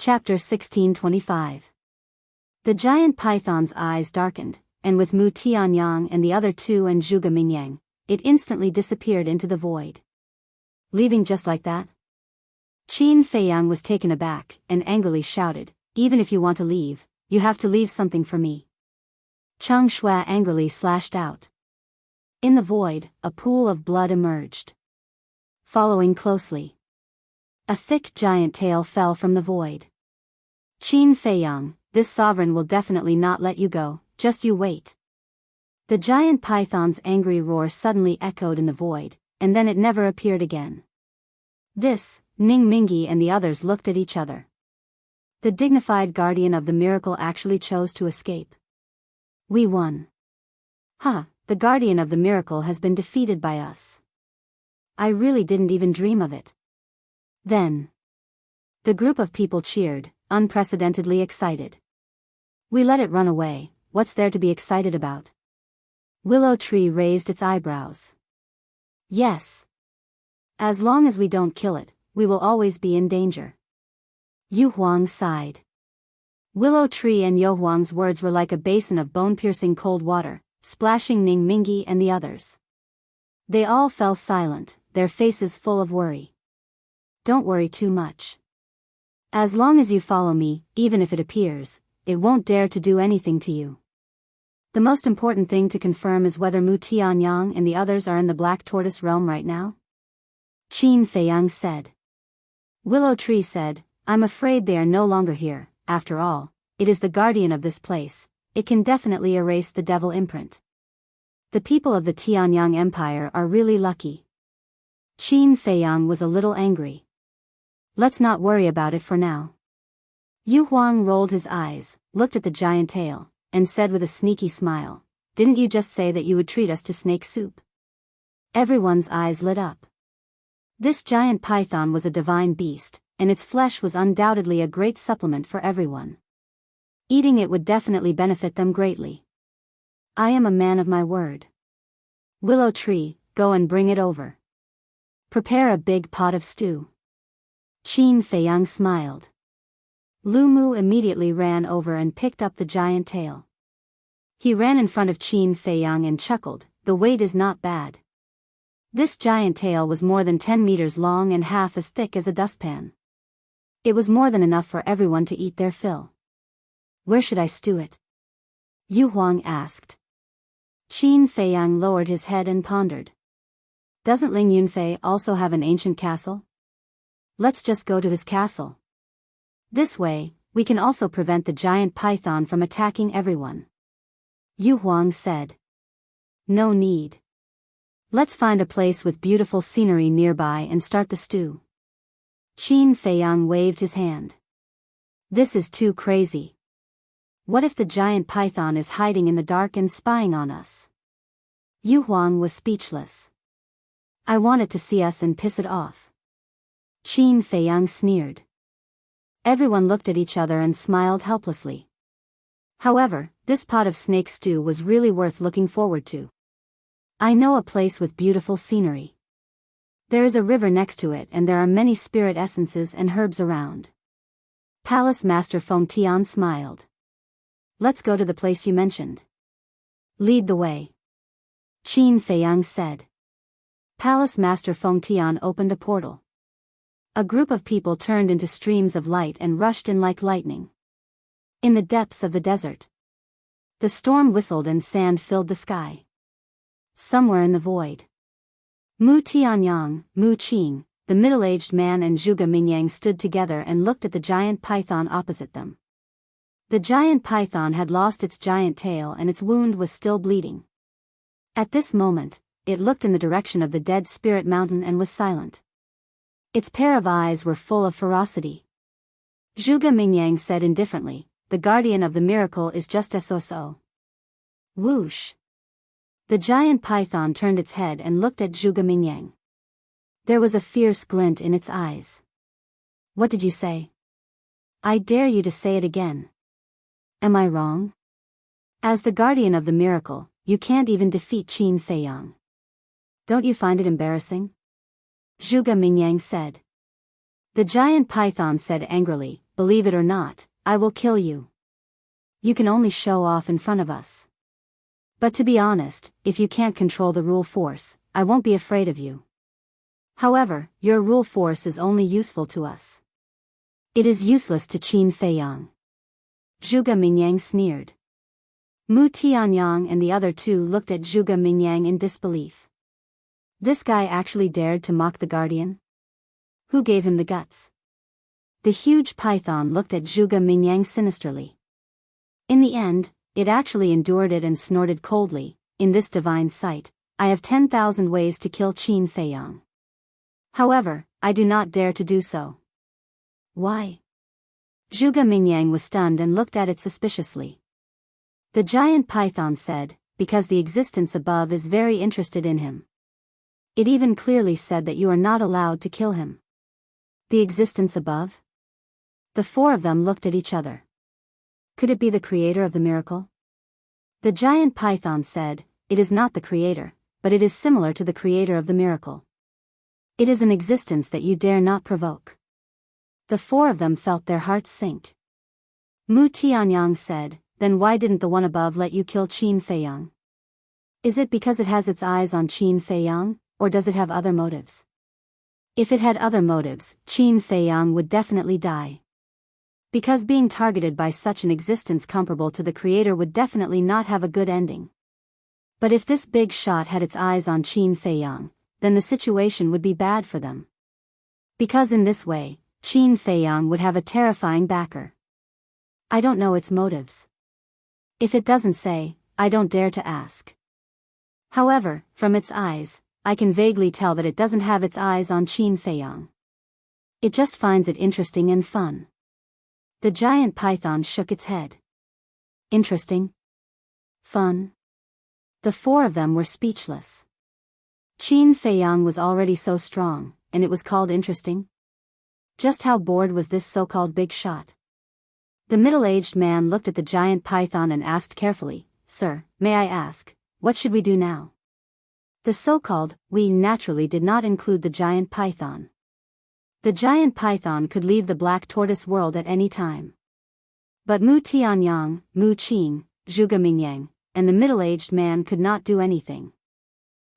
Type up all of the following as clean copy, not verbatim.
Chapter 1625. The giant python's eyes darkened, and with Mu Tianyang and the other two and Zhuge Mingyang, it instantly disappeared into the void. Leaving just like that? Qin Feiyang was taken aback, and angrily shouted, "Even if you want to leave, you have to leave something for me." Cheng Shuai angrily slashed out. In the void, a pool of blood emerged. Following closely, a thick giant tail fell from the void. Qin Feiyang, this sovereign will definitely not let you go, just you wait. The giant python's angry roar suddenly echoed in the void, and then it never appeared again. This, Ning Mingi and the others looked at each other. The dignified guardian of the miracle actually chose to escape. We won. The guardian of the miracle has been defeated by us. I really didn't even dream of it. Then, the group of people cheered, unprecedentedly excited. We let it run away, what's there to be excited about? Willow Tree raised its eyebrows. Yes. As long as we don't kill it, we will always be in danger. Yu Huang sighed. Willow Tree and Yu Huang's words were like a basin of bone-piercing cold water, splashing Ning Mingi and the others. They all fell silent, their faces full of worry. Don't worry too much. As long as you follow me, even if it appears, it won't dare to do anything to you. The most important thing to confirm is whether Mu Tianyang and the others are in the Black Tortoise realm right now? Qin Feiyang said. Willow Tree said, I'm afraid they are no longer here. After all, it is the guardian of this place. It can definitely erase the devil imprint. The people of the Tianyang Empire are really lucky. Qin Feiyang was a little angry. Let's not worry about it for now. Yu Huang rolled his eyes, looked at the giant tail, and said with a sneaky smile, "Didn't you just say that you would treat us to snake soup?" Everyone's eyes lit up. This giant python was a divine beast, and its flesh was undoubtedly a great supplement for everyone. Eating it would definitely benefit them greatly. I am a man of my word. Willow Tree, go and bring it over. Prepare a big pot of stew. Qin Feiyang smiled. Lu Mu immediately ran over and picked up the giant tail. He ran in front of Qin Feiyang and chuckled, the weight is not bad. This giant tail was more than 10 meters long and half as thick as a dustpan. It was more than enough for everyone to eat their fill. Where should I stew it? Yu Huang asked. Qin Feiyang lowered his head and pondered. Doesn't Ling Yunfei also have an ancient castle? Let's just go to his castle. This way, we can also prevent the giant python from attacking everyone. Yu Huang said. No need. Let's find a place with beautiful scenery nearby and start the stew. Qin Feiyang waved his hand. This is too crazy. What if the giant python is hiding in the dark and spying on us? Yu Huang was speechless. I want it to see us and piss it off. Qin Feiyang sneered. Everyone looked at each other and smiled helplessly. However, this pot of snake stew was really worth looking forward to. I know a place with beautiful scenery. There is a river next to it and there are many spirit essences and herbs around. Palace Master Feng Tian smiled. Let's go to the place you mentioned. Lead the way. Qin Feiyang said. Palace Master Feng Tian opened a portal. A group of people turned into streams of light and rushed in like lightning. In the depths of the desert, the storm whistled and sand filled the sky. Somewhere in the void, Mu Tianyang, Mu Qing, the middle-aged man and Zhuge Mingyang stood together and looked at the giant python opposite them. The giant python had lost its giant tail and its wound was still bleeding. At this moment, it looked in the direction of the dead spirit mountain and was silent. Its pair of eyes were full of ferocity. Zhuge Mingyang said indifferently, the guardian of the miracle is just SOSO. Whoosh. The giant python turned its head and looked at Zhuge Mingyang. There was a fierce glint in its eyes. What did you say? I dare you to say it again. Am I wrong? As the guardian of the miracle, you can't even defeat Qin Feiyang. Don't you find it embarrassing? Zhuge Mingyang said. The giant python said angrily, "Believe it or not, I will kill you. You can only show off in front of us. But to be honest, if you can't control the rule force, I won't be afraid of you. However, your rule force is only useful to us. It is useless to Qin Feiyang." Zhuge Mingyang sneered. Mu Tianyang and the other two looked at Zhuge Mingyang in disbelief. This guy actually dared to mock the guardian? Who gave him the guts? The huge python looked at Zhuge Mingyang sinisterly. In the end, it actually endured it and snorted coldly, "In this divine sight, I have 10,000 ways to kill Qin Feiyang. However, I do not dare to do so." "Why?" Zhuge Mingyang was stunned and looked at it suspiciously. The giant python said, "Because the existence above is very interested in him. It even clearly said that you are not allowed to kill him." The existence above? The four of them looked at each other. Could it be the creator of the miracle? The giant python said, "It is not the creator, but it is similar to the creator of the miracle. It is an existence that you dare not provoke." The four of them felt their hearts sink. Mu Tianyang said, "Then why didn't the one above let you kill Qin Feiyang? Is it because it has its eyes on Qin Feiyang, or does it have other motives? If it had other motives, Qin Feiyang would definitely die. Because being targeted by such an existence comparable to the creator would definitely not have a good ending. But if this big shot had its eyes on Qin Feiyang, then the situation would be bad for them. Because in this way, Qin Feiyang would have a terrifying backer. I don't know its motives. If it doesn't say, I don't dare to ask. However, from its eyes, I can vaguely tell that it doesn't have its eyes on Qin Feiyang. It just finds it interesting and fun." The giant python shook its head. Interesting? Fun? The four of them were speechless. Qin Feiyang was already so strong, and it was called interesting? Just how bored was this so-called big shot? The middle-aged man looked at the giant python and asked carefully, "Sir, may I ask, what should we do now?" The so-called "we" naturally did not include the giant python. The giant python could leave the black tortoise world at any time. But Mu Tianyang, Mu Qing, Zhuge Mingyang, and the middle-aged man could not do anything.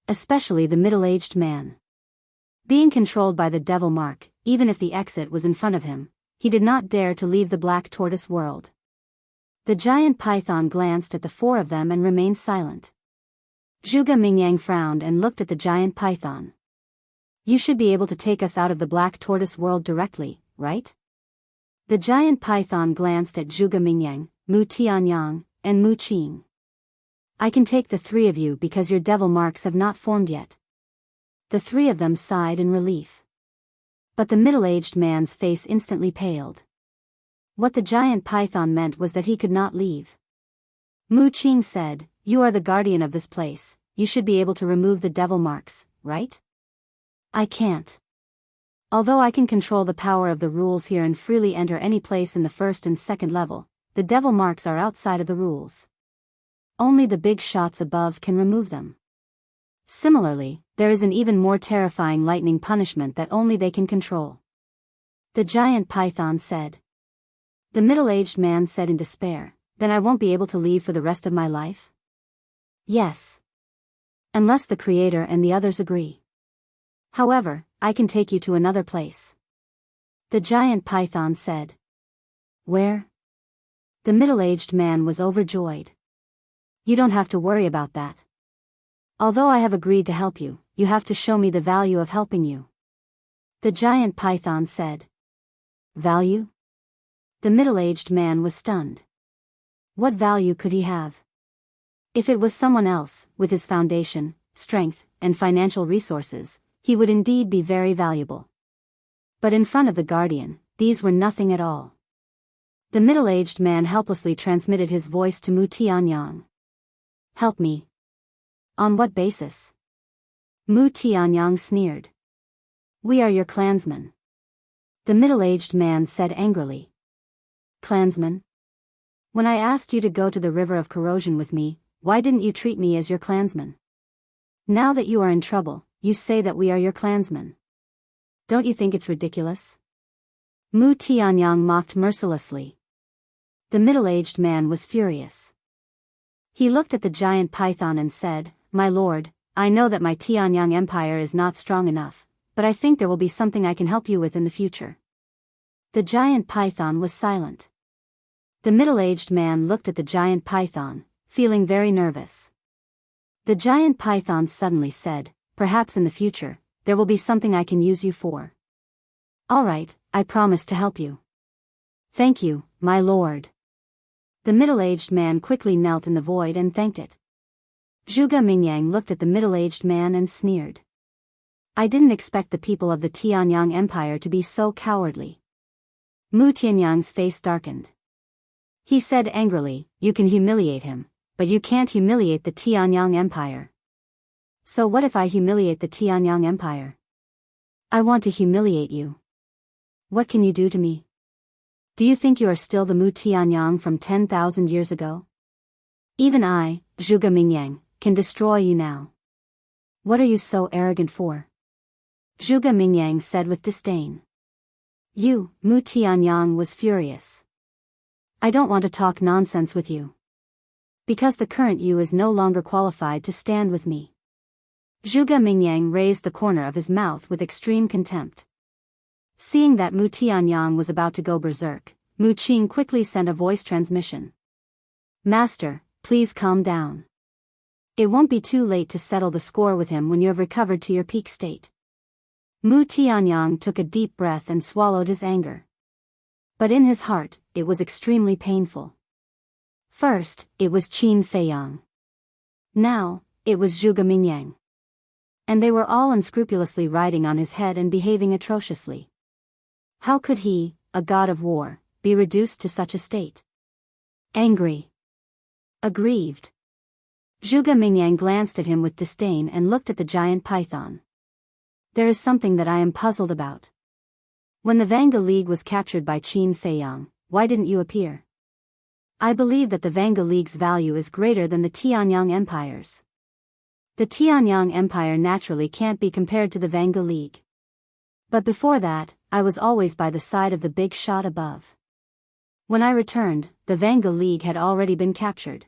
Especially the middle-aged man. Being controlled by the devil mark, even if the exit was in front of him, he did not dare to leave the black tortoise world. The giant python glanced at the four of them and remained silent. Zhuge Mingyang frowned and looked at the giant python. "You should be able to take us out of the black tortoise world directly, right?" The giant python glanced at Zhuge Mingyang, Mu Tianyang, and Mu Qing. "I can take the three of you because your devil marks have not formed yet." The three of them sighed in relief. But the middle-aged man's face instantly paled. What the giant python meant was that he could not leave. Mu Qing said, "You are the guardian of this place, you should be able to remove the devil marks, right?" "I can't. Although I can control the power of the rules here and freely enter any place in the first and second level, the devil marks are outside of the rules. Only the big shots above can remove them. Similarly, there is an even more terrifying lightning punishment that only they can control." The giant python said. The middle-aged man said in despair, "Then I won't be able to leave for the rest of my life?" "Yes. Unless the creator and the others agree. However, I can take you to another place." The giant python said. "Where?" The middle-aged man was overjoyed. "You don't have to worry about that. Although I have agreed to help you, you have to show me the value of helping you." The giant python said. "Value?" The middle-aged man was stunned. What value could he have? If it was someone else, with his foundation, strength, and financial resources, he would indeed be very valuable. But in front of the guardian, these were nothing at all. The middle-aged man helplessly transmitted his voice to Mu Tianyang. "Help me." "On what basis?" Mu Tianyang sneered. "We are your clansmen." The middle-aged man said angrily. "Clansmen? When I asked you to go to the river of corrosion with me, why didn't you treat me as your clansman? Now that you are in trouble, you say that we are your clansmen. Don't you think it's ridiculous?" Mu Tianyang mocked mercilessly. The middle-aged man was furious. He looked at the giant python and said, "My lord, I know that my Tianyang empire is not strong enough, but I think there will be something I can help you with in the future." The giant python was silent. The middle-aged man looked at the giant python, feeling very nervous. The giant python suddenly said, "Perhaps in the future, there will be something I can use you for." "All right, I promise to help you." "Thank you, my lord." The middle-aged man quickly knelt in the void and thanked it. Zhuge Mingyang looked at the middle-aged man and sneered. "I didn't expect the people of the Tianyang Empire to be so cowardly." Mu Tianyang's face darkened. He said angrily, "You can humiliate him, but you can't humiliate the Tianyang Empire." "So what if I humiliate the Tianyang Empire?" "I want to humiliate you." "What can you do to me? Do you think you are still the Mu Tianyang from 10,000 years ago? Even I, Zhuge Mingyang, can destroy you now. What are you so arrogant for?" Zhuge Mingyang said with disdain. "You," Mu Tianyang was furious. "I don't want to talk nonsense with you. Because the current you is no longer qualified to stand with me." Zhuge Mingyang raised the corner of his mouth with extreme contempt. Seeing that Mu Tianyang was about to go berserk, Mu Qing quickly sent a voice transmission. "Master, please calm down. It won't be too late to settle the score with him when you have recovered to your peak state." Mu Tianyang took a deep breath and swallowed his anger. But in his heart, it was extremely painful. First, it was Qin Feiyang. Now, it was Zhuge Mingyang. And they were all unscrupulously riding on his head and behaving atrociously. How could he, a god of war, be reduced to such a state? Angry. Aggrieved. Zhuge Mingyang glanced at him with disdain and looked at the giant python. "There is something that I am puzzled about. When the Vanga League was captured by Qin Feiyang, why didn't you appear? I believe that the Vanga League's value is greater than the Tianyang Empire's. The Tianyang Empire naturally can't be compared to the Vanga League. But before that, I was always by the side of the big shot above. When I returned, the Vanga League had already been captured."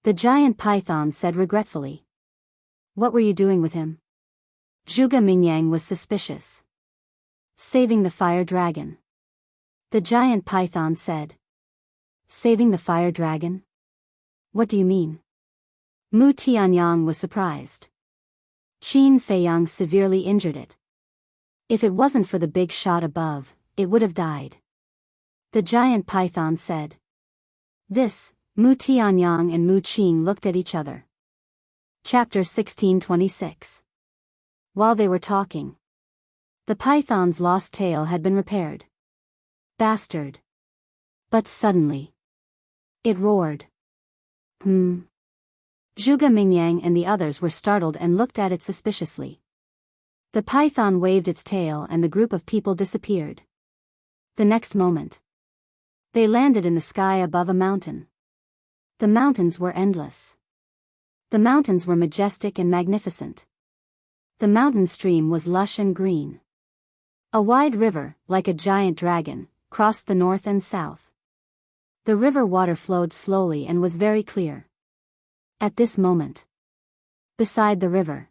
The giant python said regretfully. "What were you doing with him?" Zhuge Mingyang was suspicious. "Saving the fire dragon." The giant python said. "Saving the fire dragon? What do you mean?" Mu Tianyang was surprised. Qin Feiyang severely injured it. If it wasn't for the big shot above, it would have died. The giant python said. This, Mu Tianyang and Mu Qing looked at each other. Chapter 1626. While they were talking, the python's lost tail had been repaired. Bastard. But suddenly, it roared. Zhuge Mingyang and the others were startled and looked at it suspiciously. The python waved its tail and the group of people disappeared. The next moment, they landed in the sky above a mountain. The mountains were endless. The mountains were majestic and magnificent. The mountain stream was lush and green. A wide river, like a giant dragon, crossed the north and south. The river water flowed slowly and was very clear. At this moment, beside the river,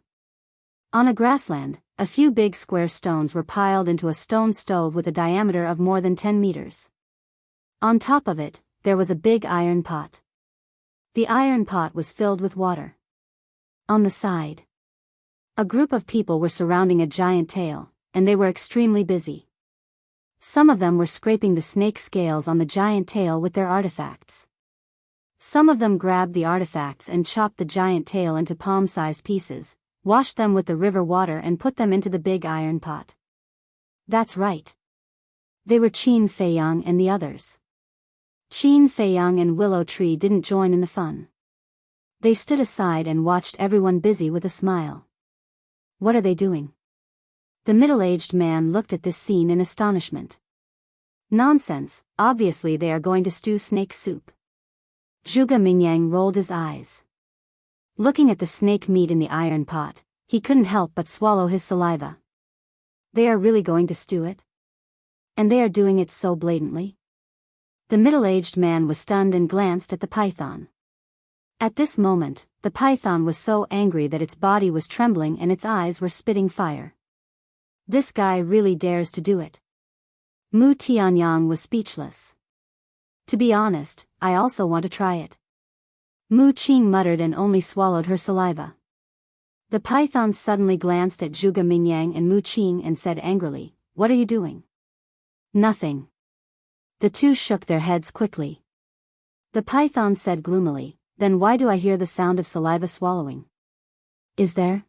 on a grassland, a few big square stones were piled into a stone stove with a diameter of more than 10 meters. On top of it, there was a big iron pot. The iron pot was filled with water. On the side, a group of people were surrounding a giant tail, and they were extremely busy. Some of them were scraping the snake scales on the giant tail with their artifacts. Some of them grabbed the artifacts and chopped the giant tail into palm-sized pieces, washed them with the river water and put them into the big iron pot. That's right. They were Qin Feiyang and the others. Qin Feiyang and Willow Tree didn't join in the fun. They stood aside and watched everyone busy with a smile. What are they doing? The middle-aged man looked at this scene in astonishment. Nonsense, obviously they are going to stew snake soup. Zhuge Mingyang rolled his eyes. Looking at the snake meat in the iron pot, he couldn't help but swallow his saliva. They are really going to stew it? And they are doing it so blatantly? The middle-aged man was stunned and glanced at the python. At this moment, the python was so angry that its body was trembling and its eyes were spitting fire. This guy really dares to do it. Mu Tianyang was speechless. To be honest, I also want to try it. Mu Qing muttered and only swallowed her saliva. The python suddenly glanced at Zhuge Mingyang and Mu Qing and said angrily, "What are you doing?" "Nothing." The two shook their heads quickly. The python said gloomily, "Then why do I hear the sound of saliva swallowing? Is there?"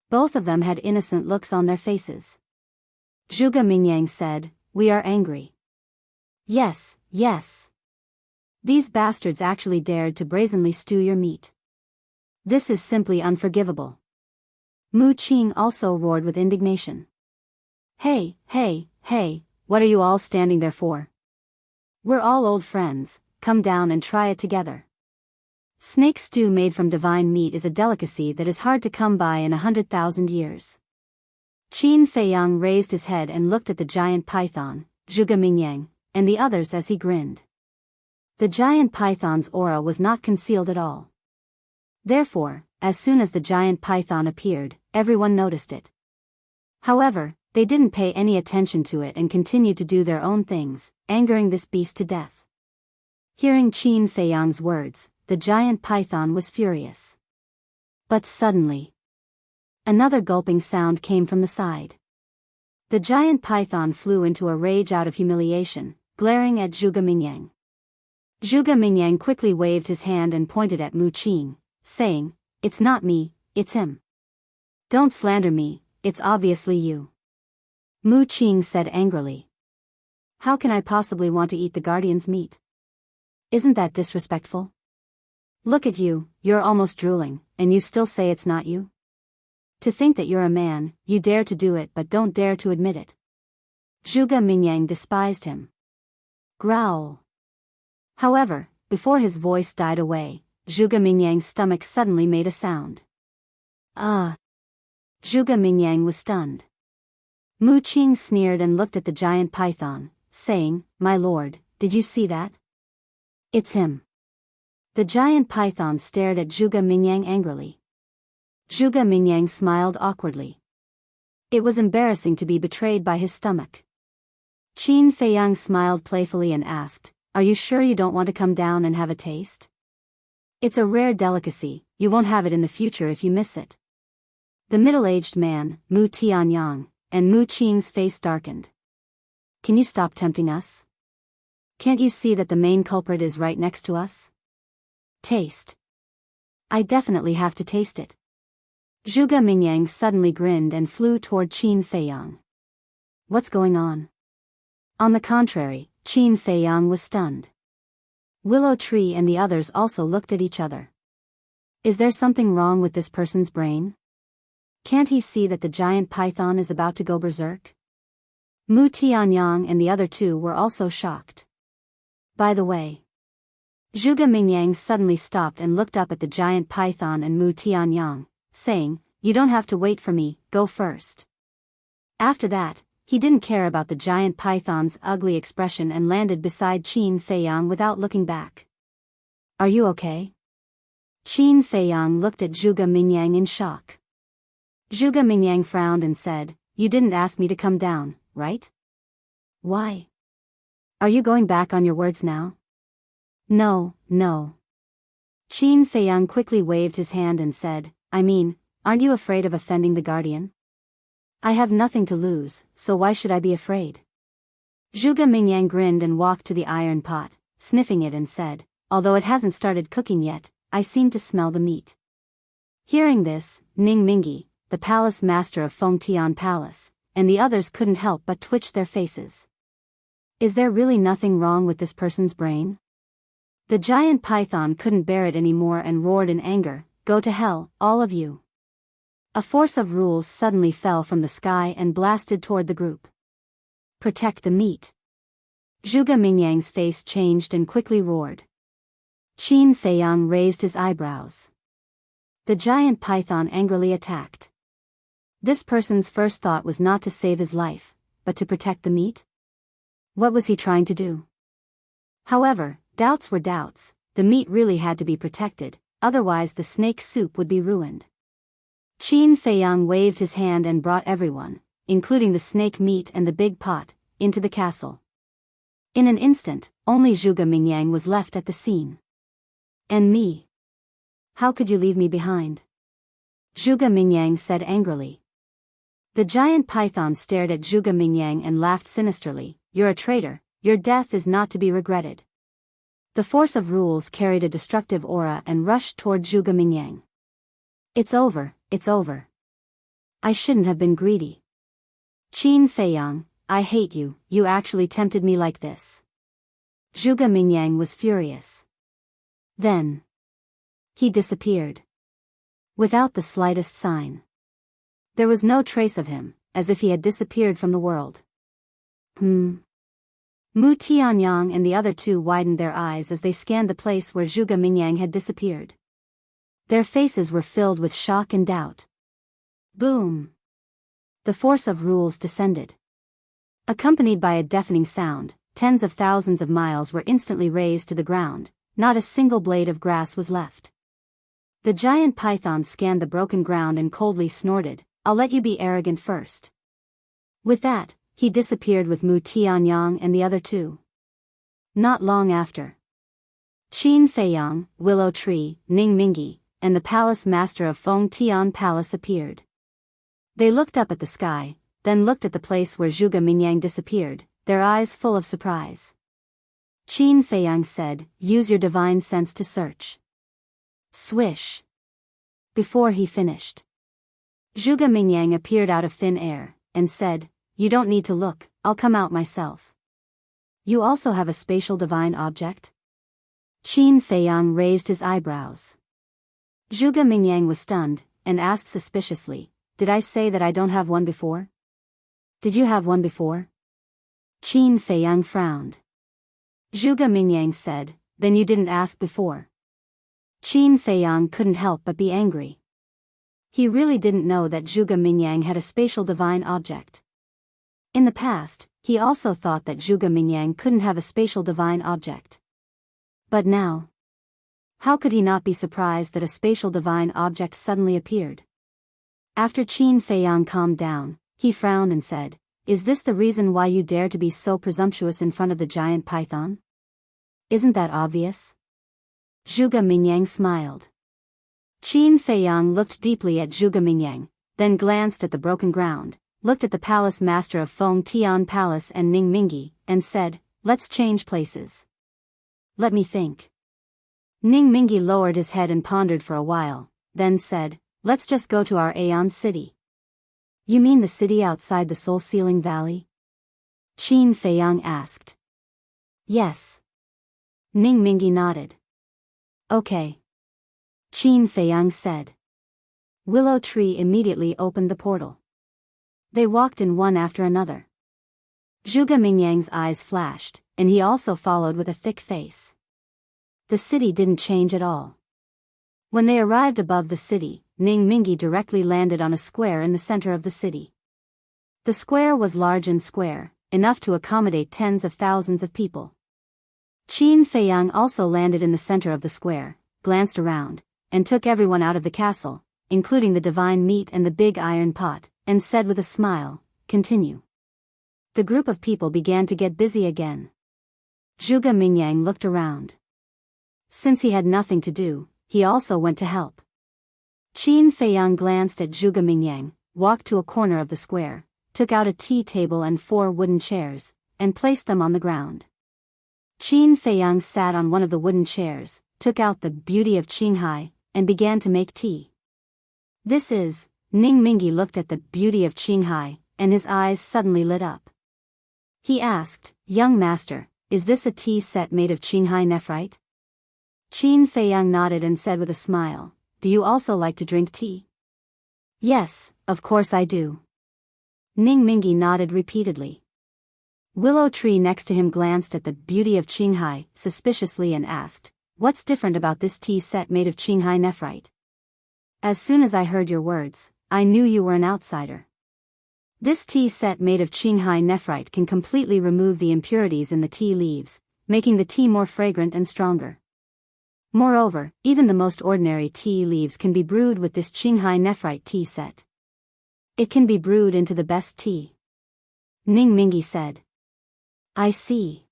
Both of them had innocent looks on their faces. Zhuge Mingyang said, "We are angry." "Yes, yes. These bastards actually dared to brazenly stew your meat. This is simply unforgivable." Mu Qing also roared with indignation. Hey, what are you all standing there for? We're all old friends, come down and try it together. Snake stew made from divine meat is a delicacy that is hard to come by in 100,000 years. Qin Feiyang raised his head and looked at the giant python, Zhuge Mingyang, and the others as he grinned. The giant python's aura was not concealed at all. Therefore, as soon as the giant python appeared, everyone noticed it. However, they didn't pay any attention to it and continued to do their own things, angering this beast to death. Hearing Qin Feiyang's words, the giant python was furious. But suddenly, another gulping sound came from the side. The giant python flew into a rage out of humiliation, glaring at Zhuge Mingyang. Zhuge Mingyang quickly waved his hand and pointed at Mu Qing, saying, "It's not me, it's him. Don't slander me, it's obviously you." Mu Qing said angrily. "How can I possibly want to eat the guardian's meat? Isn't that disrespectful? Look at you, you're almost drooling, and you still say it's not you? To think that you're a man, you dare to do it but don't dare to admit it." Zhuge Mingyang despised him. Growl. However, before his voice died away, Zhuge Mingyang's stomach suddenly made a sound. Zhuge Mingyang was stunned. Mu Qing sneered and looked at the giant python, saying, "My lord, did you see that? It's him." The giant python stared at Zhuge Mingyang angrily. Zhuge Mingyang smiled awkwardly. It was embarrassing to be betrayed by his stomach. Qin Feiyang smiled playfully and asked, "Are you sure you don't want to come down and have a taste? It's a rare delicacy, you won't have it in the future if you miss it." The middle-aged man, Mu Tianyang, and Mu Qing's face darkened. "Can you stop tempting us? Can't you see that the main culprit is right next to us? Taste. I definitely have to taste it." Zhuge Mingyang suddenly grinned and flew toward Qin Feiyang. "What's going on?" On the contrary, Qin Feiyang was stunned. Willow Tree and the others also looked at each other. Is there something wrong with this person's brain? Can't he see that the giant python is about to go berserk? Mu Tianyang and the other two were also shocked. By the way, Zhuge Mingyang suddenly stopped and looked up at the giant python and Mu Tianyang, saying, "You don't have to wait for me, go first." After that, he didn't care about the giant python's ugly expression and landed beside Qin Feiyang without looking back. "Are you okay?" Qin Feiyang looked at Zhuge Mingyang in shock. Zhuge Mingyang frowned and said, "You didn't ask me to come down, right? Why? Are you going back on your words now?" No. Qin Feiyang quickly waved his hand and said, "I mean, aren't you afraid of offending the guardian? I have nothing to lose, so why should I be afraid?" Zhuge Mingyang grinned and walked to the iron pot, sniffing it and said, "Although it hasn't started cooking yet, I seem to smell the meat." Hearing this, Ning Mingi, the palace master of Fengtian Palace, and the others couldn't help but twitch their faces. Is there really nothing wrong with this person's brain? The giant python couldn't bear it anymore and roared in anger, "Go to hell, all of you." A force of rules suddenly fell from the sky and blasted toward the group. "Protect the meat." Zhuge Mingyang's face changed and quickly roared. Qin Feiyang raised his eyebrows. The giant python angrily attacked. This person's first thought was not to save his life, but to protect the meat? What was he trying to do? However, doubts were doubts. The meat really had to be protected, otherwise the snake soup would be ruined. Qin Feiyang waved his hand and brought everyone, including the snake meat and the big pot, into the castle. In an instant, only Zhuge Mingyang was left at the scene. And me? How could you leave me behind? Zhuge Mingyang said angrily. The giant python stared at Zhuge Mingyang and laughed sinisterly. You're a traitor, your death is not to be regretted. The force of rules carried a destructive aura and rushed toward Zhuge Mingyang. It's over, it's over. I shouldn't have been greedy. Qin Feiyang, I hate you, you actually tempted me like this. Zhuge Mingyang was furious. Then he disappeared. Without the slightest sign. There was no trace of him, as if he had disappeared from the world. Mu Tianyang and the other two widened their eyes as they scanned the place where Zhuge Mingyang had disappeared. Their faces were filled with shock and doubt. Boom! The force of rules descended. Accompanied by a deafening sound, tens of thousands of miles were instantly razed to the ground. Not a single blade of grass was left. The giant python scanned the broken ground and coldly snorted, I'll let you be arrogant first. With that, he disappeared with Mu Tianyang and the other two. Not long after, Qin Feiyang, Willow Tree, Ning Mingi, and the palace master of Feng Tian Palace appeared. They looked up at the sky, then looked at the place where Zhuge Mingyang disappeared, their eyes full of surprise. Qin Feiyang said, use your divine sense to search. Swish. Before he finished, Zhuge Mingyang appeared out of thin air, and said, you don't need to look, I'll come out myself. You also have a spatial divine object? Qin Feiyang raised his eyebrows. Zhuge Mingyang was stunned, and asked suspiciously, did I say that I don't have one before? Did you have one before? Qin Feiyang frowned. Zhuge Mingyang said, then you didn't ask before. Qin Feiyang couldn't help but be angry. He really didn't know that Zhuge Mingyang had a spatial divine object. In the past, he also thought that Zhuge Mingyang couldn't have a spatial divine object. But now, how could he not be surprised that a spatial divine object suddenly appeared? After Qin Feiyang calmed down, he frowned and said, is this the reason why you dare to be so presumptuous in front of the giant python? Isn't that obvious? Zhuge Mingyang smiled. Qin Feiyang looked deeply at Zhuge Mingyang, then glanced at the broken ground, looked at the palace master of Feng Tian Palace and Ning Mingi, and said, let's change places. Let me think. Ning Mingi lowered his head and pondered for a while, then said, let's just go to our Aeon city. You mean the city outside the soul-sealing valley? Qin Feiyang asked. Yes. Ning Mingi nodded. Okay. Qin Feiyang said. Willow Tree immediately opened the portal. They walked in one after another. Zhuge Mingyang's eyes flashed, and he also followed with a thick face. The city didn't change at all. When they arrived above the city, Ning Mingi directly landed on a square in the center of the city. The square was large and square, enough to accommodate tens of thousands of people. Qin Feiyang also landed in the center of the square, glanced around, and took everyone out of the castle, including the divine meat and the big iron pot, and said with a smile, continue. The group of people began to get busy again. Zhuge Mingyang looked around. Since he had nothing to do, he also went to help. Qin Feiyang glanced at Zhuge Mingyang, walked to a corner of the square, took out a tea table and 4 wooden chairs, and placed them on the ground. Qin Feiyang sat on one of the wooden chairs, took out the beauty of Qinghai, and began to make tea. This is, Ning Mingi looked at the beauty of Qinghai, and his eyes suddenly lit up. He asked, young master, is this a tea set made of Qinghai nephrite? Qin Feiyang nodded and said with a smile, do you also like to drink tea? Yes, of course I do. Ning Mingi nodded repeatedly. Willow Tree next to him glanced at the beauty of Qinghai suspiciously and asked, what's different about this tea set made of Qinghai nephrite? As soon as I heard your words, I knew you were an outsider. This tea set made of Qinghai nephrite can completely remove the impurities in the tea leaves, making the tea more fragrant and stronger. Moreover, even the most ordinary tea leaves can be brewed with this Qinghai nephrite tea set. It can be brewed into the best tea. Ning Mingi said. I see.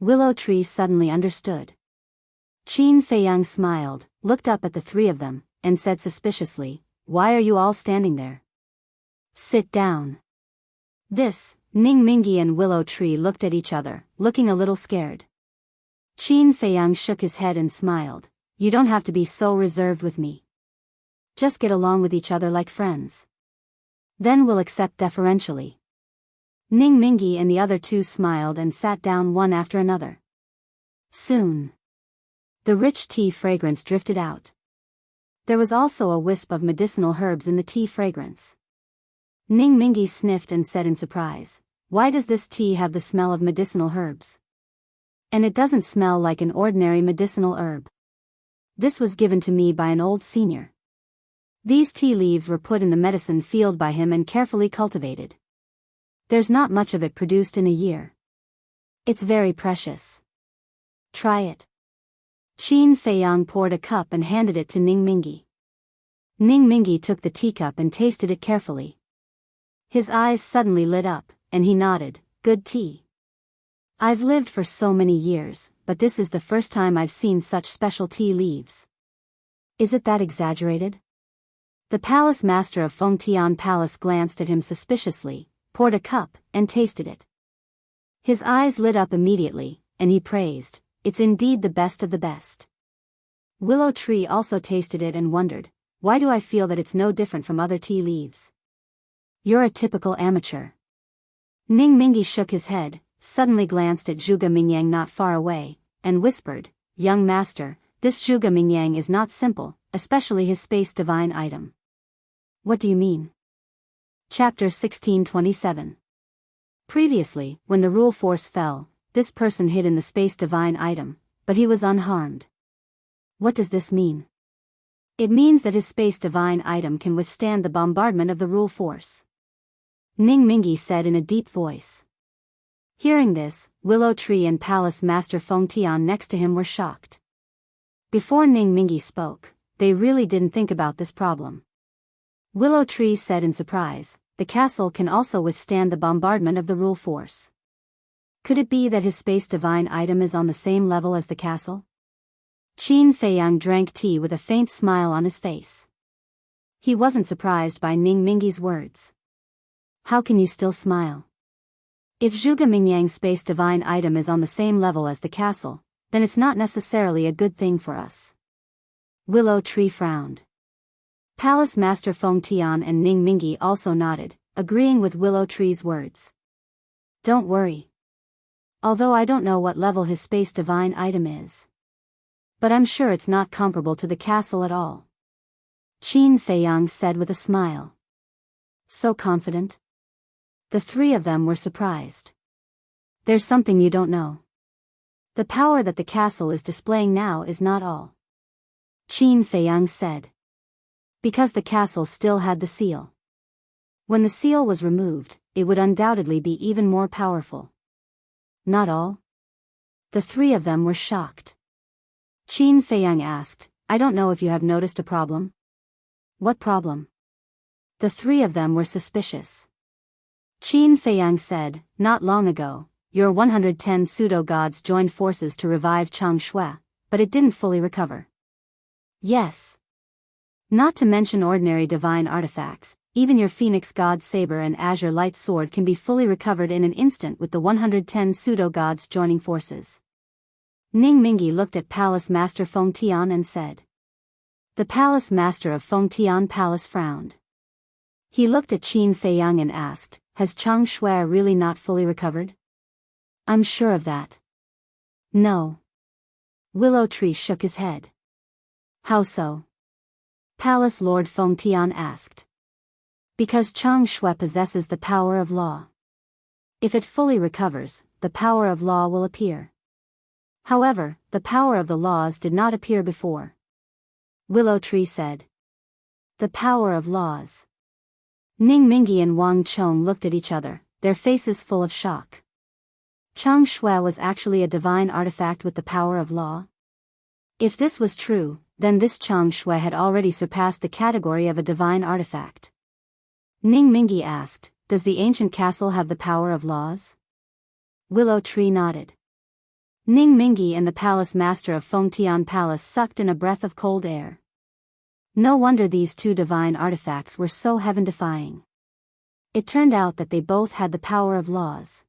Willow Tree suddenly understood. Qin Feiyang smiled, looked up at the three of them, and said suspiciously, Why are you all standing there? Sit down. This, Ning Mingi and Willow Tree looked at each other, looking a little scared. Qin Feiyang shook his head and smiled. You don't have to be so reserved with me. Just get along with each other like friends. Then we'll accept deferentially. Ning Mingi and the other two smiled and sat down one after another. Soon, the rich tea fragrance drifted out. There was also a wisp of medicinal herbs in the tea fragrance. Ning Mingi sniffed and said in surprise, Why does this tea have the smell of medicinal herbs? And it doesn't smell like an ordinary medicinal herb. This was given to me by an old senior. These tea leaves were put in the medicine field by him and carefully cultivated. There's not much of it produced in a year. It's very precious. Try it. Qin Feiyang poured a cup and handed it to Ning Mingi. Ning Mingi took the teacup and tasted it carefully. His eyes suddenly lit up, and he nodded, Good tea. I've lived for so many years, but this is the first time I've seen such special tea leaves. Is it that exaggerated? The palace master of Fengtian Palace glanced at him suspiciously, poured a cup, and tasted it. His eyes lit up immediately, and he praised, It's indeed the best of the best. Willow Tree also tasted it and wondered, Why do I feel that it's no different from other tea leaves? You're a typical amateur. Ning Mingi shook his head, suddenly glanced at Zhuge Mingyang not far away, and whispered, Young master, this Zhuge Mingyang is not simple, especially his space divine item. What do you mean? Chapter 1627. Previously, when the rule force fell, this person hid in the space divine item, but he was unharmed. What does this mean? It means that his space divine item can withstand the bombardment of the rule force. Ning Mingi said in a deep voice. Hearing this, Willow Tree and Palace Master Fengtian next to him were shocked. Before Ning Mingi spoke, they really didn't think about this problem. Willow Tree said in surprise, The castle can also withstand the bombardment of the rule force. Could it be that his space divine item is on the same level as the castle? Qin Feiyang drank tea with a faint smile on his face. He wasn't surprised by Ning Mingi's words. How can you still smile? If Zhuge Mingyang's space divine item is on the same level as the castle, then it's not necessarily a good thing for us. Willow Tree frowned. Palace Master Fengtian and Ning Mingi also nodded, agreeing with Willow Tree's words. Don't worry. Although I don't know what level his space divine item is. But I'm sure it's not comparable to the castle at all. Qin Feiyang said with a smile. So confident? The three of them were surprised. There's something you don't know. The power that the castle is displaying now is not all. Qin Feiyang said. Because the castle still had the seal. When the seal was removed, it would undoubtedly be even more powerful. Not all? The three of them were shocked. Qin Feiyang asked, I don't know if you have noticed a problem. What problem? The three of them were suspicious. Qin Feiyang said, Not long ago, your 110 pseudo-gods joined forces to revive Chang Shui, but it didn't fully recover. Yes. Not to mention ordinary divine artifacts, even your Phoenix God Saber and Azure Light Sword can be fully recovered in an instant with the 110 pseudo-gods joining forces. Ning Mingi looked at Palace Master Fengtian and said. The Palace Master of Fengtian Palace frowned. He looked at Qin Feiyang and asked, Has Chang Shui really not fully recovered? I'm sure of that. No. Willow Tree shook his head. How so? Palace Lord Fengtian asked. Because Chang Shui possesses the power of law. If it fully recovers, the power of law will appear. However, the power of the laws did not appear before. Willow Tree said. The power of laws. Ning Mingi and Wang Chong looked at each other, their faces full of shock. Chang Shui was actually a divine artifact with the power of law? If this was true, then this Chang Shui had already surpassed the category of a divine artifact. Ning Mingi asked, "Does the ancient castle have the power of laws?" Willow Tree nodded. Ning Mingi and the palace master of Fengtian Palace sucked in a breath of cold air. No wonder these two divine artifacts were so heaven-defying. It turned out that they both had the power of laws.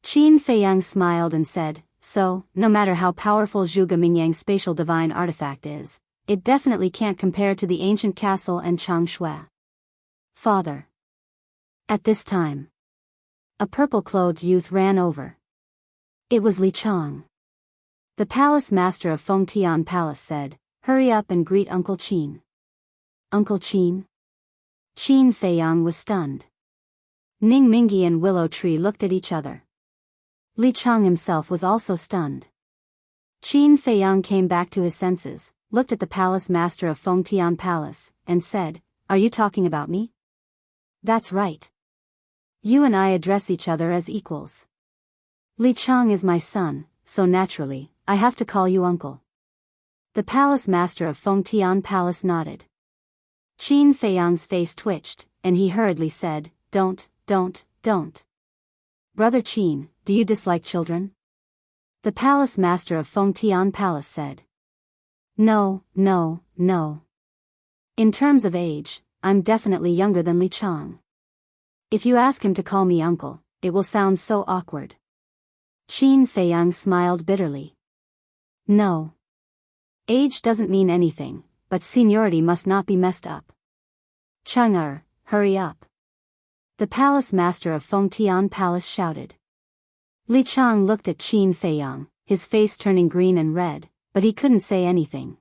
Qin Feiyang smiled and said, "So, no matter how powerful Zhuge Mingyang's spatial divine artifact is, it definitely can't compare to the ancient castle and Chang Shui." Father. At this time, a purple-clothed youth ran over. It was Li Chang. The palace master of Fengtian Palace said, "Hurry up and greet Uncle Qin." Uncle Qin? Qin Feiyang was stunned. Ning Mingi and Willow Tree looked at each other. Li Chang himself was also stunned. Qin Feiyang came back to his senses, looked at the palace master of Fengtian Palace, and said, "Are you talking about me?" "That's right. You and I address each other as equals. Li Chang is my son, so naturally, I have to call you uncle." The palace master of Fengtian Palace nodded. Qin Feiyang's face twitched, and he hurriedly said, Don't. Brother Qin, do you dislike children?" The palace master of Fengtian Palace said. No. In terms of age, I'm definitely younger than Li Chang. If you ask him to call me uncle, it will sound so awkward. Qin Feiyang smiled bitterly. No. Age doesn't mean anything, but seniority must not be messed up. Chang'er, hurry up. The palace master of Fengtian Palace shouted. Li Chang looked at Qin Feiyang, his face turning green and red, but he couldn't say anything.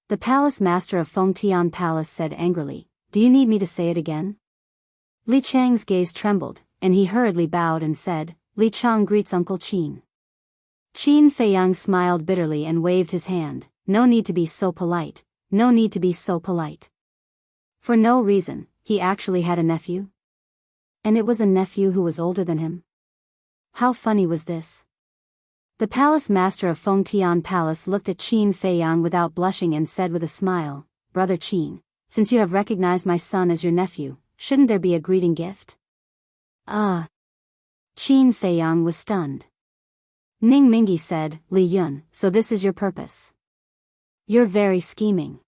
The palace master of Fengtian Palace said angrily, "Do you need me to say it again?" Li Chang's gaze trembled, and he hurriedly bowed and said, "Li Chang greets Uncle Qin." Qin Feiyang smiled bitterly and waved his hand. No need to be so polite, no need to be so polite. For no reason, he actually had a nephew? And it was a nephew who was older than him? How funny was this? The palace master of Fengtian Palace looked at Qin Feiyang without blushing and said with a smile, "Brother Qin, since you have recognized my son as your nephew, shouldn't there be a greeting gift?" Qin Feiyang was stunned. Ning Mingi said, "Li Yun, so this is your purpose. You're very scheming."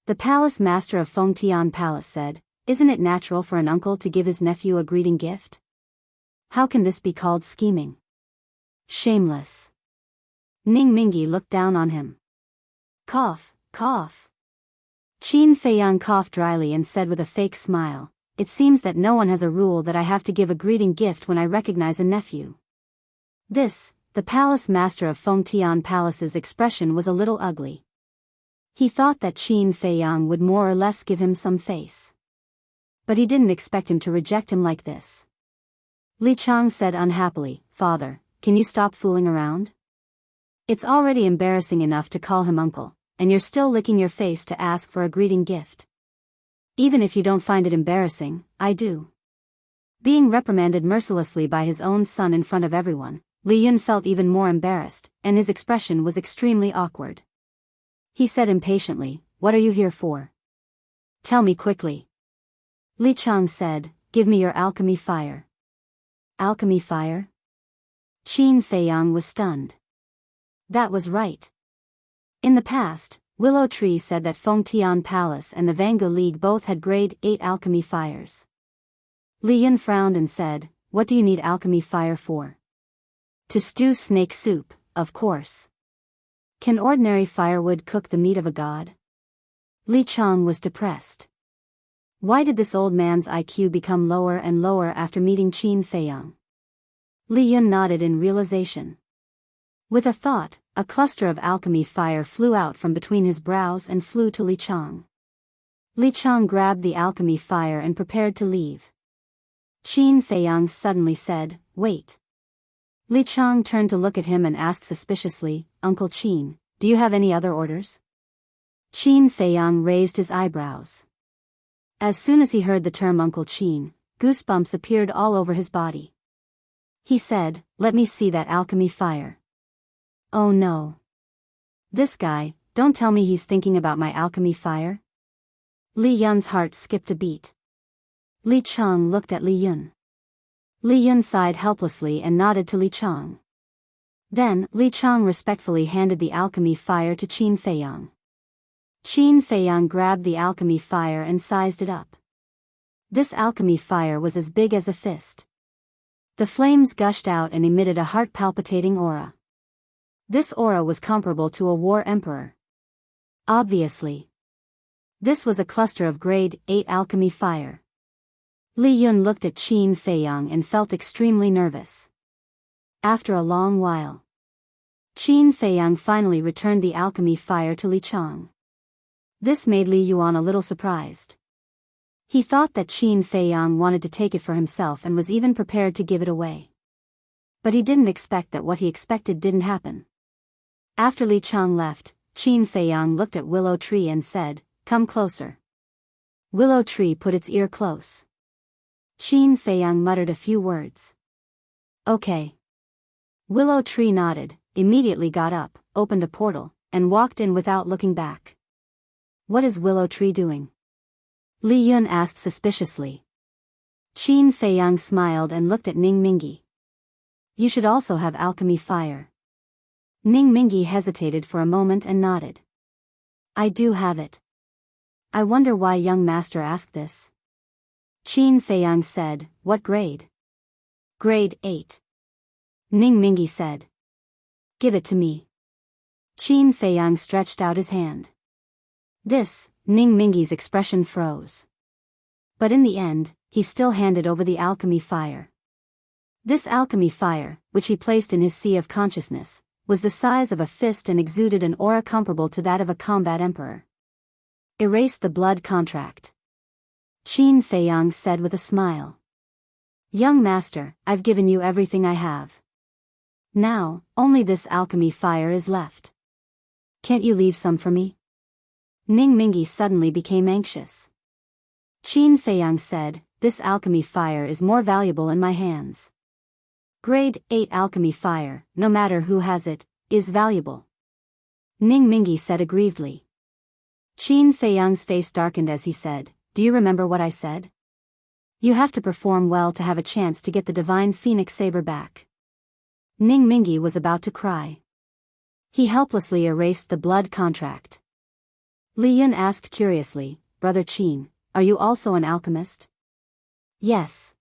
The palace master of Fengtian Palace said, "Isn't it natural for an uncle to give his nephew a greeting gift? How can this be called scheming? Shameless." Ning Mingi looked down on him. Cough. Qin Feiyang coughed dryly and said with a fake smile, "It seems that no one has a rule that I have to give a greeting gift when I recognize a nephew." The palace master of Fengtian Palace's expression was a little ugly. He thought that Qin Feiyang would more or less give him some face. But he didn't expect him to reject him like this. Li Chang said unhappily, "Father, can you stop fooling around? It's already embarrassing enough to call him uncle, and you're still licking your face to ask for a greeting gift. Even if you don't find it embarrassing, I do." Being reprimanded mercilessly by his own son in front of everyone, Li Yun felt even more embarrassed, and his expression was extremely awkward. He said impatiently, "What are you here for? Tell me quickly." Li Chang said, "Give me your alchemy fire." Alchemy fire? Qin Feiyang was stunned. That was right. In the past, Willow Tree said that Fengtian Palace and the Vangu League both had grade 8 alchemy fires. Li Yun frowned and said, "What do you need alchemy fire for?" "To stew snake soup, of course. Can ordinary firewood cook the meat of a god?" Li Chang was depressed. Why did this old man's IQ become lower and lower after meeting Qin Feiyang? Li Yun nodded in realization. With a thought, a cluster of alchemy fire flew out from between his brows and flew to Li Chang. Li Chang grabbed the alchemy fire and prepared to leave. Qin Feiyang suddenly said, "Wait." Li Chang turned to look at him and asked suspiciously, "Uncle Qin, do you have any other orders?" Qin Feiyang raised his eyebrows. As soon as he heard the term Uncle Chin, goosebumps appeared all over his body. He said, "Let me see that alchemy fire." Oh no. This guy, don't tell me he's thinking about my alchemy fire? Li Yun's heart skipped a beat. Li Chang looked at Li Yun. Li Yun sighed helplessly and nodded to Li Chang. Then, Li Chang respectfully handed the alchemy fire to Qin Feiyang. Qin Feiyang grabbed the alchemy fire and sized it up. This alchemy fire was as big as a fist. The flames gushed out and emitted a heart-palpitating aura. This aura was comparable to a war emperor. Obviously. This was a cluster of grade 8 alchemy fire. Li Yun looked at Qin Feiyang and felt extremely nervous. After a long while, Qin Feiyang finally returned the alchemy fire to Li Chang. This made Li Yuan a little surprised. He thought that Qin Feiyang wanted to take it for himself and was even prepared to give it away. But he didn't expect that what he expected didn't happen. After Li Chang left, Qin Feiyang looked at Willow Tree and said, "Come closer." Willow Tree put its ear close. Qin Feiyang muttered a few words. "Okay." Willow Tree nodded, immediately got up, opened a portal, and walked in without looking back. "What is Willow Tree doing?" Li Yun asked suspiciously. Qin Feiyang smiled and looked at Ning Mingi. "You should also have alchemy fire." Ning Mingi hesitated for a moment and nodded. "I do have it." "I wonder why young master asked this." Qin Feiyang said, "What grade?" "Grade 8. Ning Mingi said. "Give it to me." Qin Feiyang stretched out his hand. Ning Mingi's expression froze. But in the end, he still handed over the alchemy fire. This alchemy fire, which he placed in his sea of consciousness, was the size of a fist and exuded an aura comparable to that of a combat emperor. "Erase the blood contract," Qin Feiyang said with a smile. "Young master, I've given you everything I have. Now, only this alchemy fire is left. Can't you leave some for me?" Ning Mingi suddenly became anxious. Qin Feiyang said, "This alchemy fire is more valuable in my hands. Grade 8 alchemy fire, no matter who has it, is valuable." Ning Mingi said aggrievedly. Qin Feiyang's face darkened as he said, "Do you remember what I said? You have to perform well to have a chance to get the divine phoenix saber back." Ning Mingi was about to cry. He helplessly erased the blood contract. Li Yun asked curiously, "Brother Qin, are you also an alchemist?" "Yes."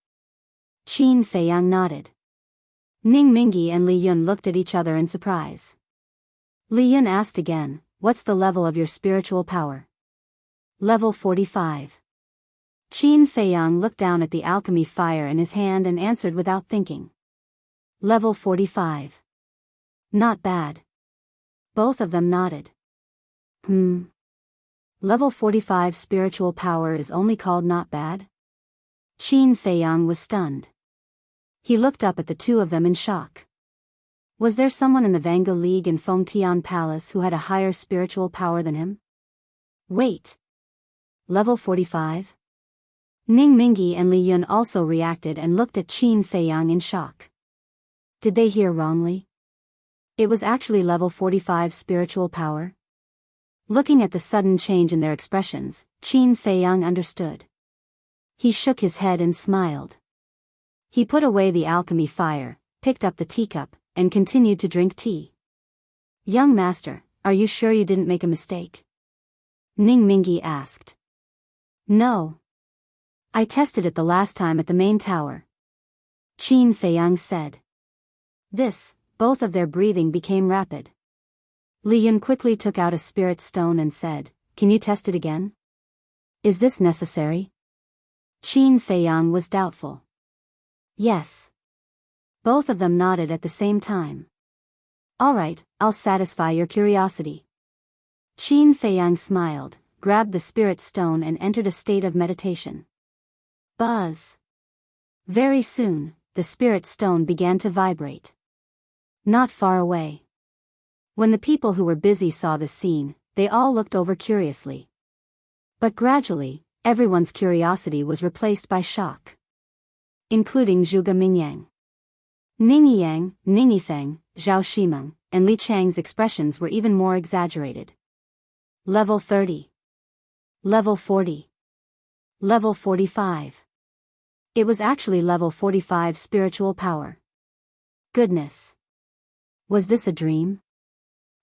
Qin Feiyang nodded. Ning Mingi and Li Yun looked at each other in surprise. Li Yun asked again, "What's the level of your spiritual power?" "Level 45. Qin Feiyang looked down at the alchemy fire in his hand and answered without thinking. "Level 45. Not bad." Both of them nodded. Level 45 spiritual power is only called not bad? Qin Feiyang was stunned. He looked up at the two of them in shock. Was there someone in the Vanga League and Fengtian Palace who had a higher spiritual power than him? Wait. Level 45? Ning Mingi and Li Yun also reacted and looked at Qin Feiyang in shock. Did they hear wrongly? It was actually level 45 spiritual power? Looking at the sudden change in their expressions, Qin Feiyang understood. He shook his head and smiled. He put away the alchemy fire, picked up the teacup, and continued to drink tea. "Young master, are you sure you didn't make a mistake?" Ning Mingi asked. "No. I tested it the last time at the main tower," Qin Feiyang said. Both of their breathing became rapid. Li Yun quickly took out a spirit stone and said, "Can you test it again? Is this necessary?" Qin Feiyang was doubtful. "Yes." Both of them nodded at the same time. "All right, I'll satisfy your curiosity." Qin Feiyang smiled, grabbed the spirit stone and entered a state of meditation. Buzz. Very soon, the spirit stone began to vibrate. Not far away. When the people who were busy saw the scene, they all looked over curiously. But gradually, Everyone's curiosity was replaced by shock. Including Zhuge Mingyang. Ning Yang, Ning Yifeng, Zhao Shimeng, and Li Chang's expressions were even more exaggerated. Level 30. Level 40. Level 45. It was actually level 45 spiritual power. Goodness. Was this a dream?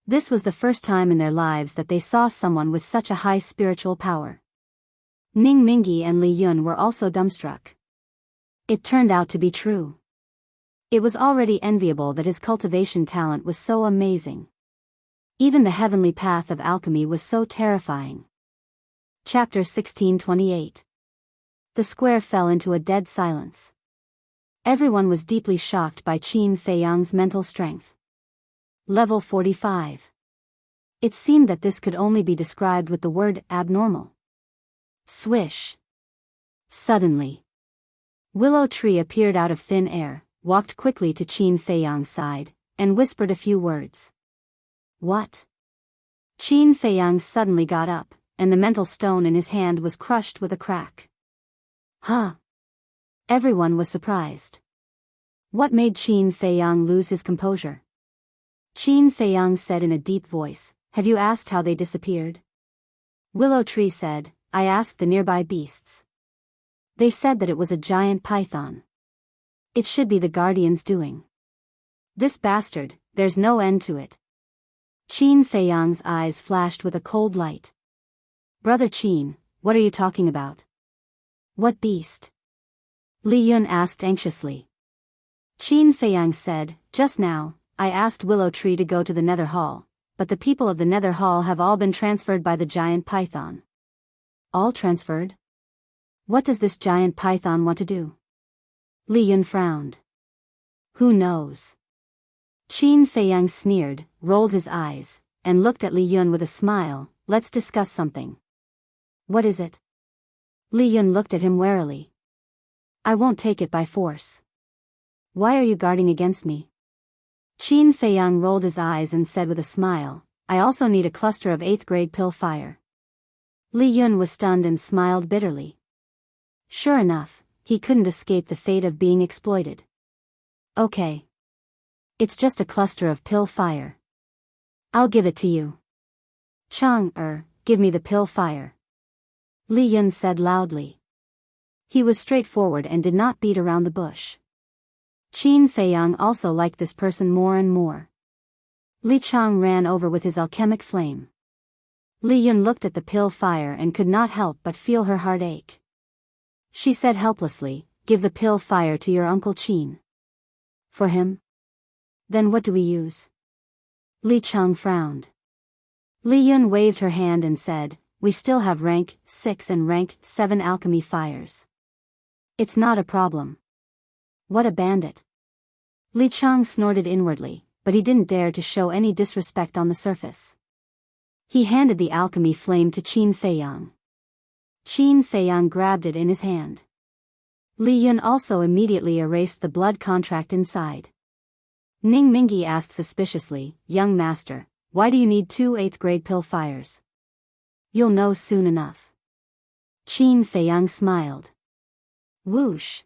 This was the first time in their lives that they saw someone with such a high spiritual power. Ning Mingi and Li Yun were also dumbstruck. It turned out to be true. It was already enviable that his cultivation talent was so amazing. Even the heavenly path of alchemy was so terrifying. Chapter 1628. The square fell into a dead silence. Everyone was deeply shocked by Qin Feiyang's mental strength. Level 45. It seemed that this could only be described with the word abnormal. Swish. Suddenly, Willow Tree appeared out of thin air, walked quickly to Qin Feiyang's side, and whispered a few words. What? Qin Feiyang suddenly got up, and the mental stone in his hand was crushed with a crack. Huh? Everyone was surprised. What made Qin Feiyang lose his composure? Qin Feiyang said in a deep voice, "Have you asked how they disappeared?" Willow Tree said, "I asked the nearby beasts. They said that it was a giant python. It should be the guardian's doing. This bastard, there's no end to it." Qin Feiyang's eyes flashed with a cold light. "Brother Qin, what are you talking about?" "What beast?" Li Yun asked anxiously. Qin Feiyang said, "Just now, I asked Willow Tree to go to the Nether Hall, but the people of the Nether Hall have all been transferred by the giant python." "All transferred? What does this giant python want to do?" Li Yun frowned. "Who knows?" Qin Feiyang sneered, rolled his eyes, and looked at Li Yun with a smile. "Let's discuss something." "What is it?" Li Yun looked at him warily. "I won't take it by force." "Why are you guarding against me?" Qin Feiyang rolled his eyes and said with a smile, "I also need a cluster of 8th grade pill fire." Li Yun was stunned and smiled bitterly. Sure enough, he couldn't escape the fate of being exploited. "Okay. It's just a cluster of pill fire. I'll give it to you." Give me the pill fire," Li Yun said loudly. He was straightforward and did not beat around the bush. Qin Feiyang also liked this person more and more. Li Chang ran over with his alchemic flame. Li Yun looked at the pill fire and could not help but feel her heart ache. She said helplessly, "Give the pill fire to your Uncle Qin." "For him? Then what do we use?" Li Chang frowned. Li Yun waved her hand and said, "We still have rank 6 and rank 7 alchemy fires. It's not a problem." "What a bandit." Li Chang snorted inwardly, but he didn't dare to show any disrespect on the surface. He handed the alchemy flame to Qin Feiyang. Qin Feiyang grabbed it in his hand. Li Yun also immediately erased the blood contract inside. Ning Mingi asked suspiciously, "Young master, why do you need 2 8th grade pill fires?" "You'll know soon enough." Qin Feiyang smiled. Whoosh.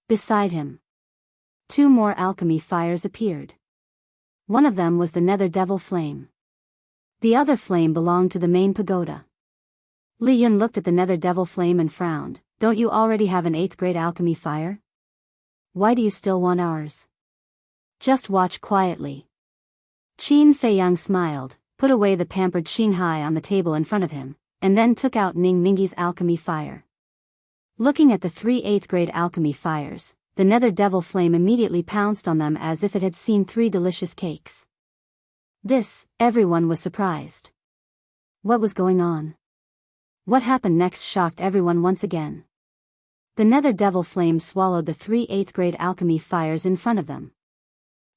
Beside him, 2 more alchemy fires appeared. One of them was the Nether Devil Flame. The other flame belonged to the main pagoda. Li Yun looked at the Nether Devil Flame and frowned. "Don't you already have an 8th grade alchemy fire? Why do you still want ours?" "Just watch quietly." Qin Feiyang smiled, put away the pampered Xinghai on the table in front of him, and then took out Ning Mingi's alchemy fire. Looking at the 3 8th grade alchemy fires, the Nether Devil Flame immediately pounced on them as if it had seen 3 delicious cakes. Everyone was surprised. What was going on? What happened next shocked everyone once again. The Nether Devil Flame swallowed the 3 8th grade alchemy fires in front of them.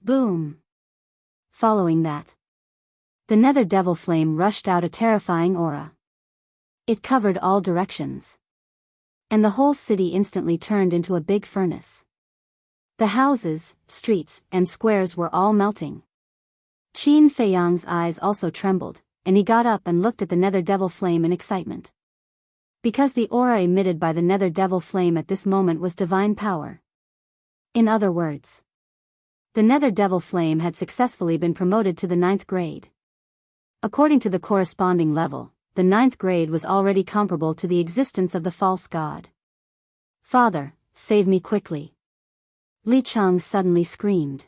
Boom! Following that, the Nether Devil Flame rushed out a terrifying aura. It covered all directions. And the whole city instantly turned into a big furnace. The houses, streets, and squares were all melting. Qin Feiyang's eyes also trembled, and he got up and looked at the Nether Devil Flame in excitement. Because the aura emitted by the nether devil flame at this moment was divine power. In other words, the nether devil flame had successfully been promoted to the 9th grade. According to the corresponding level, the 9th grade was already comparable to the existence of the false god. "Father, save me quickly!" Li Chang suddenly screamed.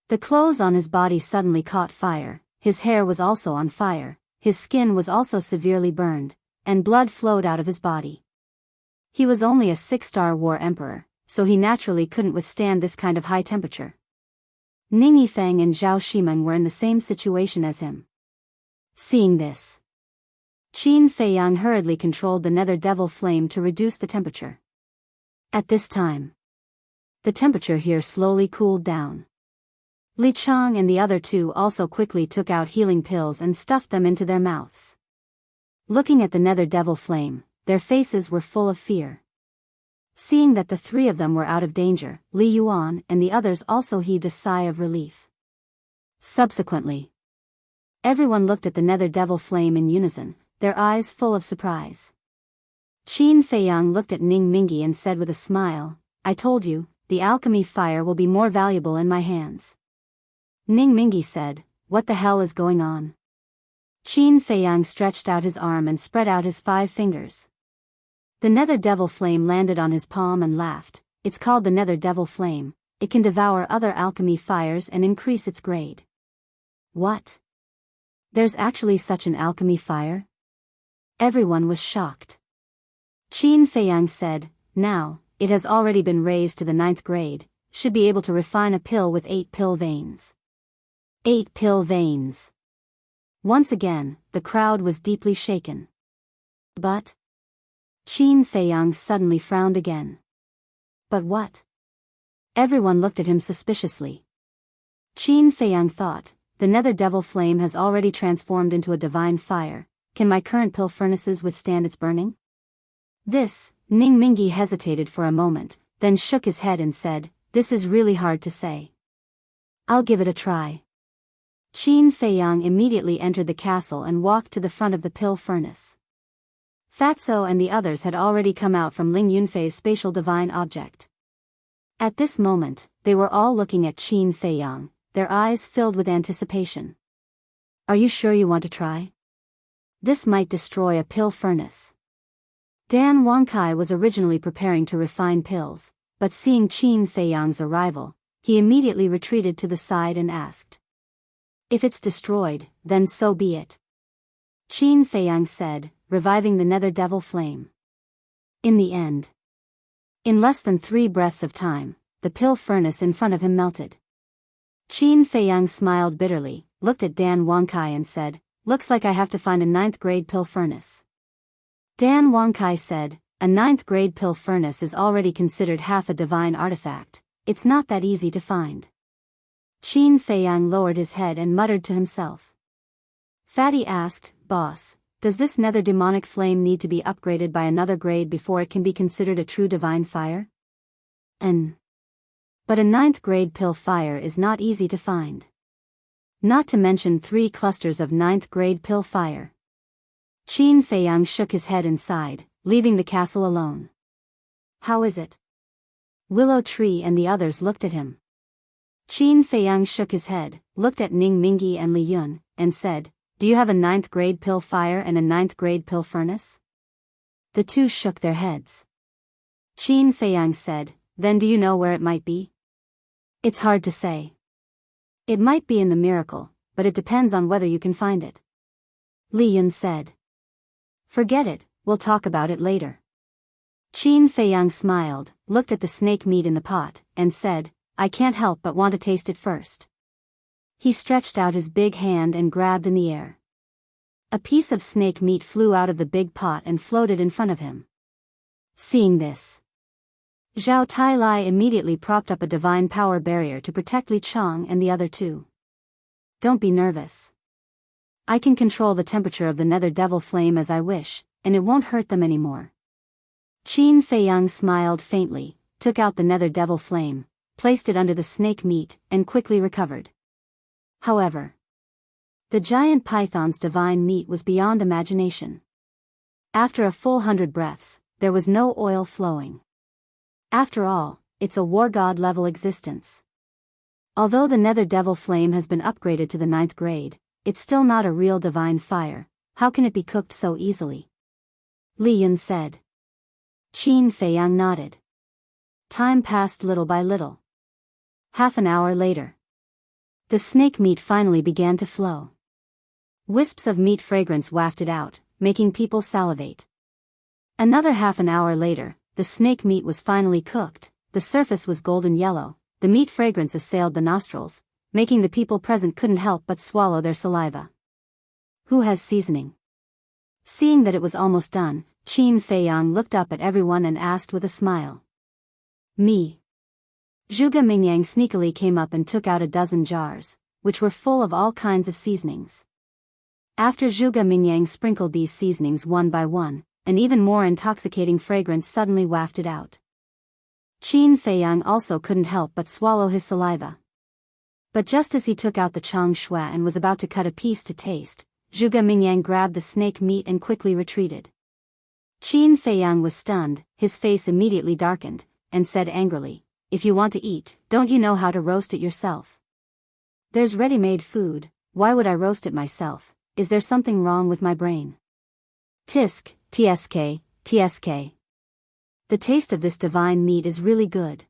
The clothes on his body suddenly caught fire, his hair was also on fire, his skin was also severely burned, and blood flowed out of his body. He was only a 6-star war emperor, so he naturally couldn't withstand this kind of high temperature. Ning Yifeng and Zhao Shimeng were in the same situation as him. Seeing this, Qin Feiyang hurriedly controlled the nether devil flame to reduce the temperature. At this time, the temperature here slowly cooled down. Li Chang and the other two also quickly took out healing pills and stuffed them into their mouths. Looking at the nether devil flame, their faces were full of fear. Seeing that the three of them were out of danger, Li Yuan and the others also heaved a sigh of relief. Subsequently, everyone looked at the nether devil flame in unison, their eyes full of surprise. Qin Feiyang looked at Ning Mingi and said with a smile, "I told you, the alchemy fire will be more valuable in my hands." Ning Mingi said, "What the hell is going on?" Qin Feiyang stretched out his arm and spread out his 5 fingers. The nether devil flame landed on his palm and laughed. "It's called the nether devil flame. It can devour other alchemy fires and increase its grade." "What? There's actually such an alchemy fire?" Everyone was shocked. Qin Feiyang said, "Now, it has already been raised to the 9th grade, should be able to refine a pill with 8 pill veins." 8 pill veins. Once again, the crowd was deeply shaken. But Qin Feiyang suddenly frowned again. "But what?" Everyone looked at him suspiciously. Qin Feiyang thought, "The nether devil flame has already transformed into a divine fire. Can my current pill furnaces withstand its burning?" This, Ning Mingi hesitated for a moment, then shook his head and said, "This is really hard to say. I'll give it a try." Qin Feiyang immediately entered the castle and walked to the front of the pill furnace. Fatso and the others had already come out from Ling Yunfei's spatial divine object. At this moment, they were all looking at Qin Feiyang, their eyes filled with anticipation. "Are you sure you want to try? This might destroy a pill furnace." Dan Wangkai was originally preparing to refine pills, but seeing Qin Feiyang's arrival, he immediately retreated to the side and asked, "If it's destroyed, then so be it," Qin Feiyang said, reviving the nether devil flame. In the end, in less than 3 breaths of time, the pill furnace in front of him melted. Qin Feiyang smiled bitterly, looked at Dan Wangkai and said, "Looks like I have to find a 9th grade pill furnace." Dan Wangkai said, "A 9th grade pill furnace is already considered half a divine artifact. It's not that easy to find." Qin Feiyang lowered his head and muttered to himself. Fatty asked, "Boss, does this nether demonic flame need to be upgraded by another grade before it can be considered a true divine fire?" But a 9th grade pill fire is not easy to find. Not to mention 3 clusters of 9th grade pill fire. Qin Feiyang shook his head and sighed, leaving the castle alone. "How is it?" Willow Tree and the others looked at him. Qin Feiyang shook his head, looked at Ning Mingi and Li Yun, and said, "Do you have a 9th grade pill fire and a 9th grade pill furnace?" The two shook their heads. Qin Feiyang said, "Then do you know where it might be?" "It's hard to say. It might be in the miracle, but it depends on whether you can find it," Li Yun said. "Forget it, we'll talk about it later." Qin Feiyang smiled, looked at the snake meat in the pot, and said, "I can't help but want to taste it first." He stretched out his big hand and grabbed in the air. A piece of snake meat flew out of the big pot and floated in front of him. Seeing this, Zhao Tailai immediately propped up a divine power barrier to protect Li Chang and the other two. "Don't be nervous. I can control the temperature of the nether devil flame as I wish, and it won't hurt them anymore." Qin Feiyang smiled faintly, took out the nether devil flame, placed it under the snake meat, and quickly recovered. However, the giant python's divine meat was beyond imagination. After a full 100 breaths, there was no oil flowing. After all, it's a war god level existence. Although the nether devil flame has been upgraded to the 9th grade, it's still not a real divine fire. How can it be cooked so easily? Li Yun said. Qin Feiyang nodded. Time passed little by little. Half an hour later, the snake meat finally began to flow. Wisps of meat fragrance wafted out, making people salivate. Another half an hour later, the snake meat was finally cooked. The surface was golden yellow. The meat fragrance assailed the nostrils, making the people present couldn't help but swallow their saliva. Who has seasoning? Seeing that it was almost done, Qin Feiyang looked up at everyone and asked with a smile. Me. Zhuge Mingyang sneakily came up and took out a dozen jars, which were full of all kinds of seasonings. After Zhuge Mingyang sprinkled these seasonings one by one, an even more intoxicating fragrance suddenly wafted out. Qin Feiyang also couldn't help but swallow his saliva. But just as he took out the chang shui and was about to cut a piece to taste, Zhuge Mingyang grabbed the snake meat and quickly retreated. Qin Feiyang was stunned, his face immediately darkened, and said angrily, "If you want to eat, don't you know how to roast it yourself? There's ready-made food, why would I roast it myself? Is there something wrong with my brain?" Tisk, tsk, tsk. The taste of this divine meat is really good.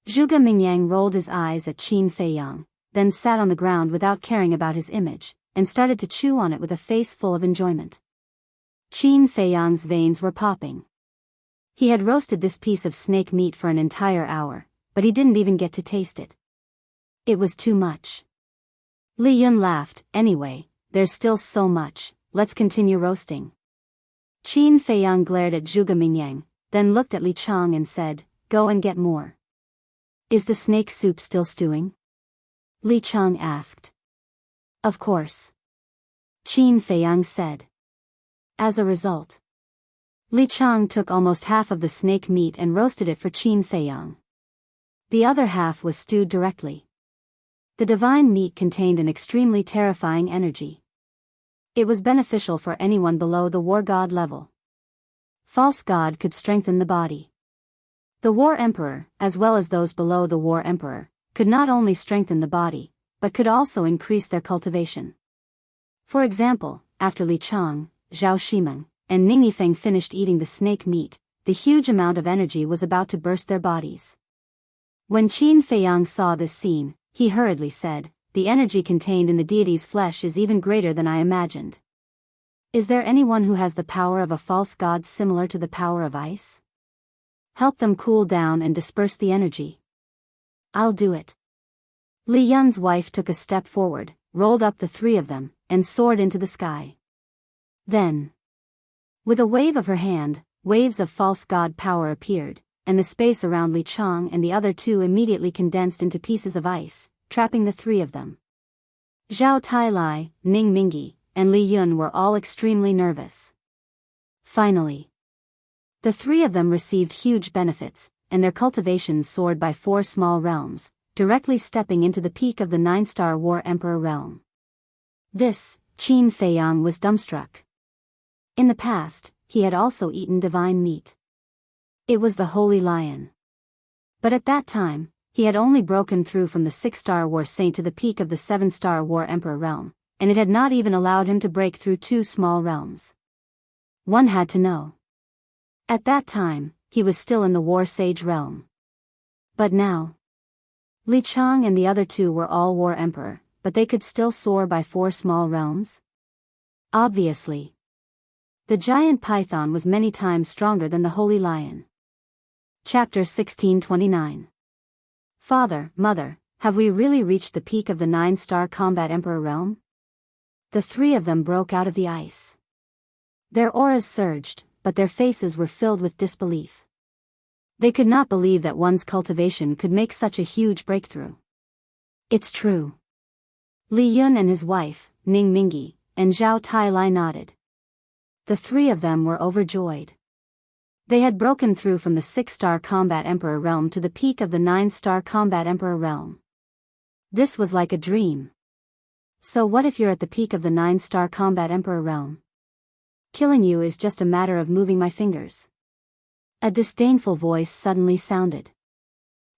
Zhuge Mingyang rolled his eyes at Qin Feiyang, then sat on the ground without caring about his image, and started to chew on it with a face full of enjoyment. Qin Feiyang's veins were popping. He had roasted this piece of snake meat for an entire hour, but he didn't even get to taste it. It was too much. Li Yun laughed. "Anyway, there's still so much, let's continue roasting." Qin Feiyang glared at Zhuge Mingyang, then looked at Li Chang and said, "Go and get more." "Is the snake soup still stewing?" Li Chang asked. "Of course," Qin Feiyang said. As a result, Li Chang took almost half of the snake meat and roasted it for Qin Feiyang. The other half was stewed directly. The divine meat contained an extremely terrifying energy. It was beneficial for anyone below the war god level. False god could strengthen the body. The war emperor, as well as those below the war emperor, could not only strengthen the body, but could also increase their cultivation. For example, after Li Chang, Zhao Shimeng, and Ning Yifeng finished eating the snake meat, the huge amount of energy was about to burst their bodies. When Qin Feiyang saw this scene, he hurriedly said, "The energy contained in the deity's flesh is even greater than I imagined. Is there anyone who has the power of a false god similar to the power of ice? Help them cool down and disperse the energy." "I'll do it." Li Yun's wife took a step forward, rolled up the three of them, and soared into the sky. Then, with a wave of her hand, waves of false god power appeared, and the space around Li Chang and the other two immediately condensed into pieces of ice, trapping the three of them. Zhao Tailai, Ning Mingyi, and Li Yun were all extremely nervous. Finally, the three of them received huge benefits, and their cultivations soared by 4 small realms, directly stepping into the peak of the 9-star War Emperor realm. This, Qin Feiyang was dumbstruck. In the past, he had also eaten divine meat. It was the Holy Lion. But at that time, he had only broken through from the 6-star War Saint to the peak of the 7-star War Emperor realm, and it had not even allowed him to break through 2 small realms. One had to know. At that time, he was still in the War Sage realm. But now, Li Chang and the other two were all War Emperor, but they could still soar by 4 small realms? Obviously. The giant python was many times stronger than the Holy Lion. Chapter 1629. Father, Mother, have we really reached the peak of the 9-star Combat Emperor realm? The three of them broke out of the ice. Their auras surged, but their faces were filled with disbelief. They could not believe that one's cultivation could make such a huge breakthrough. It's true. Li Yun and his wife, Ning Mingyi, and Zhao Tailai nodded. The three of them were overjoyed. They had broken through from the 6-star Combat Emperor realm to the peak of the 9-star Combat Emperor realm. This was like a dream. So what if you're at the peak of the 9-star Combat Emperor realm? Killing you is just a matter of moving my fingers. A disdainful voice suddenly sounded.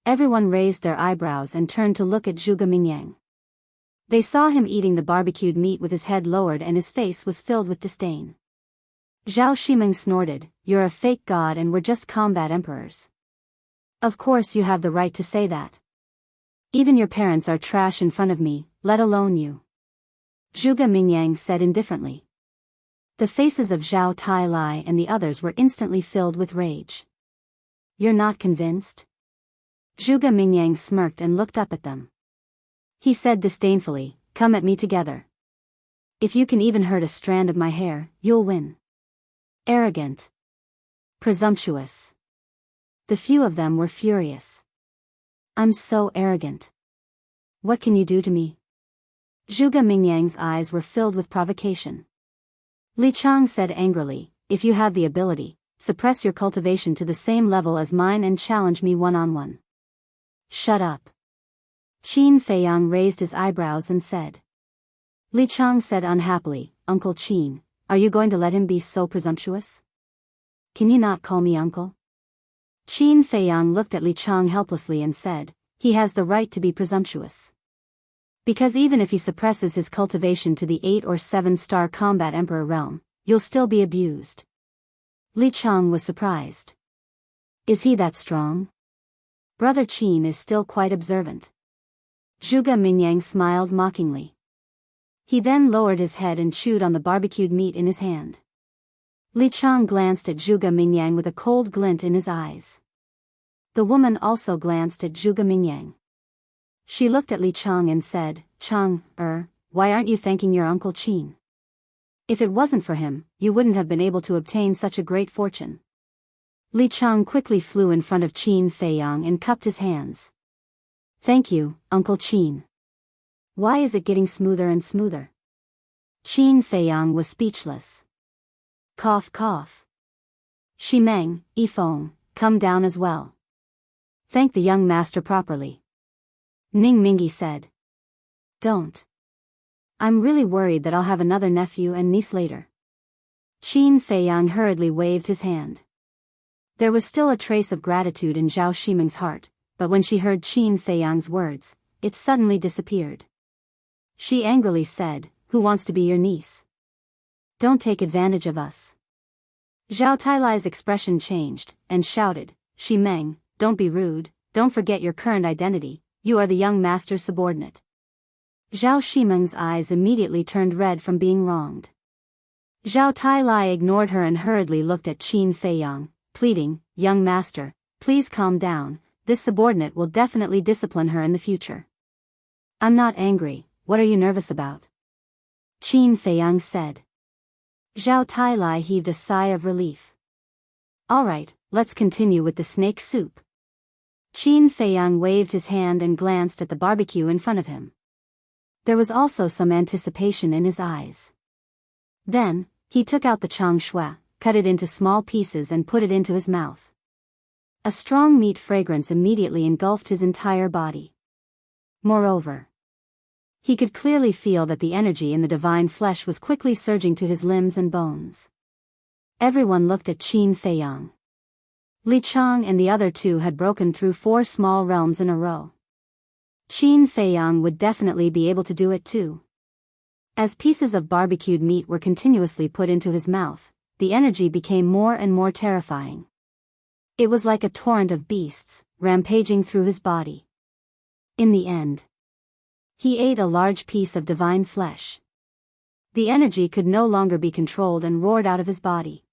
Everyone raised their eyebrows and turned to look at Zhuge Mingyang. They saw him eating the barbecued meat with his head lowered and his face was filled with disdain. Zhao Shimeng snorted, "You're a fake god and we're just combat emperors. Of course you have the right to say that. Even your parents are trash in front of me, let alone you." Zhuge Mingyang said indifferently. The faces of Zhao Tailai and the others were instantly filled with rage. "You're not convinced?" Zhuge Mingyang smirked and looked up at them. He said disdainfully, "Come at me together. If you can even hurt a strand of my hair, you'll win." Arrogant. Presumptuous. The few of them were furious. "I'm so arrogant. What can you do to me?" Zhuge Mingyang's eyes were filled with provocation. Li Chang said angrily, "If you have the ability, suppress your cultivation to the same level as mine and challenge me one-on-one." "Shut up." Qin Feiyang raised his eyebrows and said. Li Chang said unhappily, "Uncle Qin, are you going to let him be so presumptuous? Can you not call me uncle?" Qin Feiyang looked at Li Chang helplessly and said, "He has the right to be presumptuous. Because even if he suppresses his cultivation to the 8 or 7-star combat emperor realm, you'll still be abused." Li Chang was surprised. "Is he that strong?" Brother Qin is still quite observant. Zhuge Mingyang smiled mockingly. He then lowered his head and chewed on the barbecued meat in his hand. Li Chang glanced at Zhuge Mingyang with a cold glint in his eyes. The woman also glanced at Zhuge Mingyang. She looked at Li Chang and said, "Chang, why aren't you thanking your Uncle Qin? If it wasn't for him, you wouldn't have been able to obtain such a great fortune." Li Chang quickly flew in front of Qin Feiyang and cupped his hands. "Thank you, Uncle Qin. Why is it getting smoother and smoother?" Qin Feiyang was speechless. Cough cough. "Shimeng, Yifeng, come down as well. Thank the young master properly." Ning Mingi said. "Don't. I'm really worried that I'll have another nephew and niece later." Qin Feiyang hurriedly waved his hand. There was still a trace of gratitude in Zhao Shimeng's heart, but when she heard Qin Feiyang's words, it suddenly disappeared. She angrily said, "Who wants to be your niece? Don't take advantage of us." Zhao Tailai's expression changed, and shouted, "Shimeng, don't be rude, don't forget your current identity, you are the young master's subordinate." Zhao Shimeng's eyes immediately turned red from being wronged. Zhao Tailai ignored her and hurriedly looked at Qin Feiyang, pleading, "Young master, please calm down, this subordinate will definitely discipline her in the future." "I'm not angry, what are you nervous about?" Qin Feiyang said. Zhao Tailai heaved a sigh of relief. "All right, let's continue with the snake soup." Qin Feiyang waved his hand and glanced at the barbecue in front of him. There was also some anticipation in his eyes. Then, he took out the chang shui, cut it into small pieces and put it into his mouth. A strong meat fragrance immediately engulfed his entire body. Moreover, he could clearly feel that the energy in the divine flesh was quickly surging to his limbs and bones. Everyone looked at Qin Feiyang. Li Chang and the other two had broken through 4 small realms in a row. Qin Feiyang would definitely be able to do it too. As pieces of barbecued meat were continuously put into his mouth, the energy became more and more terrifying. It was like a torrent of beasts, rampaging through his body. In the end, he ate a large piece of divine flesh. The energy could no longer be controlled and roared out of his body.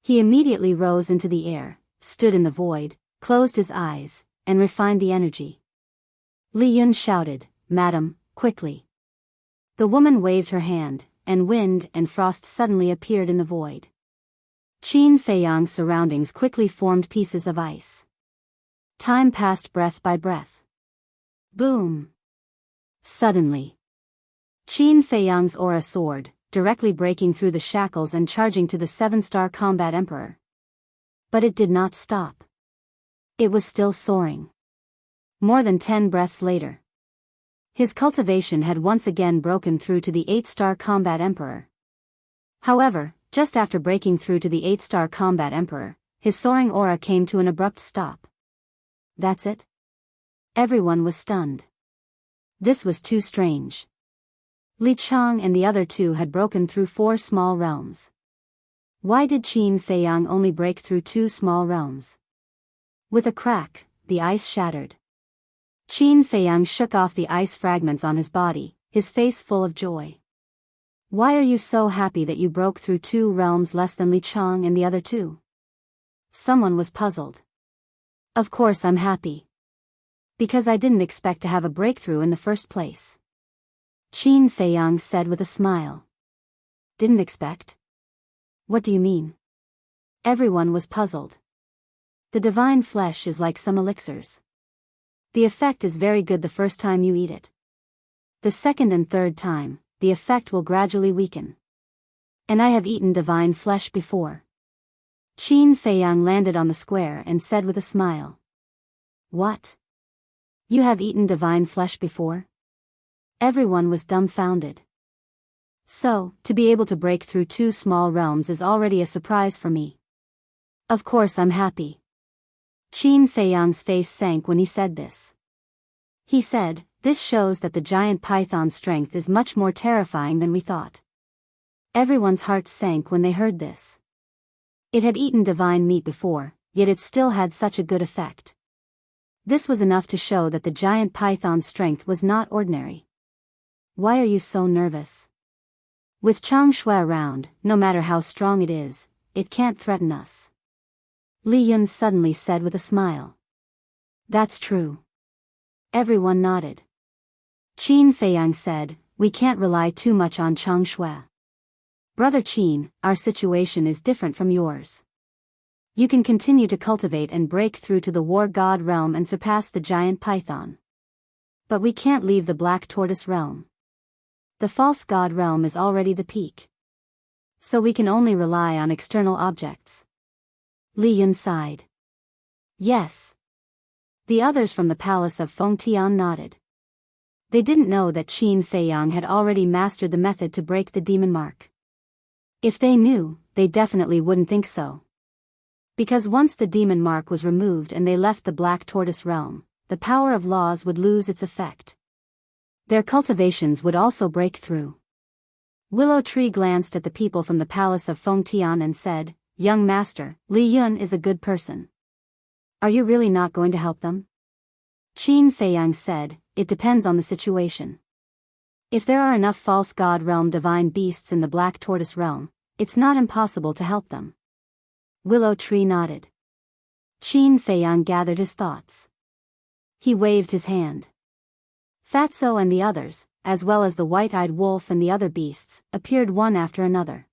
He immediately rose into the air, stood in the void, closed his eyes, and refined the energy. Li Yun shouted, "Madam, quickly." The woman waved her hand, and wind and frost suddenly appeared in the void. Qin Feiyang's surroundings quickly formed pieces of ice. Time passed breath by breath. Boom! Suddenly, Qin Feiyang's aura soared, directly breaking through the shackles and charging to the 7-star combat emperor. But it did not stop. It was still soaring. More than 10 breaths later, his cultivation had once again broken through to the 8-star combat emperor. However, just after breaking through to the 8-star combat emperor, his soaring aura came to an abrupt stop. That's it? Everyone was stunned. This was too strange. Li Chang and the other two had broken through 4 small realms. Why did Qin Feiyang only break through 2 small realms? With a crack, the ice shattered. Qin Feiyang shook off the ice fragments on his body, his face full of joy. Why are you so happy that you broke through 2 realms less than Li Chang and the other 2? Someone was puzzled. Of course I'm happy. Because I didn't expect to have a breakthrough in the first place. Qin Feiyang said with a smile. Didn't expect? What do you mean? Everyone was puzzled. The divine flesh is like some elixirs. The effect is very good the first time you eat it. The second and third time, the effect will gradually weaken. And I have eaten divine flesh before. Qin Feiyang landed on the square and said with a smile. What? You have eaten divine flesh before? Everyone was dumbfounded. So, to be able to break through 2 small realms is already a surprise for me. Of course I'm happy. Qin Feiyang's face sank when he said this. He said, this shows that the giant python's strength is much more terrifying than we thought. Everyone's hearts sank when they heard this. It had eaten divine meat before, yet it still had such a good effect. This was enough to show that the giant python's strength was not ordinary. Why are you so nervous? With Chang Shui around, no matter how strong it is, it can't threaten us. Li Yun suddenly said with a smile. That's true. Everyone nodded. Qin Feiyang said, we can't rely too much on Chang Shui. Brother Qin, our situation is different from yours. You can continue to cultivate and break through to the war god realm and surpass the giant python. But we can't leave the black tortoise realm. The false god realm is already the peak. So we can only rely on external objects. Li Yun sighed. Yes. The others from the palace of Fengtian nodded. They didn't know that Qin Feiyang had already mastered the method to break the demon mark. If they knew, they definitely wouldn't think so. Because once the demon mark was removed and they left the black tortoise realm, the power of laws would lose its effect. Their cultivations would also break through. Willow Tree glanced at the people from the palace of Fengtian and said, Young master, Li Yun is a good person. Are you really not going to help them? Qin Feiyang said, it depends on the situation. If there are enough false god realm divine beasts in the black tortoise realm, it's not impossible to help them. Willow Tree nodded. Qin Feiyang gathered his thoughts. He waved his hand. Fatso and the others, as well as the white-eyed wolf and the other beasts, appeared one after another.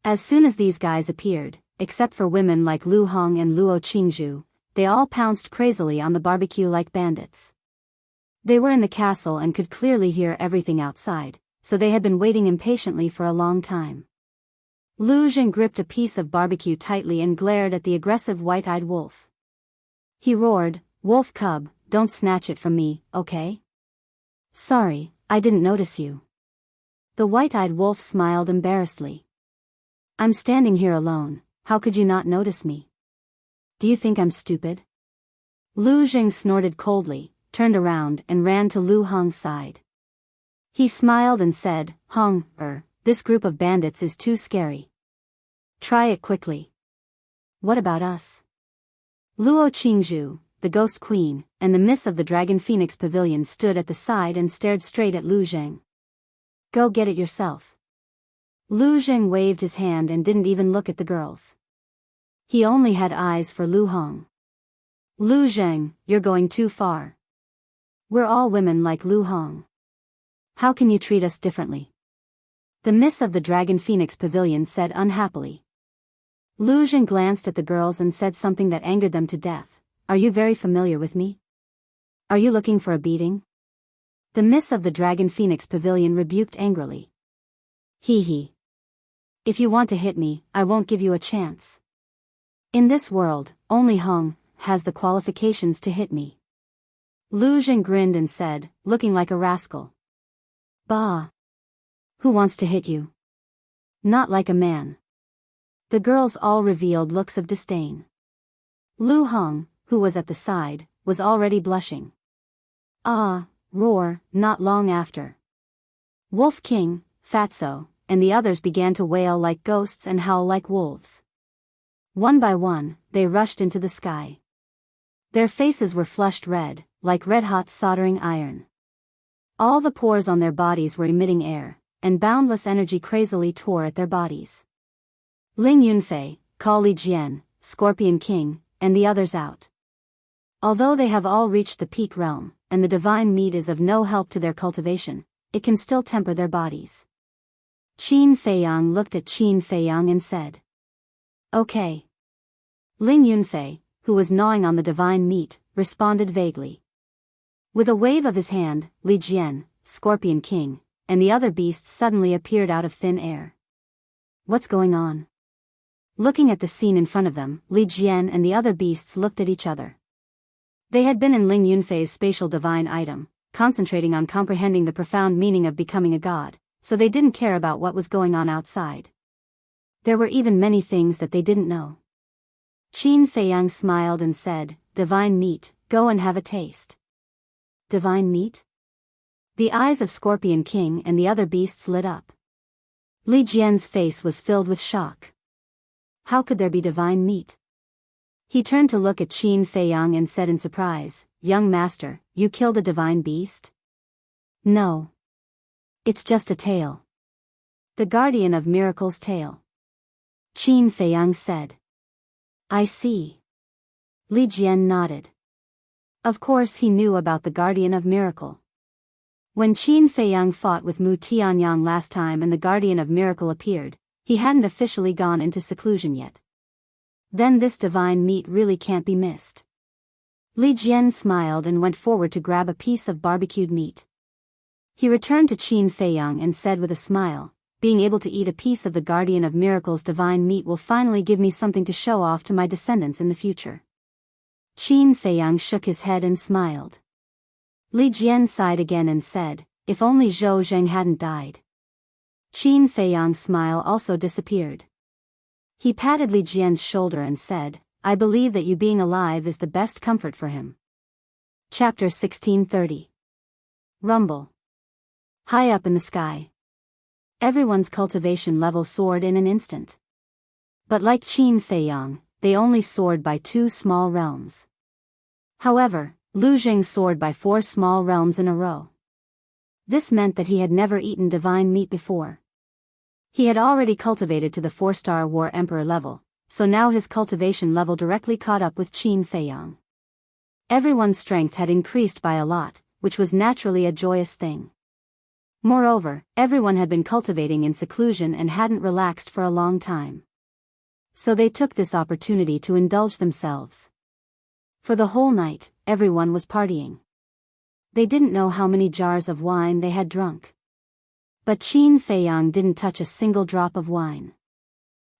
As soon as these guys appeared, except for women like Lu Hong and Luo Qingzhu, they all pounced crazily on the barbecue like bandits. They were in the castle and could clearly hear everything outside, so they had been waiting impatiently for a long time. Lu Zheng gripped a piece of barbecue tightly and glared at the aggressive white-eyed wolf. He roared, Wolf cub, don't snatch it from me, okay? Sorry, I didn't notice you. The white-eyed wolf smiled embarrassedly. I'm standing here alone, how could you not notice me? Do you think I'm stupid? Lu Zheng snorted coldly, turned around and ran to Lu Hong's side. He smiled and said, Hong, this group of bandits is too scary. Try it quickly. What about us? Luo Qingzhu, the Ghost Queen, and the Miss of the Dragon Phoenix Pavilion stood at the side and stared straight at Lu Zheng. Go get it yourself. Lu Zheng waved his hand and didn't even look at the girls. He only had eyes for Lu Hong. Lu Zheng, you're going too far. We're all women like Lu Hong. How can you treat us differently? The Miss of the Dragon Phoenix Pavilion said unhappily. Lu Zheng glanced at the girls and said something that angered them to death. Are you very familiar with me? Are you looking for a beating? The Miss of the Dragon Phoenix Pavilion rebuked angrily. Hee hee. If you want to hit me, I won't give you a chance. In this world, only Hong has the qualifications to hit me. Lu Zheng grinned and said, looking like a rascal. Bah. Who wants to hit you? Not like a man. The girls all revealed looks of disdain. Lu Hong, who was at the side, was already blushing. Ah, roar, not long after. Wolf King, Fatso, and the others began to wail like ghosts and howl like wolves. One by one, they rushed into the sky. Their faces were flushed red, like red-hot soldering iron. All the pores on their bodies were emitting air, and boundless energy crazily tore at their bodies. Ling Yunfei, Cao Li Jian, Scorpion King, and the others out. Although they have all reached the peak realm, and the divine meat is of no help to their cultivation, it can still temper their bodies. Qin Feiyang looked at Qin Feiyang and said, "Okay." Ling Yunfei, who was gnawing on the divine meat, responded vaguely. With a wave of his hand, Li Jian, Scorpion King, and the other beasts suddenly appeared out of thin air. What's going on? Looking at the scene in front of them, Li Jian and the other beasts looked at each other. They had been in Ling Yunfei's spatial divine item, concentrating on comprehending the profound meaning of becoming a god, so they didn't care about what was going on outside. There were even many things that they didn't know. Qin Feiyang smiled and said, "Divine meat, go and have a taste." Divine meat? The eyes of Scorpion King and the other beasts lit up. Li Jian's face was filled with shock. How could there be divine meat? He turned to look at Qin Feiyang and said in surprise, "Young master, you killed a divine beast?" "No. It's just a tail. The guardian of miracles' tail." Qin Feiyang said. "I see." Li Jian nodded. Of course he knew about the guardian of miracle. When Qin Feiyang fought with Mu Tianyang last time and the guardian of miracle appeared, he hadn't officially gone into seclusion yet. Then this divine meat really can't be missed. Li Jian smiled and went forward to grab a piece of barbecued meat. He returned to Qin Feiyang and said with a smile, "Being able to eat a piece of the guardian of miracles' divine meat will finally give me something to show off to my descendants in the future." Qin Feiyang shook his head and smiled. Li Jian sighed again and said, "If only Zhou Zheng hadn't died." Qin Feiyang's smile also disappeared. He patted Li Jian's shoulder and said, "I believe that you being alive is the best comfort for him." Chapter 1630. Rumble. High up in the sky. Everyone's cultivation level soared in an instant. But like Qin Feiyang, they only soared by 2 small realms. However, Lu Jing soared by 4 small realms in a row. This meant that he had never eaten divine meat before. He had already cultivated to the 4-star War Emperor level, so now his cultivation level directly caught up with Qin Feiyang. Everyone's strength had increased by a lot, which was naturally a joyous thing. Moreover, everyone had been cultivating in seclusion and hadn't relaxed for a long time. So they took this opportunity to indulge themselves. For the whole night, everyone was partying. They didn't know how many jars of wine they had drunk. But Qin Feiyang didn't touch a single drop of wine.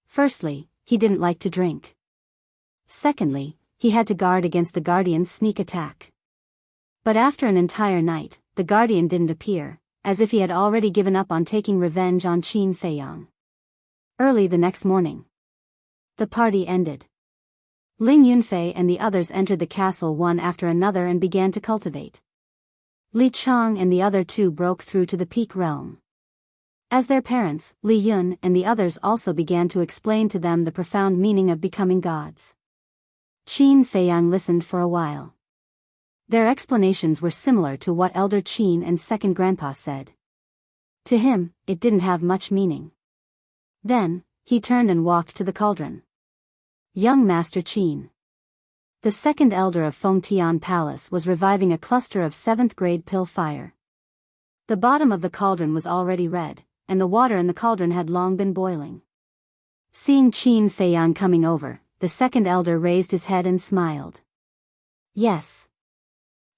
Firstly, he didn't like to drink. Secondly, he had to guard against the Guardian's sneak attack. But after an entire night, the Guardian didn't appear, as if he had already given up on taking revenge on Qin Feiyang. Early the next morning, the party ended. Ling Yunfei and the others entered the castle one after another and began to cultivate. Li Chang and the other 2 broke through to the peak realm. As their parents, Li Yun and the others also began to explain to them the profound meaning of becoming gods. Qin Feiyang listened for a while. Their explanations were similar to what Elder Qin and Second Grandpa said. To him, it didn't have much meaning. Then, he turned and walked to the cauldron. Young Master Qin. The second elder of Fengtian Palace was reviving a cluster of 7th-grade pill fire. The bottom of the cauldron was already red, and the water in the cauldron had long been boiling. Seeing Qin Feiyang coming over, the second elder raised his head and smiled. "Yes."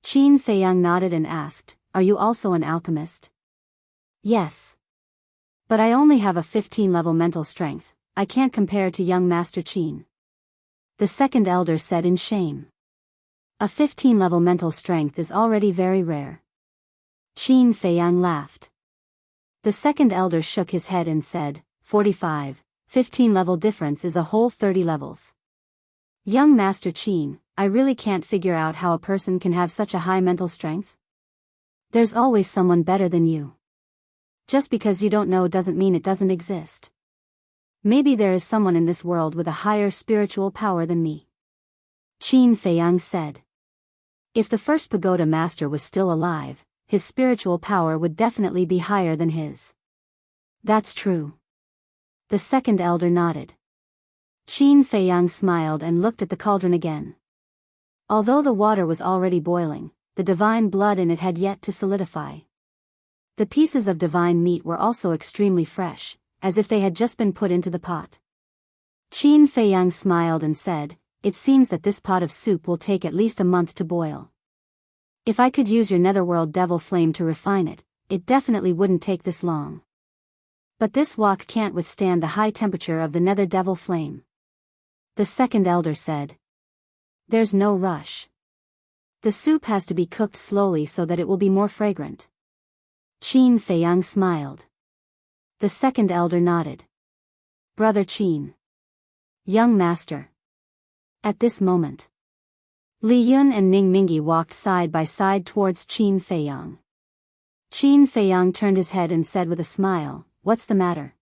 Qin Feiyang nodded and asked, "Are you also an alchemist?" "Yes. But I only have a 15-level mental strength, I can't compare to young Master Qin." The second elder said in shame. A 15-level mental strength is already very rare. Qin Feiyang laughed. The second elder shook his head and said, 45, 15-level difference is a whole 30 levels. Young Master Qin, I really can't figure out how a person can have such a high mental strength. There's always someone better than you. Just because you don't know doesn't mean it doesn't exist. Maybe there is someone in this world with a higher spiritual power than me. Qin Feiyang said. If the first pagoda master was still alive, his spiritual power would definitely be higher than his. That's true. The second elder nodded. Qin Feiyang smiled and looked at the cauldron again. Although the water was already boiling, the divine blood in it had yet to solidify. The pieces of divine meat were also extremely fresh, as if they had just been put into the pot. Qin Feiyang smiled and said, "It seems that this pot of soup will take at least a month to boil. If I could use your netherworld devil flame to refine it, it definitely wouldn't take this long. But this wok can't withstand the high temperature of the nether devil flame." The second elder said. There's no rush. The soup has to be cooked slowly so that it will be more fragrant. Qin Feiyang smiled. The second elder nodded. Brother Qin. Young master. At this moment, Li Yun and Ning Mingyi walked side by side towards Qin Feiyang. Qin Feiyang turned his head and said with a smile, "What's the matter?"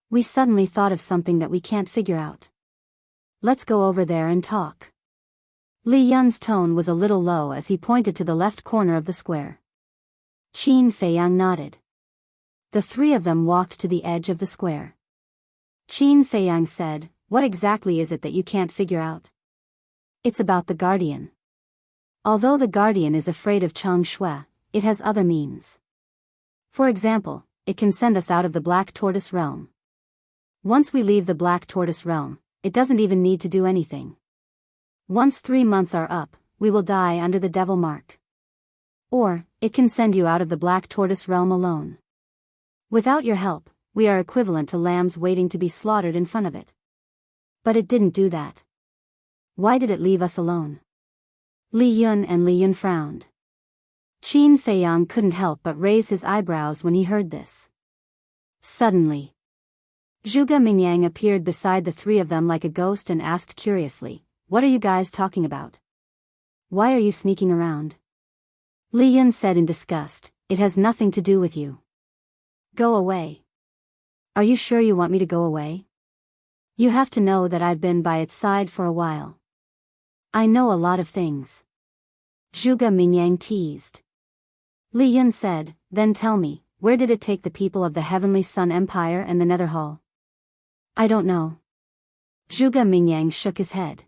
We suddenly thought of something that we can't figure out. Let's go over there and talk." Li Yun's tone was a little low as he pointed to the left corner of the square. Qin Feiyang nodded. The three of them walked to the edge of the square. Qin Feiyang said, "What exactly is it that you can't figure out?" "It's about the Guardian. Although the Guardian is afraid of Chang Shui, it has other means. For example, it can send us out of the Black Tortoise realm. Once we leave the Black Tortoise realm, it doesn't even need to do anything. Once 3 months are up, we will die under the devil mark. Or, it can send you out of the Black Tortoise realm alone. Without your help, we are equivalent to lambs waiting to be slaughtered in front of it. But it didn't do that. Why did it leave us alone?" Li Yun and Li Yun frowned. Qin Feiyang couldn't help but raise his eyebrows when he heard this. Suddenly, Zhuge Mingyang appeared beside the three of them like a ghost and asked curiously, "What are you guys talking about? Why are you sneaking around?" Li Yun said in disgust, "It has nothing to do with you. Go away." "Are you sure you want me to go away? You have to know that I've been by its side for a while. I know a lot of things." Zhuge Mingyang teased. Li Yun said, "Then tell me, where did it take the people of the Heavenly Sun Empire and the Nether Hall?" "I don't know." Zhuge Mingyang shook his head.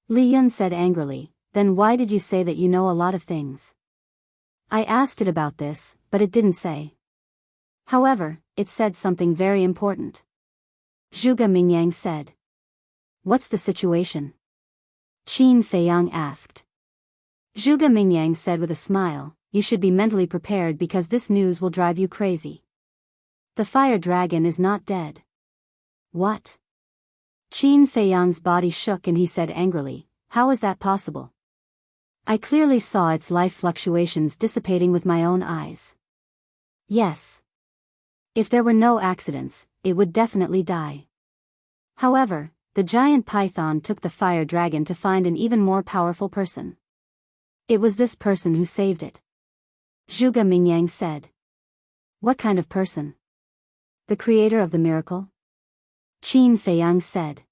Li Yun said angrily, "Then why did you say that you know a lot of things?" "I asked it about this, but it didn't say. However, it said something very important." Zhuge Mingyang said. "What's the situation?" Qin Feiyang asked. Zhuge Mingyang said with a smile, "You should be mentally prepared because this news will drive you crazy. The fire dragon is not dead." "What?" Qin Feiyang's body shook and he said angrily, "How is that possible? I clearly saw its life fluctuations dissipating with my own eyes." "Yes. If there were no accidents, it would definitely die. However, the giant python took the fire dragon to find an even more powerful person. It was this person who saved it." Zhuge Mingyang said. "What kind of person?" "The creator of the miracle?" Qin Feiyang said.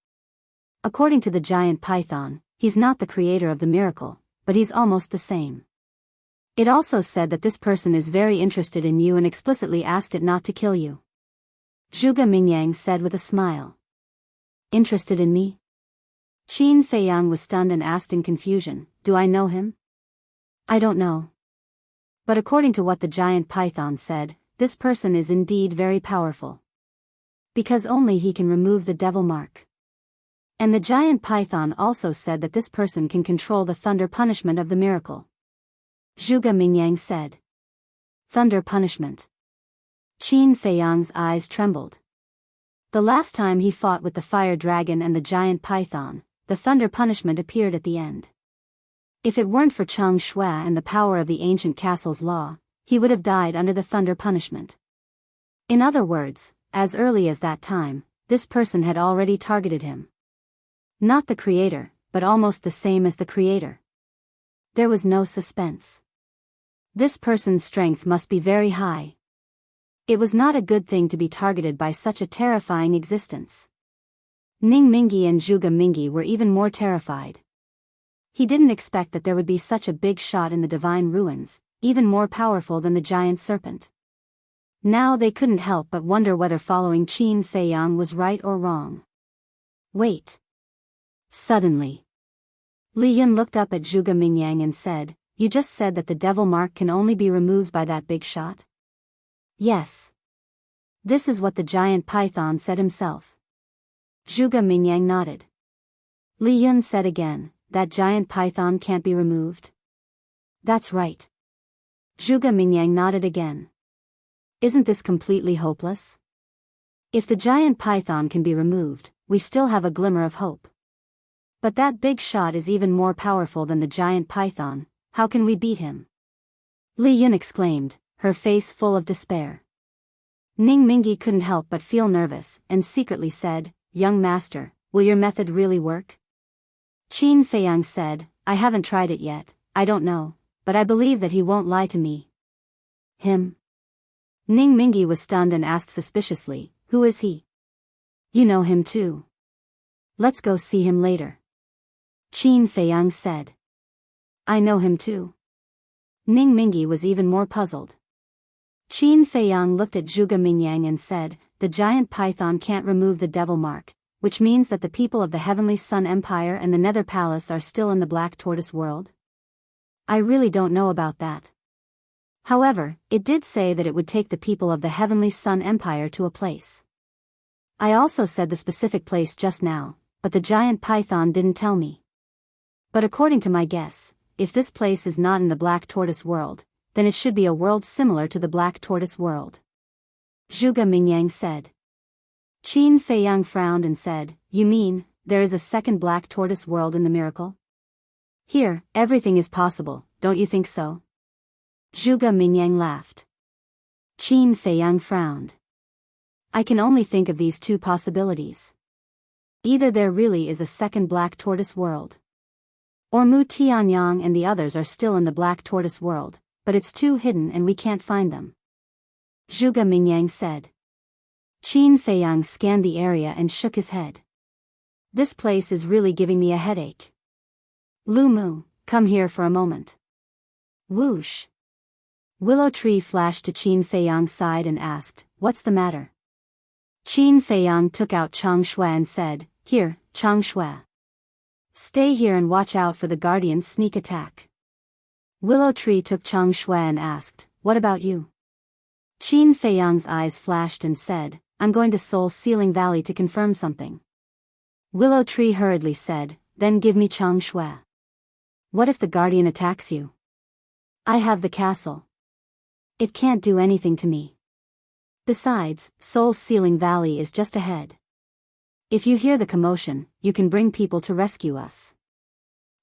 "According to the giant python, he's not the creator of the miracle, but he's almost the same. It also said that this person is very interested in you and explicitly asked it not to kill you." Zhuge Mingyang said with a smile. "Interested in me?" Qin Feiyang was stunned and asked in confusion, "Do I know him?" "I don't know. But according to what the giant python said, this person is indeed very powerful. Because only he can remove the devil mark. And the giant python also said that this person can control the thunder punishment of the miracle." Zhuge Mingyang said. "Thunder punishment." Qin Feiyang's eyes trembled. The last time he fought with the fire dragon and the giant python, the thunder punishment appeared at the end. If it weren't for Chang Shui and the power of the ancient castle's law, he would have died under the thunder punishment. In other words, as early as that time, this person had already targeted him. Not the creator, but almost the same as the creator. There was no suspense. This person's strength must be very high. It was not a good thing to be targeted by such a terrifying existence. Ning Mingi and Zhuge Mingi were even more terrified. He didn't expect that there would be such a big shot in the divine ruins, even more powerful than the giant serpent. Now they couldn't help but wonder whether following Qin Feiyang was right or wrong. Wait. Suddenly, Li Yun looked up at Zhuge Mingyang and said, "You just said that the devil mark can only be removed by that big shot?" "Yes. This is what the giant python said himself." Zhuge Mingyang nodded. Li Yun said again, "That giant python can't be removed?" "That's right." Zhuge Mingyang nodded again. "Isn't this completely hopeless? If the giant python can be removed, we still have a glimmer of hope. But that big shot is even more powerful than the giant python. How can we beat him?" Li Yun exclaimed, her face full of despair. Ning Mingi couldn't help but feel nervous and secretly said, "Young master, will your method really work?" Qin Feiyang said, "I haven't tried it yet, I don't know, but I believe that he won't lie to me." "Him?" Ning Mingi was stunned and asked suspiciously, "Who is he?" "You know him too. Let's go see him later." Qin Feiyang said. "I know him too." Ning Mingi was even more puzzled. Qin Feiyang looked at Zhuge Mingyang and said, "The giant python can't remove the devil mark, which means that the people of the Heavenly Sun Empire and the Nether Palace are still in the Black Tortoise world? I really don't know about that. However, it did say that it would take the people of the Heavenly Sun Empire to a place. I also said the specific place just now, but the giant python didn't tell me. But according to my guess, if this place is not in the Black Tortoise world, then it should be a world similar to the Black Tortoise world." Zhuge Mingyang said. Qin Feiyang frowned and said, "You mean, there is a second Black Tortoise world in the miracle? Here, everything is possible, don't you think so?" Zhuge Mingyang laughed. Qin Feiyang frowned. "I can only think of these two possibilities. Either there really is a second Black Tortoise world, or Mu Tianyang and the others are still in the Black Tortoise world, but it's too hidden and we can't find them." Zhuge Mingyang said. Qin Feiyang scanned the area and shook his head. "This place is really giving me a headache. Lu Mu, come here for a moment." Whoosh! Willow Tree flashed to Qin Feiyang's side and asked, "What's the matter?" Qin Feiyang took out Chang Shui and said, "Here, Chang Shui. Stay here and watch out for the Guardian's sneak attack." Willow Tree took Chang Shui and asked, "What about you?" Qin Feiyang's eyes flashed and said, "I'm going to Soul Ceiling Valley to confirm something." Willow Tree hurriedly said, "Then give me Chang Shui. What if the Guardian attacks you? I have the castle. It can't do anything to me. Besides, Soul Ceiling Valley is just ahead. If you hear the commotion, you can bring people to rescue us."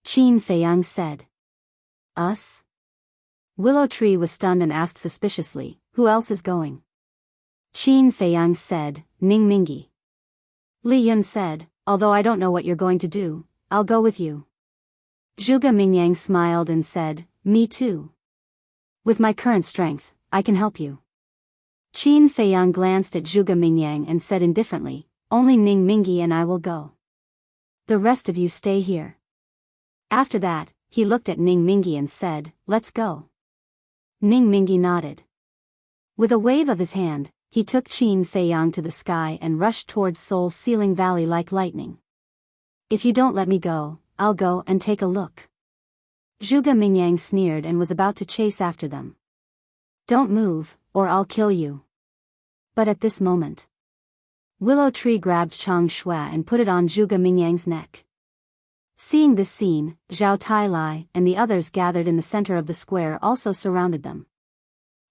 Qin Feiyang said. "Us?" Willow Tree was stunned and asked suspiciously, "Who else is going?" Qin Feiyang said, "Ning Mingi." Li Yun said, "Although I don't know what you're going to do, I'll go with you." Zhuge Mingyang smiled and said, "Me too. With my current strength, I can help you." Qin Feiyang glanced at Zhuge Mingyang and said indifferently, "Only Ning Mingi and I will go. The rest of you stay here." After that, he looked at Ning Mingi and said, "Let's go." Ning Mingi nodded. With a wave of his hand, he took Qin Feiyang to the sky and rushed towards Soul Ceiling Valley like lightning. "If you don't let me go, I'll go and take a look." Zhuge Mingyang sneered and was about to chase after them. "Don't move, or I'll kill you." But at this moment, Willow Tree grabbed Chang Shui and put it on Zhuge Mingyang's neck. Seeing this scene, Zhao Tailai and the others gathered in the center of the square also surrounded them.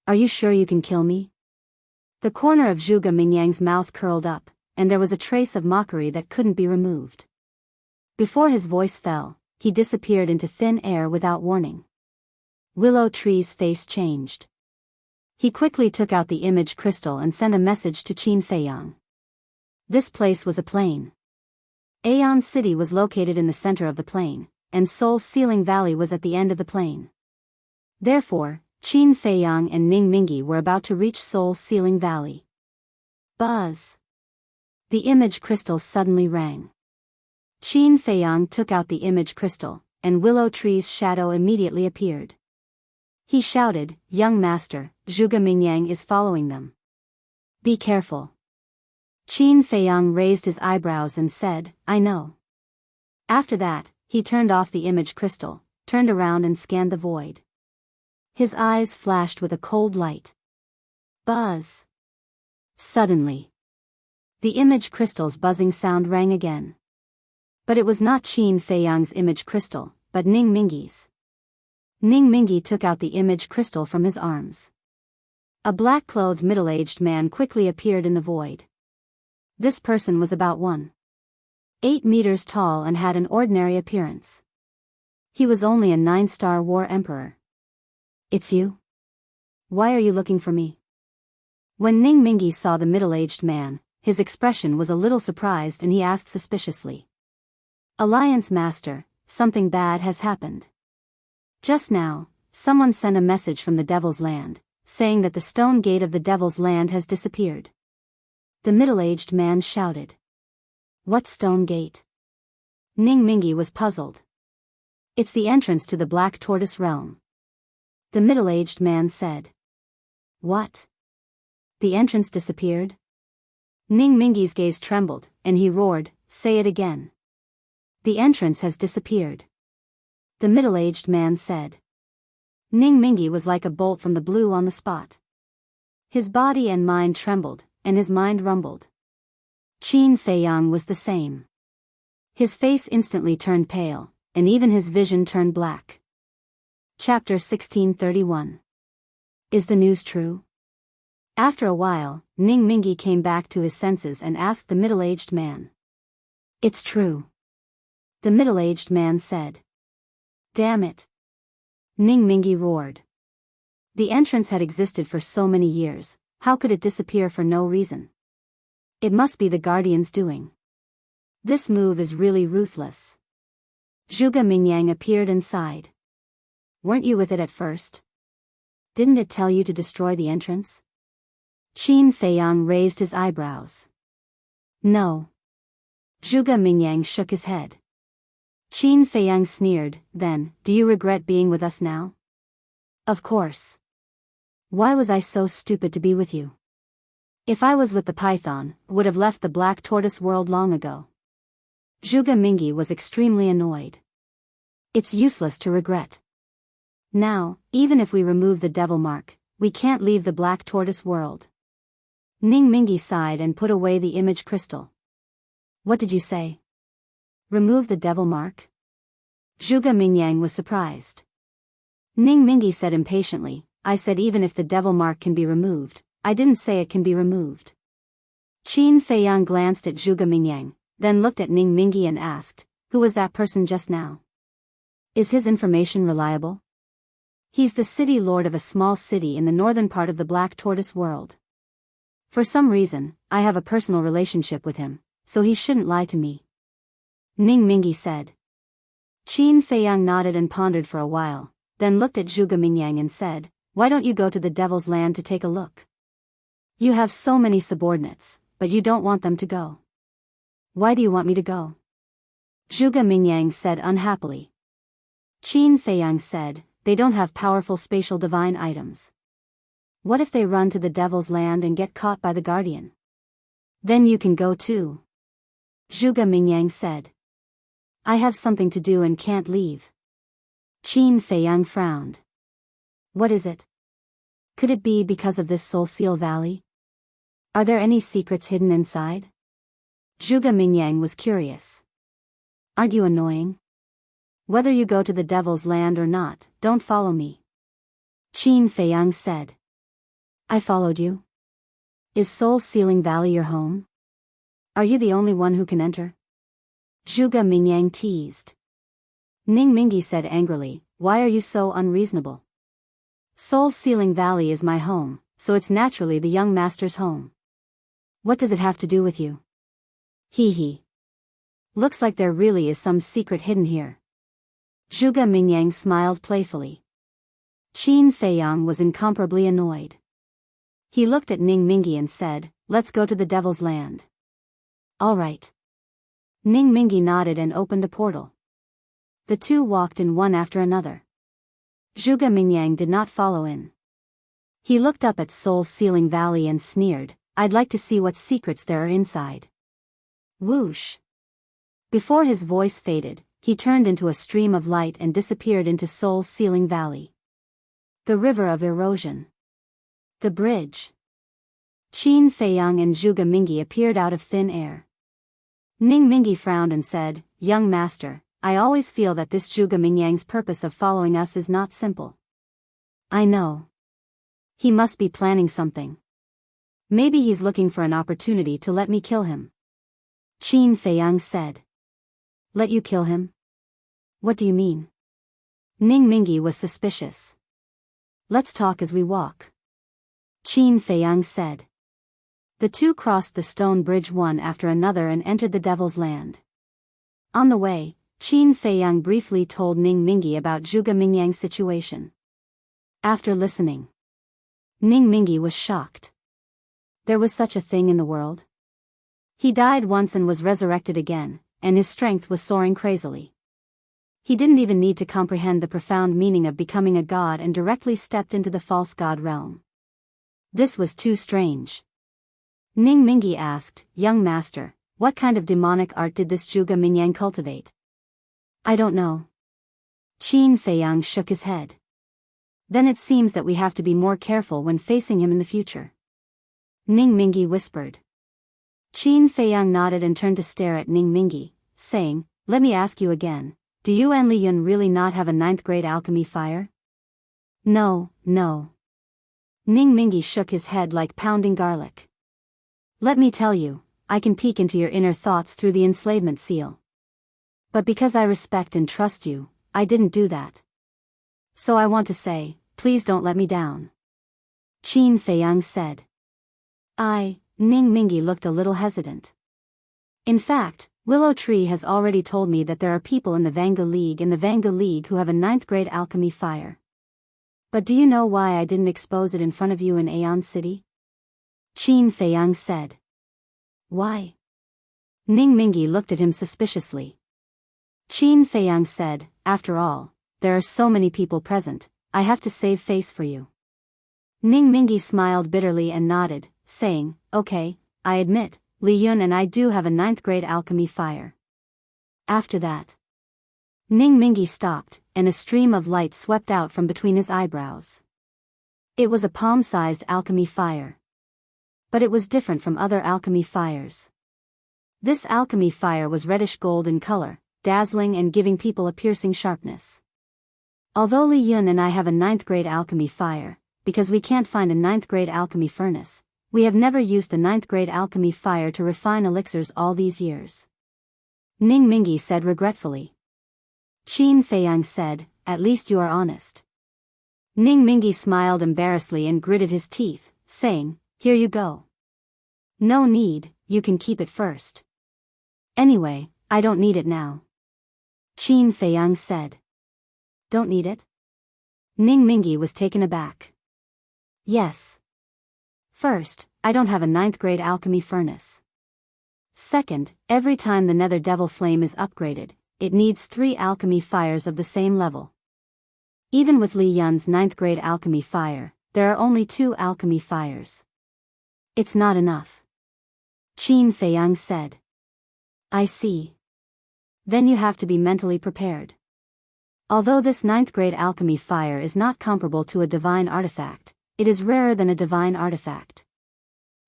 "Are you sure you can kill me?" The corner of Zhuge Mingyang's mouth curled up, and there was a trace of mockery that couldn't be removed. Before his voice fell, he disappeared into thin air without warning. Willow Tree's face changed. He quickly took out the image crystal and sent a message to Qin Feiyang. This place was a plain. Aeon City was located in the center of the plain, and Seoul's Sealing Valley was at the end of the plain. Therefore, Qin Feiyang and Ning Mingi were about to reach Seoul's Sealing Valley. Buzz! The image crystal suddenly rang. Qin Feiyang took out the image crystal, and Willow Tree's shadow immediately appeared. He shouted, "Young master, Zhuge Mingyang is following them. Be careful." Qin Feiyang raised his eyebrows and said, "I know." After that, he turned off the image crystal, turned around and scanned the void. His eyes flashed with a cold light. Buzz! Suddenly, the image crystal's buzzing sound rang again. But it was not Qin Feiyang's image crystal, but Ning Mingi's. Ning Mingi took out the image crystal from his arms. A black-clothed middle-aged man quickly appeared in the void. This person was about 1.8 meters tall and had an ordinary appearance. He was only a 9-star war emperor. "It's you? Why are you looking for me?" When Ning Mingi saw the middle-aged man, his expression was a little surprised and he asked suspiciously. "Alliance Master, something bad has happened. Just now, someone sent a message from the Devil's Land, saying that the stone gate of the Devil's Land has disappeared." The middle-aged man shouted. "What stone gate?" Ning Mingi was puzzled. "It's the entrance to the Black Tortoise Realm." The middle-aged man said. "What? The entrance disappeared?" Ning Mingi's gaze trembled, and he roared, "Say it again." "The entrance has disappeared." The middle-aged man said. Ning Mingi was like a bolt from the blue on the spot. His body and mind trembled, and his mind rumbled. Qin Feiyang was the same. His face instantly turned pale, and even his vision turned black. Chapter 1631. Is the news true? After a while, Ning Mingi came back to his senses and asked the middle-aged man. "It's true." The middle-aged man said. "Damn it!" Ning Mingi roared. The entrance had existed for so many years, how could it disappear for no reason? It must be the Guardian's doing. This move is really ruthless. Zhuge Mingyang appeared and sighed. "Weren't you with it at first? Didn't it tell you to destroy the entrance?" Qin Feiyang raised his eyebrows. "No." Zhuge Mingyang shook his head. Qin Feiyang sneered, "Then, do you regret being with us now?" "Of course. Why was I so stupid to be with you? If I was with the python, would have left the Black Tortoise world long ago." Zhuge Mingi was extremely annoyed. "It's useless to regret. Now, even if we remove the devil mark, we can't leave the Black Tortoise world." Ning Mingi sighed and put away the image crystal. "What did you say? Remove the devil mark?" Zhuge Mingyang was surprised. Ning Mingi said impatiently, "I said even if the devil mark can be removed, I didn't say it can be removed." Qin Feiyang glanced at Zhuge Mingyang, then looked at Ning Mingi and asked, "Who was that person just now? Is his information reliable?" "He's the city lord of a small city in the northern part of the Black Tortoise world. For some reason, I have a personal relationship with him, so he shouldn't lie to me," Ning Mingi said. Qin Feiyang nodded and pondered for a while, then looked at Zhuge Mingyang and said, "Why don't you go to the Devil's Land to take a look? You have so many subordinates, but you don't want them to go." "Why do you want me to go?" Zhuge Mingyang said unhappily. Qin Feiyang said, "They don't have powerful spatial divine items. What if they run to the Devil's Land and get caught by the Guardian? Then you can go too." Zhuge Mingyang said. "I have something to do and can't leave." Qin Feiyang frowned. "What is it? Could it be because of this Soul Seal Valley? Are there any secrets hidden inside?" Zhuge Mingyang was curious. "Aren't you annoying? Whether you go to the Devil's Land or not, don't follow me," Qin Feiyang said. "I followed you. Is Soul Sealing Valley your home? Are you the only one who can enter?" Zhuge Mingyang teased. Ning Mingi said angrily, "Why are you so unreasonable? Soul Sealing Valley is my home, so it's naturally the young master's home. What does it have to do with you? Hee hee. Looks like there really is some secret hidden here. Zhuge Mingyang smiled playfully. Qin Feiyang was incomparably annoyed. He looked at Ning Mingi and said, "Let's go to the Devil's Land." All right. Ning Mingi nodded and opened a portal. The two walked in one after another. Zhuge Mingyang did not follow in. He looked up at Soul's Ceiling Valley and sneered, "I'd like to see what secrets there are inside." Whoosh. Before his voice faded, he turned into a stream of light and disappeared into Soul's Ceiling Valley. The River of Erosion. The bridge. Qin Feiyang and Zhuge Mingi appeared out of thin air. Ning Mingi frowned and said, "Young master, I always feel that this Zhuge Mingyang's purpose of following us is not simple." "I know. He must be planning something. Maybe he's looking for an opportunity to let me kill him." Qin Feiyang said. "Let you kill him? What do you mean?" Ning Mingi was suspicious. "Let's talk as we walk," Qin Feiyang said. The two crossed the stone bridge one after another and entered the Devil's Land. On the way, Qin Feiyang briefly told Ning Mingi about Zhuge Mingyang's situation. After listening, Ning Mingi was shocked. There was such a thing in the world? He died once and was resurrected again, and his strength was soaring crazily. He didn't even need to comprehend the profound meaning of becoming a god and directly stepped into the false god realm. This was too strange. Ning Mingi asked, "Young master, what kind of demonic art did this Zhuge Mingyang cultivate?" "I don't know." Qin Feiyang shook his head. "Then it seems that we have to be more careful when facing him in the future," Ning Mingi whispered. Qin Feiyang nodded and turned to stare at Ning Mingi, saying, "Let me ask you again, do you and Li Yun really not have a 9th grade alchemy fire?" No. Ning Mingi shook his head like pounding garlic. "Let me tell you, I can peek into your inner thoughts through the enslavement seal. But because I respect and trust you, I didn't do that. So I want to say, please don't let me down," Qin Feiyang said. Ning Mingi looked a little hesitant. "In fact, Willow Tree has already told me that there are people in the Vanga League who have a 9th grade alchemy fire. But do you know why I didn't expose it in front of you in Aeon City?" Qin Feiyang said. "Why?" Ning Mingi looked at him suspiciously. Qin Feiyang said, "After all, there are so many people present, I have to save face for you." Ning Mingi smiled bitterly and nodded, saying, "Okay, I admit, Li Yun and I do have a 9th grade alchemy fire." After that, Ning Mingi stopped, and a stream of light swept out from between his eyebrows. It was a palm-sized alchemy fire. But it was different from other alchemy fires. This alchemy fire was reddish gold in color, dazzling and giving people a piercing sharpness. Although Li Yun and I have a 9th grade alchemy fire, because we can't find a 9th grade alchemy furnace, we have never used the 9th grade alchemy fire to refine elixirs all these years," Ning Mingi said regretfully. Qin Feiyang said, "At least you are honest." Ning Mingi smiled embarrassedly and gritted his teeth, saying, "Here you go." "No need, you can keep it first." "Anyway, I don't need it now," Qin Feiyang said. "Don't need it?" Ning Mingi was taken aback. "Yes. First, I don't have a 9th grade alchemy furnace. Second, every time the Nether Devil Flame is upgraded, it needs 3 alchemy fires of the same level. Even with Li Yun's 9th grade alchemy fire, there are only 2 alchemy fires. It's not enough," Qin Feiyang said. "I see. Then you have to be mentally prepared. Although this 9th grade alchemy fire is not comparable to a divine artifact, it is rarer than a divine artifact.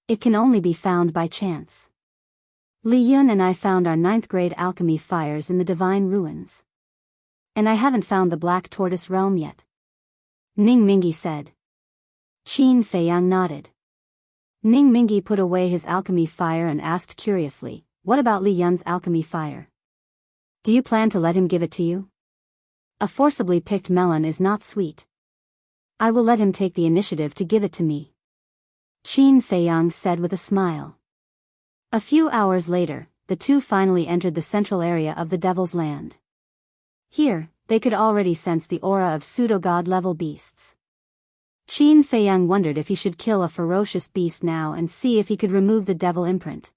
It can only be found by chance. Li Yun and I found our 9th grade alchemy fires in the divine ruins. And I haven't found the Black Tortoise realm yet," Ning Mingi said. Qin Feiyang nodded. Ning Mingi put away his alchemy fire and asked curiously, "What about Li Yun's alchemy fire? Do you plan to let him give it to you? A forcibly picked melon is not sweet. I will let him take the initiative to give it to me," Qin Feiyang said with a smile. A few hours later, the two finally entered the central area of the Devil's Land. Here, they could already sense the aura of pseudo-god level beasts. Qin Feiyang wondered if he should kill a ferocious beast now and see if he could remove the devil imprint.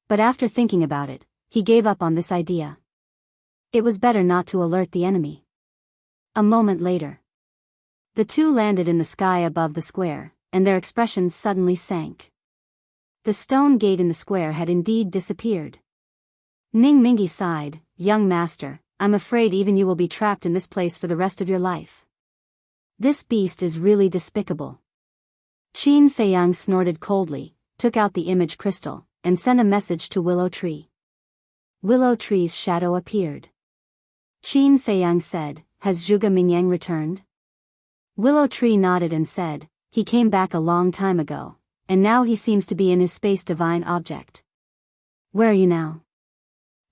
But after thinking about it, he gave up on this idea. It was better not to alert the enemy. A moment later, the two landed in the sky above the square, and their expressions suddenly sank. The stone gate in the square had indeed disappeared. Ning Mingi sighed, "Young master, I'm afraid even you will be trapped in this place for the rest of your life. This beast is really despicable." Qin Feiyang snorted coldly, took out the image crystal, and sent a message to Willow Tree. Willow Tree's shadow appeared. Qin Feiyang said, "Has Zhuge Mingyang returned?" Willow Tree nodded and said, "He came back a long time ago, and now he seems to be in his space divine object." "Where are you now?"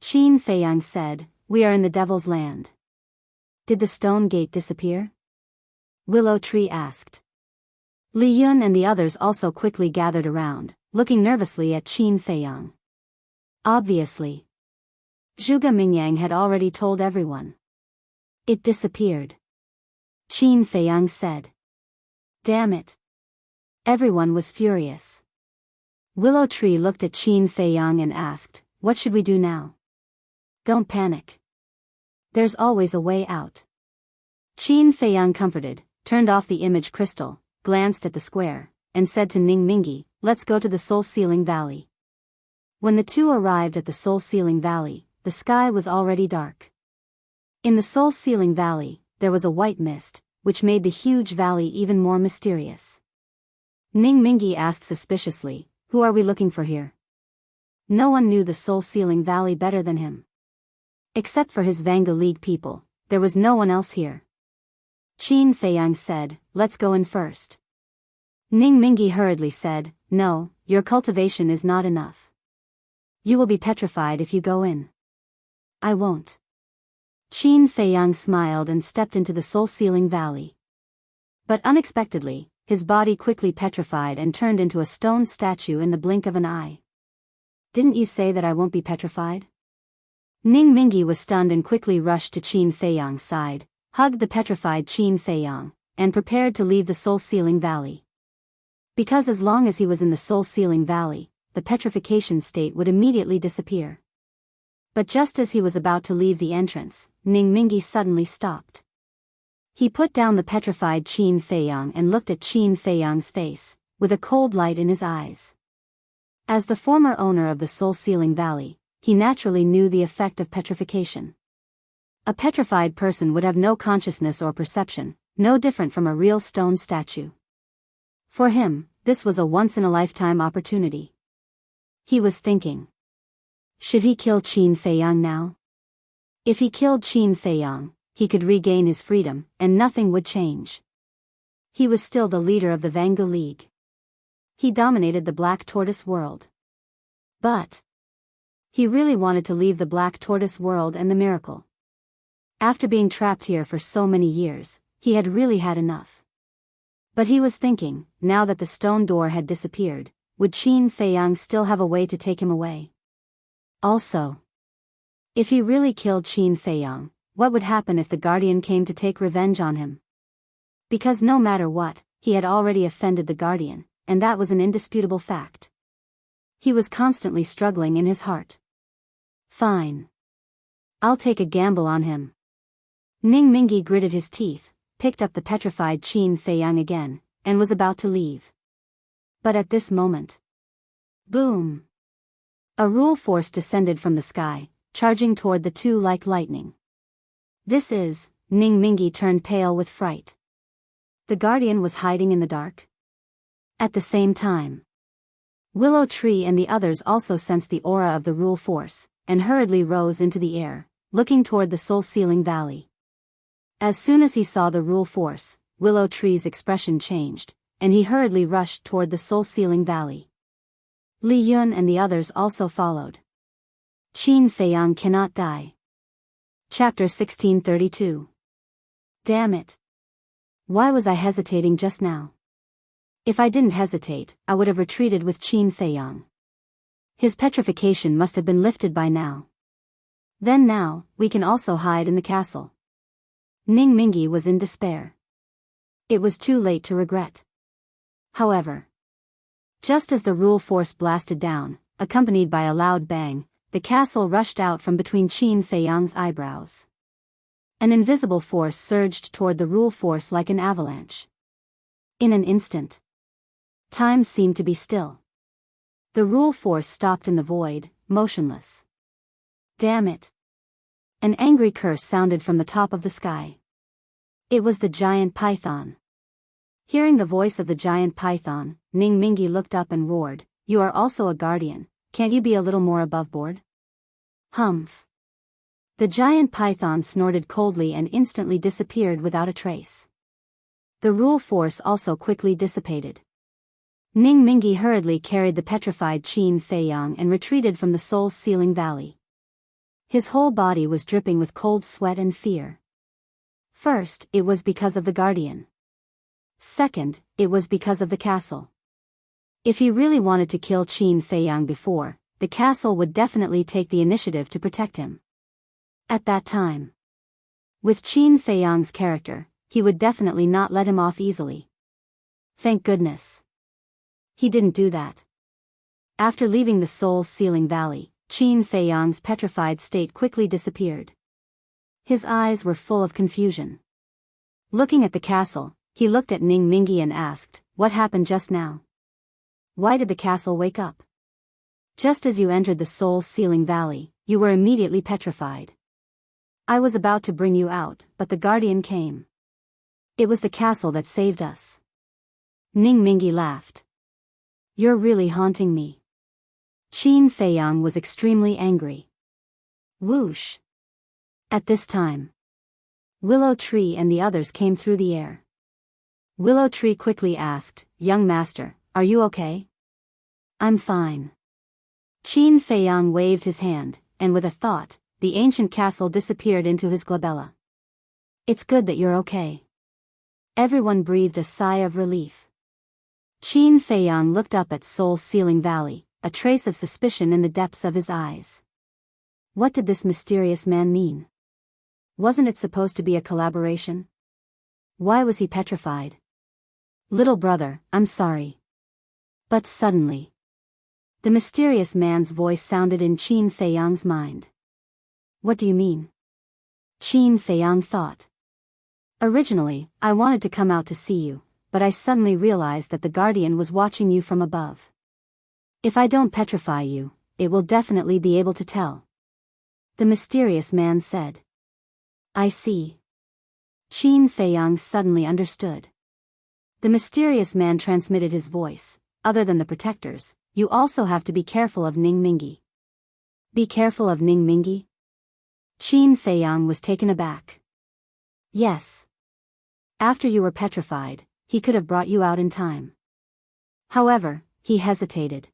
Qin Feiyang said, "We are in the Devil's Land." "Did the stone gate disappear?" Willow Tree asked. Li Yun and the others also quickly gathered around, looking nervously at Qin Feiyang. Obviously, Zhuge Mingyang had already told everyone. "It disappeared," Qin Feiyang said. "Damn it." Everyone was furious. Willow Tree looked at Qin Feiyang and asked, "What should we do now?" "Don't panic. There's always a way out." Qin Feiyang comforted, turned off the image crystal, glanced at the square, and said to Ning Mingi, "Let's go to the Soul Sealing Valley." When the two arrived at the Soul Sealing Valley, the sky was already dark. In the Soul Sealing Valley, there was a white mist, which made the huge valley even more mysterious. Ning Mingi asked suspiciously, "Who are we looking for here?" No one knew the Soul Sealing Valley better than him. Except for his Vanga League people, there was no one else here. Qin Feiyang said, "Let's go in first." Ning Mingi hurriedly said, "No, your cultivation is not enough. You will be petrified if you go in." "I won't." Qin Feiyang smiled and stepped into the Soul Sealing Valley. But unexpectedly, his body quickly petrified and turned into a stone statue in the blink of an eye. "Didn't you say that I won't be petrified?" Ning Mingi was stunned and quickly rushed to Qin Feiyang's side, hugged the petrified Qin Feiyang, and prepared to leave the Soul Sealing Valley. Because as long as he was in the Soul Sealing Valley, the petrification state would immediately disappear. But just as he was about to leave the entrance, Ning Mingi suddenly stopped. He put down the petrified Qin Feiyang and looked at Qin Feiyang's face, with a cold light in his eyes. As the former owner of the Soul Sealing Valley, he naturally knew the effect of petrification. A petrified person would have no consciousness or perception, no different from a real stone statue. For him, this was a once-in-a-lifetime opportunity. He was thinking, should he kill Qin Feiyang now? If he killed Qin Feiyang, he could regain his freedom, and nothing would change. He was still the leader of the Vanga League. He dominated the Black Tortoise world. But he really wanted to leave the Black Tortoise world and the miracle. After being trapped here for so many years, he had really had enough. But he was thinking, now that the stone door had disappeared, would Qin Feiyang still have a way to take him away? Also, if he really killed Qin Feiyang, what would happen if the Guardian came to take revenge on him? Because no matter what, he had already offended the Guardian, and that was an indisputable fact. He was constantly struggling in his heart. Fine. I'll take a gamble on him. Ning Mingi gritted his teeth, picked up the petrified Qin Feiyang again, and was about to leave. But at this moment, boom! A rule force descended from the sky, charging toward the two like lightning. "This is..." Ning Mingi turned pale with fright. The Guardian was hiding in the dark. At the same time, Willow Tree and the others also sensed the aura of the rule force, and hurriedly rose into the air, looking toward the Soul Sealing Valley. As soon as he saw the rule force, Willow Tree's expression changed, and he hurriedly rushed toward the Soul Sealing Valley. Li Yun and the others also followed. Qin Feiyang cannot die. Chapter 1632. Damn it. Why was I hesitating just now? If I didn't hesitate, I would have retreated with Qin Feiyang. His petrification must have been lifted by now. Then now, we can also hide in the castle. Ning Mingi was in despair. It was too late to regret. However, just as the rule force blasted down, accompanied by a loud bang, the castle rushed out from between Qin Feiyang's eyebrows. An invisible force surged toward the rule force like an avalanche. In an instant, time seemed to be still. The rule force stopped in the void, motionless. Damn it! An angry curse sounded from the top of the sky. It was the giant python. Hearing the voice of the giant python, Ning Mingi looked up and roared, "You are also a guardian, can't you be a little more above board?" Humph. The giant python snorted coldly and instantly disappeared without a trace. The rule force also quickly dissipated. Ning Mingi hurriedly carried the petrified Qin Feiyang and retreated from the soul-sealing valley. His whole body was dripping with cold sweat and fear. First, it was because of the guardian. Second, it was because of the castle. If he really wanted to kill Qin Feiyang before, the castle would definitely take the initiative to protect him. At that time, with Qin Feiyang's character, he would definitely not let him off easily. Thank goodness. He didn't do that. After leaving the soul-sealing valley, Qin Feiyang's petrified state quickly disappeared. His eyes were full of confusion. Looking at the castle, he looked at Ning Mingi and asked, "What happened just now? Why did the castle wake up? Just as you entered the soul-sealing valley, you were immediately petrified. I was about to bring you out, but the guardian came. It was the castle that saved us." Ning Mingi laughed. "You're really haunting me." Qin Feiyang was extremely angry. Whoosh! At this time, Willow Tree and the others came through the air. Willow Tree quickly asked, "Young master, are you okay?" "I'm fine." Qin Feiyang waved his hand, and with a thought, the ancient castle disappeared into his glabella. "It's good that you're okay." Everyone breathed a sigh of relief. Qin Feiyang looked up at Soul-Sealing Valley, a trace of suspicion in the depths of his eyes. What did this mysterious man mean? Wasn't it supposed to be a collaboration? Why was he petrified? "Little brother, I'm sorry." But suddenly, the mysterious man's voice sounded in Qin Feiyang's mind. "What do you mean?" Qin Feiyang thought. "Originally, I wanted to come out to see you, but I suddenly realized that the guardian was watching you from above. If I don't petrify you, it will definitely be able to tell." The mysterious man said. "I see." Qin Feiyang suddenly understood. The mysterious man transmitted his voice, "Other than the protectors, you also have to be careful of Ning Mingi." "Be careful of Ning Mingi?" Qin Feiyang was taken aback. "Yes. After you were petrified, he could have brought you out in time." However, he hesitated.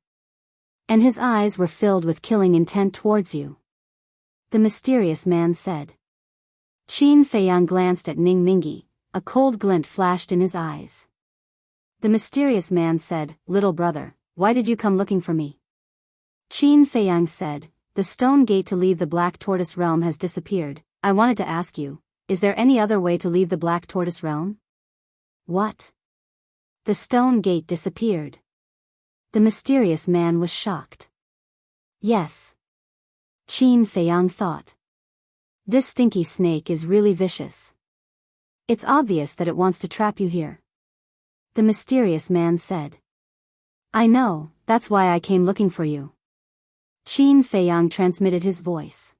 And his eyes were filled with killing intent towards you. The mysterious man said. Qin Feiyang glanced at Ning Mingi, a cold glint flashed in his eyes. The mysterious man said, "Little brother, why did you come looking for me?" Qin Feiyang said, "The stone gate to leave the Black Tortoise Realm has disappeared. I wanted to ask you, is there any other way to leave the Black Tortoise Realm?" "What?" "The stone gate disappeared." The mysterious man was shocked. "Yes." Qin Feiyang thought. "This stinky snake is really vicious. It's obvious that it wants to trap you here." The mysterious man said. "I know, that's why I came looking for you." Qin Feiyang transmitted his voice.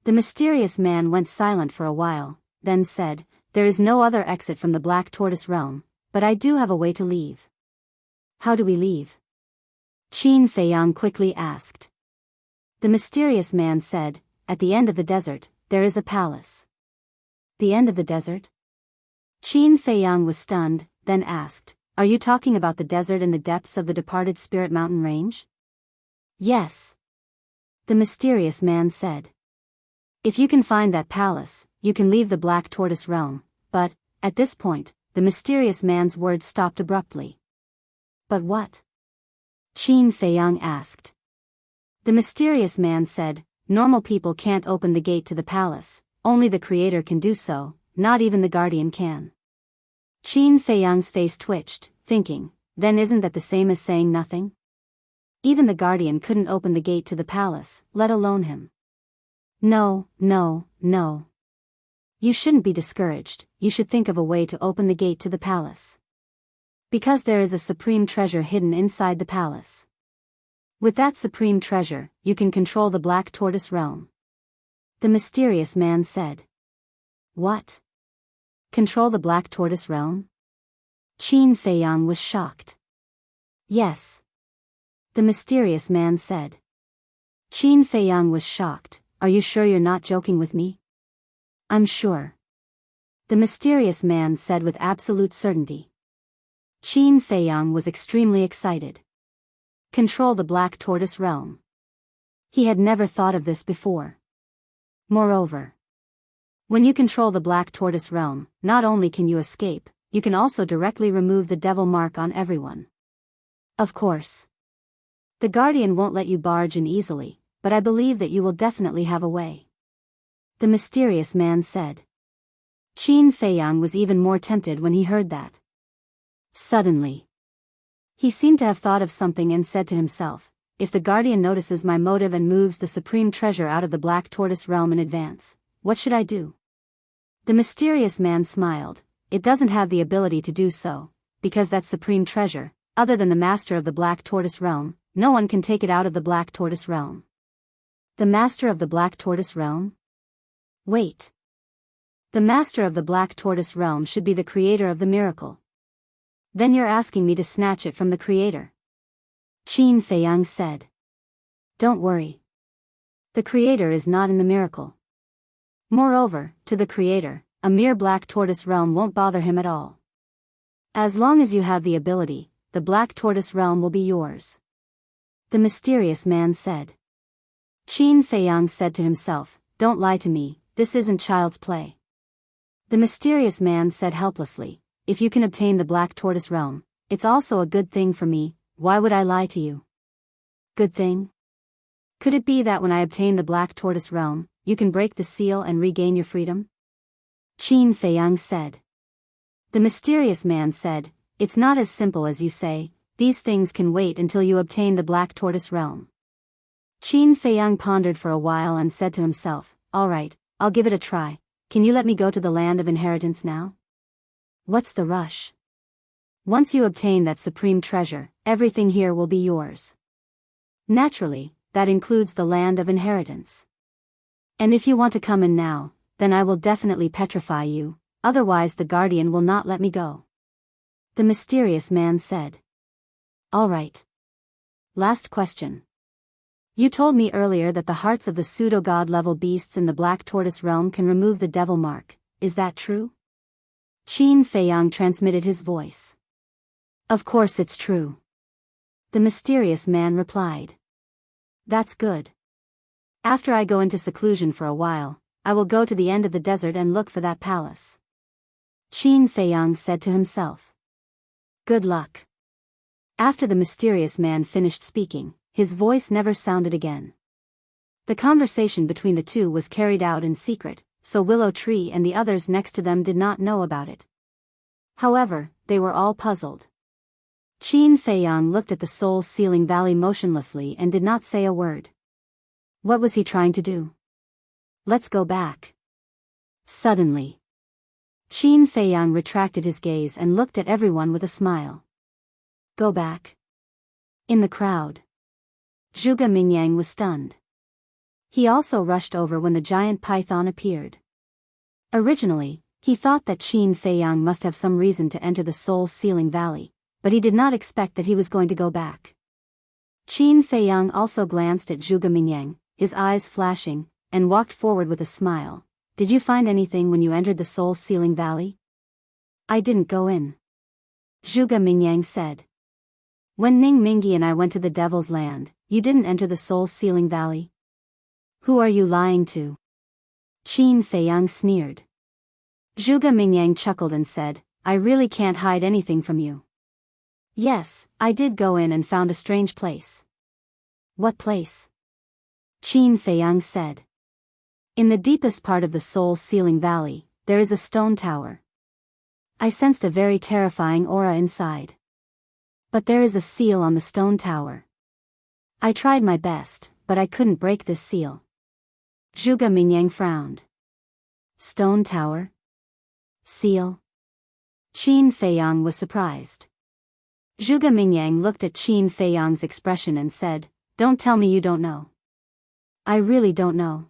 The mysterious man went silent for a while, then said, "There is no other exit from the Black Tortoise Realm, but I do have a way to leave." "How do we leave?" Qin Feiyang quickly asked. The mysterious man said, "At the end of the desert, there is a palace." "The end of the desert?" Qin Feiyang was stunned, then asked, "Are you talking about the desert in the depths of the departed Spirit Mountain range?" "Yes." The mysterious man said. "If you can find that palace, you can leave the Black Tortoise Realm," but, at this point, the mysterious man's words stopped abruptly. But what? Qin Feiyang asked. The mysterious man said, normal people can't open the gate to the palace, only the creator can do so, not even the guardian can. Qin Feiyang's face twitched, thinking, then isn't that the same as saying nothing? Even the guardian couldn't open the gate to the palace, let alone him. No. You shouldn't be discouraged, you should think of a way to open the gate to the palace. Because there is a supreme treasure hidden inside the palace. With that supreme treasure, you can control the Black Tortoise realm. The mysterious man said. What? Control the Black Tortoise realm? Qin Feiyang was shocked. Yes. The mysterious man said. Qin Feiyang was shocked. Are you sure you're not joking with me? I'm sure. The mysterious man said with absolute certainty. Qin Feiyang was extremely excited. Control the Black Tortoise realm. He had never thought of this before. Moreover, when you control the Black Tortoise realm, not only can you escape, you can also directly remove the devil mark on everyone. Of course. The guardian won't let you barge in easily, but I believe that you will definitely have a way. The mysterious man said. Qin Feiyang was even more tempted when he heard that. Suddenly, he seemed to have thought of something and said to himself, if the guardian notices my motive and moves the supreme treasure out of the Black Tortoise realm in advance, what should I do? The mysterious man smiled. It doesn't have the ability to do so, because that supreme treasure, other than the master of the Black Tortoise realm, no one can take it out of the Black Tortoise realm. The master of the Black Tortoise realm? Wait. The master of the Black Tortoise realm should be the creator of the miracle. Then you're asking me to snatch it from the creator. Qin Feiyang said. Don't worry. The creator is not in the miracle. Moreover, to the creator, a mere Black Tortoise realm won't bother him at all. As long as you have the ability, the Black Tortoise realm will be yours. The mysterious man said. Qin Feiyang said to himself, don't lie to me, this isn't child's play. The mysterious man said helplessly, if you can obtain the Black Tortoise realm, it's also a good thing for me, why would I lie to you? Good thing? Could it be that when I obtain the Black Tortoise realm, you can break the seal and regain your freedom? Qin Feiyang said. The mysterious man said, it's not as simple as you say, these things can wait until you obtain the Black Tortoise realm. Qin Feiyang pondered for a while and said to himself, all right, I'll give it a try, can you let me go to the land of inheritance now? What's the rush? Once you obtain that supreme treasure, everything here will be yours. Naturally, that includes the land of inheritance. And if you want to come in now, then I will definitely petrify you, otherwise the guardian will not let me go. The mysterious man said. All right. Last question. You told me earlier that the hearts of the pseudo-god level beasts in the Black Tortoise realm can remove the devil mark, is that true? Qin Feiyang transmitted his voice. Of course it's true. The mysterious man replied. That's good. After I go into seclusion for a while, I will go to the end of the desert and look for that palace. Qin Feiyang said to himself. Good luck. After the mysterious man finished speaking, his voice never sounded again. The conversation between the two was carried out in secret, so Willow Tree and the others next to them did not know about it. However, they were all puzzled. Qin Feiyang looked at the soul-sealing valley motionlessly and did not say a word. What was he trying to do? Let's go back. Suddenly, Qin Feiyang retracted his gaze and looked at everyone with a smile. Go back. In the crowd, Zhuge Mingyang was stunned. He also rushed over when the giant python appeared. Originally, he thought that Qin Feiyang must have some reason to enter the soul-sealing valley, but he did not expect that he was going to go back. Qin Feiyang also glanced at Zhuge Mingyang, his eyes flashing, and walked forward with a smile. Did you find anything when you entered the soul-sealing valley? I didn't go in. Zhuge Mingyang said. When Ning Mingi and I went to the Devil's Land, you didn't enter the soul-sealing valley? Who are you lying to? Qin Feiyang sneered. Zhuge Mingyang chuckled and said, I really can't hide anything from you. Yes, I did go in and found a strange place. What place? Qin Feiyang said. In the deepest part of the Soul Ceiling Valley, there is a stone tower. I sensed a very terrifying aura inside. But there is a seal on the stone tower. I tried my best, but I couldn't break this seal. Zhuge Mingyang frowned. Stone tower? Seal? Qin Feiyang was surprised. Zhuge Mingyang looked at Qin Feiyang's expression and said, "Don't tell me you don't know." "I really don't know."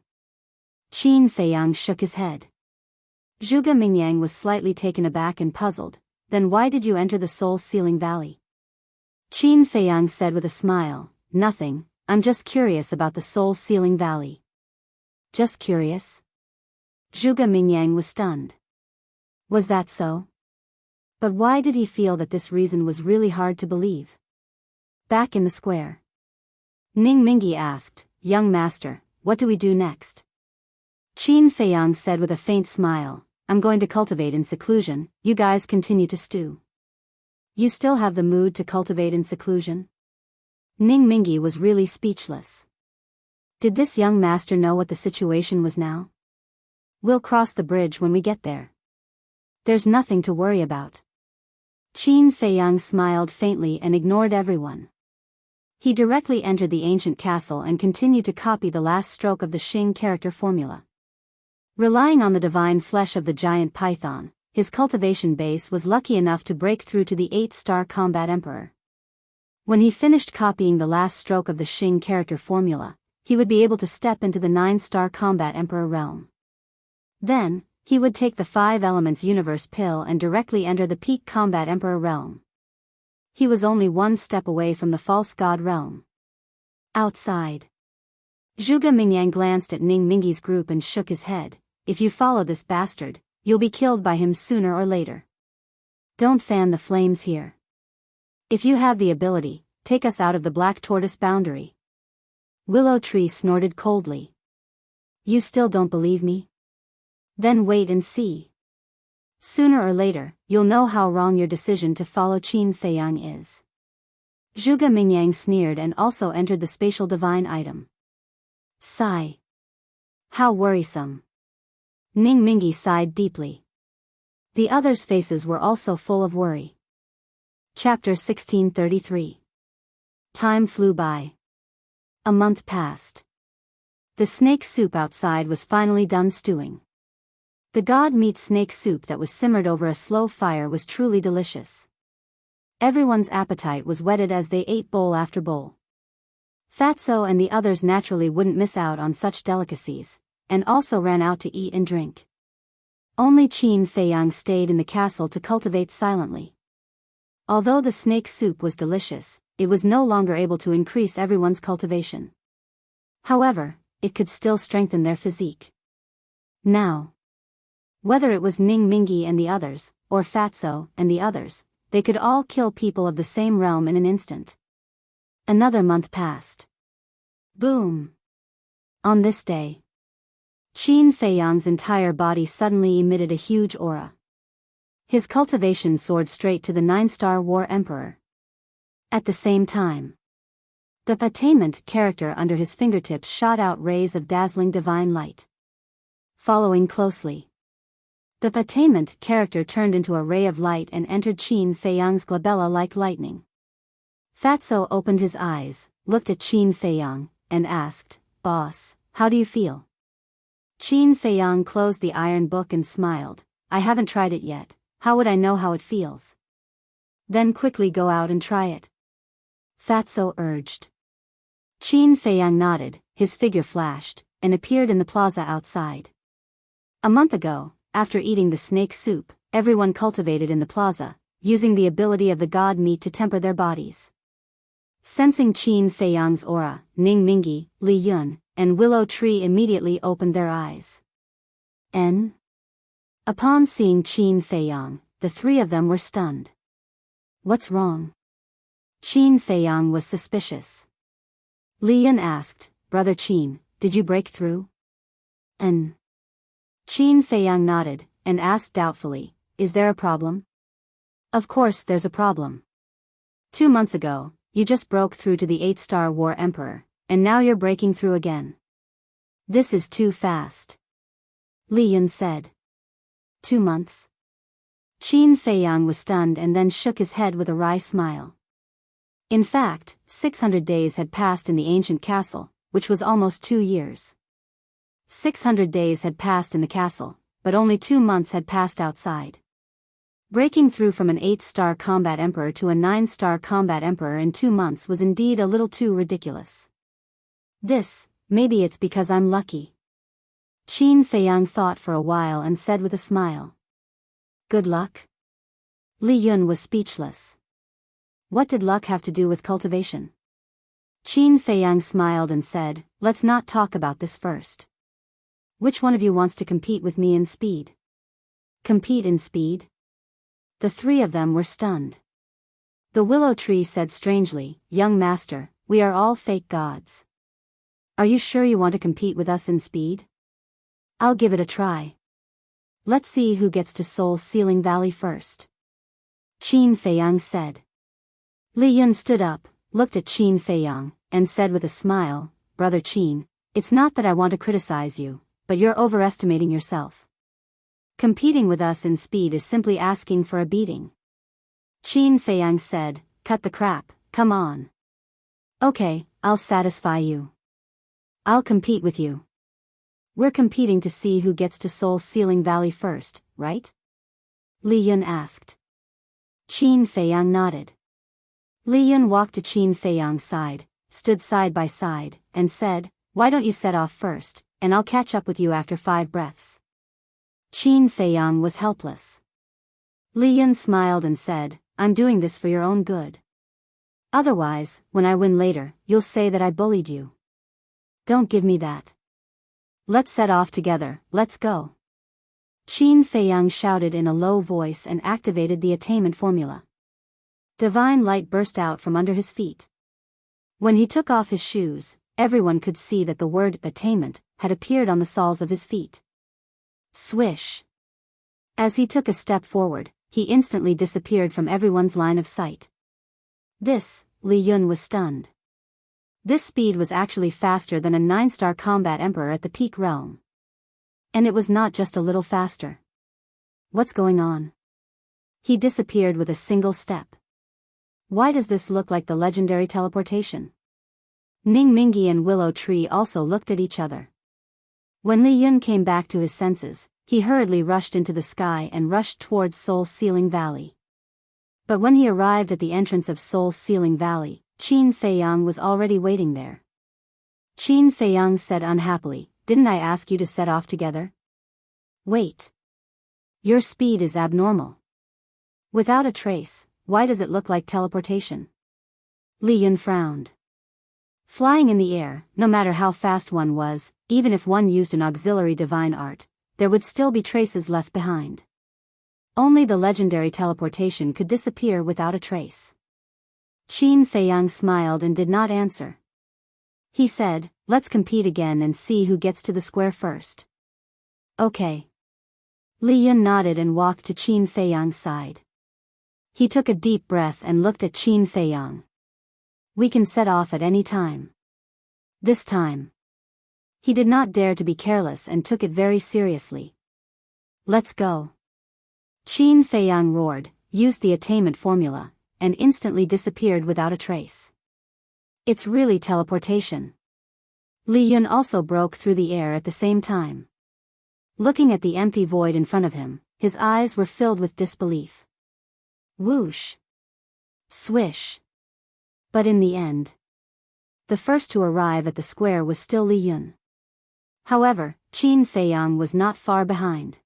Qin Feiyang shook his head. Zhuge Mingyang was slightly taken aback and puzzled. "Then why did you enter the Soul Ceiling Valley?" Qin Feiyang said with a smile, "Nothing, I'm just curious about the Soul Ceiling Valley." Just curious? Zhuge Mingyang was stunned. Was that so? But why did he feel that this reason was really hard to believe? Back in the square, Ning Mingi asked, "Young master, what do we do next?" Qin Feiyang said with a faint smile, "I'm going to cultivate in seclusion, you guys continue to stew." You still have the mood to cultivate in seclusion? Ning Mingi was really speechless. Did this young master know what the situation was now? We'll cross the bridge when we get there. There's nothing to worry about. Qin Feiyang smiled faintly and ignored everyone. He directly entered the ancient castle and continued to copy the last stroke of the Xing character formula. Relying on the divine flesh of the giant python, his cultivation base was lucky enough to break through to the 8-star combat emperor. When he finished copying the last stroke of the Xing character formula, he would be able to step into the 9-star combat emperor realm. Then, he would take the 5 elements universe pill and directly enter the peak combat emperor realm. He was only one step away from the false god realm. Outside, Zhuge Mingyang glanced at Ning Mingi's group and shook his head. "If you follow this bastard, you'll be killed by him sooner or later. Don't fan the flames here. If you have the ability, take us out of the Black Tortoise boundary." Willow Tree snorted coldly. "You still don't believe me? Then wait and see. Sooner or later, you'll know how wrong your decision to follow Qin Feiyang is." Zhuge Mingyang sneered and also entered the spatial divine item. Sigh. How worrisome. Ning Mingi sighed deeply. The others' faces were also full of worry. Chapter 1633. Time flew by. A month passed. The snake soup outside was finally done stewing. The god meat snake soup that was simmered over a slow fire was truly delicious. Everyone's appetite was whetted as they ate bowl after bowl. Fatso and the others naturally wouldn't miss out on such delicacies, and also ran out to eat and drink. Only Qin Feiyang stayed in the castle to cultivate silently. Although the snake soup was delicious, it was no longer able to increase everyone's cultivation. However, it could still strengthen their physique. Now, whether it was Ning Mingi and the others, or Fatso and the others, they could all kill people of the same realm in an instant. Another month passed. Boom! On this day, Qin Feiyang's entire body suddenly emitted a huge aura. His cultivation soared straight to the 9-star War Emperor. At the same time, the attainment character under his fingertips shot out rays of dazzling divine light. Following closely, the attainment character turned into a ray of light and entered Qin Feiyang's glabella like lightning. Fatso opened his eyes, looked at Qin Feiyang, and asked, "Boss, how do you feel?" Qin Feiyang closed the iron book and smiled. "I haven't tried it yet, how would I know how it feels?" "Then quickly go out and try it," Fatso urged. Qin Feiyang nodded, his figure flashed, and appeared in the plaza outside. A month ago, after eating the snake soup, everyone cultivated in the plaza, using the ability of the god meat to temper their bodies. Sensing Qin Feiyang's aura, Ning Mingi, Li Yun, and Willow Tree immediately opened their eyes. Upon seeing Qin Feiyang, the 3 of them were stunned. "What's wrong?" Qin Feiyang was suspicious. Li Yun asked, "Brother Qin, did you break through?" Qin Feiyang nodded, and asked doubtfully, "Is there a problem?" "Of course there's a problem. 2 months ago, you just broke through to the 8-star War Emperor, and now you're breaking through again. This is too fast. Li Yun said. 2 months? Qin Feiyang was stunned and then shook his head with a wry smile. In fact, 600 days had passed in the ancient castle, which was almost 2 years. 600 days had passed in the castle, but only 2 months had passed outside. Breaking through from an 8-star combat emperor to a 9-star combat emperor in 2 months was indeed a little too ridiculous. Maybe it's because I'm lucky. Qin Feiyang thought for a while and said with a smile. Good luck? Li Yun was speechless. What did luck have to do with cultivation? Qin Feiyang smiled and said, let's not talk about this first. Which one of you wants to compete with me in speed? Compete in speed? The 3 of them were stunned. The willow tree said strangely, young master, we are all fake gods. Are you sure you want to compete with us in speed? I'll give it a try. Let's see who gets to Soul Ceiling Valley first. Qin Feiyang said. Li Yun stood up, looked at Qin Feiyang, and said with a smile, Brother Qin, it's not that I want to criticize you, but you're overestimating yourself. Competing with us in speed is simply asking for a beating. Qin Feiyang said, cut the crap, come on. Okay, I'll satisfy you. I'll compete with you. We're competing to see who gets to Soul Ceiling Valley first, right? Li Yun asked. Qin Feiyang nodded. Li Yun walked to Qin Feiyang's side, stood side by side, and said, why don't you set off first, and I'll catch up with you after 5 breaths. Qin Feiyang was helpless. Li Yun smiled and said, I'm doing this for your own good. Otherwise, when I win later, you'll say that I bullied you. Don't give me that. Let's set off together, let's go. Qin Feiyang shouted in a low voice and activated the attainment formula. Divine light burst out from under his feet. When he took off his shoes, everyone could see that the word attainment had appeared on the soles of his feet. Swish. As he took a step forward, he instantly disappeared from everyone's line of sight. Li Yun was stunned. This speed was actually faster than a 9-star combat emperor at the peak realm. And it was not just a little faster. What's going on? He disappeared with a single step. Why does this look like the legendary teleportation? Ning Mingi and Willow Tree also looked at each other. When Li Yun came back to his senses, he hurriedly rushed into the sky and rushed towards Soul Ceiling Valley. But when he arrived at the entrance of Soul Ceiling Valley, Qin Feiyang was already waiting there. Qin Feiyang said unhappily, didn't I ask you to set off together? Wait. Your speed is abnormal. Without a trace, why does it look like teleportation? Li Yun frowned. Flying in the air, no matter how fast one was, even if one used an auxiliary divine art, there would still be traces left behind. Only the legendary teleportation could disappear without a trace. Qin Feiyang smiled and did not answer. He said, let's compete again and see who gets to the square first. Okay. Li Yun nodded and walked to Qin Feiyang's side. He took a deep breath and looked at Qin Feiyang. We can set off at any time. This time. He did not dare to be careless and took it very seriously. Let's go. Qin Feiyang roared, used the attainment formula, and instantly disappeared without a trace. It's really teleportation. Li Yun also broke through the air at the same time. Looking at the empty void in front of him, his eyes were filled with disbelief. Whoosh. Swish. But in the end, the first to arrive at the square was still Li Yun. However, Qin Feiyang was not far behind.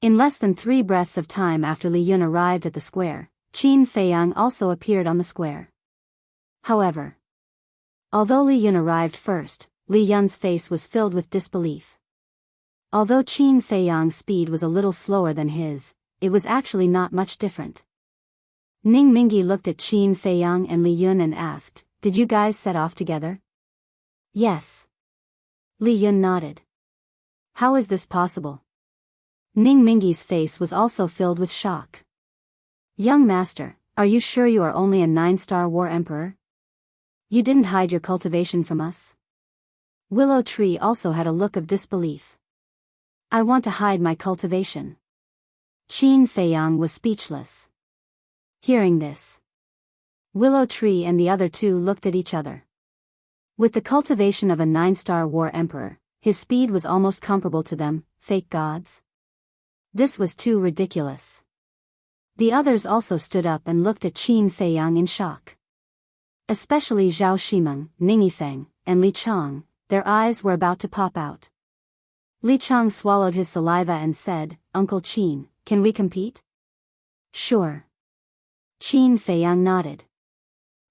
In less than 3 breaths of time after Li Yun arrived at the square, Qin Feiyang also appeared on the square. However, although Li Yun arrived first, Li Yun's face was filled with disbelief. Although Qin Feiyang's speed was a little slower than his, it was actually not much different. Ning Mingi looked at Qin Feiyang and Li Yun and asked, did you guys set off together? Yes. Li Yun nodded. How is this possible? Ning Mingi's face was also filled with shock. Young master, Are you sure you are only a 9-star war emperor? You didn't hide your cultivation from us? Willow Tree also had a look of disbelief. I want to hide my cultivation. Qin Feiyang was speechless. Hearing this, Willow Tree and the other two looked at each other. With the cultivation of a 9-star war emperor, his speed was almost comparable to them, fake gods. This was too ridiculous. The others also stood up and looked at Qin Feiyang in shock. Especially Zhao Shimeng, Ning Yifeng, and Li Chang, their eyes were about to pop out. Li Chang swallowed his saliva and said, Uncle Qin, can we compete? Sure. Qin Feiyang nodded.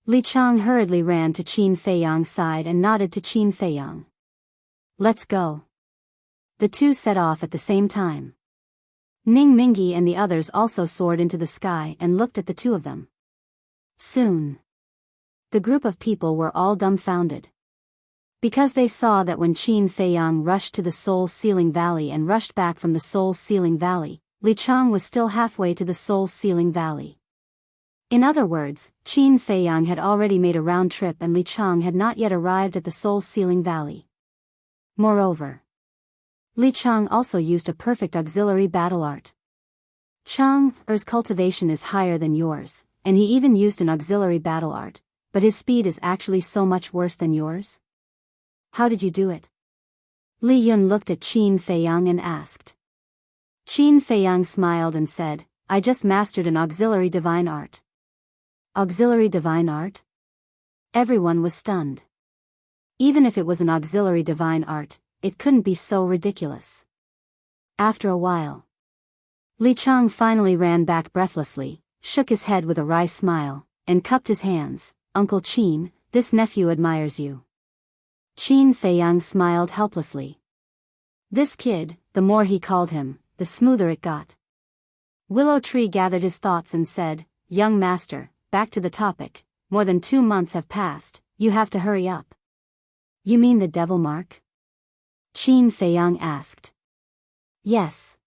Li Chang hurriedly ran to Qin Feiyang's side and nodded to Qin Feiyang. Let's go. The two set off at the same time. Ning Mingi and the others also soared into the sky and looked at the two of them. Soon, the group of people were all dumbfounded. Because they saw that when Qin Feiyang rushed to the Soul-Sealing Valley and rushed back from the Soul-Sealing Valley, Li Chang was still halfway to the Soul-Sealing Valley. In other words, Qin Feiyang had already made a round trip and Li Chang had not yet arrived at the Soul-Sealing Valley. Moreover, Li Chang also used a perfect auxiliary battle art. Chang's cultivation is higher than yours, and he even used an auxiliary battle art, but his speed is actually so much worse than yours? How did you do it? Li Yun looked at Qin Feiyang and asked. Qin Feiyang smiled and said, I just mastered an auxiliary divine art. Auxiliary divine art? Everyone was stunned. Even if it was an auxiliary divine art, it couldn't be so ridiculous. After a while, Li Chang finally ran back breathlessly, shook his head with a wry smile, and cupped his hands. Uncle Qin, this nephew admires you. Qin Feiyang smiled helplessly. This kid, the more he called him, the smoother it got. Willow Tree gathered his thoughts and said, Young master, back to the topic, more than 2 months have passed, you have to hurry up. You mean the devil mark? Qin Feiyang asked. Yes.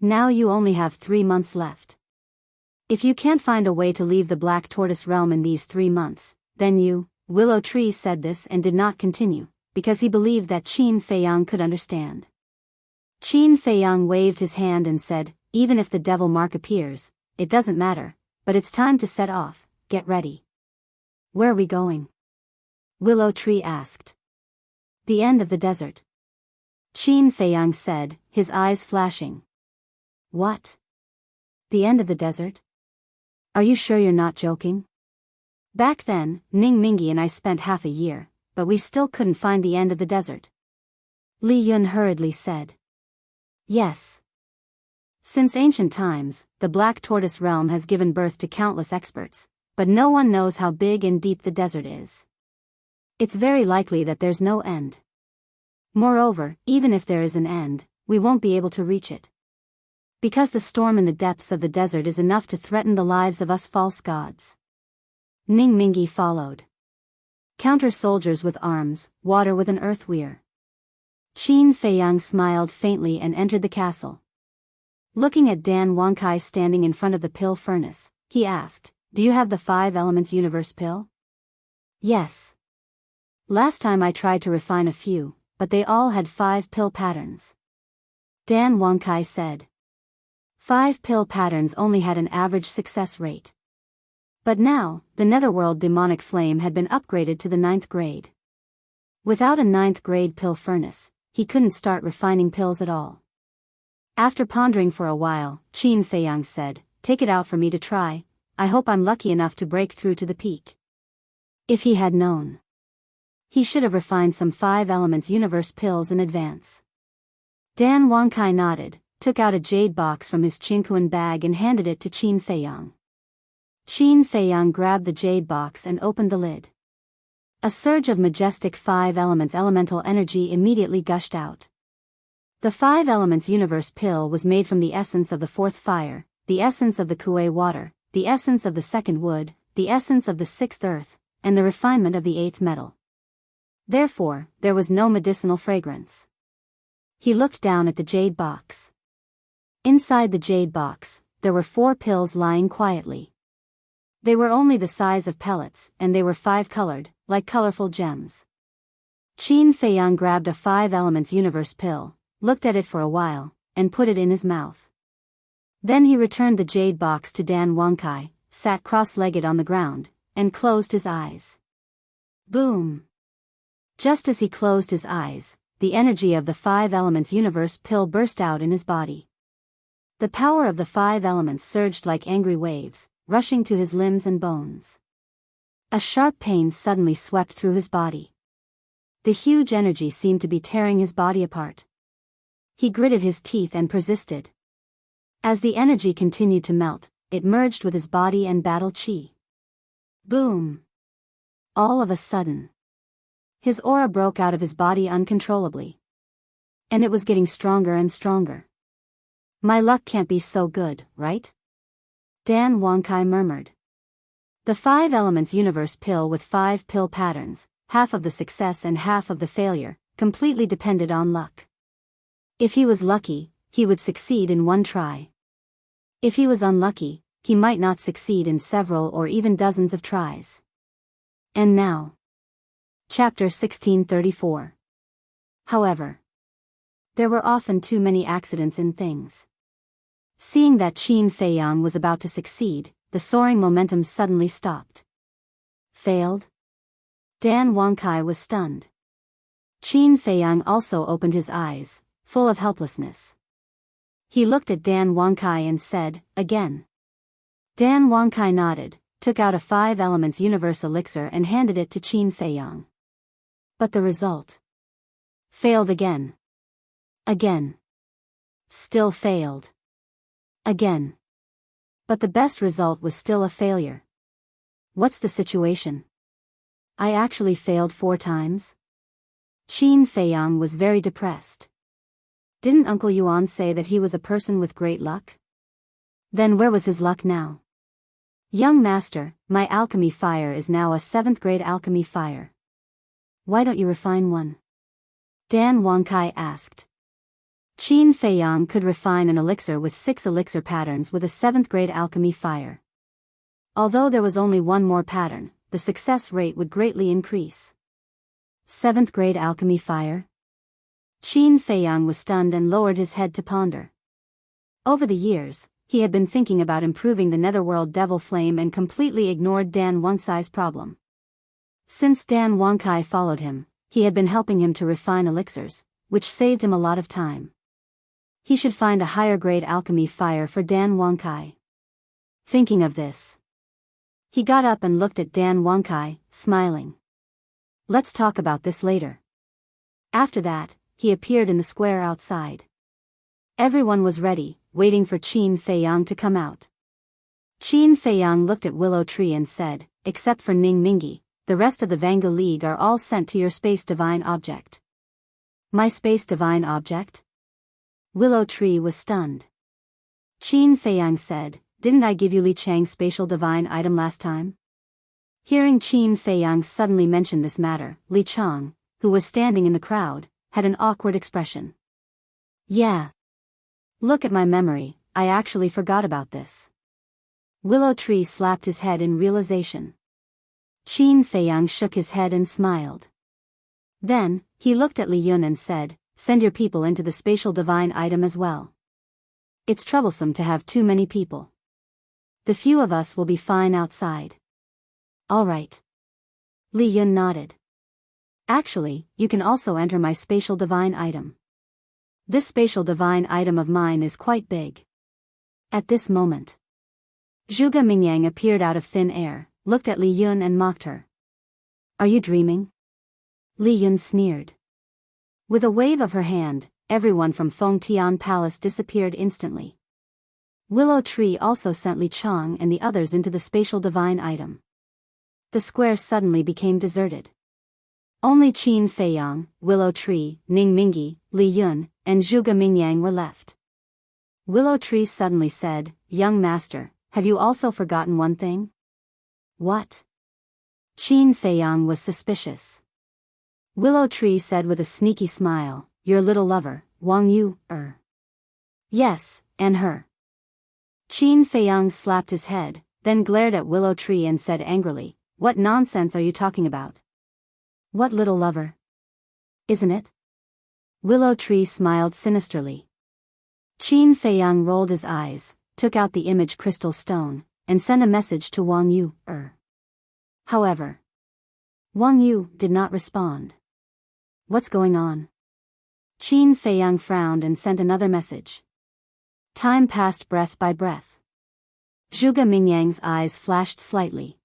Now you only have 3 months left. If you can't find a way to leave the Black Tortoise realm in these 3 months, then you, Willow Tree said this and did not continue, because he believed that Qin Feiyang could understand. Qin Feiyang waved his hand and said, even if the devil mark appears, it doesn't matter, but it's time to set off, get ready. Where are we going? Willow Tree asked. The end of the desert. Qin Feiyang said, his eyes flashing. What? The end of the desert? Are you sure you're not joking? Back then, Ning Mingi and I spent half a year, but we still couldn't find the end of the desert. Li Yun hurriedly said. Yes. Since ancient times, the Black Tortoise realm has given birth to countless experts, but no one knows how big and deep the desert is. It's very likely that there's no end. Moreover, even if there is an end, we won't be able to reach it. Because the storm in the depths of the desert is enough to threaten the lives of us false gods. Ning Mingi followed. Counter soldiers with arms, water with an earth weir. Qin Feiyang smiled faintly and entered the castle. Looking at Dan Wangkai standing in front of the pill furnace, he asked, Do you have the 5 Elements Universe pill? Yes. Last time I tried to refine a few, but they all had 5 pill patterns. Dan Wangkai said. 5 pill patterns only had an average success rate. But now, the Netherworld demonic flame had been upgraded to the 9th grade. Without a 9th grade pill furnace, he couldn't start refining pills at all. After pondering for a while, Qin Feiyang said, Take it out for me to try, I hope I'm lucky enough to break through to the peak. If he had known, he should have refined some 5 Elements Universe pills in advance. Dan Wangkai nodded, took out a jade box from his Qinkuan bag and handed it to Qin Feiyang. Qin Feiyang grabbed the jade box and opened the lid. A surge of majestic 5 elements elemental energy immediately gushed out. The 5 Elements Universe pill was made from the essence of the 4th fire, the essence of the Kuei water, the essence of the 2nd wood, the essence of the 6th earth, and the refinement of the 8th metal. Therefore, there was no medicinal fragrance. He looked down at the jade box. Inside the jade box, there were 4 pills lying quietly. They were only the size of pellets, and they were 5-colored, like colorful gems. Qin Feiyang grabbed a 5 Elements Universe pill, looked at it for a while, and put it in his mouth. Then he returned the jade box to Dan Wangkai, sat cross-legged on the ground, and closed his eyes. Boom! Just as he closed his eyes, the energy of the 5 Elements Universe pill burst out in his body. The power of the 5 elements surged like angry waves, rushing to his limbs and bones. A sharp pain suddenly swept through his body. The huge energy seemed to be tearing his body apart. He gritted his teeth and persisted. As the energy continued to melt, it merged with his body and battle chi. Boom! All of a sudden, his aura broke out of his body uncontrollably. And it was getting stronger and stronger. My luck can't be so good, right? Dan Wangkai murmured. The 5 Elements Universe pill with 5 pill patterns, half of the success and half of the failure, completely depended on luck. If he was lucky, he would succeed in one try. If he was unlucky, he might not succeed in several or even dozens of tries. And now. Chapter 1634. However, there were often too many accidents in things. Seeing that Qin Feiyang was about to succeed, the soaring momentum suddenly stopped. Failed? Dan Wangkai was stunned. Qin Feiyang also opened his eyes, full of helplessness. He looked at Dan Wangkai and said, again. Dan Wangkai nodded, took out a 5 Elements Universe elixir and handed it to Qin Feiyang. But the result? Failed again. Again. Still failed. Again. But the best result was still a failure. What's the situation? I actually failed 4 times? Qin Feiyang was very depressed. Didn't Uncle Yuan say that he was a person with great luck? Then where was his luck now? Young master, my alchemy fire is now a 7th grade alchemy fire. Why don't you refine one? Dan Wangkai asked. Qin Feiyang could refine an elixir with 6 elixir patterns with a 7th grade alchemy fire. Although there was only one more pattern, the success rate would greatly increase. 7th grade alchemy fire? Qin Feiyang was stunned and lowered his head to ponder. Over the years, he had been thinking about improving the netherworld devil flame and completely ignored Dan Wangkai's problem. Since Dan Wangkai followed him, he had been helping him to refine elixirs, which saved him a lot of time. He should find a higher grade alchemy fire for Dan Wangkai. Thinking of this, he got up and looked at Dan Wangkai, smiling. Let's talk about this later. After that, he appeared in the square outside. Everyone was ready, waiting for Qin Feiyang to come out. Qin Feiyang looked at Willow Tree and said, except for Ning Mingi, the rest of the Vanga League are all sent to your Space Divine Object. My Space Divine Object? Willow Tree was stunned. Qin Feiyang said, didn't I give you Li Chang's spatial divine item last time? Hearing Qin Feiyang suddenly mention this matter, Li Chang, who was standing in the crowd, had an awkward expression. Yeah. Look at my memory, I actually forgot about this. Willow Tree slapped his head in realization. Qin Feiyang shook his head and smiled. Then, he looked at Li Yun and said, send your people into the spatial divine item as well. It's troublesome to have too many people. The few of us will be fine outside. All right. Li Yun nodded. Actually, you can also enter my spatial divine item. This spatial divine item of mine is quite big. At this moment, Zhuge Mingyang appeared out of thin air, looked at Li Yun and mocked her. Are you dreaming? Li Yun sneered. With a wave of her hand, everyone from Fengtian Palace disappeared instantly. Willow Tree also sent Li Chang and the others into the spatial divine item. The square suddenly became deserted. Only Qin Feiyang, Willow Tree, Ning Mingi, Li Yun, and Zhuge Mingyang were left. Willow Tree suddenly said, young master, have you also forgotten one thing? What? Qin Feiyang was suspicious. Willow Tree said with a sneaky smile, your little lover, Wang Yu, Yes, and her. Qin Feiyang slapped his head, then glared at Willow Tree and said angrily, "What nonsense are you talking about? What little lover? Isn't it?" Willow Tree smiled sinisterly. Qin Feiyang rolled his eyes, took out the image crystal stone, and sent a message to Wang Yu. However, Wang Yu did not respond. "What's going on?" Qin Feiyang frowned and sent another message. Time passed breath by breath. Zhuge Mingyang's eyes flashed slightly.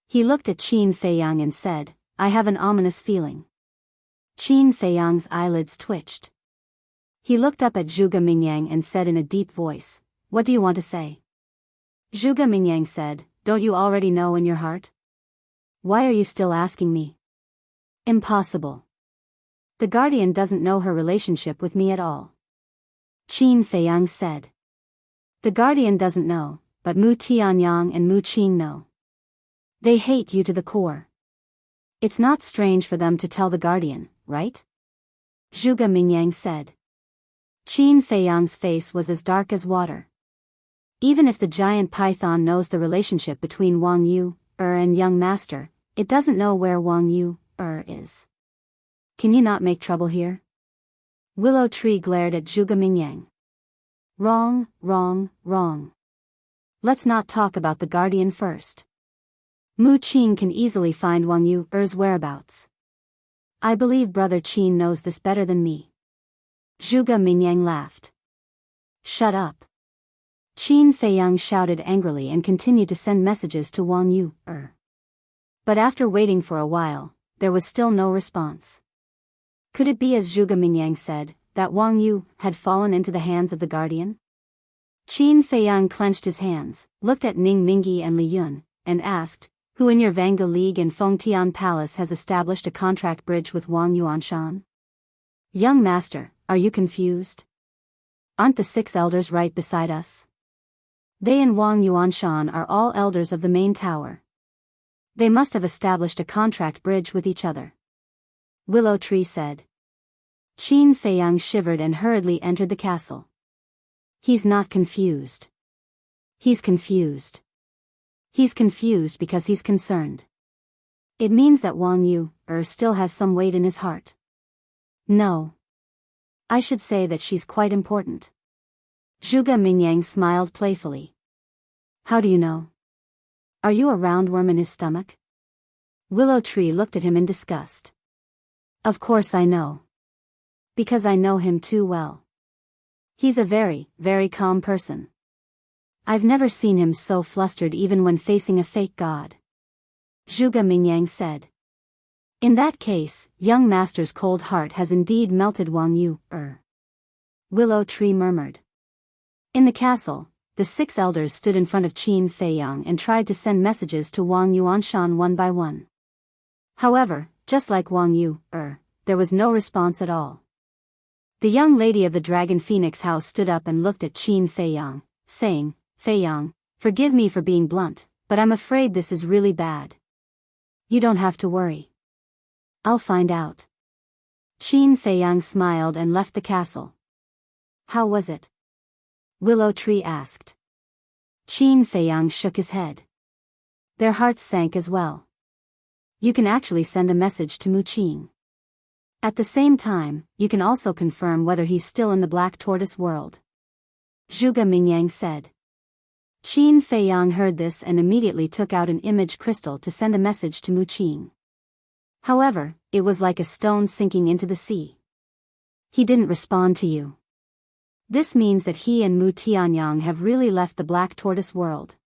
He looked at Qin Feiyang and said, "I have an ominous feeling." Qin Feiyang's eyelids twitched. He looked up at Zhuge Mingyang and said in a deep voice, "What do you want to say?" Zhuge Mingyang said, "Don't you already know in your heart? Why are you still asking me?" "Impossible. The guardian doesn't know her relationship with me at all." Qin Feiyang said. "The guardian doesn't know, but Mu Tianyang and Mu Qing know. They hate you to the core. It's not strange for them to tell the guardian, right?" Zhuge Mingyang said. Qin Feiyang's face was as dark as water. Even if the giant python knows the relationship between Wang Yu, and young master, it doesn't know where Wang Yu, is. "Can you not make trouble here?" Willow Tree glared at Zhuge Mingyang. "Wrong, wrong, wrong. Let's not talk about the guardian first. Mu Qing can easily find Wang Yu's whereabouts. I believe Brother Qin knows this better than me." Zhuge Mingyang laughed. "Shut up." Qin Feiyang shouted angrily and continued to send messages to Wang Yu. But after waiting for a while, there was still no response. Could it be, as Zhuge Mingyang said, that Wang Yu had fallen into the hands of the guardian? Qin Feiyang clenched his hands, looked at Ning Mingyi and Li Yun, and asked, "Who in your Vanga League and Fengtian Palace has established a contract bridge with Wang Yuanshan?" "Young master, are you confused? Aren't the 6 elders right beside us? They and Wang Yuanshan are all elders of the main tower. They must have established a contract bridge with each other," Willow Tree said. Qin Feiyang shivered and hurriedly entered the castle. "He's not confused. He's confused. He's confused because he's concerned. It means that Wang Yu, still has some weight in his heart. No. I should say that she's quite important." Zhuge Mingyang smiled playfully. "How do you know? Are you a roundworm in his stomach?" Willow Tree looked at him in disgust. "Of course I know. Because I know him too well. He's a very, very calm person. I've never seen him so flustered even when facing a fake god," Zhuge Mingyang said. "In that case, young master's cold heart has indeed melted." Wang Yu, Willow Tree murmured. In the castle, the 6 elders stood in front of Qin Feiyang and tried to send messages to Wang Yuanshan one by one. However, just like Wang Yu, there was no response at all. The young lady of the Dragon Phoenix house stood up and looked at Qin Feiyang, saying, "Feiyang, forgive me for being blunt, but I'm afraid this is really bad. You don't have to worry. I'll find out." Qin Feiyang smiled and left the castle. "How was it?" Willow Tree asked. Qin Feiyang shook his head. Their hearts sank as well. "You can actually send a message to Mu Qing. At the same time, you can also confirm whether he's still in the Black Tortoise world," Zhuge Mingyang said. Qin Feiyang heard this and immediately took out an image crystal to send a message to Mu Qing. However, it was like a stone sinking into the sea. "He didn't respond to you. This means that he and Mu Tianyang have really left the Black Tortoise world.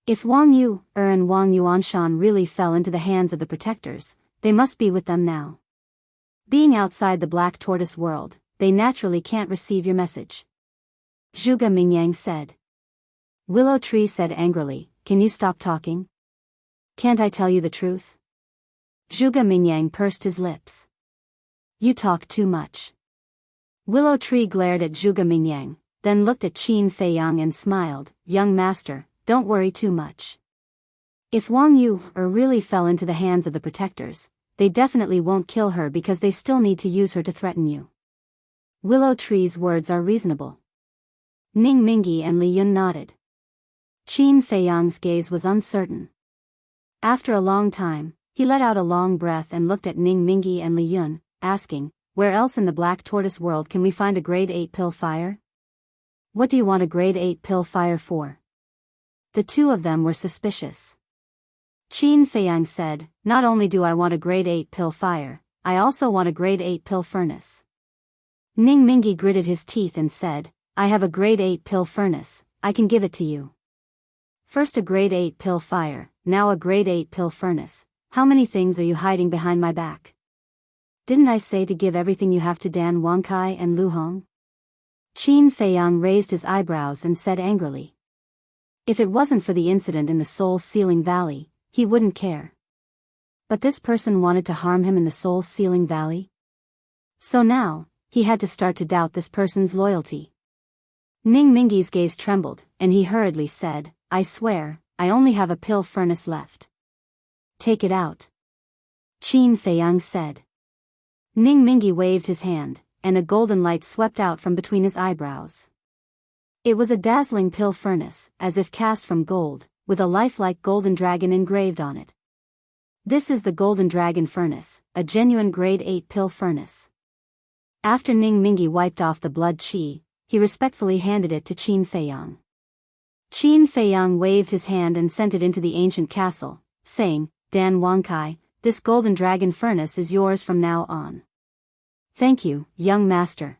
If Wang Yu, and Wang Yuanshan really fell into the hands of the protectors, they must be with them now. Being outside the Black Tortoise world, they naturally can't receive your message," Zhuge Mingyang said. Willow Tree said angrily, "Can you stop talking? Can't I tell you the truth?" Zhuge Mingyang pursed his lips. "You talk too much." Willow Tree glared at Zhuge Mingyang, then looked at Qin Feiyang and smiled, "Young master, don't worry too much. If Wang Yu really fell into the hands of the protectors, they definitely won't kill her because they still need to use her to threaten you." Willow Tree's words are reasonable. Ning Mingyi and Li Yun nodded. Qin Feiyang's gaze was uncertain. After a long time, he let out a long breath and looked at Ning Mingi and Li Yun, asking, "Where else in the Black Tortoise world can we find a grade 8 pill fire?" "What do you want a grade 8 pill fire for?" The two of them were suspicious. Qin Feiyang said, "Not only do I want a grade 8 pill fire, I also want a grade 8 pill furnace." Ning Mingi gritted his teeth and said, "I have a grade 8 pill furnace, I can give it to you." "First a grade 8 pill fire, now a grade 8 pill furnace. How many things are you hiding behind my back? Didn't I say to give everything you have to Dan Wankai and Lu Hong?" Qin Feiyang raised his eyebrows and said angrily. If it wasn't for the incident in the Soul-Sealing Valley, he wouldn't care. But this person wanted to harm him in the Soul-Sealing Valley? So now, he had to start to doubt this person's loyalty. Ning Mingi's gaze trembled, and he hurriedly said, "I swear, I only have a pill furnace left." "Take it out," Qin Feiyang said. Ning Mingi waved his hand, and a golden light swept out from between his eyebrows. It was a dazzling pill furnace, as if cast from gold, with a lifelike golden dragon engraved on it. "This is the Golden Dragon Furnace, a genuine grade 8 pill furnace." After Ning Mingi wiped off the blood qi, he respectfully handed it to Qin Feiyang. Qin Feiyang waved his hand and sent it into the ancient castle, saying, "Dan Wankai, this Golden Dragon Furnace is yours from now on." "Thank you, young master."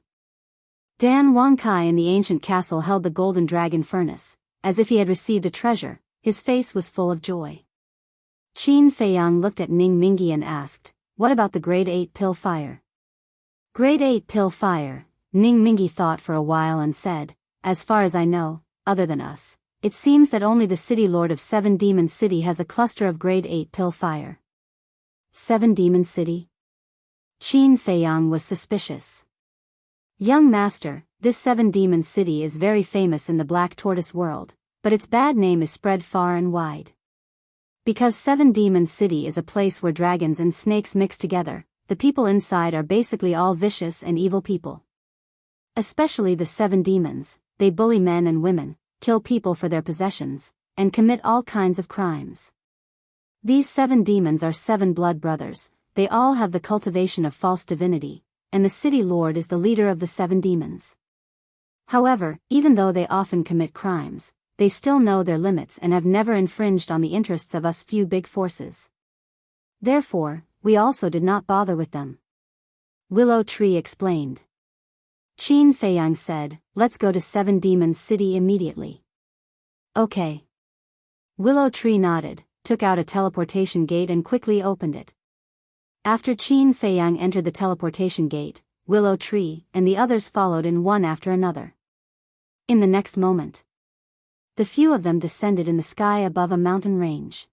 Dan Wankai in the ancient castle held the Golden Dragon Furnace, as if he had received a treasure. His face was full of joy. Qin Feiyang looked at Ning Mingi and asked, "What about the grade 8 pill fire?" "Grade 8 pill fire," Ning Mingi thought for a while and said, "As far as I know, other than us, it seems that only the city lord of Seven Demon City has a cluster of grade 8 pill fire." Seven Demon City? Qin Feiyang was suspicious. "Young master, this Seven Demon City is very famous in the Black Tortoise world, but its bad name is spread far and wide. Because Seven Demon City is a place where dragons and snakes mix together, the people inside are basically all vicious and evil people. Especially the seven demons, they bully men and women, kill people for their possessions, and commit all kinds of crimes. These seven demons are seven blood brothers, they all have the cultivation of false divinity, and the city lord is the leader of the seven demons. However, even though they often commit crimes, they still know their limits and have never infringed on the interests of us few big forces. Therefore, we also did not bother with them." Willow Tree explained. Qin Feiyang said, "Let's go to Seven Demons City immediately." "Okay." Willow Tree nodded, took out a teleportation gate and quickly opened it. After Qin Feiyang entered the teleportation gate, Willow Tree and the others followed in one after another. In the next moment, the few of them descended in the sky above a mountain range.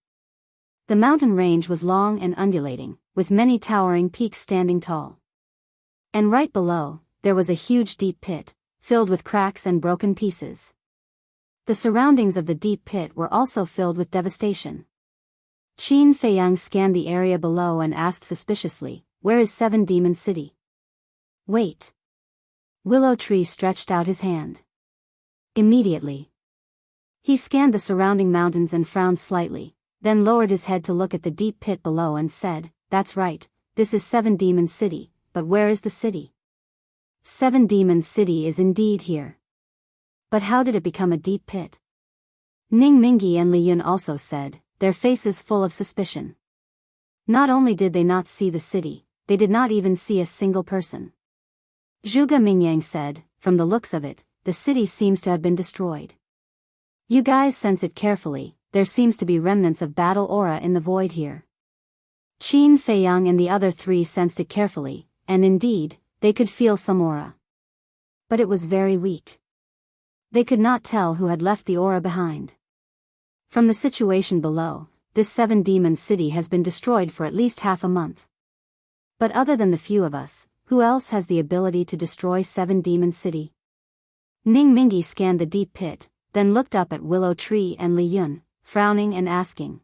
The mountain range was long and undulating, with many towering peaks standing tall. And right below, there was a huge deep pit, filled with cracks and broken pieces. The surroundings of the deep pit were also filled with devastation. Qin Feiyang scanned the area below and asked suspiciously, "Where is Seven Demon City?" "Wait." Willow Tree stretched out his hand. Immediately, he scanned the surrounding mountains and frowned slightly, then lowered his head to look at the deep pit below and said, "That's right, this is Seven Demon City, but where is the city?" "Seven Demon City is indeed here. But how did it become a deep pit?" Ning Mingi and Li Yun also said, their faces full of suspicion. Not only did they not see the city, they did not even see a single person. Zhuge Mingyang said, "From the looks of it, the city seems to have been destroyed. You guys sense it carefully, there seems to be remnants of battle aura in the void here." Qin Feiyang and the other three sensed it carefully, and indeed, they could feel some aura. But it was very weak. They could not tell who had left the aura behind. From the situation below, this Seven Demon City has been destroyed for at least half a month. But other than the few of us, who else has the ability to destroy Seven Demon City? Ning Mingi scanned the deep pit, then looked up at Willow Tree and Li Yun, frowning and asking.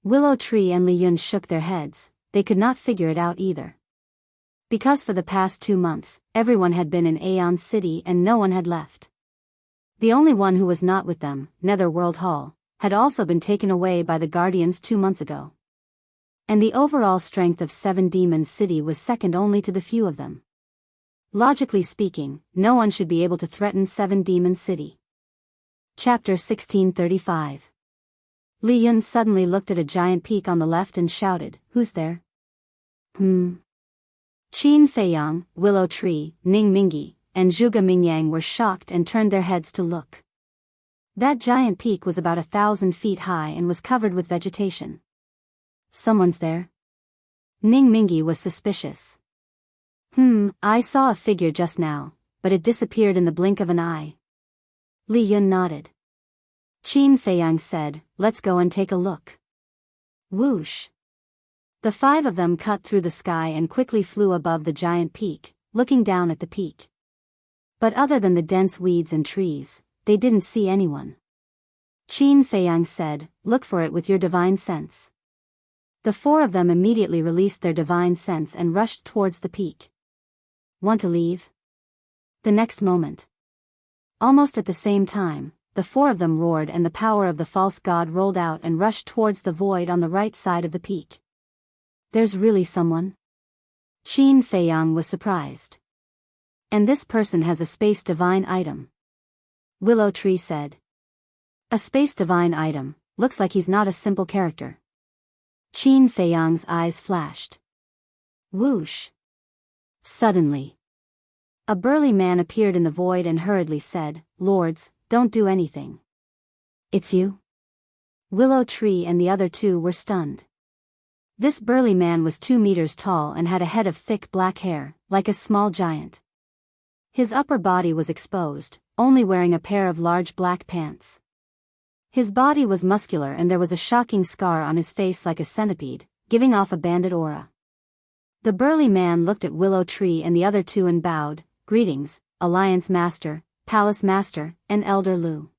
Willow Tree and Li Yun shook their heads, they could not figure it out either. Because for the past 2 months, everyone had been in Aeon City and no one had left. The only one who was not with them, Netherworld Hall, had also been taken away by the Guardians 2 months ago. And the overall strength of 7 Demon City was second only to the few of them. Logically speaking, no one should be able to threaten 7 Demon City. Chapter 1635. Li Yun suddenly looked at a giant peak on the left and shouted, "Who's there?" Qin Feiyang, Willow Tree, Ning Mingi, and Zhuge Mingyang were shocked and turned their heads to look. That giant peak was about 1,000 feet high and was covered with vegetation. Someone's there? Ning Mingi was suspicious. I saw a figure just now, but it disappeared in the blink of an eye. Li Yun nodded. Qin Feiyang said, "Let's go and take a look." Whoosh! The 5 of them cut through the sky and quickly flew above the giant peak, looking down at the peak. But other than the dense weeds and trees, they didn't see anyone. Qin Feiyang said, "Look for it with your divine sense." The 4 of them immediately released their divine sense and rushed towards the peak. Want to leave? The next moment. Almost at the same time, the 4 of them roared and the power of the false god rolled out and rushed towards the void on the right side of the peak. There's really someone? Qin Feiyang was surprised. And this person has a space divine item. Willow Tree said. A space divine item, looks like he's not a simple character. Qin Feiyang's eyes flashed. Whoosh! Suddenly, a burly man appeared in the void and hurriedly said, "Lords, don't do anything." "It's you?" Willow Tree and the other 2 were stunned. This burly man was 2 meters tall and had a head of thick black hair, like a small giant. His upper body was exposed, only wearing a pair of large black pants. His body was muscular and there was a shocking scar on his face like a centipede, giving off a bandit aura. The burly man looked at Willow Tree and the other 2 and bowed, "Greetings, Alliance Master, Palace Master, and Elder Lu."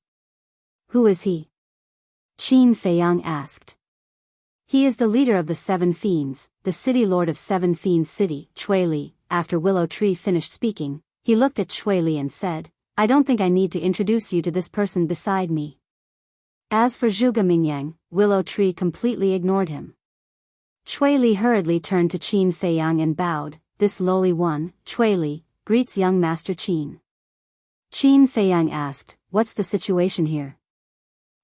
"Who is he?" Qin Feiyang asked. "He is the leader of the 7 Fiends, the city lord of 7 Fiends City, Chui Li." After Willow Tree finished speaking, he looked at Chui Li and said, "I don't think I need to introduce you to this person beside me." As for Zhuge Mingyang, Willow Tree completely ignored him. Chui Li hurriedly turned to Qin Feiyang and bowed. "This lowly one, Chui Li, greets young Master Qin." Qin Feiyang asked, "What's the situation here?"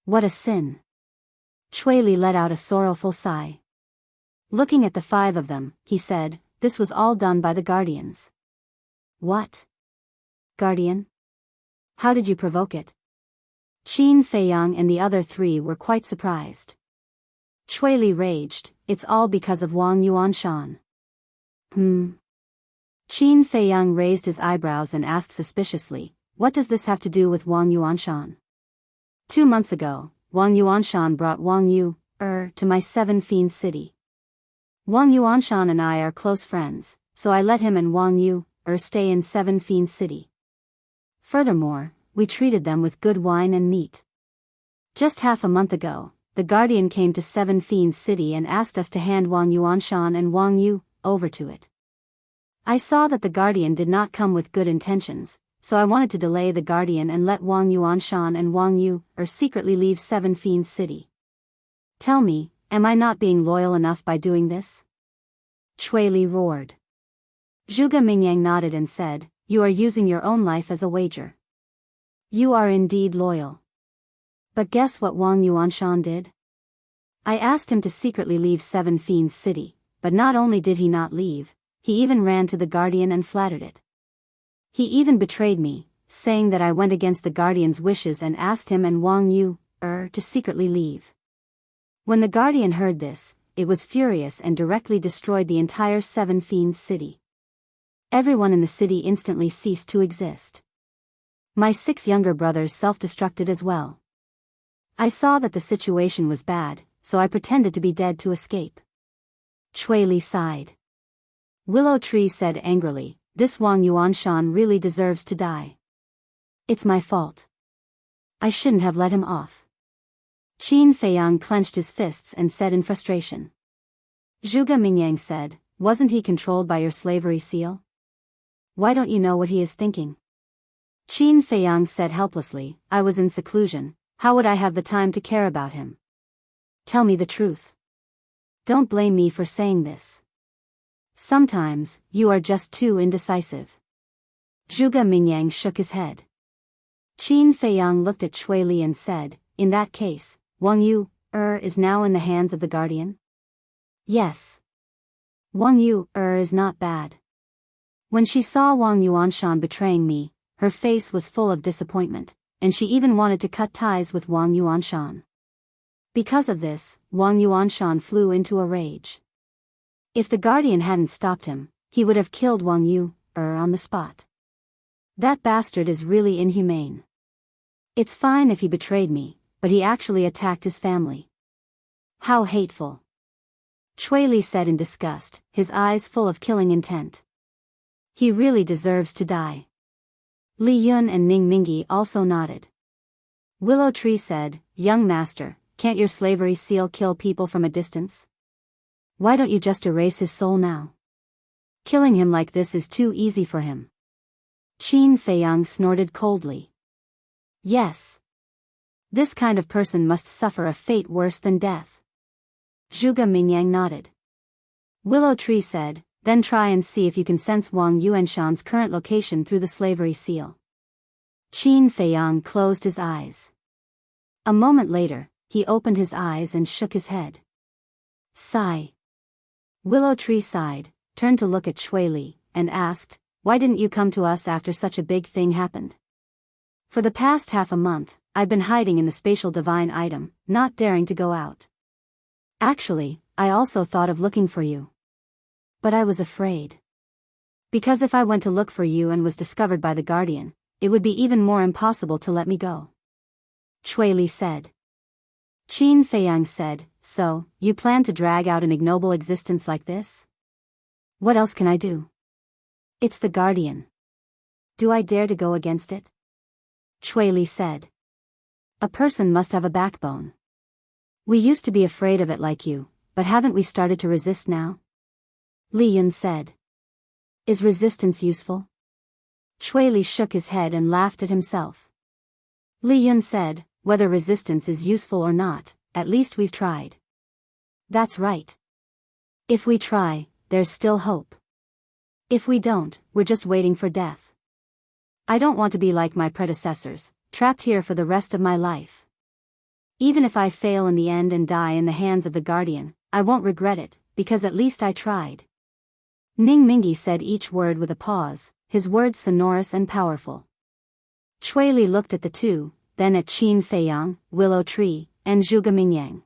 "What a sin." Chui Li let out a sorrowful sigh. Looking at the 5 of them, he said, "This was all done by the Guardians." "What? Guardian? How did you provoke it?" Qin Feiyang and the other 3 were quite surprised. Chui Li raged, "It's all because of Wang Yuanshan." Qin Feiyang raised his eyebrows and asked suspiciously, "What does this have to do with Wang Yuanshan?" 2 months ago, Wang Yuanshan brought Wang Yu, to my 7 Fiends City. Wang Yuanshan and I are close friends, so I let him and Wang Yu, stay in 7 Fiends City. Furthermore, we treated them with good wine and meat. Just half a month ago, the Guardian came to 7 Fiends City and asked us to hand Wang Yuanshan and Wang Yu over to it. I saw that the Guardian did not come with good intentions, so I wanted to delay the Guardian and let Wang Yuanshan and Wang Yu secretly leave 7 Fiends City. Tell me, am I not being loyal enough by doing this? Chui Li roared. Zhuge Mingyang nodded and said, "You are using your own life as a wager. You are indeed loyal. But guess what Wang Yuanshan did? I asked him to secretly leave 7 Fiends City, but not only did he not leave, he even ran to the Guardian and flattered it. He even betrayed me, saying that I went against the Guardian's wishes and asked him and Wang Yu, to secretly leave." When the Guardian heard this, it was furious and directly destroyed the entire 7 Fiends City. Everyone in the city instantly ceased to exist. My 6 younger brothers self-destructed as well. I saw that the situation was bad, so I pretended to be dead to escape. Chui Li sighed. Willow Tree said angrily, "This Wang Yuanshan really deserves to die. It's my fault. I shouldn't have let him off." Qin Feiyang clenched his fists and said in frustration. Zhuge Mingyang said, "Wasn't he controlled by your slavery seal? Why don't you know what he is thinking?" Qin Feiyang said helplessly, I was in seclusion, how would I have the time to care about him? Tell me the truth. Don't blame me for saying this. Sometimes, you are just too indecisive. Zhuge Mingyang shook his head. Qin Feiyang looked at Cui Li and said, in that case, Wang Yu, is now in the hands of the guardian? Yes. Wang Yu, is not bad. When she saw Wang Yuanshan betraying me, her face was full of disappointment, and she even wanted to cut ties with Wang Yuanshan. Because of this, Wang Yuanshan flew into a rage. If the guardian hadn't stopped him, he would have killed Wang Yu, on the spot. That bastard is really inhumane. It's fine if he betrayed me, but he actually attacked his family. How hateful. Cui Li said in disgust, his eyes full of killing intent. He really deserves to die. Li Yun and Ning Mingi also nodded. Willow Tree said, young master, can't your slavery seal kill people from a distance? Why don't you just erase his soul now? Killing him like this is too easy for him. Qin Feiyang snorted coldly. Yes. This kind of person must suffer a fate worse than death. Zhuge Mingyang nodded. Willow Tree said, then try and see if you can sense Wang Yuanshan's current location through the slavery seal. Qin Feiyang closed his eyes. A moment later, he opened his eyes and shook his head. Sigh. Willow Tree sighed, turned to look at Cui Li, and asked, why didn't you come to us after such a big thing happened? For the past half a month, I've been hiding in the spatial divine item, not daring to go out. Actually, I also thought of looking for you. But I was afraid. Because if I went to look for you and was discovered by the guardian, it would be even more impossible to let me go. Cui Li said. Qin Feiyang said, so, you plan to drag out an ignoble existence like this? What else can I do? It's the guardian. Do I dare to go against it? Cui Li said. A person must have a backbone. We used to be afraid of it like you, but haven't we started to resist now? Li Yun said. Is resistance useful? Cui Li shook his head and laughed at himself. Li Yun said, whether resistance is useful or not, at least we've tried. That's right. If we try, there's still hope. If we don't, we're just waiting for death. I don't want to be like my predecessors, trapped here for the rest of my life. Even if I fail in the end and die in the hands of the guardian, I won't regret it, because at least I tried. Ning Mingi said each word with a pause, his words sonorous and powerful. Cui Li looked at the two, then at Qin Feiyang, Willow Tree, and Zhuge Mingyang.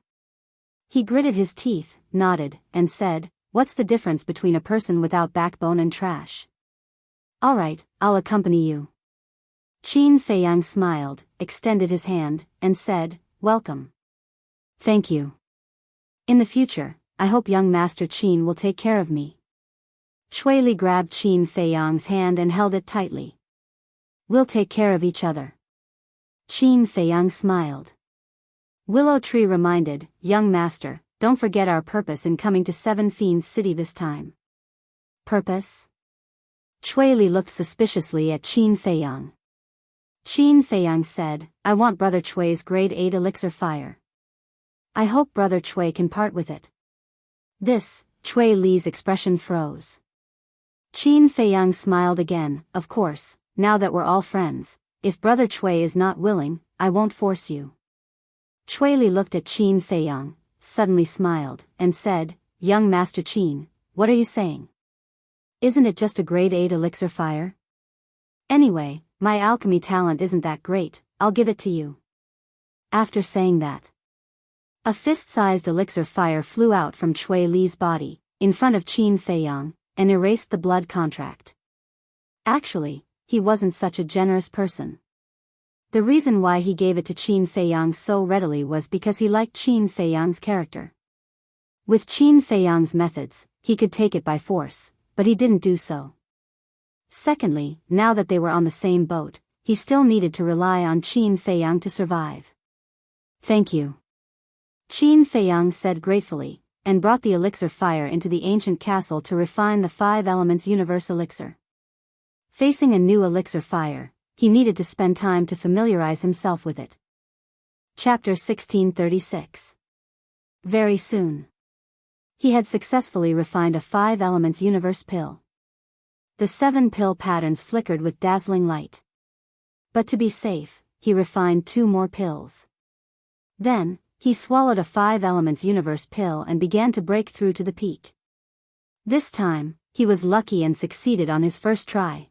He gritted his teeth, nodded, and said, what's the difference between a person without backbone and trash? All right, I'll accompany you. Qin Feiyang smiled, extended his hand, and said, welcome. Thank you. In the future, I hope young Master Qin will take care of me. Cui Li grabbed Qin Feiyang's hand and held it tightly. We'll take care of each other. Qin Feiyang smiled. Willow Tree reminded, young master, don't forget our purpose in coming to Seven Fiends City this time. Purpose? Cui Li looked suspiciously at Qin Feiyang. Qin Feiyang said, I want Brother Cui's grade 8 elixir fire. I hope Brother Cui can part with it. This, Cui Li's expression froze. Qin Feiyang smiled again, of course, now that we're all friends, if Brother Cui is not willing, I won't force you. Cui Li looked at Qin Feiyang, suddenly smiled, and said, young Master Qin, what are you saying? Isn't it just a grade 8 elixir fire? Anyway, my alchemy talent isn't that great, I'll give it to you. After saying that, a fist-sized elixir fire flew out from Cui Li's body, in front of Qin Feiyang, and erased the blood contract. Actually, he wasn't such a generous person. The reason why he gave it to Qin Feiyang so readily was because he liked Qin Feiyang's character. With Qin Feiyang's methods, he could take it by force, but he didn't do so. Secondly, now that they were on the same boat, he still needed to rely on Qin Feiyang to survive. Thank you. Qin Feiyang said gratefully, and brought the elixir fire into the ancient castle to refine the 5 elements universe elixir. Facing a new elixir fire, he needed to spend time to familiarize himself with it. Chapter 1636. Very soon. He had successfully refined a 5 elements universe pill. The 7 pill patterns flickered with dazzling light. But to be safe, he refined 2 more pills. Then, he swallowed a 5 elements universe pill and began to break through to the peak. This time, he was lucky and succeeded on his first try.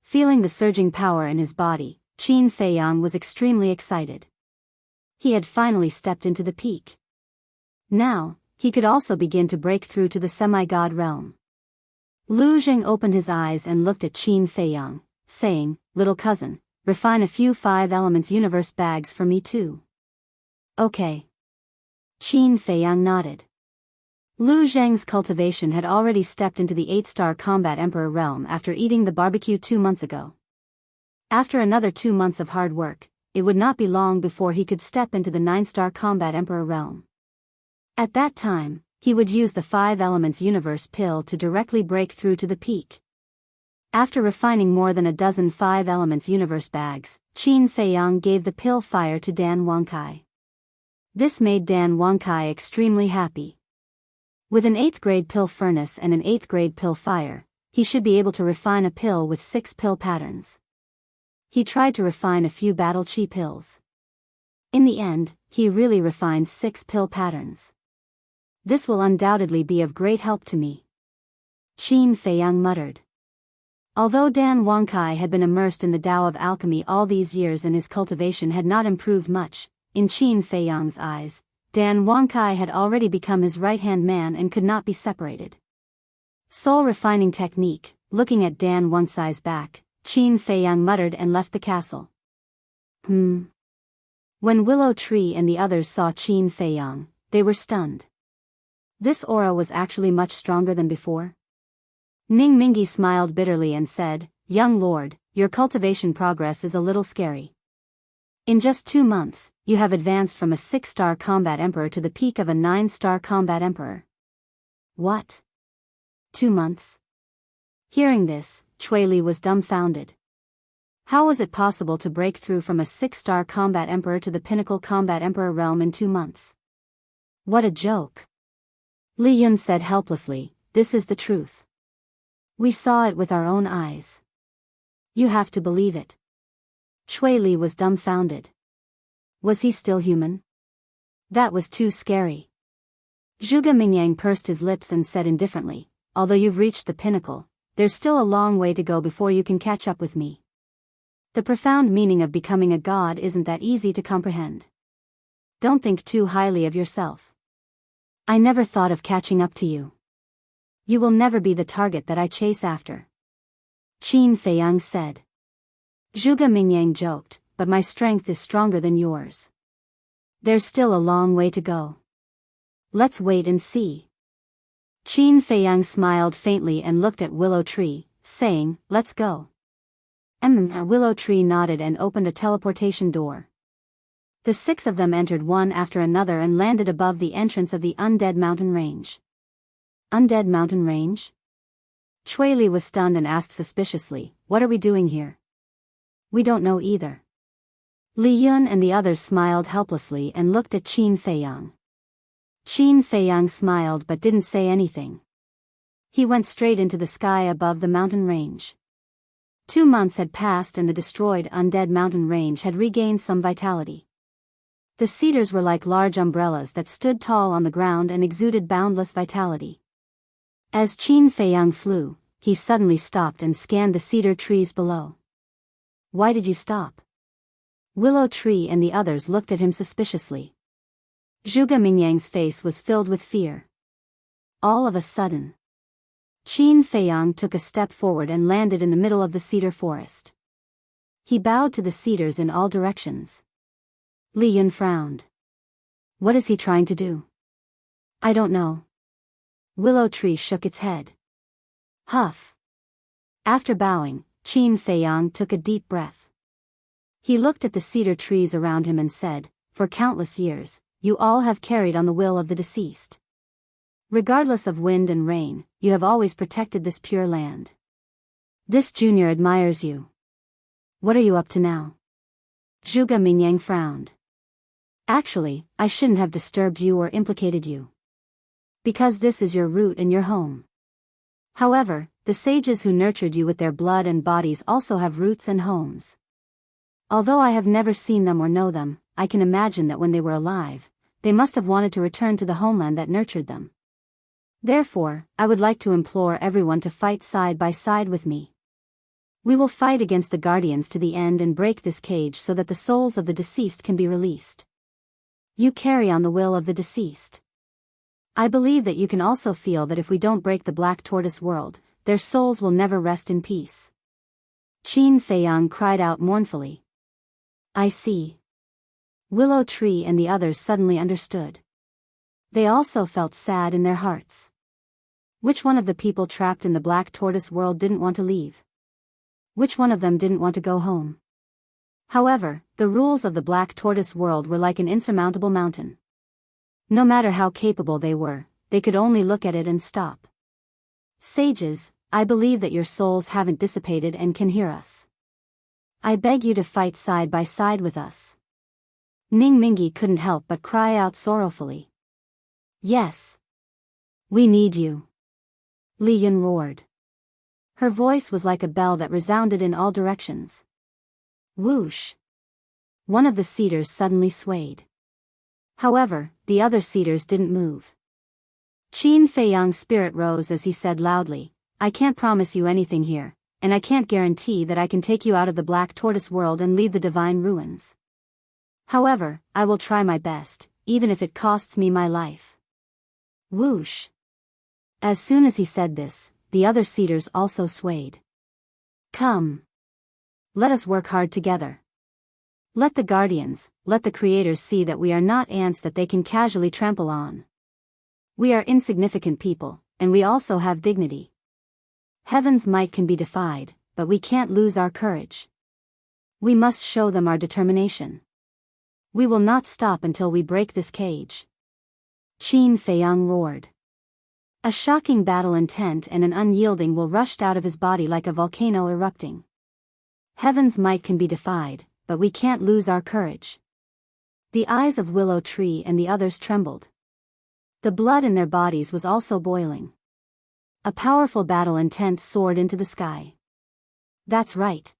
Feeling the surging power in his body, Qin Feiyang was extremely excited. He had finally stepped into the peak. Now, he could also begin to break through to the semi-god realm. Lu Zheng opened his eyes and looked at Qin Feiyang, saying, "Little cousin, refine a few 5 elements universe bags for me too." "Okay." Qin Feiyang nodded. Lu Zheng's cultivation had already stepped into the 8-star combat emperor realm after eating the barbecue 2 months ago. After another 2 months of hard work, it would not be long before he could step into the 9-star combat emperor realm. At that time, he would use the 5 elements universe pill to directly break through to the peak. After refining more than a dozen 5 elements universe bags, Qin Feiyang gave the pill fire to Dan Wangkai. This made Dan Wangkai extremely happy. With an 8th grade pill furnace and an 8th grade pill fire, he should be able to refine a pill with 6 pill patterns. He tried to refine a few battle chi pills. In the end, he really refined 6 pill patterns. "This will undoubtedly be of great help to me," Qin Feiyang muttered. Although Dan Wangkai had been immersed in the Tao of alchemy all these years and his cultivation had not improved much, in Qin Feiyang's eyes, Dan Wangkai had already become his right-hand man and could not be separated. Soul refining technique. Looking at Dan Wangkai's back, Qin Feiyang muttered and left the castle. When Willow Tree and the others saw Qin Feiyang, they were stunned. This aura was actually much stronger than before. Ning Mingi smiled bitterly and said, "Young lord, your cultivation progress is a little scary. In just 2 months, you have advanced from a 6-star combat emperor to the peak of a 9-star combat emperor." "What? 2 months?" Hearing this, Chui Li was dumbfounded. How was it possible to break through from a 6-star combat emperor to the pinnacle combat emperor realm in 2 months? What a joke! Li Yun said helplessly, "This is the truth. We saw it with our own eyes. You have to believe it." Chui Li was dumbfounded. Was he still human? That was too scary. Zhuge Mingyang pursed his lips and said indifferently, "Although you've reached the pinnacle, there's still a long way to go before you can catch up with me. The profound meaning of becoming a god isn't that easy to comprehend. Don't think too highly of yourself. I never thought of catching up to you. You will never be the target that I chase after," Qin Feiyang said. Zhuge Mingyang joked, "But my strength is stronger than yours. There's still a long way to go. Let's wait and see." Qin Feiyang smiled faintly and looked at Willow Tree, saying, "Let's go." Willow Tree nodded and opened a teleportation door. The 6 of them entered one after another and landed above the entrance of the Undead Mountain Range. Undead Mountain Range? Chui Li was stunned and asked suspiciously, "What are we doing here?" "We don't know either." Li Yun and the others smiled helplessly and looked at Qin Feiyang. Qin Feiyang smiled but didn't say anything. He went straight into the sky above the mountain range. 2 months had passed and the destroyed Undead Mountain Range had regained some vitality. The cedars were like large umbrellas that stood tall on the ground and exuded boundless vitality. As Qin Feiyang flew, he suddenly stopped and scanned the cedar trees below. "Why did you stop?" Willow Tree and the others looked at him suspiciously. Zhuge Mingyang's face was filled with fear. All of a sudden, Qin Feiyang took a step forward and landed in the middle of the cedar forest. He bowed to the cedars in all directions. Li Yun frowned. "What is he trying to do?" "I don't know." Willow Tree shook its head. Huff. After bowing, Qin Feiyang took a deep breath. He looked at the cedar trees around him and said, "For countless years, you all have carried on the will of the deceased. Regardless of wind and rain, you have always protected this pure land. This junior admires you. What are you up to now? Zhuge Mingyang frowned. Actually, I shouldn't have disturbed you or implicated you. Because this is your root and your home. However, the sages who nurtured you with their blood and bodies also have roots and homes. Although I have never seen them or know them, I can imagine that when they were alive, they must have wanted to return to the homeland that nurtured them. Therefore, I would like to implore everyone to fight side by side with me. We will fight against the guardians to the end and break this cage so that the souls of the deceased can be released. You carry on the will of the deceased. I believe that you can also feel that if we don't break the black tortoise world, their souls will never rest in peace. Qin Feiyang cried out mournfully. I see. Willow Tree and the others suddenly understood. They also felt sad in their hearts. Which one of the people trapped in the black tortoise world didn't want to leave? Which one of them didn't want to go home? However, the rules of the black tortoise world were like an insurmountable mountain. No matter how capable they were, they could only look at it and stop. Sages, I believe that your souls haven't dissipated and can hear us. I beg you to fight side by side with us. Ning Mingi couldn't help but cry out sorrowfully. Yes. We need you. Li Yun roared. Her voice was like a bell that resounded in all directions. Whoosh. One of the cedars suddenly swayed. However, the other cedars didn't move. Qin Feiyang's spirit rose as he said loudly, I can't promise you anything here, and I can't guarantee that I can take you out of the black tortoise world and leave the divine ruins. However, I will try my best, even if it costs me my life. Whoosh. As soon as he said this, the other cedars also swayed. Come. Let us work hard together. Let the guardians, let the creators see that we are not ants that they can casually trample on. We are insignificant people, and we also have dignity. Heaven's might can be defied, but we can't lose our courage. We must show them our determination. We will not stop until we break this cage. Qin Feiyang roared. A shocking battle intent and an unyielding will rushed out of his body like a volcano erupting. Heaven's might can be defied, but we can't lose our courage. The eyes of Willow Tree and the others trembled. The blood in their bodies was also boiling. A powerful battle intent soared into the sky. That's right.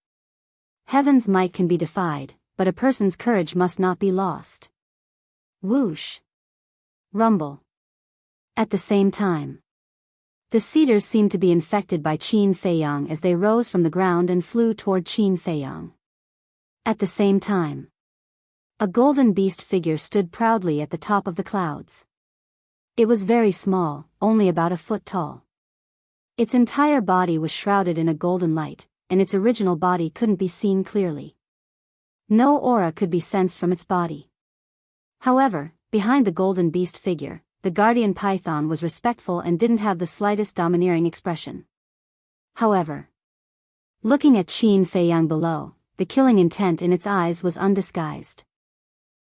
Heaven's might can be defied, but a person's courage must not be lost. Whoosh. Rumble. At the same time, the cedars seemed to be infected by Qin Feiyang as they rose from the ground and flew toward Qin Feiyang. At the same time, a golden beast figure stood proudly at the top of the clouds. It was very small, only about a foot tall. Its entire body was shrouded in a golden light, and its original body couldn't be seen clearly. No aura could be sensed from its body. However, behind the golden beast figure, the guardian python was respectful and didn't have the slightest domineering expression. However, looking at Qin Feiyang below, the killing intent in its eyes was undisguised.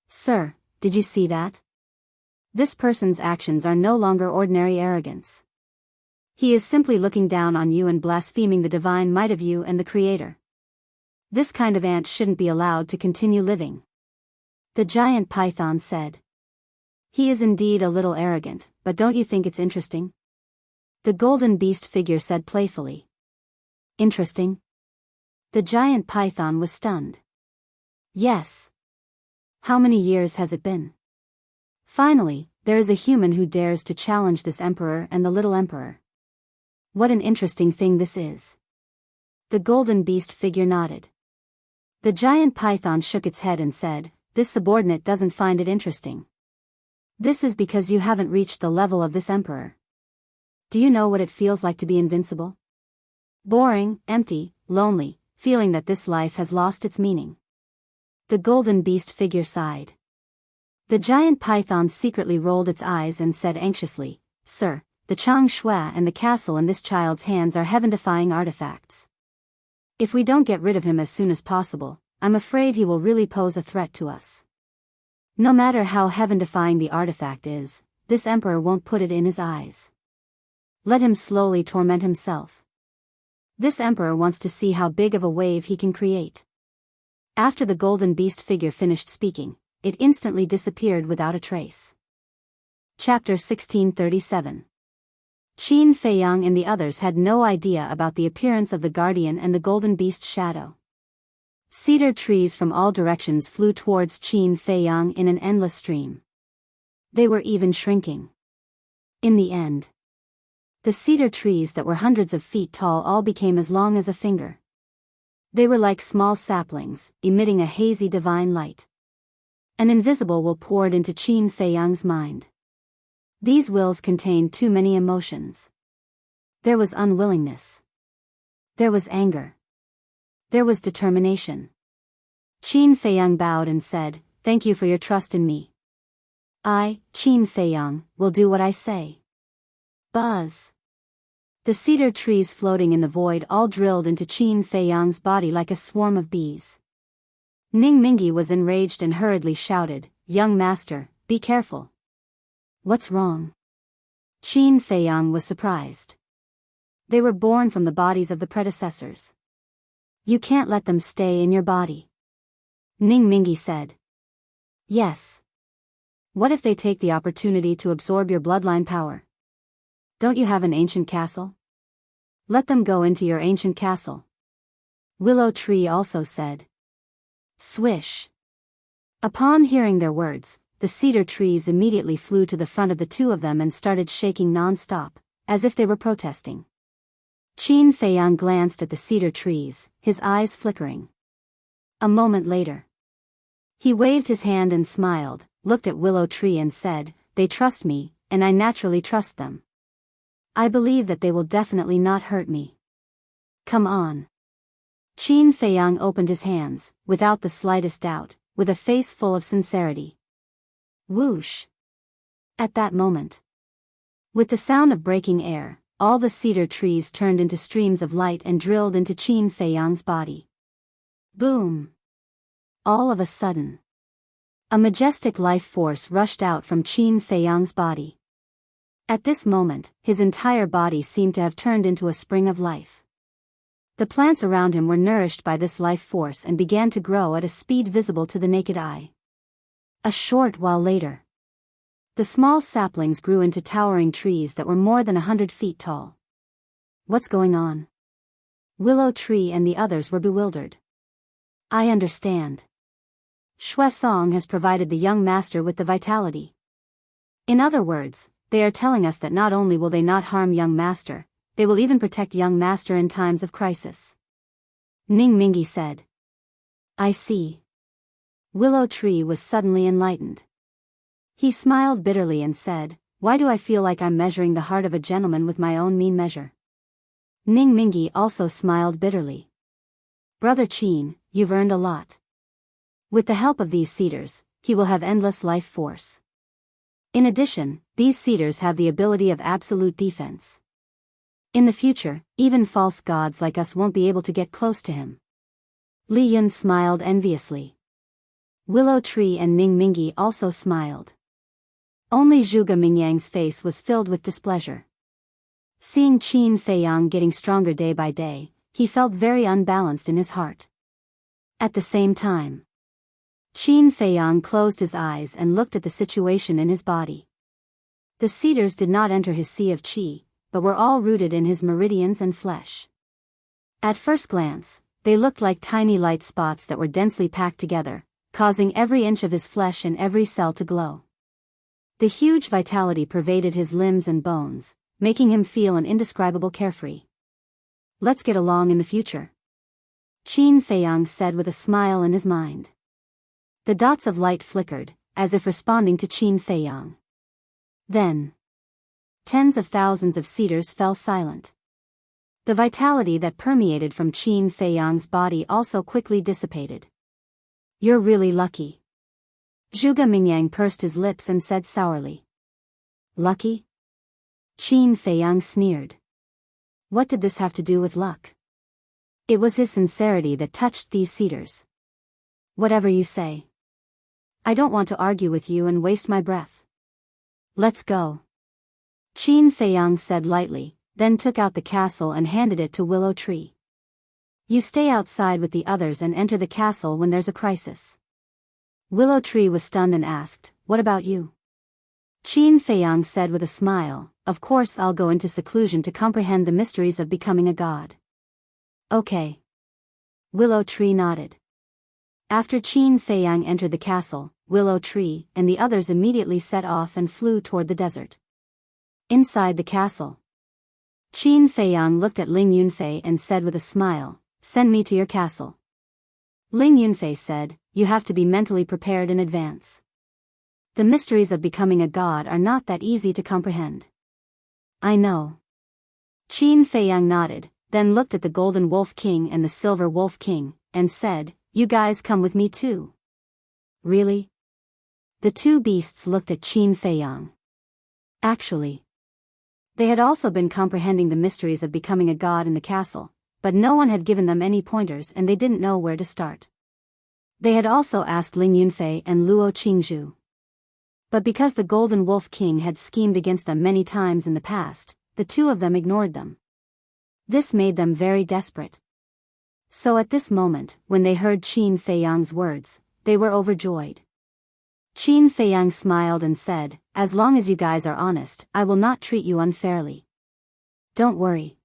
Sir, did you see that? This person's actions are no longer ordinary arrogance. He is simply looking down on you and blaspheming the divine might of you and the Creator. This kind of ant shouldn't be allowed to continue living. The giant python said. He is indeed a little arrogant, but don't you think it's interesting? The golden beast figure said playfully. Interesting? The giant python was stunned. Yes. How many years has it been? Finally, there is a human who dares to challenge this emperor and the little emperor. What an interesting thing this is. The golden beast figure nodded. The giant python shook its head and said, This subordinate doesn't find it interesting. This is because you haven't reached the level of this emperor. Do you know what it feels like to be invincible? Boring, empty, lonely, feeling that this life has lost its meaning. The golden beast figure sighed. The giant python secretly rolled its eyes and said anxiously, Sir, the Chang Shui and the castle in this child's hands are heaven-defying artifacts. If we don't get rid of him as soon as possible, I'm afraid he will really pose a threat to us. No matter how heaven-defying the artifact is, this emperor won't put it in his eyes. Let him slowly torment himself. This emperor wants to see how big of a wave he can create. After the golden beast figure finished speaking, it instantly disappeared without a trace. Chapter 1637. Qin Feiyang and the others had no idea about the appearance of the guardian and the golden beast's shadow. Cedar trees from all directions flew towards Qin Feiyang in an endless stream. They were even shrinking. In the end, the cedar trees that were hundreds of feet tall all became as long as a finger. They were like small saplings, emitting a hazy divine light. An invisible will poured into Qin Feiyang's mind. These wills contained too many emotions. There was unwillingness. There was anger. There was determination. Qin Feiyang bowed and said, "Thank you for your trust in me. I, Qin Feiyang, will do what I say." Buzz. The cedar trees floating in the void all drilled into Qin Feiyang's body like a swarm of bees. Ning Mingi was enraged and hurriedly shouted, "Young master, be careful." "What's wrong?" Qin Feiyang was surprised. They were born from the bodies of the predecessors. "You can't let them stay in your body," Ning Mingi said. "Yes. What if they take the opportunity to absorb your bloodline power? Don't you have an ancient castle? Let them go into your ancient castle," Willow Tree also said. Swish. Upon hearing their words, the cedar trees immediately flew to the front of the two of them and started shaking non-stop, as if they were protesting. Qin Feiyang glanced at the cedar trees, his eyes flickering. A moment later, he waved his hand and smiled, looked at Willow Tree and said, "They trust me, and I naturally trust them. I believe that they will definitely not hurt me. Come on." Qin Feiyang opened his hands, without the slightest doubt, with a face full of sincerity. Whoosh! At that moment, with the sound of breaking air, all the cedar trees turned into streams of light and drilled into Qin Feiyang's body. Boom! All of a sudden, a majestic life force rushed out from Qin Feiyang's body. At this moment, his entire body seemed to have turned into a spring of life. The plants around him were nourished by this life force and began to grow at a speed visible to the naked eye. A short while later, the small saplings grew into towering trees that were more than 100 feet tall. What's going on? Willow Tree and the others were bewildered. I understand. Shuesong has provided the young master with the vitality. In other words, they are telling us that not only will they not harm young master, they will even protect young master in times of crisis. Ning Mingi said. I see. Willow Tree was suddenly enlightened. He smiled bitterly and said, "Why do I feel like I'm measuring the heart of a gentleman with my own mean measure?" Ning Mingi also smiled bitterly. "Brother Qin, you've earned a lot. With the help of these cedars, he will have endless life force. In addition, these cedars have the ability of absolute defense. In the future, even false gods like us won't be able to get close to him." Li Yun smiled enviously. Willow Tree and Ning Mingi also smiled. Only Zhuge Mingyang's face was filled with displeasure. Seeing Qin Feiyang getting stronger day by day, he felt very unbalanced in his heart. At the same time, Qin Feiyang closed his eyes and looked at the situation in his body. The cedars did not enter his sea of qi, but were all rooted in his meridians and flesh. At first glance, they looked like tiny light spots that were densely packed together, causing every inch of his flesh and every cell to glow. The huge vitality pervaded his limbs and bones, making him feel an indescribable carefree. "Let's get along in the future," Qin Feiyang said with a smile in his mind. The dots of light flickered, as if responding to Qin Feiyang. Then, tens of thousands of cedars fell silent. The vitality that permeated from Qin Feiyang's body also quickly dissipated. "You're really lucky." Zhuge Mingyang pursed his lips and said sourly. "Lucky?" Qin Feiyang sneered. What did this have to do with luck? It was his sincerity that touched these cedars. "Whatever you say. I don't want to argue with you and waste my breath. Let's go," Qin Feiyang said lightly, then took out the castle and handed it to Willow Tree. You stay outside with the others and enter the castle when there's a crisis. Willow Tree was stunned and asked, what about you? Qin Feiyang said with a smile, of course I'll go into seclusion to comprehend the mysteries of becoming a god. Okay. Willow Tree nodded. After Qin Feiyang entered the castle, Willow Tree and the others immediately set off and flew toward the desert. Inside the castle, Qin Feiyang looked at Ling Yunfei and said with a smile, send me to your castle. Ling Yunfei said, you have to be mentally prepared in advance. The mysteries of becoming a god are not that easy to comprehend. I know. Qin Feiyang nodded, then looked at the Golden Wolf King and the Silver Wolf King, and said, you guys come with me too. Really? The two beasts looked at Qin Feiyang. Actually, they had also been comprehending the mysteries of becoming a god in the castle, but no one had given them any pointers and they didn't know where to start. They had also asked Ling Yunfei and Luo Qingzhu. But because the Golden Wolf King had schemed against them many times in the past, the two of them ignored them. This made them very desperate. So at this moment, when they heard Qin Feiyang's words, they were overjoyed. Qin Feiyang smiled and said, as long as you guys are honest, I will not treat you unfairly. Don't worry.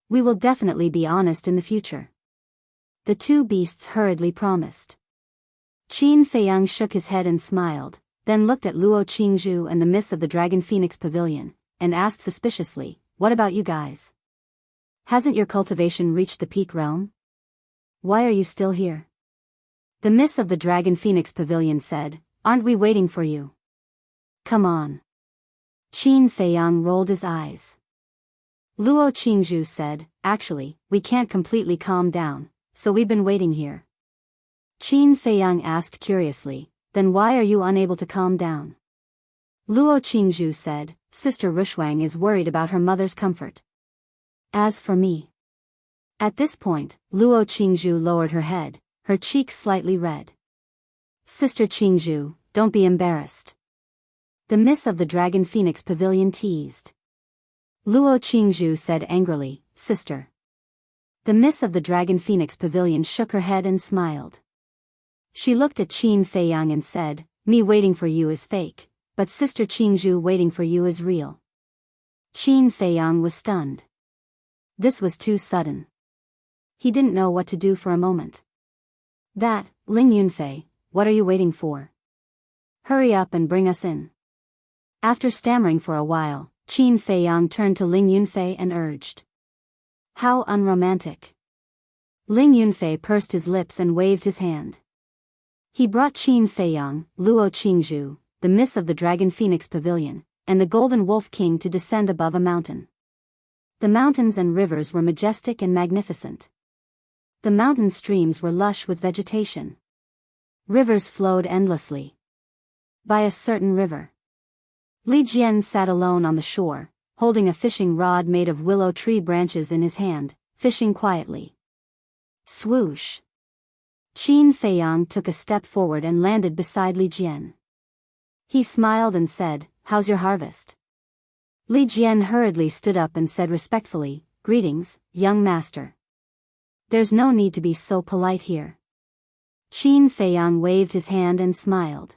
We will definitely be honest in the future. The two beasts hurriedly promised. Qin Feiyang shook his head and smiled, then looked at Luo Qingzhu and the Miss of the Dragon Phoenix Pavilion, and asked suspiciously, what about you guys? Hasn't your cultivation reached the peak realm? Why are you still here? The Miss of the Dragon Phoenix Pavilion said, aren't we waiting for you? Come on. Qin Feiyang rolled his eyes. Luo Qingzhu said, actually, we can't completely calm down, so we've been waiting here. Qin Feiyang asked curiously, then why are you unable to calm down? Luo Qingzhu said, Sister Rushwang is worried about her mother's comfort. As for me. At this point, Luo Qingzhu lowered her head, her cheeks slightly red. Sister Qingzhu, don't be embarrassed. The Miss of the Dragon Phoenix Pavilion teased. Luo Qingzhu said angrily, Sister. The Miss of the Dragon Phoenix Pavilion shook her head and smiled. She looked at Qin Feiyang and said, me waiting for you is fake, but Sister Qingzhu waiting for you is real. Qin Feiyang was stunned. This was too sudden. He didn't know what to do for a moment. That, Ling Yunfei, what are you waiting for? Hurry up and bring us in. After stammering for a while, Qin Feiyang turned to Ling Yunfei and urged. How unromantic. Ling Yunfei pursed his lips and waved his hand. He brought Qin Feiyang, Luo Qingzhu, the Miss of the Dragon Phoenix Pavilion, and the Golden Wolf King to descend above a mountain. The mountains and rivers were majestic and magnificent. The mountain streams were lush with vegetation. Rivers flowed endlessly. By a certain river, Li Jian sat alone on the shore, holding a fishing rod made of willow tree branches in his hand, fishing quietly. Swoosh! Qin Feiyang took a step forward and landed beside Li Jian. He smiled and said, how's your harvest? Li Jian hurriedly stood up and said respectfully, greetings, young master. There's no need to be so polite here. Qin Feiyang waved his hand and smiled.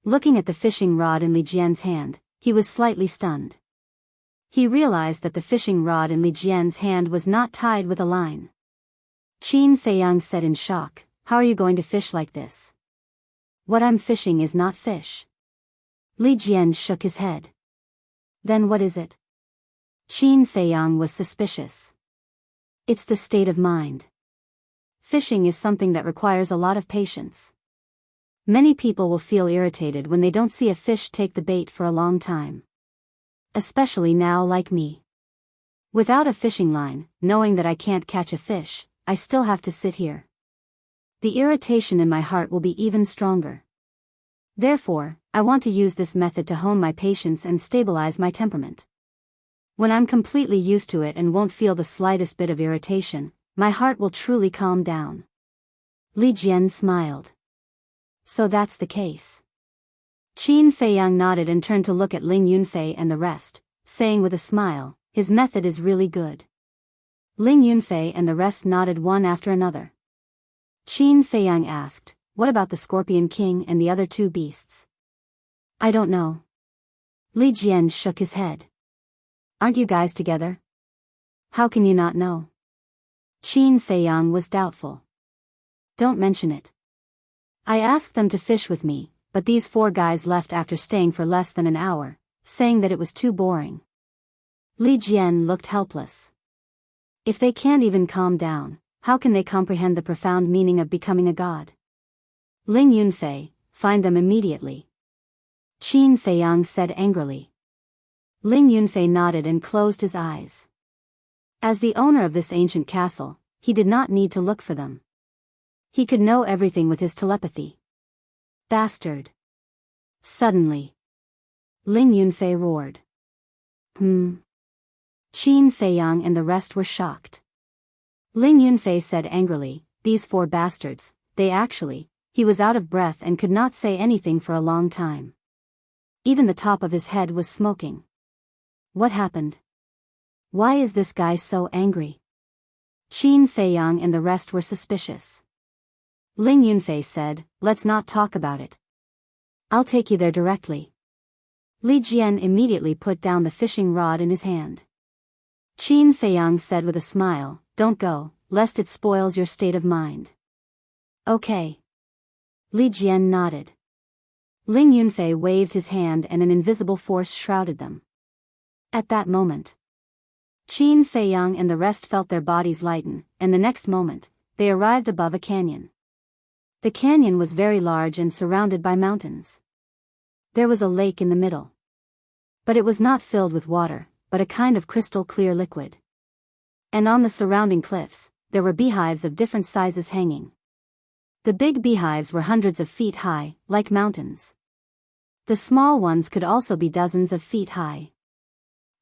Looking at the fishing rod in Li Jian's hand, he was slightly stunned. He realized that the fishing rod in Li Jian's hand was not tied with a line. Qin Feiyang said in shock, how are you going to fish like this? What I'm fishing is not fish. Li Jian shook his head. Then what is it? Qin Feiyang was suspicious. It's the state of mind. Fishing is something that requires a lot of patience. Many people will feel irritated when they don't see a fish take the bait for a long time. Especially now like me. Without a fishing line, knowing that I can't catch a fish, I still have to sit here. The irritation in my heart will be even stronger. Therefore, I want to use this method to hone my patience and stabilize my temperament. When I'm completely used to it and won't feel the slightest bit of irritation, my heart will truly calm down. Li Jian smiled. So that's the case. Qin Feiyang nodded and turned to look at Ling Yunfei and the rest, saying with a smile, his method is really good. Ling Yunfei and the rest nodded one after another. Qin Feiyang asked, "What about the Scorpion King and the other two beasts?" "I don't know." Li Jian shook his head. "Aren't you guys together? How can you not know?" Qin Feiyang was doubtful. "Don't mention it. I asked them to fish with me, but these 4 guys left after staying for less than an hour, saying that it was too boring." Li Jian looked helpless. If they can't even calm down, how can they comprehend the profound meaning of becoming a god? Ling Yunfei, find them immediately. Qin Feiyang said angrily. Ling Yunfei nodded and closed his eyes. As the owner of this ancient castle, he did not need to look for them. He could know everything with his telepathy. Bastard. Suddenly, Ling Yunfei roared. Qin Feiyang and the rest were shocked. Ling Yunfei said angrily, "These 4 bastards, he was out of breath and could not say anything for a long time. Even the top of his head was smoking. What happened? Why is this guy so angry?" Qin Feiyang and the rest were suspicious. Ling Yunfei said, "Let's not talk about it. I'll take you there directly." Li Jian immediately put down the fishing rod in his hand. Qin Feiyang said with a smile, "Don't go, lest it spoils your state of mind." "Okay." Li Jian nodded. Ling Yunfei waved his hand and an invisible force shrouded them. At that moment, Qin Feiyang and the rest felt their bodies lighten, and the next moment, they arrived above a canyon. The canyon was very large and surrounded by mountains. There was a lake in the middle. But it was not filled with water, but a kind of crystal clear liquid. And on the surrounding cliffs, there were beehives of different sizes hanging. The big beehives were hundreds of feet high, like mountains. The small ones could also be dozens of feet high.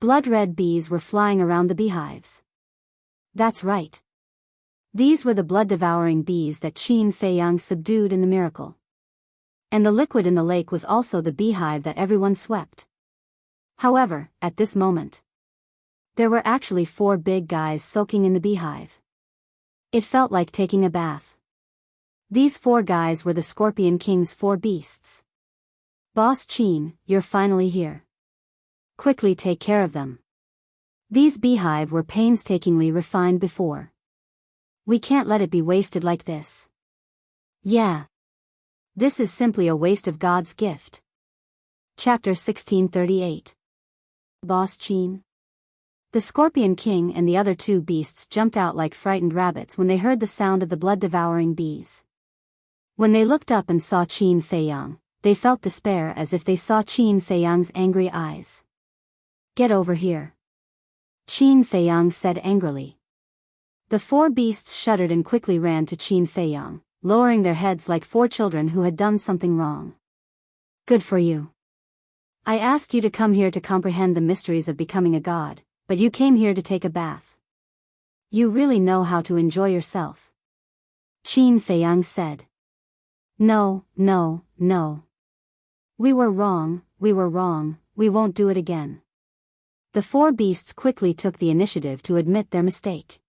Blood-red bees were flying around the beehives. That's right. These were the blood-devouring bees that Qin Feiyang subdued in the miracle. And the liquid in the lake was also the beehive that everyone swept. However, at this moment, there were actually 4 big guys soaking in the beehive. It felt like taking a bath. These 4 guys were the Scorpion King's 4 beasts. "Boss Qin, you're finally here. Quickly take care of them. These beehive were painstakingly refined before. We can't let it be wasted like this." "Yeah. This is simply a waste of God's gift." Chapter 1638. Boss Qin. The Scorpion King and the other 2 beasts jumped out like frightened rabbits when they heard the sound of the blood-devouring bees. When they looked up and saw Qin Feiyang, they felt despair as if they saw Qin Feiyang's angry eyes. "Get over here," Qin Feiyang said angrily. The 4 beasts shuddered and quickly ran to Qin Feiyang, lowering their heads like 4 children who had done something wrong. "Good for you. I asked you to come here to comprehend the mysteries of becoming a god, but you came here to take a bath. You really know how to enjoy yourself," Qin Feiyang said. No. We were wrong, we won't do it again." The 4 beasts quickly took the initiative to admit their mistake.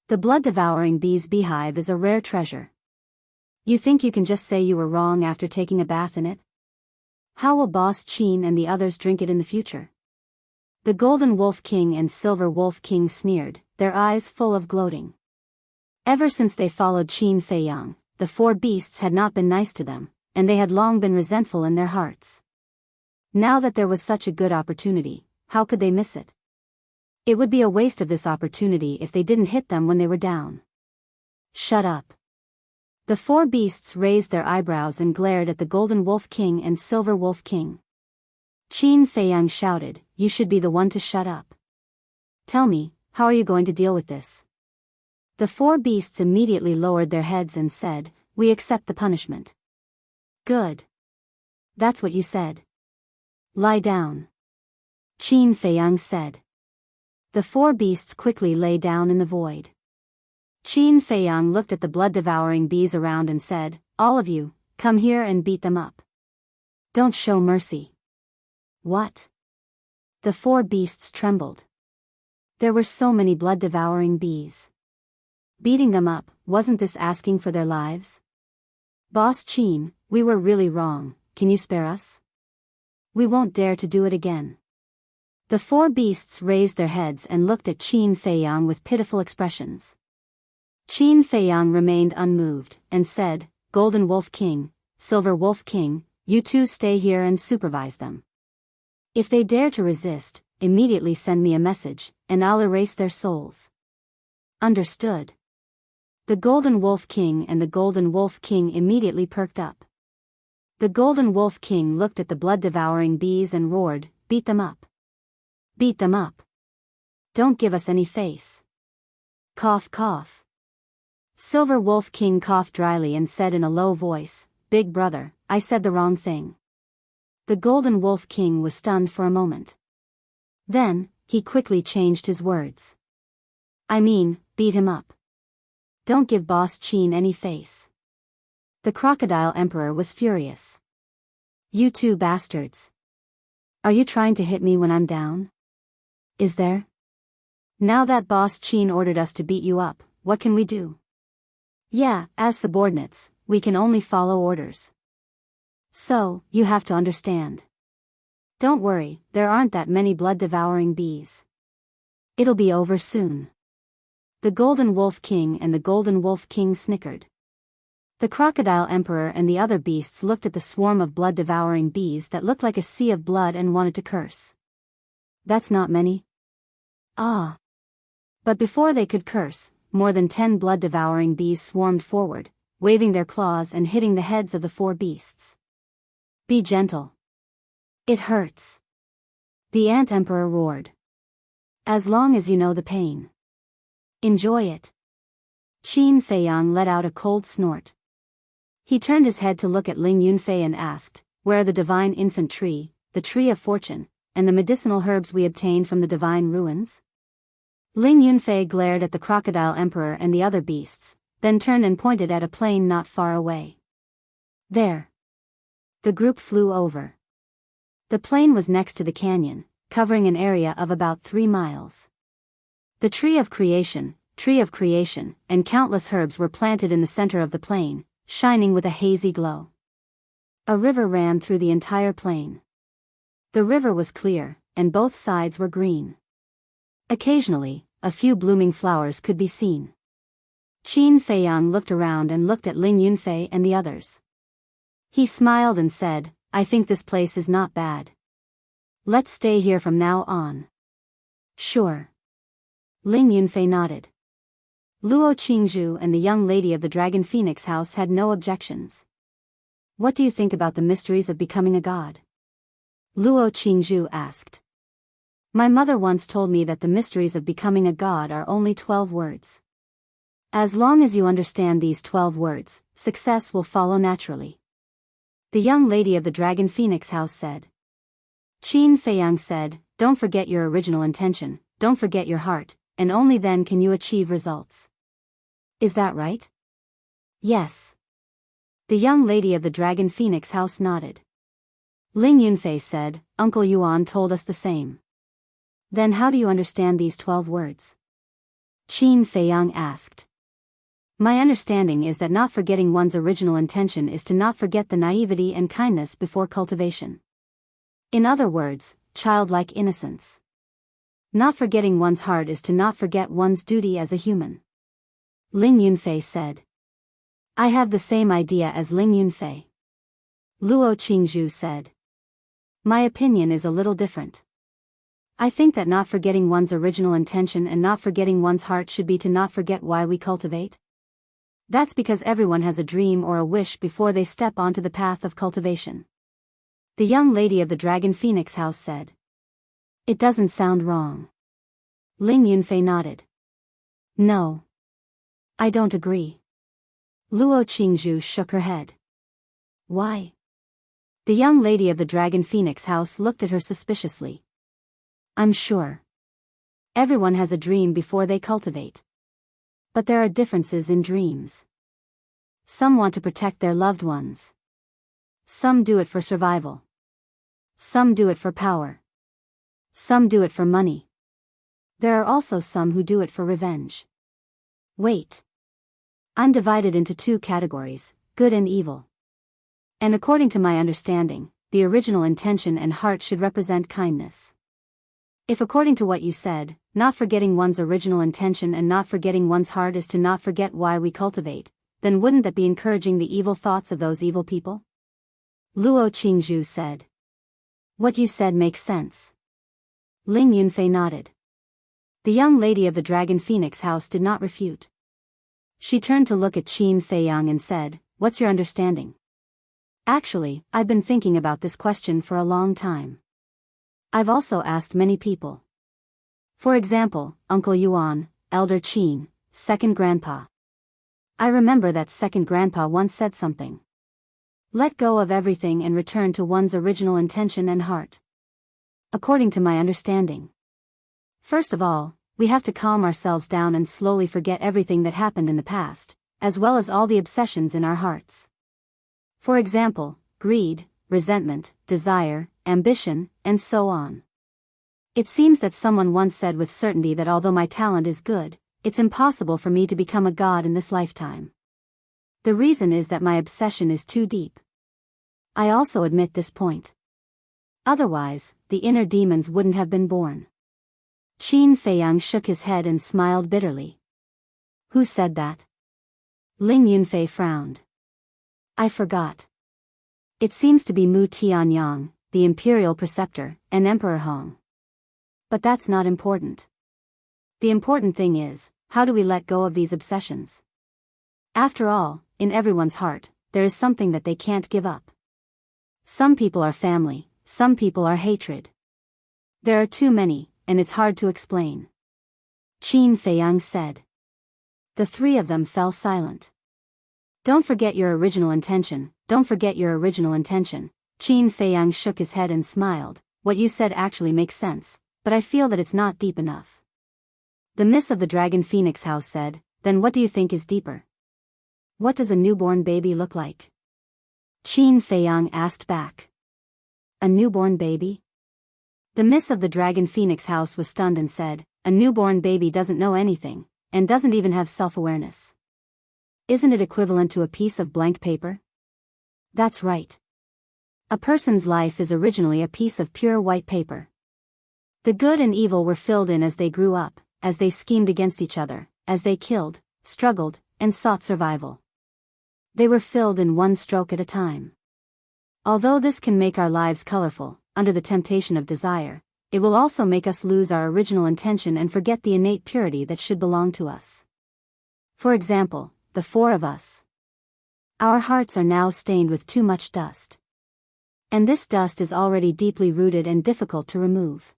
The blood-devouring bee's beehive is a rare treasure. You think you can just say you were wrong after taking a bath in it? How will Boss Qin and the others drink it in the future? The Golden Wolf King and Silver Wolf King sneered, their eyes full of gloating. Ever since they followed Qin Feiyang, the 4 beasts had not been nice to them, and they had long been resentful in their hearts. Now that there was such a good opportunity, how could they miss it? It would be a waste of this opportunity if they didn't hit them when they were down. "Shut up." The 4 beasts raised their eyebrows and glared at the Golden Wolf King and Silver Wolf King. Qin Feiyang shouted, "You should be the one to shut up. Tell me, how are you going to deal with this?" The 4 beasts immediately lowered their heads and said, "We accept the punishment." "Good. That's what you said. Lie down," Qin Feiyang said. The 4 beasts quickly lay down in the void. Qin Feiyang looked at the blood-devouring bees around and said, "All of you, come here and beat them up. Don't show mercy." "What?" The 4 beasts trembled. There were so many blood-devouring bees. Beating them up, wasn't this asking for their lives? Boss Qin, we were really wrong, can you spare us? We won't dare to do it again. The four beasts raised their heads and looked at Qin Feiyang with pitiful expressions. Qin Feiyang remained unmoved, and said, Golden Wolf King, Silver Wolf King, you two stay here and supervise them. If they dare to resist, immediately send me a message, and I'll erase their souls. Understood. The Golden Wolf King and the Golden Wolf King immediately perked up. The Golden Wolf King looked at the blood-devouring bees and roared, beat them up. Beat them up. Don't give us any face. Cough cough. Silver Wolf King coughed dryly and said in a low voice, Big brother, I said the wrong thing. The Golden Wolf King was stunned for a moment. Then, he quickly changed his words. I mean, beat him up. Don't give Boss Qin any face. The Crocodile Emperor was furious. You two bastards. Are you trying to hit me when I'm down? Is there? Now that Boss Qin ordered us to beat you up, what can we do? Yeah, as subordinates, we can only follow orders. So, you have to understand. Don't worry, there aren't that many blood-devouring bees. It'll be over soon. The Golden Wolf King and the Golden Wolf King snickered. The Crocodile Emperor and the other beasts looked at the swarm of blood-devouring bees that looked like a sea of blood and wanted to curse. That's not many. Ah. But before they could curse, more than 10 blood-devouring bees swarmed forward, waving their claws and hitting the heads of the four beasts. Be gentle. It hurts. The Ant Emperor roared. As long as you know the pain. Enjoy it. Qin Feiyang let out a cold snort. He turned his head to look at Ling Yunfei and asked, Where are the divine infant tree, the tree of fortune, and the medicinal herbs we obtained from the divine ruins? Ling Yunfei glared at the Crocodile Emperor and the other beasts, then turned and pointed at a plain not far away. There. The group flew over. The plain was next to the canyon, covering an area of about 3 miles. The tree of creation, and countless herbs were planted in the center of the plain, shining with a hazy glow. A river ran through the entire plain. The river was clear, and both sides were green. Occasionally, a few blooming flowers could be seen. Qin Feiyang looked around and looked at Ling Yunfei and the others. He smiled and said, I think this place is not bad. Let's stay here from now on. Sure. Ling Yunfei nodded. Luo Qingzhu and the young lady of the Dragon Phoenix house had no objections. What do you think about the mysteries of becoming a god? Luo Qingzhu asked. My mother once told me that the mysteries of becoming a god are only 12 words. As long as you understand these 12 words, success will follow naturally. The young lady of the Dragon Phoenix house said. Qin Feiyang said, Don't forget your original intention, don't forget your heart, and only then can you achieve results. Is that right? Yes. The young lady of the Dragon Phoenix house nodded. Ling Yunfei said, Uncle Yuan told us the same. Then how do you understand these 12 words? Qin Feiyang asked. My understanding is that not forgetting one's original intention is to not forget the naivety and kindness before cultivation. In other words, childlike innocence. Not forgetting one's heart is to not forget one's duty as a human. Ling Yunfei said. I have the same idea as Ling Yunfei. Luo Qingzhu said. My opinion is a little different. I think that not forgetting one's original intention and not forgetting one's heart should be to not forget why we cultivate. That's because everyone has a dream or a wish before they step onto the path of cultivation. The young lady of the Dragon Phoenix house said. It doesn't sound wrong. Ling Yunfei nodded. No. I don't agree. Luo Qingzhu shook her head. Why? The young lady of the Dragon Phoenix house looked at her suspiciously. I'm sure. Everyone has a dream before they cultivate. But there are differences in dreams. Some want to protect their loved ones. Some do it for survival. Some do it for power. Some do it for money. There are also some who do it for revenge. Wait. I'm divided into two categories, good and evil. And according to my understanding, the original intention and heart should represent kindness. If according to what you said, not forgetting one's original intention and not forgetting one's heart is to not forget why we cultivate, then wouldn't that be encouraging the evil thoughts of those evil people? Luo Qingzhu said. What you said makes sense. Ling Yunfei nodded. The young lady of the Dragon Phoenix house did not refute. She turned to look at Qin Feiyang and said, "What's your understanding?" Actually, I've been thinking about this question for a long time. I've also asked many people. For example, Uncle Yuan, Elder Qin, second grandpa. I remember that second grandpa once said something. Let go of everything and return to one's original intention and heart. According to my understanding. First of all, we have to calm ourselves down and slowly forget everything that happened in the past, as well as all the obsessions in our hearts. For example, greed, resentment, desire, ambition, and so on. It seems that someone once said with certainty that although my talent is good, it's impossible for me to become a god in this lifetime. The reason is that my obsession is too deep. I also admit this point. Otherwise, the inner demons wouldn't have been born. Qin Feiyang shook his head and smiled bitterly. Who said that? Ling Yunfei frowned. I forgot. It seems to be Mu Tianyang, the imperial preceptor, and Emperor Hong. But that's not important. The important thing is, how do we let go of these obsessions? After all, in everyone's heart, there is something that they can't give up. Some people are family, some people are hatred. There are too many, and it's hard to explain. Qin Feiyang said. The three of them fell silent. Don't forget your original intention, don't forget your original intention. Qin Feiyang shook his head and smiled. What you said actually makes sense, but I feel that it's not deep enough. The Miss of the Dragon Phoenix house said, then what do you think is deeper? What does a newborn baby look like? Qin Feiyang asked back. A newborn baby? The Miss of the Dragon Phoenix house was stunned and said, a newborn baby doesn't know anything, and doesn't even have self-awareness. Isn't it equivalent to a piece of blank paper? That's right. A person's life is originally a piece of pure white paper. The good and evil were filled in as they grew up, as they schemed against each other, as they killed, struggled, and sought survival. They were filled in one stroke at a time. Although this can make our lives colorful, under the temptation of desire, it will also make us lose our original intention and forget the innate purity that should belong to us. For example, the four of us. Our hearts are now stained with too much dust. And this dust is already deeply rooted and difficult to remove.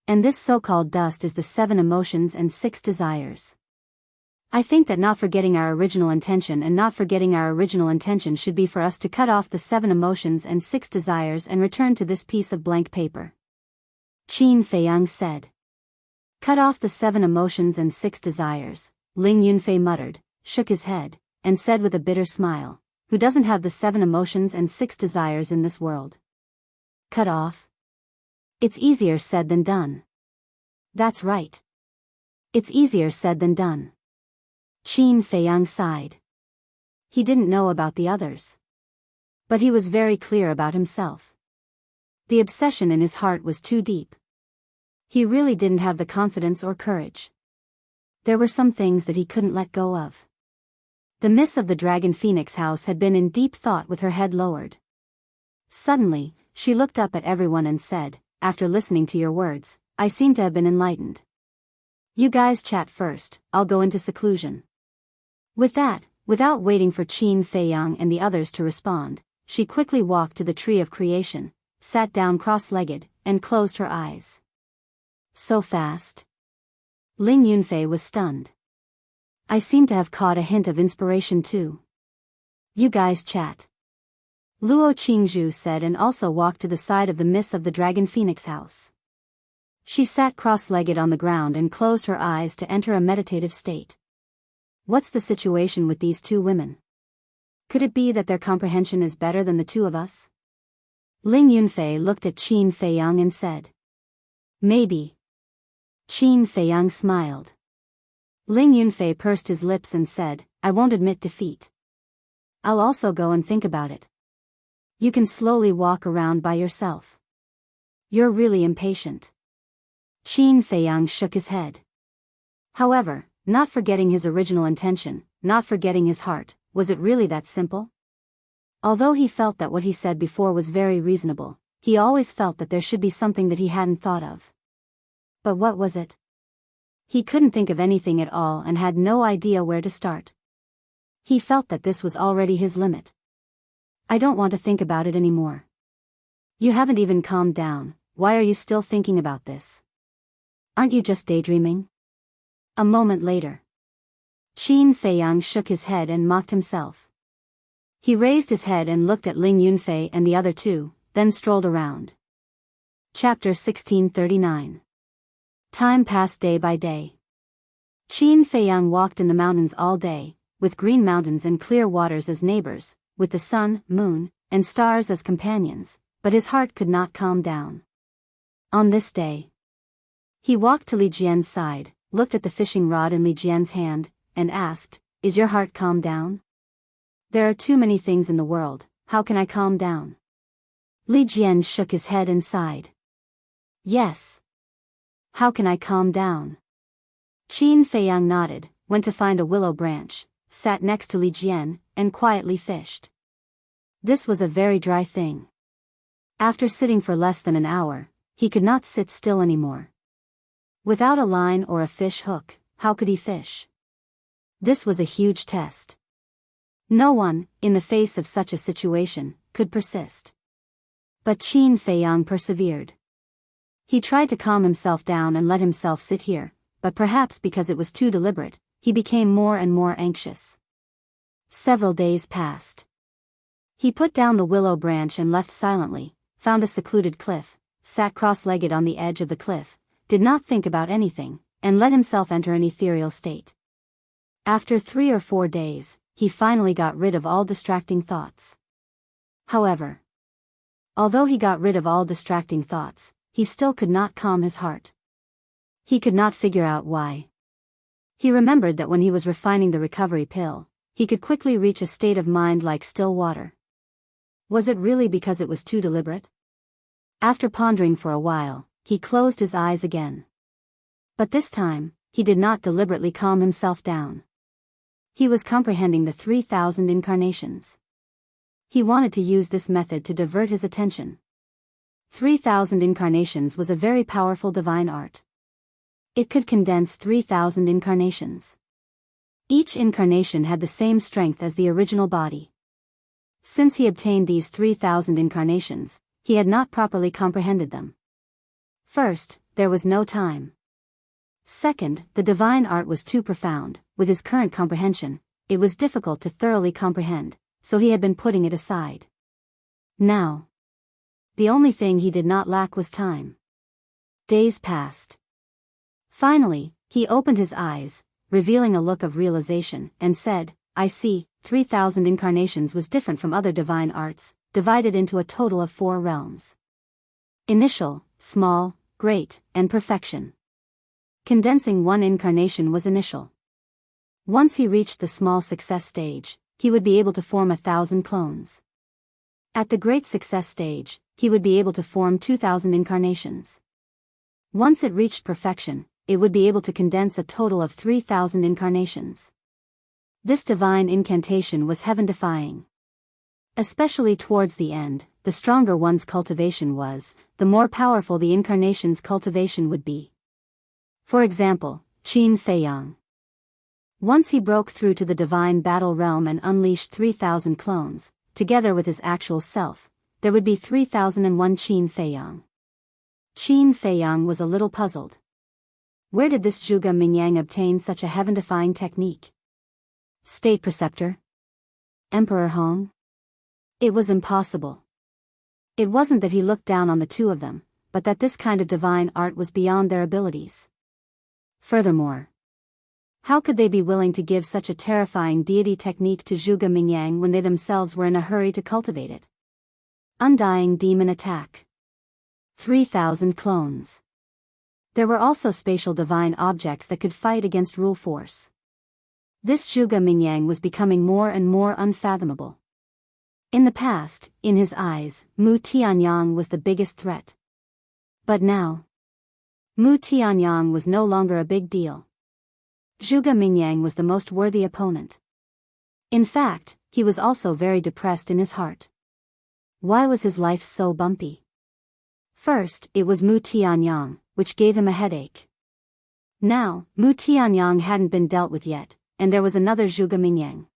And this so-called dust is the 7 emotions and 6 desires. I think that not forgetting our original intention and not forgetting our original intention should be for us to cut off the 7 emotions and 6 desires and return to this piece of blank paper. Qin Feiyang said. Cut off the 7 emotions and 6 desires, Ling Yunfei muttered, shook his head, and said with a bitter smile, who doesn't have the 7 emotions and 6 desires in this world? Cut off? It's easier said than done. That's right. It's easier said than done. Qin Feiyang sighed. He didn't know about the others. But he was very clear about himself. The obsession in his heart was too deep. He really didn't have the confidence or courage. There were some things that he couldn't let go of. The Miss of the Dragon Phoenix house had been in deep thought with her head lowered. Suddenly, she looked up at everyone and said, after listening to your words, I seem to have been enlightened. You guys chat first, I'll go into seclusion. With that, without waiting for Qin Feiyang and the others to respond, she quickly walked to the tree of creation, sat down cross-legged, and closed her eyes. So fast? Ling Yunfei was stunned. I seem to have caught a hint of inspiration too. You guys chat. Luo Qingzhu said and also walked to the side of the Miss of the Dragon Phoenix house. She sat cross-legged on the ground and closed her eyes to enter a meditative state. What's the situation with these two women? Could it be that their comprehension is better than the two of us? Ling Yunfei looked at Qin Feiyang and said. Maybe. Qin Feiyang smiled. Ling Yunfei pursed his lips and said, I won't admit defeat. I'll also go and think about it. You can slowly walk around by yourself. You're really impatient. Qin Feiyang shook his head. However, not forgetting his original intention, not forgetting his heart, was it really that simple? Although he felt that what he said before was very reasonable, he always felt that there should be something that he hadn't thought of. But what was it? He couldn't think of anything at all and had no idea where to start. He felt that this was already his limit. I don't want to think about it anymore. You haven't even calmed down, why are you still thinking about this? Aren't you just daydreaming? A moment later. Qin Feiyang shook his head and mocked himself. He raised his head and looked at Ling Yunfei and the other two, then strolled around. Chapter 1639. Time passed day by day. Qin Feiyang walked in the mountains all day, with green mountains and clear waters as neighbors, with the sun, moon, and stars as companions, but his heart could not calm down. On this day, he walked to Li Jian's side, looked at the fishing rod in Li Jian's hand, and asked, Is your heart calmed down? There are too many things in the world, how can I calm down? Li Jian shook his head and sighed. Yes. How can I calm down? Qin Feiyang nodded, went to find a willow branch, sat next to Li Jian, and quietly fished. This was a very dry thing. After sitting for less than an hour, he could not sit still anymore. Without a line or a fish hook, how could he fish? This was a huge test. No one, in the face of such a situation, could persist. But Qin Feiyang persevered. He tried to calm himself down and let himself sit here, but perhaps because it was too deliberate, he became more and more anxious. Several days passed. He put down the willow branch and left silently, found a secluded cliff, sat cross-legged on the edge of the cliff, did not think about anything, and let himself enter an ethereal state. After 3 or 4 days, he finally got rid of all distracting thoughts. However, although he got rid of all distracting thoughts, he still could not calm his heart. He could not figure out why. He remembered that when he was refining the recovery pill, he could quickly reach a state of mind like still water. Was it really because it was too deliberate? After pondering for a while, he closed his eyes again. But this time, he did not deliberately calm himself down. He was comprehending the 3,000 incarnations. He wanted to use this method to divert his attention. 3,000 incarnations was a very powerful divine art. It could condense 3,000 incarnations. Each incarnation had the same strength as the original body. Since he obtained these 3,000 incarnations, he had not properly comprehended them. First, there was no time. Second, the divine art was too profound. With his current comprehension, it was difficult to thoroughly comprehend, so he had been putting it aside. Now, the only thing he did not lack was time. Days passed. Finally, he opened his eyes, revealing a look of realization, and said, I see, 3,000 incarnations was different from other divine arts, divided into a total of 4 realms. Initial, small, great, and perfection. Condensing one incarnation was initial. Once he reached the small success stage, he would be able to form 1,000 clones. At the great success stage, he would be able to form 2,000 incarnations. Once it reached perfection, it would be able to condense a total of 3,000 incarnations. This divine incantation was heaven-defying. Especially towards the end, the stronger one's cultivation was, the more powerful the incarnation's cultivation would be. For example, Qin Feiyang. Once he broke through to the divine battle realm and unleashed 3,000 clones, together with his actual self, there would be 3,001 Qin Feiyang. Qin Feiyang was a little puzzled. Where did this Zhuge Mingyang obtain such a heaven-defying technique? State Preceptor? Emperor Hong? It was impossible. It wasn't that he looked down on the two of them, but that this kind of divine art was beyond their abilities. Furthermore, how could they be willing to give such a terrifying deity technique to Zhuge Mingyang when they themselves were in a hurry to cultivate it? Undying demon attack. 3,000 clones. There were also spatial divine objects that could fight against rule force. This Zhuge Mingyang was becoming more and more unfathomable. In the past, in his eyes, Mu Tianyang was the biggest threat. But now, Mu Tianyang was no longer a big deal. Zhuge Mingyang was the most worthy opponent. In fact, he was also very depressed in his heart. Why was his life so bumpy? First, it was Mu Tianyang, which gave him a headache. Now, Mu Tianyang hadn't been dealt with yet, and there was another Zhuge Mingyang.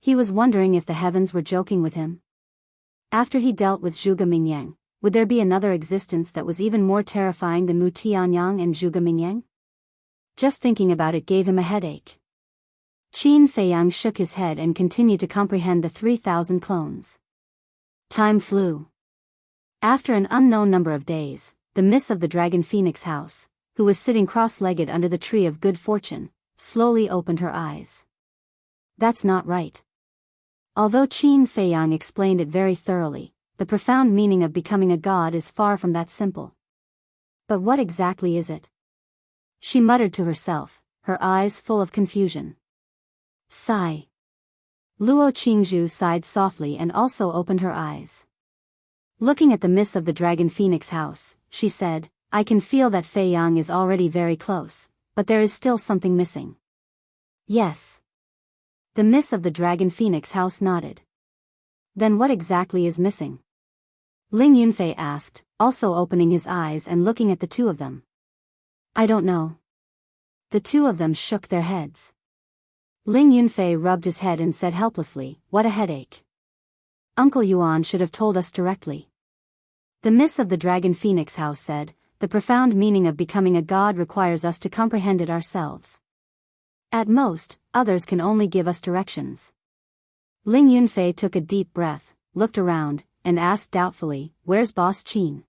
He was wondering if the heavens were joking with him. After he dealt with Zhuge Mingyang, would there be another existence that was even more terrifying than Mu Tianyang and Zhuge Mingyang? Just thinking about it gave him a headache. Qin Feiyang shook his head and continued to comprehend the 3,000 clones. Time flew. After an unknown number of days, the miss of the Dragon Phoenix house, who was sitting cross-legged under the tree of good fortune, slowly opened her eyes. That's not right. Although Qin Feiyang explained it very thoroughly, the profound meaning of becoming a god is far from that simple. But what exactly is it? She muttered to herself, her eyes full of confusion. Sigh. Luo Qingzhu sighed softly and also opened her eyes. Looking at the miss of the Dragon Phoenix house, she said, I can feel that Feiyang is already very close, but there is still something missing. Yes. The miss of the Dragon Phoenix house nodded. Then what exactly is missing? Ling Yunfei asked, also opening his eyes and looking at the two of them. I don't know. The two of them shook their heads. Ling Yunfei rubbed his head and said helplessly, what a headache. Uncle Yuan should have told us directly. The miss of the Dragon Phoenix house said, the profound meaning of becoming a god requires us to comprehend it ourselves. At most, others can only give us directions. Ling Yunfei took a deep breath, looked around, and asked doubtfully, where's Boss Qin?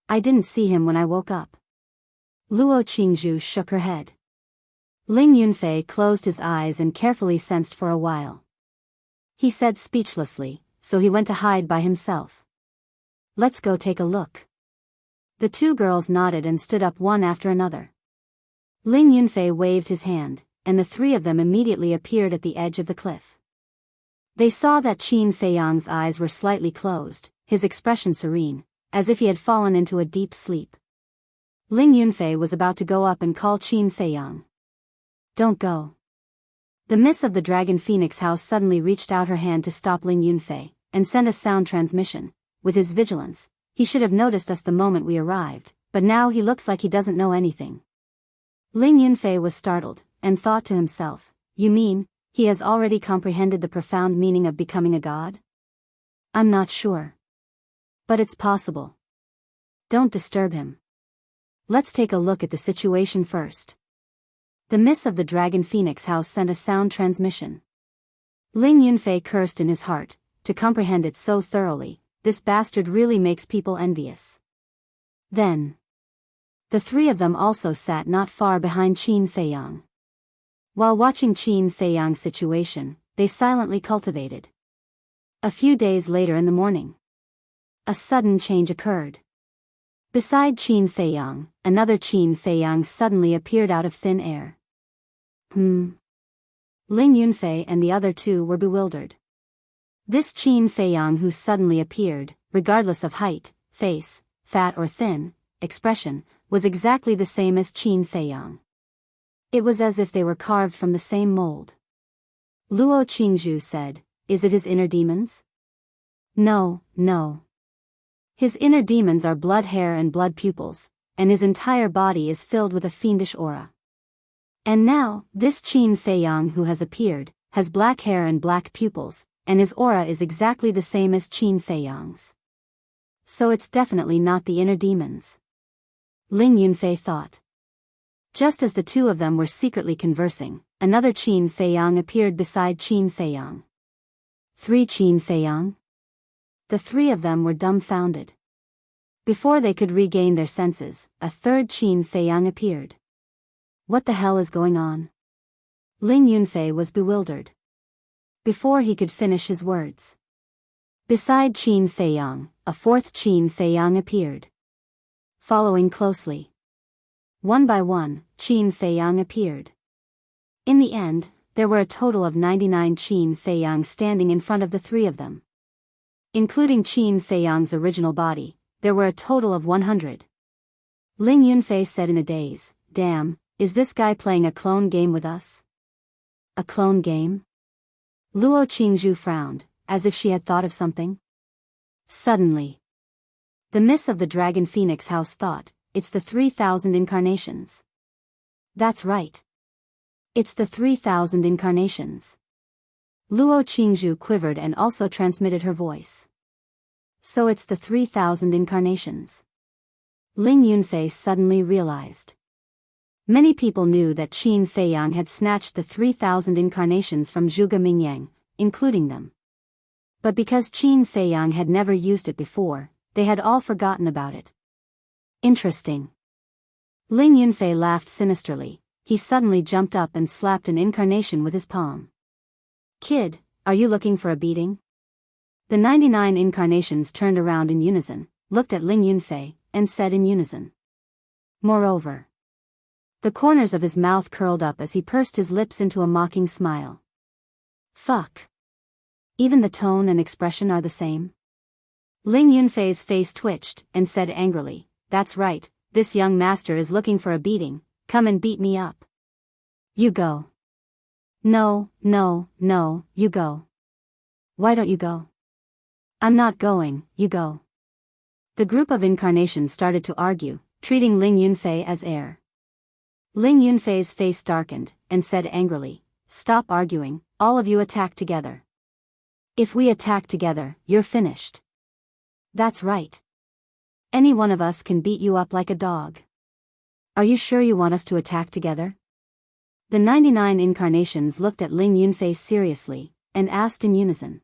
I didn't see him when I woke up. Luo Qingzhu shook her head. Ling Yunfei closed his eyes and carefully sensed for a while. He said speechlessly, so he went to hide by himself. Let's go take a look. The two girls nodded and stood up one after another. Ling Yunfei waved his hand, and the three of them immediately appeared at the edge of the cliff. They saw that Qin Feiyang's eyes were slightly closed, his expression serene, as if he had fallen into a deep sleep. Ling Yunfei was about to go up and call Qin Feiyang. Don't go. The miss of the Dragon Phoenix house suddenly reached out her hand to stop Ling Yunfei, and send a sound transmission. With his vigilance, he should have noticed us the moment we arrived, but now he looks like he doesn't know anything. Ling Yunfei was startled, and thought to himself, you mean, he has already comprehended the profound meaning of becoming a god? I'm not sure. But it's possible. Don't disturb him. Let's take a look at the situation first. The miss of the Dragon Phoenix house sent a sound transmission. Ling Yunfei cursed in his heart, to comprehend it so thoroughly, this bastard really makes people envious. Then, the three of them also sat not far behind Qin Feiyang. While watching Qin Feiyang's situation, they silently cultivated. A few days later in the morning, a sudden change occurred. Beside Qin Feiyang, another Qin Feiyang suddenly appeared out of thin air. Ling Yunfei and the other two were bewildered. This Qin Feiyang who suddenly appeared, regardless of height, face, fat or thin, expression, was exactly the same as Qin Feiyang. It was as if they were carved from the same mold. Luo Qingzhu said, is it his inner demons? No. His inner demons are blood hair and blood pupils, and his entire body is filled with a fiendish aura. And now, this Qin Feiyang who has appeared, has black hair and black pupils, and his aura is exactly the same as Qin Feiyang's. So it's definitely not the inner demons. Ling Yunfei thought. Just as the two of them were secretly conversing, another Qin Feiyang appeared beside Qin Feiyang. 3 Qin Feiyang? The three of them were dumbfounded. Before they could regain their senses, a third Qin Feiyang appeared. What the hell is going on? Ling Yunfei was bewildered. Before he could finish his words, beside Qin Feiyang, a fourth Qin Feiyang appeared. Following closely, One by one, Qin Feiyang appeared. In the end, there were a total of 99 Qin Feiyang standing in front of the three of them. Including Qin Feiyang's original body, there were a total of 100. Ling Yunfei said in a daze, "Damn, is this guy playing a clone game with us?" A clone game? Luo Qingzhu frowned, as if she had thought of something. Suddenly, the Miss of the Dragon Phoenix House thought, "It's the 3,000 incarnations." That's right. It's the 3,000 incarnations. Luo Qingzhu quivered and also transmitted her voice. So it's the 3,000 incarnations. Ling Yunfei suddenly realized. Many people knew that Qin Feiyang had snatched the 3,000 incarnations from Zhuge Mingyang, including them. But because Qin Feiyang had never used it before, they had all forgotten about it. Interesting. Ling Yunfei laughed sinisterly. He suddenly jumped up and slapped an incarnation with his palm. "Kid, are you looking for a beating?" The 99 incarnations turned around in unison, looked at Ling Yunfei, and said in unison. Moreover, the corners of his mouth curled up as he pursed his lips into a mocking smile. Fuck. Even the tone and expression are the same? Ling Yunfei's face twitched, and said angrily, "That's right, this young master is looking for a beating, come and beat me up." "You go." No, you go." "Why don't you go?" "I'm not going, you go." The group of incarnations started to argue, treating Ling Yunfei as heir. Ling Yunfei's face darkened, and said angrily, "Stop arguing, all of you attack together." "If we attack together, you're finished." "That's right. Any one of us can beat you up like a dog." "Are you sure you want us to attack together?" The 99 incarnations looked at Ling Yunfei seriously, and asked in unison.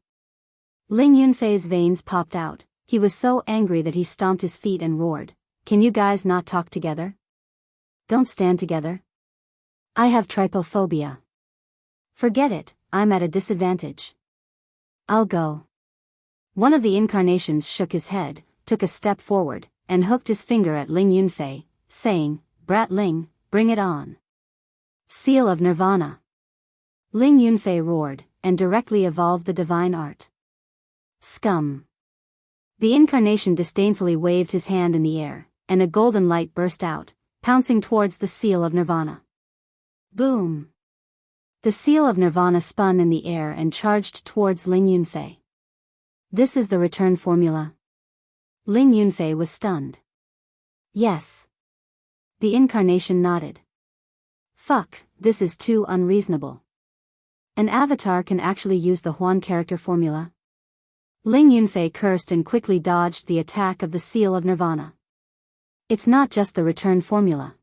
Ling Yunfei's veins popped out. He was so angry that he stomped his feet and roared, "Can you guys not talk together? Don't stand together? I have trypophobia. Forget it, I'm at a disadvantage. I'll go." One of the incarnations shook his head, took a step forward, and hooked his finger at Ling Yunfei, saying, "Brat Ling, bring it on." Seal of Nirvana. Ling Yunfei roared, and directly evolved the divine art. Scum. The incarnation disdainfully waved his hand in the air, and a golden light burst out, pouncing towards the Seal of Nirvana. Boom! The Seal of Nirvana spun in the air and charged towards Ling Yunfei. "This is the return formula?" Ling Yunfei was stunned. "Yes." The incarnation nodded. "Fuck, this is too unreasonable. An avatar can actually use the Huan character formula?" Ling Yunfei cursed and quickly dodged the attack of the Seal of Nirvana. "It's not just the return formula.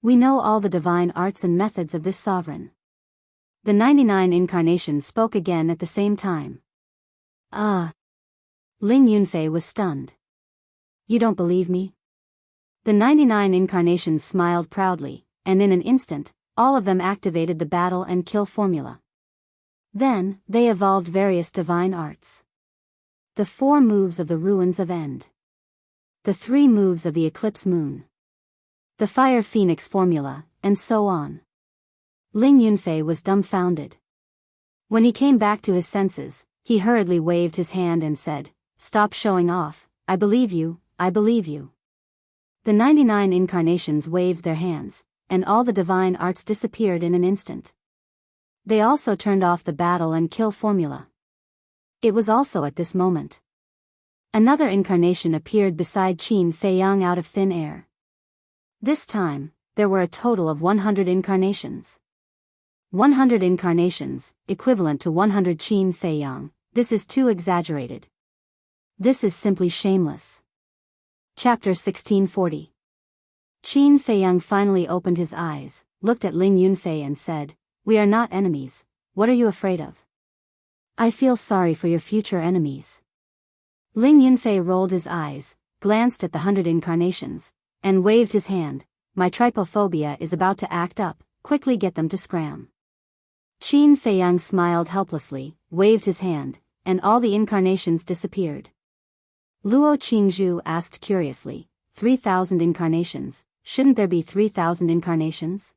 We know all the divine arts and methods of this sovereign." The 99 incarnations spoke again at the same time. Ling Yunfei was stunned. "You don't believe me?" The 99 incarnations smiled proudly, and in an instant, all of them activated the battle and kill formula. Then, they evolved various divine arts. The 4 moves of the Ruins of End. The 3 moves of the Eclipse Moon. The Fire Phoenix formula, and so on. Ling Yunfei was dumbfounded. When he came back to his senses, he hurriedly waved his hand and said, "Stop showing off, I believe you, I believe you." The 99 incarnations waved their hands, and all the divine arts disappeared in an instant. They also turned off the battle and kill formula. It was also at this moment. Another incarnation appeared beside Qin Feiyang out of thin air. This time, there were a total of 100 incarnations. 100 incarnations, equivalent to 100 Qin Feiyang. This is too exaggerated. This is simply shameless. Chapter 1640. Qin Feiyang finally opened his eyes, looked at Ling Yunfei and said, "We are not enemies, what are you afraid of?" "I feel sorry for your future enemies." Ling Yunfei rolled his eyes, glanced at the 100 incarnations, and waved his hand. "My trypophobia is about to act up, quickly get them to scram." Qin Feiyang smiled helplessly, waved his hand, and all the incarnations disappeared. Luo Qingzhu asked curiously, 3,000 incarnations, shouldn't there be 3,000 incarnations?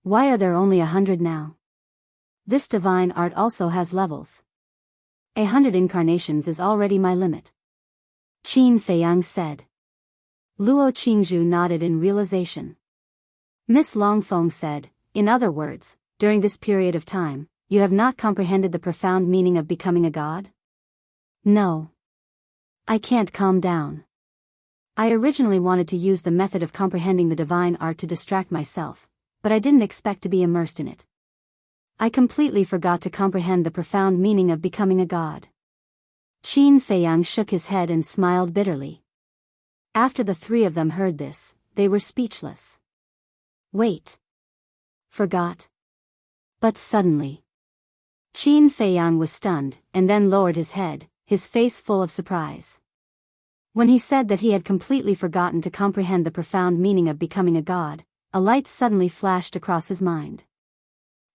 Why are there only 100 now? This divine art also has levels. 100 incarnations is already my limit. Qin Feiyang said. Luo Qingzhu nodded in realization. Miss Longfeng said, in other words, during this period of time, you have not comprehended the profound meaning of becoming a god? No. I can't calm down. I originally wanted to use the method of comprehending the divine art to distract myself, but I didn't expect to be immersed in it. I completely forgot to comprehend the profound meaning of becoming a god. Qin Feiyang shook his head and smiled bitterly. After the three of them heard this, they were speechless. Wait. Forgot? But suddenly. Qin Feiyang was stunned, and then lowered his head, his face full of surprise. When he said that he had completely forgotten to comprehend the profound meaning of becoming a god, a light suddenly flashed across his mind.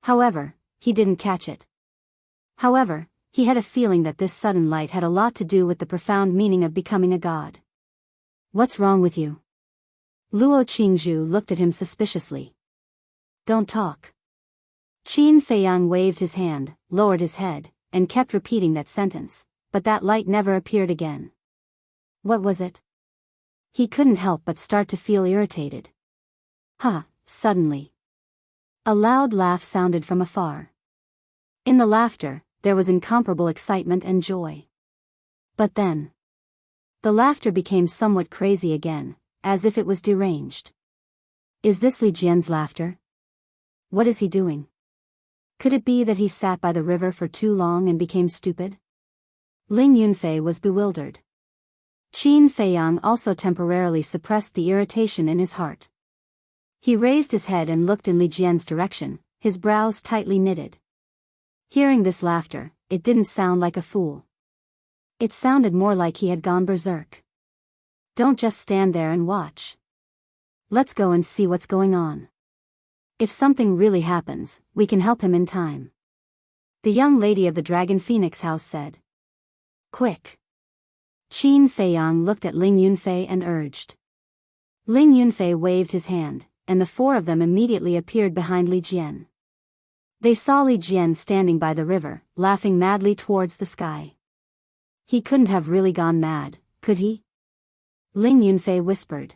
However, he didn't catch it. However, he had a feeling that this sudden light had a lot to do with the profound meaning of becoming a god. What's wrong with you? Luo Qingzhu looked at him suspiciously. Don't talk. Qin Feiyang waved his hand, lowered his head, and kept repeating that sentence, but that light never appeared again. What was it? He couldn't help but start to feel irritated. Suddenly. A loud laugh sounded from afar. In the laughter, there was incomparable excitement and joy. But then, the laughter became somewhat crazy again, as if it was deranged. Is this Li Jian's laughter? What is he doing? Could it be that he sat by the river for too long and became stupid? Ling Yunfei was bewildered. Qin Feiyang also temporarily suppressed the irritation in his heart. He raised his head and looked in Li Jian's direction, his brows tightly knitted. Hearing this laughter, it didn't sound like a fool. It sounded more like he had gone berserk. Don't just stand there and watch. Let's go and see what's going on. If something really happens, we can help him in time. The young lady of the Dragon Phoenix House said. Quick. Qin Feiyang looked at Ling Yunfei and urged. Ling Yunfei waved his hand, and the four of them immediately appeared behind Li Jian. They saw Li Jian standing by the river, laughing madly towards the sky. He couldn't have really gone mad, could he? Ling Yunfei whispered.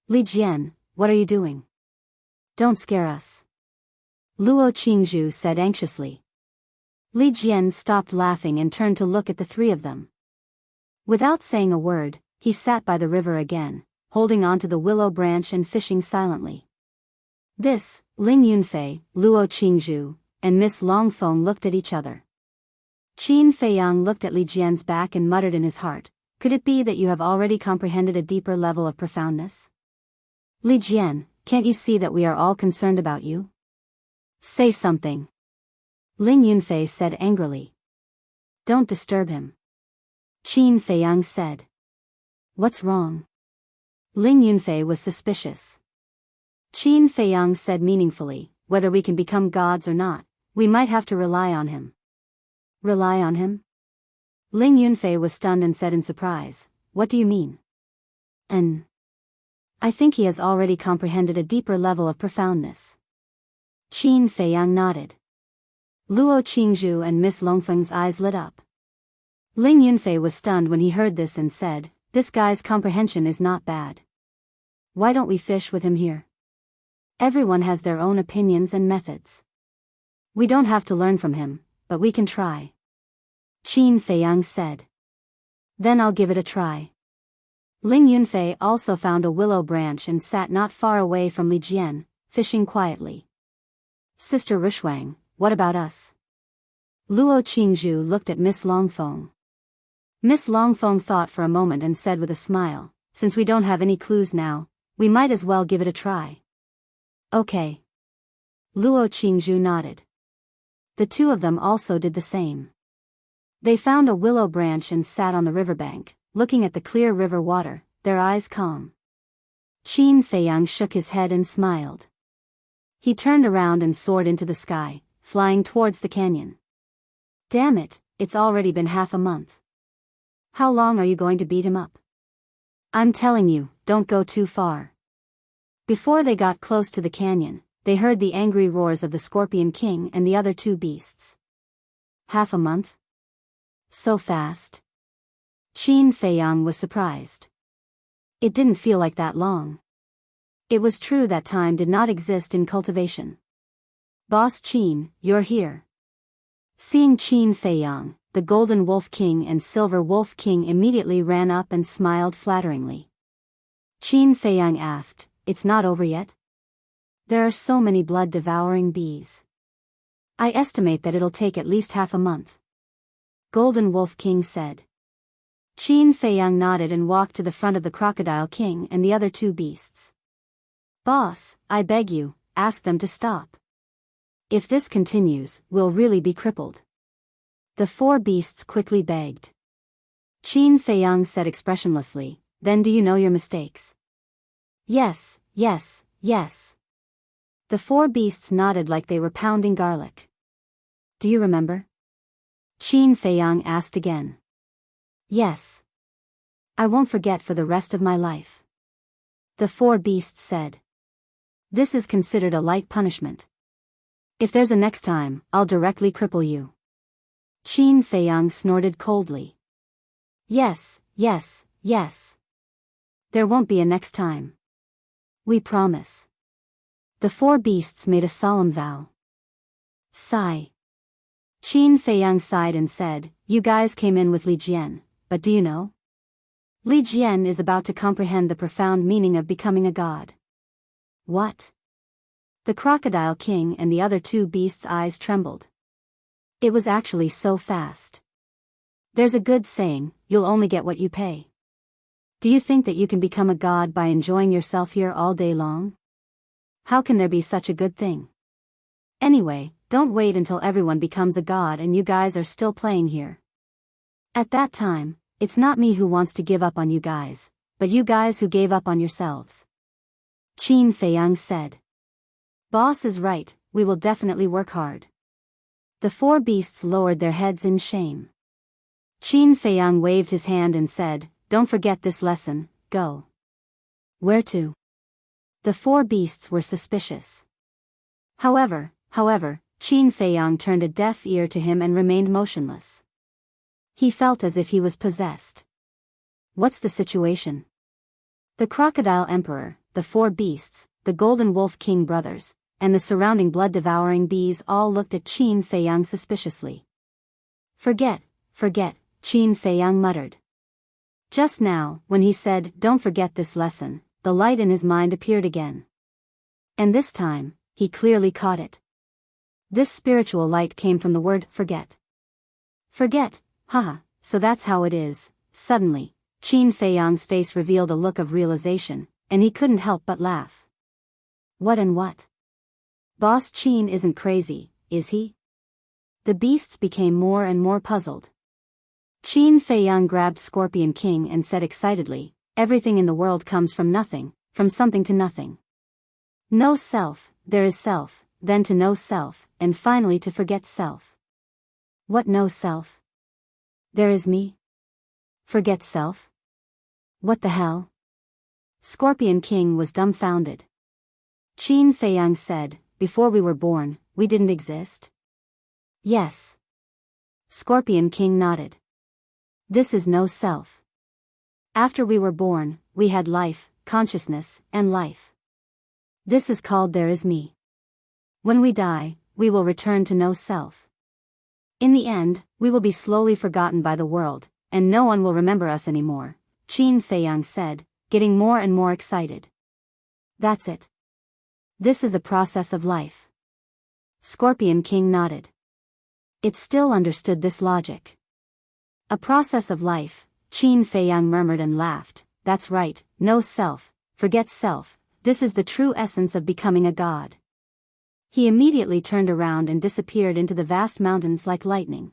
Li Jian, what are you doing? Don't scare us. Luo Qingzhu said anxiously. Li Jian stopped laughing and turned to look at the three of them. Without saying a word, he sat by the river again, holding onto the willow branch and fishing silently. This, Ling Yunfei, Luo Qingzhu, and Miss Longfeng looked at each other. Qin Feiyang looked at Li Jian's back and muttered in his heart, could it be that you have already comprehended a deeper level of profoundness? Li Jian, can't you see that we are all concerned about you? Say something. Ling Yunfei said angrily. Don't disturb him. Qin Feiyang said. What's wrong? Ling Yunfei was suspicious. Qin Feiyang said meaningfully, whether we can become gods or not, we might have to rely on him. Rely on him? Ling Yunfei was stunned and said in surprise, what do you mean? I think he has already comprehended a deeper level of profoundness. Qin Feiyang nodded. Luo Qingzhu and Miss Longfeng's eyes lit up. Ling Yunfei was stunned when he heard this and said, this guy's comprehension is not bad. Why don't we fish with him here? Everyone has their own opinions and methods. We don't have to learn from him, but we can try. Qin Feiyang said. Then I'll give it a try. Ling Yunfei also found a willow branch and sat not far away from Li Jian, fishing quietly. Sister Rushwang, what about us? Luo Qingzhu looked at Miss Longfeng. Miss Longfeng thought for a moment and said with a smile, since we don't have any clues now, we might as well give it a try. Okay. Luo Qingzhu nodded. The two of them also did the same. They found a willow branch and sat on the riverbank, looking at the clear river water, their eyes calm. Qin Feiyang shook his head and smiled. He turned around and soared into the sky, flying towards the canyon. Damn it, it's already been half a month. How long are you going to beat him up? I'm telling you, don't go too far. Before they got close to the canyon, they heard the angry roars of the Scorpion King and the other two beasts. Half a month? So fast? Qin Feiyang was surprised. It didn't feel like that long. It was true that time did not exist in cultivation. Boss Qin, you're here. Seeing Qin Feiyang, the Golden Wolf King and Silver Wolf King immediately ran up and smiled flatteringly. Qin Feiyang asked, "It's not over yet? There are so many blood-devouring bees. I estimate that it'll take at least half a month." Golden Wolf King said. Qin Feiyang nodded and walked to the front of the Crocodile King and the other two beasts. "Boss, I beg you, ask them to stop. If this continues, we'll really be crippled." The four beasts quickly begged. Qin Feiyang said expressionlessly, "Then do you know your mistakes?" "Yes, yes, yes." The four beasts nodded like they were pounding garlic. "Do you remember?" Qin Feiyang asked again. "Yes. I won't forget for the rest of my life." The four beasts said. "This is considered a light punishment. If there's a next time, I'll directly cripple you." Qin Feiyang snorted coldly. "Yes, yes, yes. There won't be a next time. We promise." The four beasts made a solemn vow. Sigh. Qin Feiyang sighed and said, "You guys came in with Li Jian, but do you know? Li Jian is about to comprehend the profound meaning of becoming a god." "What?" The Crocodile King and the other two beasts' eyes trembled. It was actually so fast. There's a good saying, you'll only get what you pay. Do you think that you can become a god by enjoying yourself here all day long? How can there be such a good thing? Anyway, don't wait until everyone becomes a god and you guys are still playing here. At that time, it's not me who wants to give up on you guys, but you guys who gave up on yourselves." Qin Feiyang said. "Boss is right, we will definitely work hard." The four beasts lowered their heads in shame. Qin Feiyang waved his hand and said, "Don't forget this lesson, go." "Where to?" The four beasts were suspicious. However, Qin Feiyang turned a deaf ear to him and remained motionless. He felt as if he was possessed. "What's the situation?" The Crocodile Emperor, the four beasts, the Golden Wolf King brothers, and the surrounding blood-devouring bees all looked at Qin Feiyang suspiciously. Forget, Qin Feiyang muttered. Just now, when he said, "Don't forget this lesson," the light in his mind appeared again. And this time, he clearly caught it. This spiritual light came from the word forget. Forget, haha, so that's how it is. Suddenly, Qin Feiyang's face revealed a look of realization, and he couldn't help but laugh. What and what? Boss Qin isn't crazy, is he? The beasts became more and more puzzled. Qin Feiyang grabbed Scorpion King and said excitedly, "Everything in the world comes from nothing, from something to nothing. No self, there is self, then to know self, and finally to forget self." What no self? There is me? Forget self? What the hell? Scorpion King was dumbfounded. Qin Feiyang said, "Before we were born, we didn't exist?" "Yes." Scorpion King nodded. "This is no self. After we were born, we had life, consciousness, and life. This is called there is me. When we die, we will return to no self. In the end, we will be slowly forgotten by the world, and no one will remember us anymore," Qin Feiyang said, getting more and more excited. "That's it. This is a process of life." Scorpion King nodded. It still understood this logic. "A process of life," Qin Feiyang murmured and laughed. "That's right, no self, forget self, this is the true essence of becoming a god." He immediately turned around and disappeared into the vast mountains like lightning.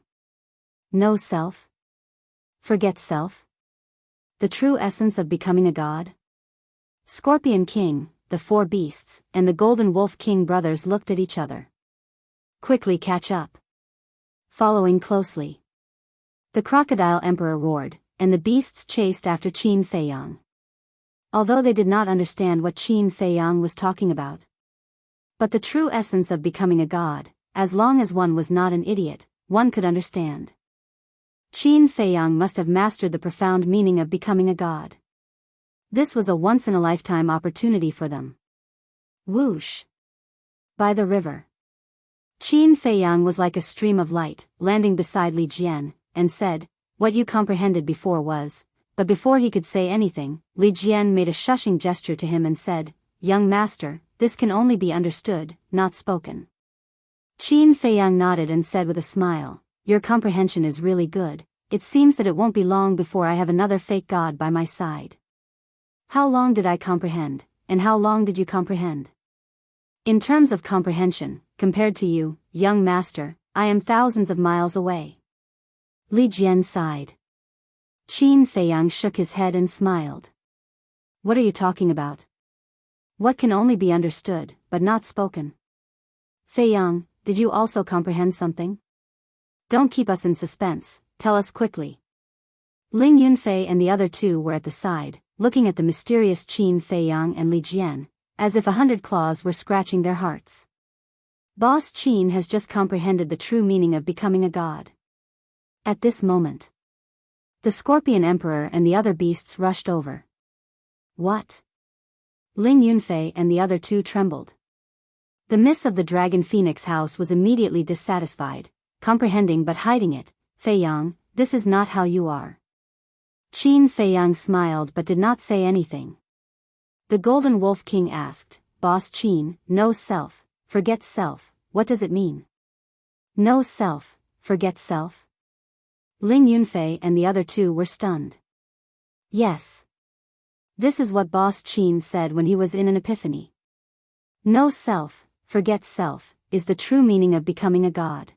No self? Forget self? The true essence of becoming a god? Scorpion King, the four beasts, and the Golden Wolf King brothers looked at each other. "Quickly catch up." Following closely. The Crocodile Emperor roared, and the beasts chased after Qin Feiyang. although they did not understand what Qin Feiyang was talking about. But the true essence of becoming a god, as long as one was not an idiot, one could understand. Qin Feiyang must have mastered the profound meaning of becoming a god. This was a once-in-a-lifetime opportunity for them. Whoosh! By the river. Qin Feiyang was like a stream of light, landing beside Li Jian, and said, "What you comprehended before was..." But before he could say anything, Li Jian made a shushing gesture to him and said, "Young master, this can only be understood, not spoken." Qin Feiyang nodded and said with a smile, "Your comprehension is really good. It seems that it won't be long before I have another fake god by my side." How long did I comprehend, and how long did you comprehend? In terms of comprehension, compared to you, young master, I am thousands of miles away. Li Jian sighed. Qin Feiyang shook his head and smiled. What are you talking about? What can only be understood, but not spoken? Feiyang, did you also comprehend something? Don't keep us in suspense, tell us quickly. Ling Yunfei and the other two were at the side, looking at the mysterious Qin Feiyang and Li Jian, as if 100 claws were scratching their hearts. Boss Qin has just comprehended the true meaning of becoming a god. At this moment, the Scorpion Emperor and the other beasts rushed over. What? Ling Yunfei and the other two trembled. The miss of the Dragon Phoenix house was immediately dissatisfied, comprehending but hiding it. Feiyang, this is not how you are. Qin Feiyang smiled but did not say anything. The Golden Wolf King asked, Boss Qin, know self, forget self, what does it mean? Know self, forget self? Ling Yunfei and the other two were stunned. Yes. This is what Boss Qin said when he was in an epiphany. Know self, forget self, is the true meaning of becoming a god.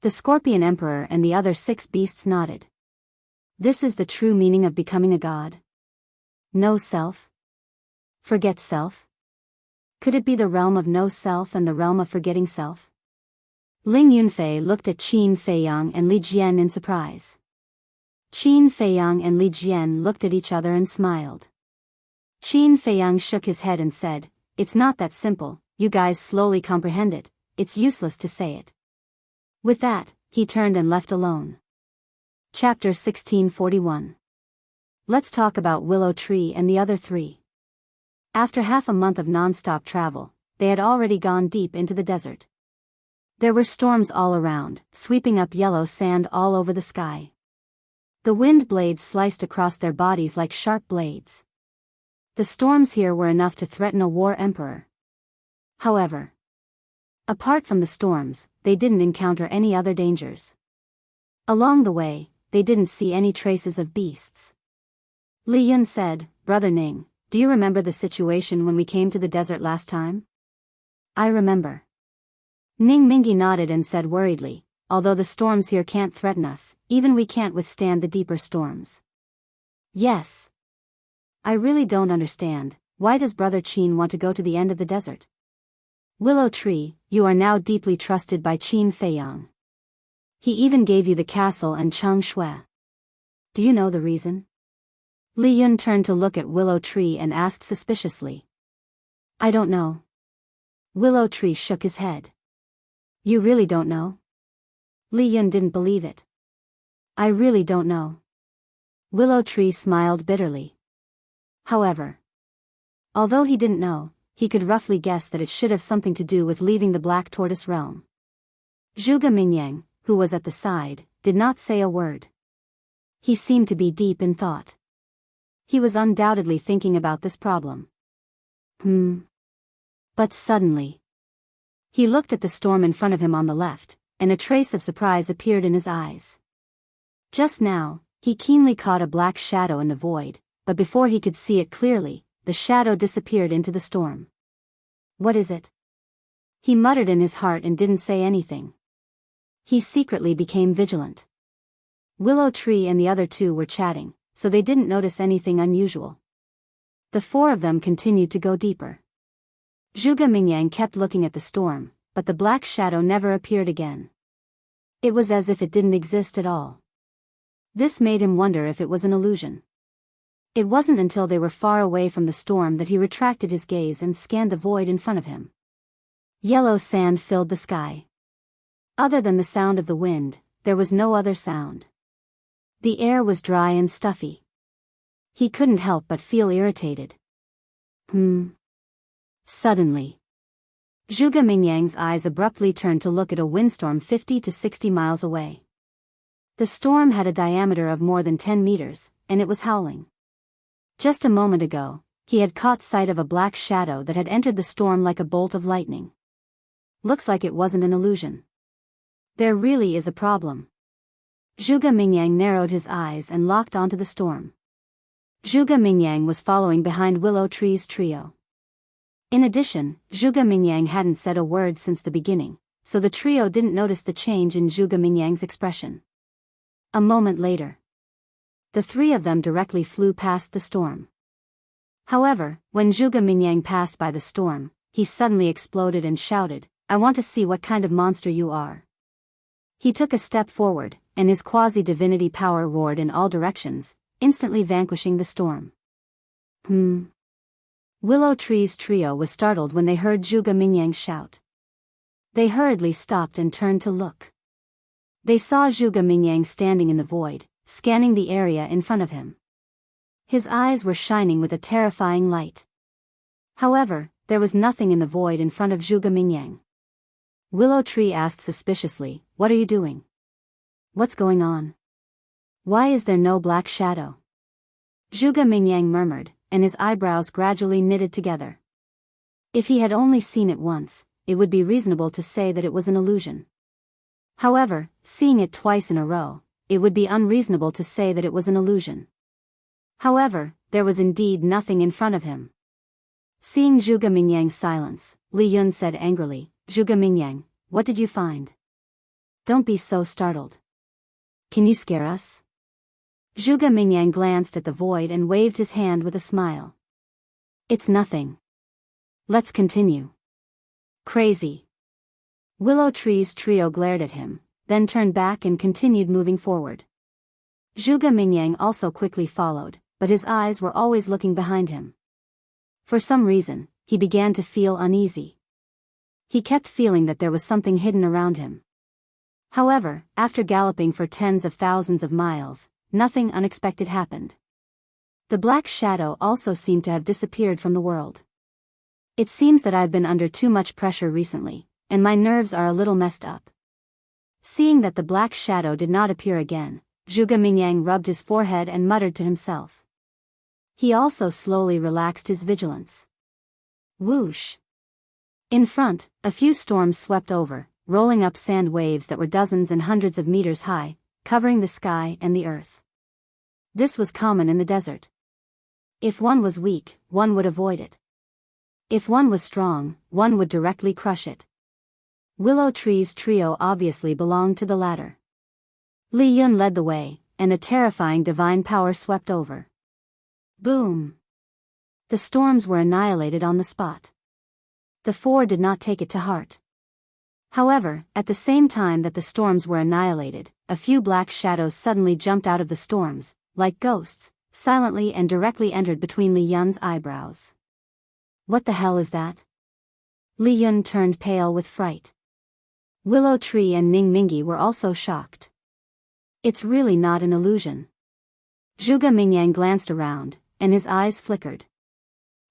The Scorpion Emperor and the other 6 beasts nodded. This is the true meaning of becoming a god? Know self? Forget self? Could it be the realm of know self and the realm of forgetting self? Ling Yunfei looked at Qin Feiyang and Li Jian in surprise. Qin Feiyang and Li Jian looked at each other and smiled. Qin Feiyang shook his head and said, It's not that simple, you guys slowly comprehend it, it's useless to say it. With that, he turned and left alone. Chapter 1641. Let's talk about Willow Tree and the other 3. After half a month of non-stop travel, they had already gone deep into the desert. There were storms all around, sweeping up yellow sand all over the sky. The wind blades sliced across their bodies like sharp blades. The storms here were enough to threaten a war emperor. However, apart from the storms, they didn't encounter any other dangers. Along the way, they didn't see any traces of beasts. Li Yun said, Brother Ning, do you remember the situation when we came to the desert last time? I remember. Ning Mingi nodded and said worriedly, although the storms here can't threaten us, even we can't withstand the deeper storms. Yes. I really don't understand, why does Brother Qin want to go to the end of the desert? Willow Tree, you are now deeply trusted by Qin Feiyang. He even gave you the castle and Cheng Shui. Do you know the reason? Li Yun turned to look at Willow Tree and asked suspiciously. I don't know. Willow Tree shook his head. You really don't know? Li Yun didn't believe it. I really don't know. Willow Tree smiled bitterly. However, although he didn't know, he could roughly guess that it should have something to do with leaving the Black Tortoise realm. Zhuge Mingyang, who was at the side, did not say a word. He seemed to be deep in thought. He was undoubtedly thinking about this problem. But suddenly, he looked at the storm in front of him on the left, and a trace of surprise appeared in his eyes. Just now, he keenly caught a black shadow in the void, but before he could see it clearly, the shadow disappeared into the storm. What is it? He muttered in his heart and didn't say anything. He secretly became vigilant. Willow Tree and the other 2 were chatting, so they didn't notice anything unusual. The 4 of them continued to go deeper. Zhuge Mingyang kept looking at the storm, but the black shadow never appeared again. It was as if it didn't exist at all. This made him wonder if it was an illusion. It wasn't until they were far away from the storm that he retracted his gaze and scanned the void in front of him. Yellow sand filled the sky. Other than the sound of the wind, there was no other sound. The air was dry and stuffy. He couldn't help but feel irritated. Suddenly, Zhuge Mingyang's eyes abruptly turned to look at a windstorm 50 to 60 miles away. The storm had a diameter of more than 10 meters, and it was howling. Just a moment ago, he had caught sight of a black shadow that had entered the storm like a bolt of lightning. Looks like it wasn't an illusion. There really is a problem. Zhuge Mingyang narrowed his eyes and locked onto the storm. Zhuge Mingyang was following behind Willow Tree's trio. In addition, Zhuge Mingyang hadn't said a word since the beginning, so the trio didn't notice the change in Zhuge Mingyang's expression. A moment later, the three of them directly flew past the storm. However, when Zhuge Mingyang passed by the storm, he suddenly exploded and shouted, "I want to see what kind of monster you are." He took a step forward, and his quasi-divinity power roared in all directions, instantly vanquishing the storm. Willow Tree's trio was startled when they heard Zhuge Mingyang shout. They hurriedly stopped and turned to look. They saw Zhuge Mingyang standing in the void, scanning the area in front of him. His eyes were shining with a terrifying light. However, there was nothing in the void in front of Zhuge Mingyang. Willow Tree asked suspiciously, "What are you doing? What's going on? Why is there no black shadow?" Zhuge Mingyang murmured, and his eyebrows gradually knitted together. If he had only seen it once, it would be reasonable to say that it was an illusion. However, seeing it twice in a row, it would be unreasonable to say that it was an illusion. However, there was indeed nothing in front of him. Seeing Zhuge Mingyang's silence, Li Yun said angrily, "Zhuge Mingyang, what did you find? Don't be so startled. Can you scare us?" Zhuge Mingyang glanced at the void and waved his hand with a smile. "It's nothing. Let's continue." Crazy. Willow Tree's trio glared at him, then turned back and continued moving forward. Zhuge Mingyang also quickly followed, but his eyes were always looking behind him. For some reason, he began to feel uneasy. He kept feeling that there was something hidden around him. However, after galloping for tens of thousands of miles, nothing unexpected happened. The black shadow also seemed to have disappeared from the world. "It seems that I've been under too much pressure recently, and my nerves are a little messed up." Seeing that the black shadow did not appear again, Zhuge Mingyang rubbed his forehead and muttered to himself. He also slowly relaxed his vigilance. Whoosh! In front, a few storms swept over, rolling up sand waves that were dozens and hundreds of meters high, covering the sky and the earth. This was common in the desert. If one was weak, one would avoid it. If one was strong, one would directly crush it. Willow Tree's trio obviously belonged to the latter. Li Yun led the way, and a terrifying divine power swept over. Boom! The storms were annihilated on the spot. The four did not take it to heart. However, at the same time that the storms were annihilated, a few black shadows suddenly jumped out of the storms, like ghosts, silently and directly entered between Li Yun's eyebrows. What the hell is that? Li Yun turned pale with fright. Willow Tree and Ning Mingi were also shocked. It's really not an illusion. Zhuge Mingyang glanced around, and his eyes flickered.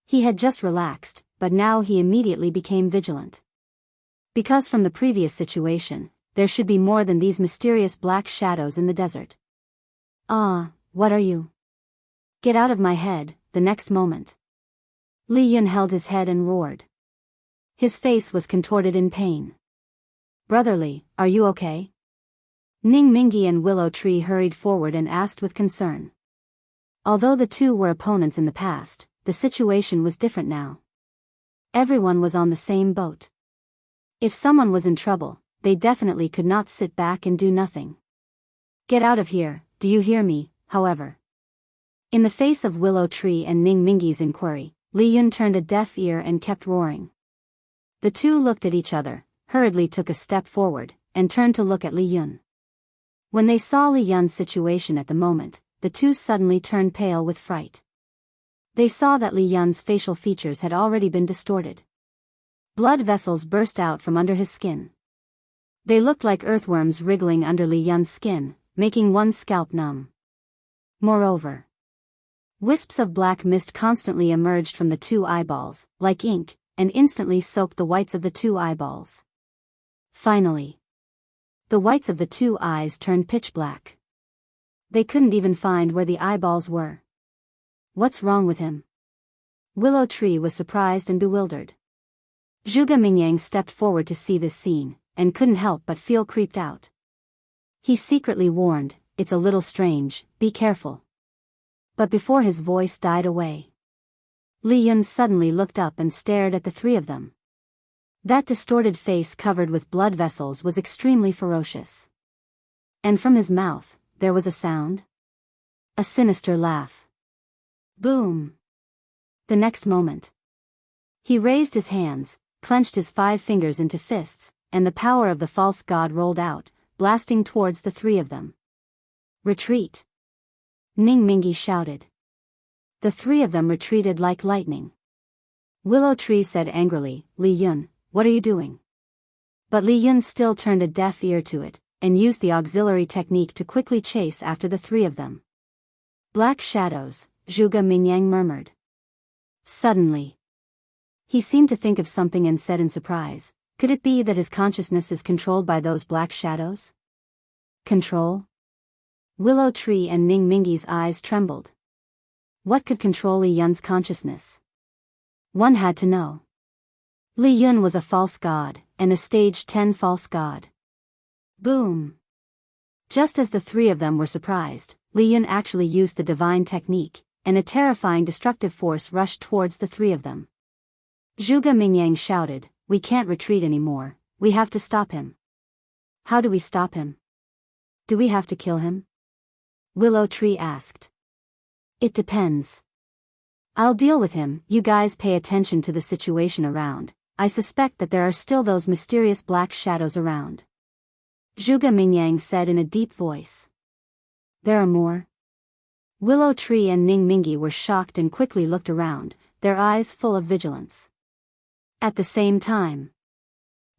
He had just relaxed, but now he immediately became vigilant. Because from the previous situation, there should be more than these mysterious black shadows in the desert. "Ah, what are you? Get out of my head," the next moment. Li Yun held his head and roared. His face was contorted in pain. "Brotherly, are you okay?" Ning Mingi and Willow Tree hurried forward and asked with concern. Although the two were opponents in the past, the situation was different now. Everyone was on the same boat. If someone was in trouble, they definitely could not sit back and do nothing. "Get out of here, do you hear me?" However, in the face of Willow Tree and Ning Mingi's inquiry, Li Yun turned a deaf ear and kept roaring. The two looked at each other, hurriedly took a step forward, and turned to look at Li Yun. When they saw Li Yun's situation at the moment, the two suddenly turned pale with fright. They saw that Li Yun's facial features had already been distorted. Blood vessels burst out from under his skin. They looked like earthworms wriggling under Li Yun's skin, making one's scalp numb. Moreover, wisps of black mist constantly emerged from the two eyeballs, like ink, and instantly soaked the whites of the two eyeballs. Finally, the whites of the two eyes turned pitch black. They couldn't even find where the eyeballs were. What's wrong with him? Willow Tree was surprised and bewildered. Zhuge Mingyang stepped forward to see this scene, and couldn't help but feel creeped out. He secretly warned, "It's a little strange, be careful." But before his voice died away, Li Yun suddenly looked up and stared at the three of them. That distorted face covered with blood vessels was extremely ferocious. And from his mouth, there was a sound. A sinister laugh. Boom! The next moment, he raised his hands, clenched his 5 fingers into fists, and the power of the false god rolled out, blasting towards the three of them. Retreat! Ning Mingi shouted. The three of them retreated like lightning. Willow Tree said angrily, "Li Yun, what are you doing?" But Li Yun still turned a deaf ear to it, and used the auxiliary technique to quickly chase after the three of them. Black shadows, Zhuge Mingyang murmured. Suddenly, he seemed to think of something and said in surprise, "Could it be that his consciousness is controlled by those black shadows?" Control? Willow Tree and Ning Mingi's eyes trembled. What could control Li Yun's consciousness? One had to know. Li Yun was a false god, and a stage 10 false god. Boom! Just as the three of them were surprised, Li Yun actually used the divine technique, and a terrifying destructive force rushed towards the three of them. Zhuge Mingyang shouted, "We can't retreat anymore, we have to stop him." "How do we stop him? Do we have to kill him?" Willow Tree asked. "It depends. I'll deal with him, you guys pay attention to the situation around. I suspect that there are still those mysterious black shadows around." Zhuge Mingyang said in a deep voice. "There are more?" Willow Tree and Ning Mingi were shocked and quickly looked around, their eyes full of vigilance. At the same time,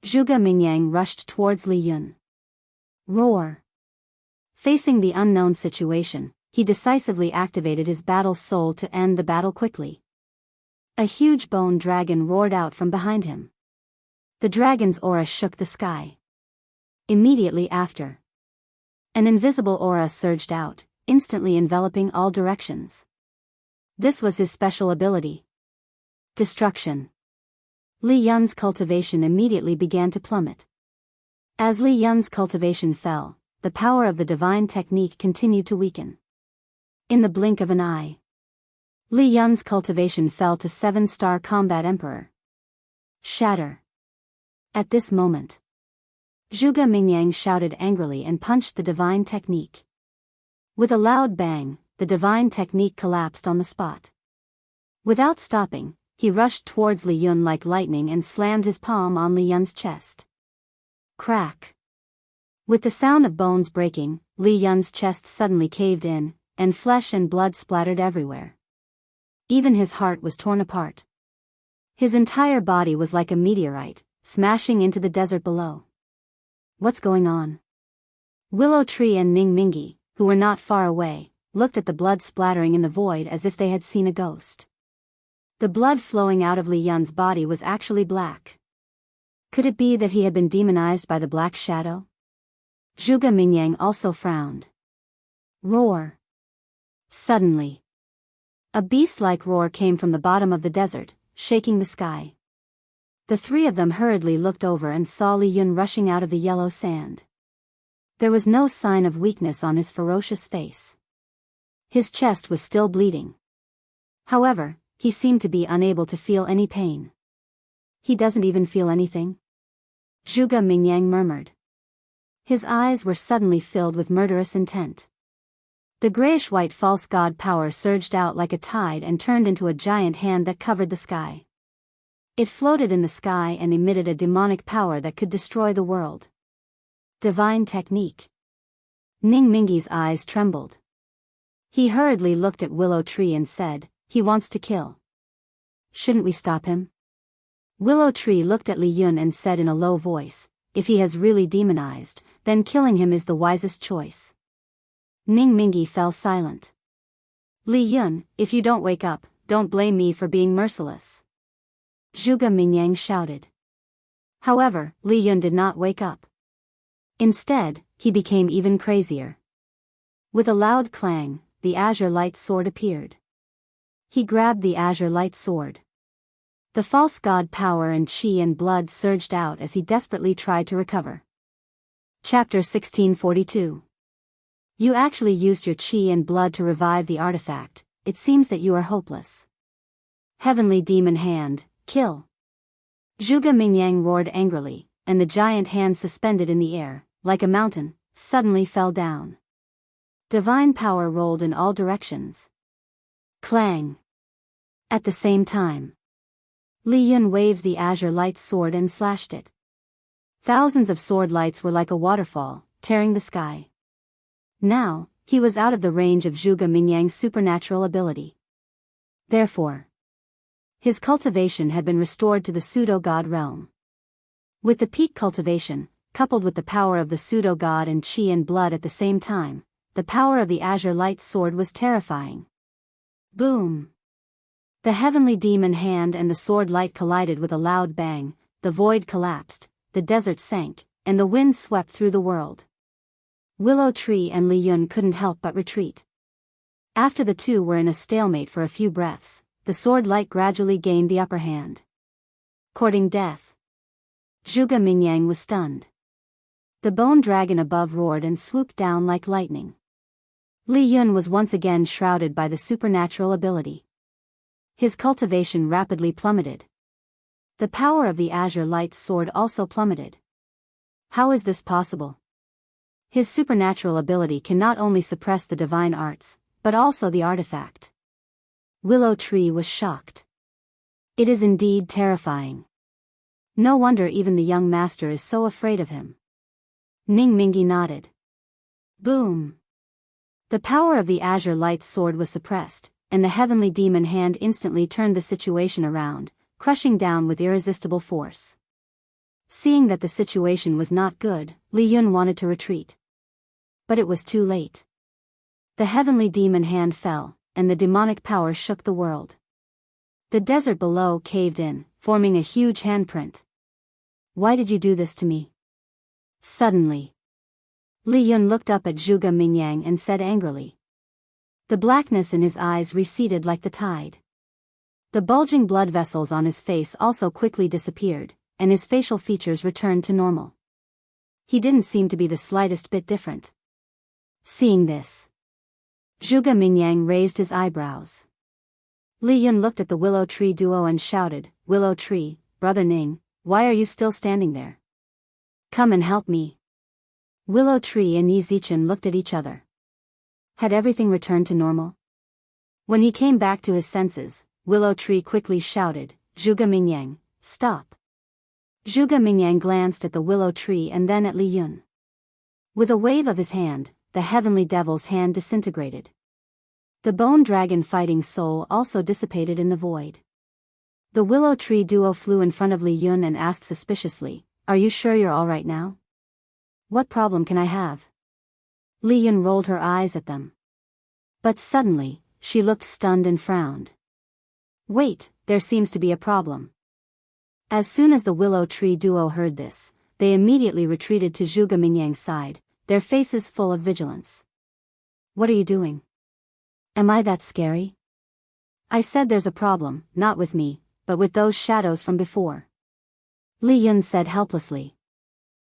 Zhuge Mingyang rushed towards Li Yun. Roar! Facing the unknown situation, he decisively activated his battle soul to end the battle quickly. A huge bone dragon roared out from behind him. The dragon's aura shook the sky. Immediately after, an invisible aura surged out, instantly enveloping all directions. This was his special ability. Destruction. Li Yun's cultivation immediately began to plummet. As Li Yun's cultivation fell, the power of the divine technique continued to weaken. In the blink of an eye, Li Yun's cultivation fell to 7-star combat emperor. Shatter. At this moment, Zhuge Mingyang shouted angrily and punched the divine technique. With a loud bang, the divine technique collapsed on the spot. Without stopping, he rushed towards Li Yun like lightning and slammed his palm on Li Yun's chest. Crack! With the sound of bones breaking, Li Yun's chest suddenly caved in, and flesh and blood splattered everywhere. Even his heart was torn apart. His entire body was like a meteorite, smashing into the desert below. What's going on? Willow Tree and Ning Mingi, who were not far away, looked at the blood splattering in the void as if they had seen a ghost. The blood flowing out of Li Yun's body was actually black. Could it be that he had been demonized by the black shadow? Zhuge Mingyang also frowned. Roar! Suddenly, a beast-like roar came from the bottom of the desert, shaking the sky. The three of them hurriedly looked over and saw Li Yun rushing out of the yellow sand. There was no sign of weakness on his ferocious face. His chest was still bleeding. However, he seemed to be unable to feel any pain. "He doesn't even feel anything?" Zhuge Mingyang murmured. His eyes were suddenly filled with murderous intent. The grayish-white false god power surged out like a tide and turned into a giant hand that covered the sky. It floated in the sky and emitted a demonic power that could destroy the world. Divine technique. Ning Mingi's eyes trembled. He hurriedly looked at Willow Tree and said, He wants to kill. Shouldn't we stop him? Willow Tree looked at Li Yun and said in a low voice, if he has really demonized, then killing him is the wisest choice. Ning Mingi fell silent. Li Yun, if you don't wake up, don't blame me for being merciless. Zhuge Mingyang shouted. However, Li Yun did not wake up. Instead, he became even crazier. With a loud clang, the azure light sword appeared. He grabbed the azure light sword. The false god power and chi and blood surged out as he desperately tried to recover. Chapter 1642. You actually used your chi and blood to revive the artifact. It seems that you are hopeless. Heavenly demon hand, kill. Zhuge Mingyang roared angrily, and the giant hand suspended in the air, like a mountain, suddenly fell down. Divine power rolled in all directions. Clang. At the same time, Li Yun waved the azure light sword and slashed it. Thousands of sword lights were like a waterfall, tearing the sky. Now, he was out of the range of Zhuge Mingyang's supernatural ability. Therefore, his cultivation had been restored to the pseudo-god realm. With the peak cultivation, coupled with the power of the pseudo-god and chi and blood at the same time, the power of the azure light sword was terrifying. Boom! The heavenly demon hand and the sword light collided with a loud bang, the void collapsed, the desert sank, and the wind swept through the world. Willow Tree and Li Yun couldn't help but retreat. After the two were in a stalemate for a few breaths, the sword light gradually gained the upper hand. Courting death. Zhuge Mingyang was stunned. The bone dragon above roared and swooped down like lightning. Li Yun was once again shrouded by the supernatural ability. His cultivation rapidly plummeted. The power of the azure light sword also plummeted. How is this possible? His supernatural ability can not only suppress the divine arts, but also the artifact. Willow Tree was shocked. It is indeed terrifying. No wonder even the young master is so afraid of him. Ning Mingi nodded. Boom! The power of the azure light sword was suppressed, and the heavenly demon hand instantly turned the situation around, crushing down with irresistible force. Seeing that the situation was not good, Li Yun wanted to retreat. But it was too late. The heavenly demon hand fell, and the demonic power shook the world. The desert below caved in, forming a huge handprint. Why did you do this to me? Suddenly, Li Yun looked up at Zhuge Mingyang and said angrily. The blackness in his eyes receded like the tide. The bulging blood vessels on his face also quickly disappeared, and his facial features returned to normal. He didn't seem to be the slightest bit different. Seeing this, Zhuge Mingyang raised his eyebrows. Li Yun looked at the Willow Tree duo and shouted, Willow Tree, Brother Ning, why are you still standing there? Come and help me. Willow Tree and Yi Zichen looked at each other. Had everything returned to normal? When he came back to his senses, Willow Tree quickly shouted, Zhuge Mingyang, stop. Zhuge Mingyang glanced at the Willow Tree and then at Li Yun. With a wave of his hand, the heavenly devil's hand disintegrated. The bone dragon fighting soul also dissipated in the void. The Willow Tree duo flew in front of Li Yun and asked suspiciously, Are you sure you're all right now? What problem can I have? Li Yun rolled her eyes at them. But suddenly, she looked stunned and frowned. Wait, there seems to be a problem. As soon as the Willow Tree duo heard this, they immediately retreated to Zhuge Mingyang's side, their faces full of vigilance. What are you doing? Am I that scary? I said there's a problem, not with me, but with those shadows from before. Li Yun said helplessly.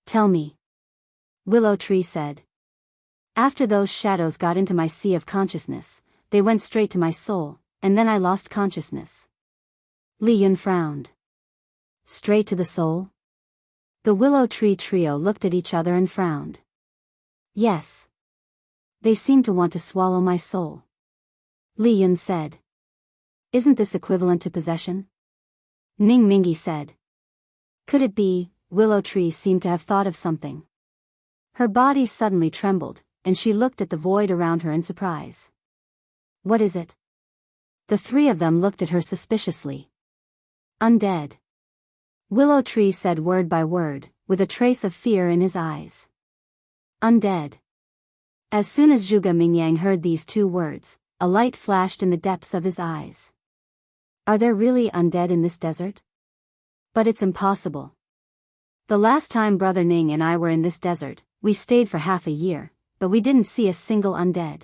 Tell me. Willow Tree said. After those shadows got into my sea of consciousness, they went straight to my soul, and then I lost consciousness. Li Yun frowned. Straight to the soul? The Willow Tree trio looked at each other and frowned. Yes. They seem to want to swallow my soul. Li Yun said. Isn't this equivalent to possession? Ning Mingi said. Could it be? Willow Tree seemed to have thought of something. Her body suddenly trembled, and she looked at the void around her in surprise. What is it? The three of them looked at her suspiciously. Undead. Willow Tree said word by word, with a trace of fear in his eyes. Undead. As soon as Zhuge Mingyang heard these two words, a light flashed in the depths of his eyes. Are there really undead in this desert? But it's impossible. The last time Brother Ning and I were in this desert, we stayed for half a year, but we didn't see a single undead.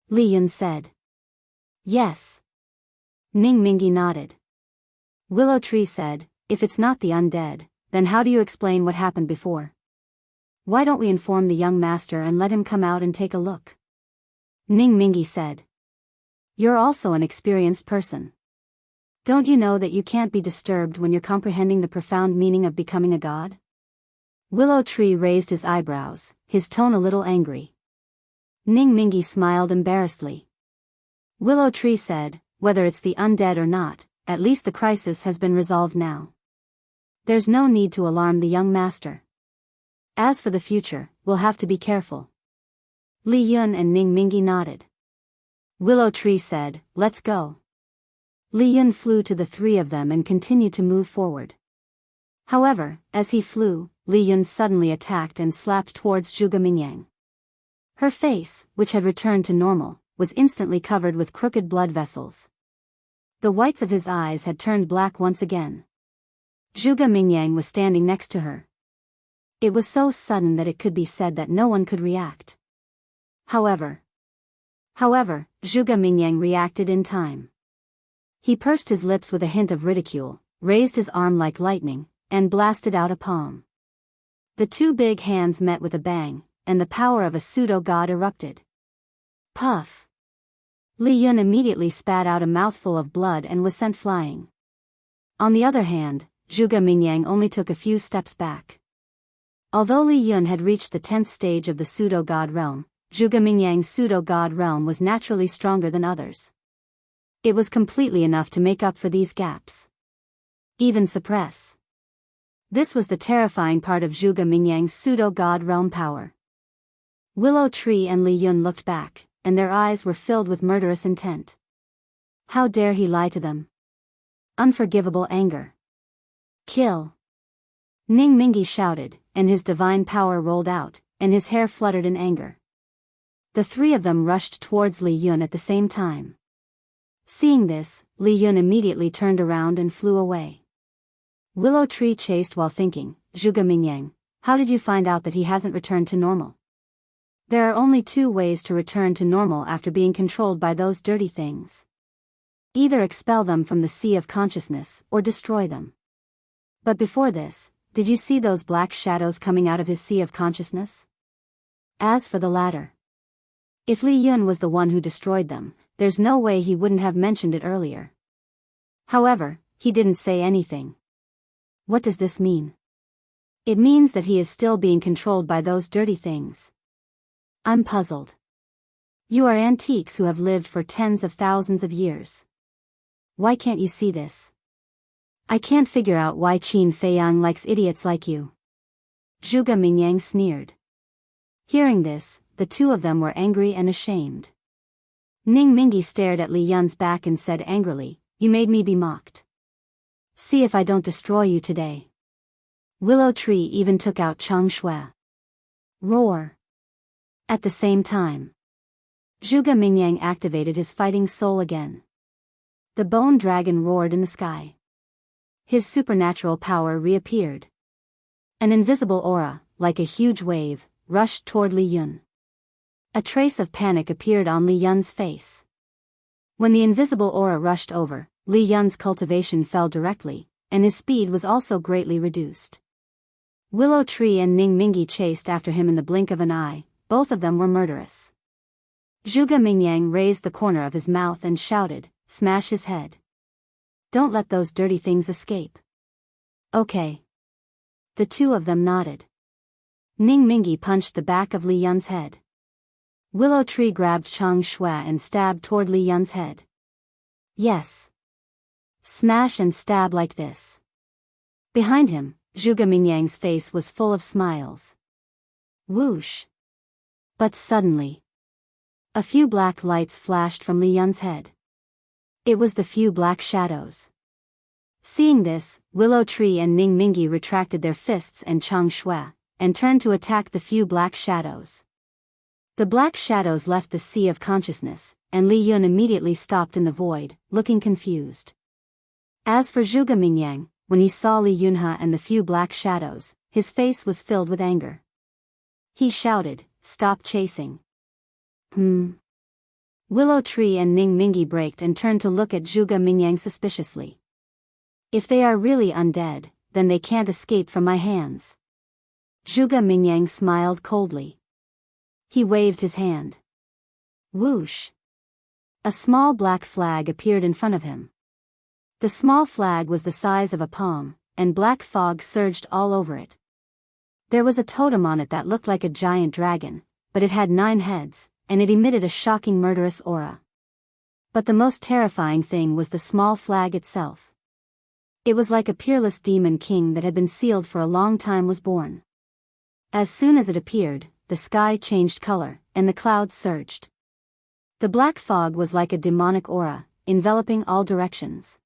Li Yun said. Yes. Ning Mingi nodded. Willow Tree said, if it's not the undead, then how do you explain what happened before? Why don't we inform the young master and let him come out and take a look? Ning Mingi said. You're also an experienced person. Don't you know that you can't be disturbed when you're comprehending the profound meaning of becoming a god? Willow Tree raised his eyebrows, his tone a little angry. Ning Mingi smiled embarrassedly. Willow Tree said, whether it's the undead or not, at least the crisis has been resolved now. There's no need to alarm the young master. As for the future, we'll have to be careful. Li Yun and Ning Mingi nodded. Willow Tree said, let's go. Li Yun flew to the three of them and continued to move forward. However, as he flew, Li Yun suddenly attacked and slapped towards Zhuge Mingyang. Her face, which had returned to normal, was instantly covered with crooked blood vessels. The whites of his eyes had turned black once again. Zhuge Mingyang was standing next to her. It was so sudden that it could be said that no one could react. However, Zhuge Mingyang reacted in time. He pursed his lips with a hint of ridicule, raised his arm like lightning, and blasted out a palm. The two big hands met with a bang, and the power of a pseudo-god erupted. Puff! Li Yun immediately spat out a mouthful of blood and was sent flying. On the other hand, Zhuge Mingyang only took a few steps back. Although Li Yun had reached the 10th stage of the pseudo-god realm, Zhuge Mingyang's pseudo-god realm was naturally stronger than others. It was completely enough to make up for these gaps. Even suppress. This was the terrifying part of Zhuge Mingyang's pseudo-god realm power. Willow Tree and Li Yun looked back, and their eyes were filled with murderous intent. How dare he lie to them? Unforgivable anger. Kill! Ning Mingi shouted, and his divine power rolled out, and his hair fluttered in anger. The three of them rushed towards Li Yun at the same time. Seeing this, Li Yun immediately turned around and flew away. Willow Tree chased while thinking, Zhuge Mingyang, how did you find out that he hasn't returned to normal? There are only two ways to return to normal after being controlled by those dirty things. Either expel them from the sea of consciousness, or destroy them. But before this, did you see those black shadows coming out of his sea of consciousness? As for the latter, if Li Yun was the one who destroyed them, there's no way he wouldn't have mentioned it earlier. However, he didn't say anything. What does this mean? It means that he is still being controlled by those dirty things. I'm puzzled. You are antiques who have lived for tens of thousands of years. Why can't you see this? I can't figure out why Qin Feiyang likes idiots like you. Zhuge Mingyang sneered. Hearing this, the two of them were angry and ashamed. Ning Mingi stared at Li Yun's back and said angrily, you made me be mocked. See if I don't destroy you today. Willow Tree even took out Chang Shui. Roar. At the same time, Zhuge Mingyang activated his fighting soul again. The bone dragon roared in the sky. His supernatural power reappeared. An invisible aura, like a huge wave, rushed toward Li Yun. A trace of panic appeared on Li Yun's face. When the invisible aura rushed over, Li Yun's cultivation fell directly, and his speed was also greatly reduced. Willow Tree and Ning Mingi chased after him in the blink of an eye, both of them were murderous. Zhuge Mingyang raised the corner of his mouth and shouted, smash his head. Don't let those dirty things escape. Okay. The two of them nodded. Ning Mingi punched the back of Li Yun's head. Willow Tree grabbed Chang Shui and stabbed toward Li Yun's head. Yes. Smash and stab like this. Behind him, Zhuge Mingyang's face was full of smiles. Whoosh. But suddenly, a few black lights flashed from Li Yun's head. It was the few black shadows. Seeing this, Willow Tree and Ning Mingi retracted their fists and Chang Shui, and turned to attack the few black shadows. The black shadows left the sea of consciousness, and Li Yun immediately stopped in the void, looking confused. As for Zhuge Mingyang, when he saw Li Yunhe and the few black shadows, his face was filled with anger. He shouted, "Stop chasing." Willow Tree and Ning Mingi braked and turned to look at Zhuge Mingyang suspiciously. If they are really undead, then they can't escape from my hands. Zhuge Mingyang smiled coldly. He waved his hand. Whoosh! A small black flag appeared in front of him. The small flag was the size of a palm, and black fog surged all over it. There was a totem on it that looked like a giant dragon, but it had 9 heads, and it emitted a shocking murderous aura. But the most terrifying thing was the small flag itself. It was like a peerless demon king that had been sealed for a long time was born. As soon as it appeared, the sky changed color, and the clouds surged. The black fog was like a demonic aura, enveloping all directions.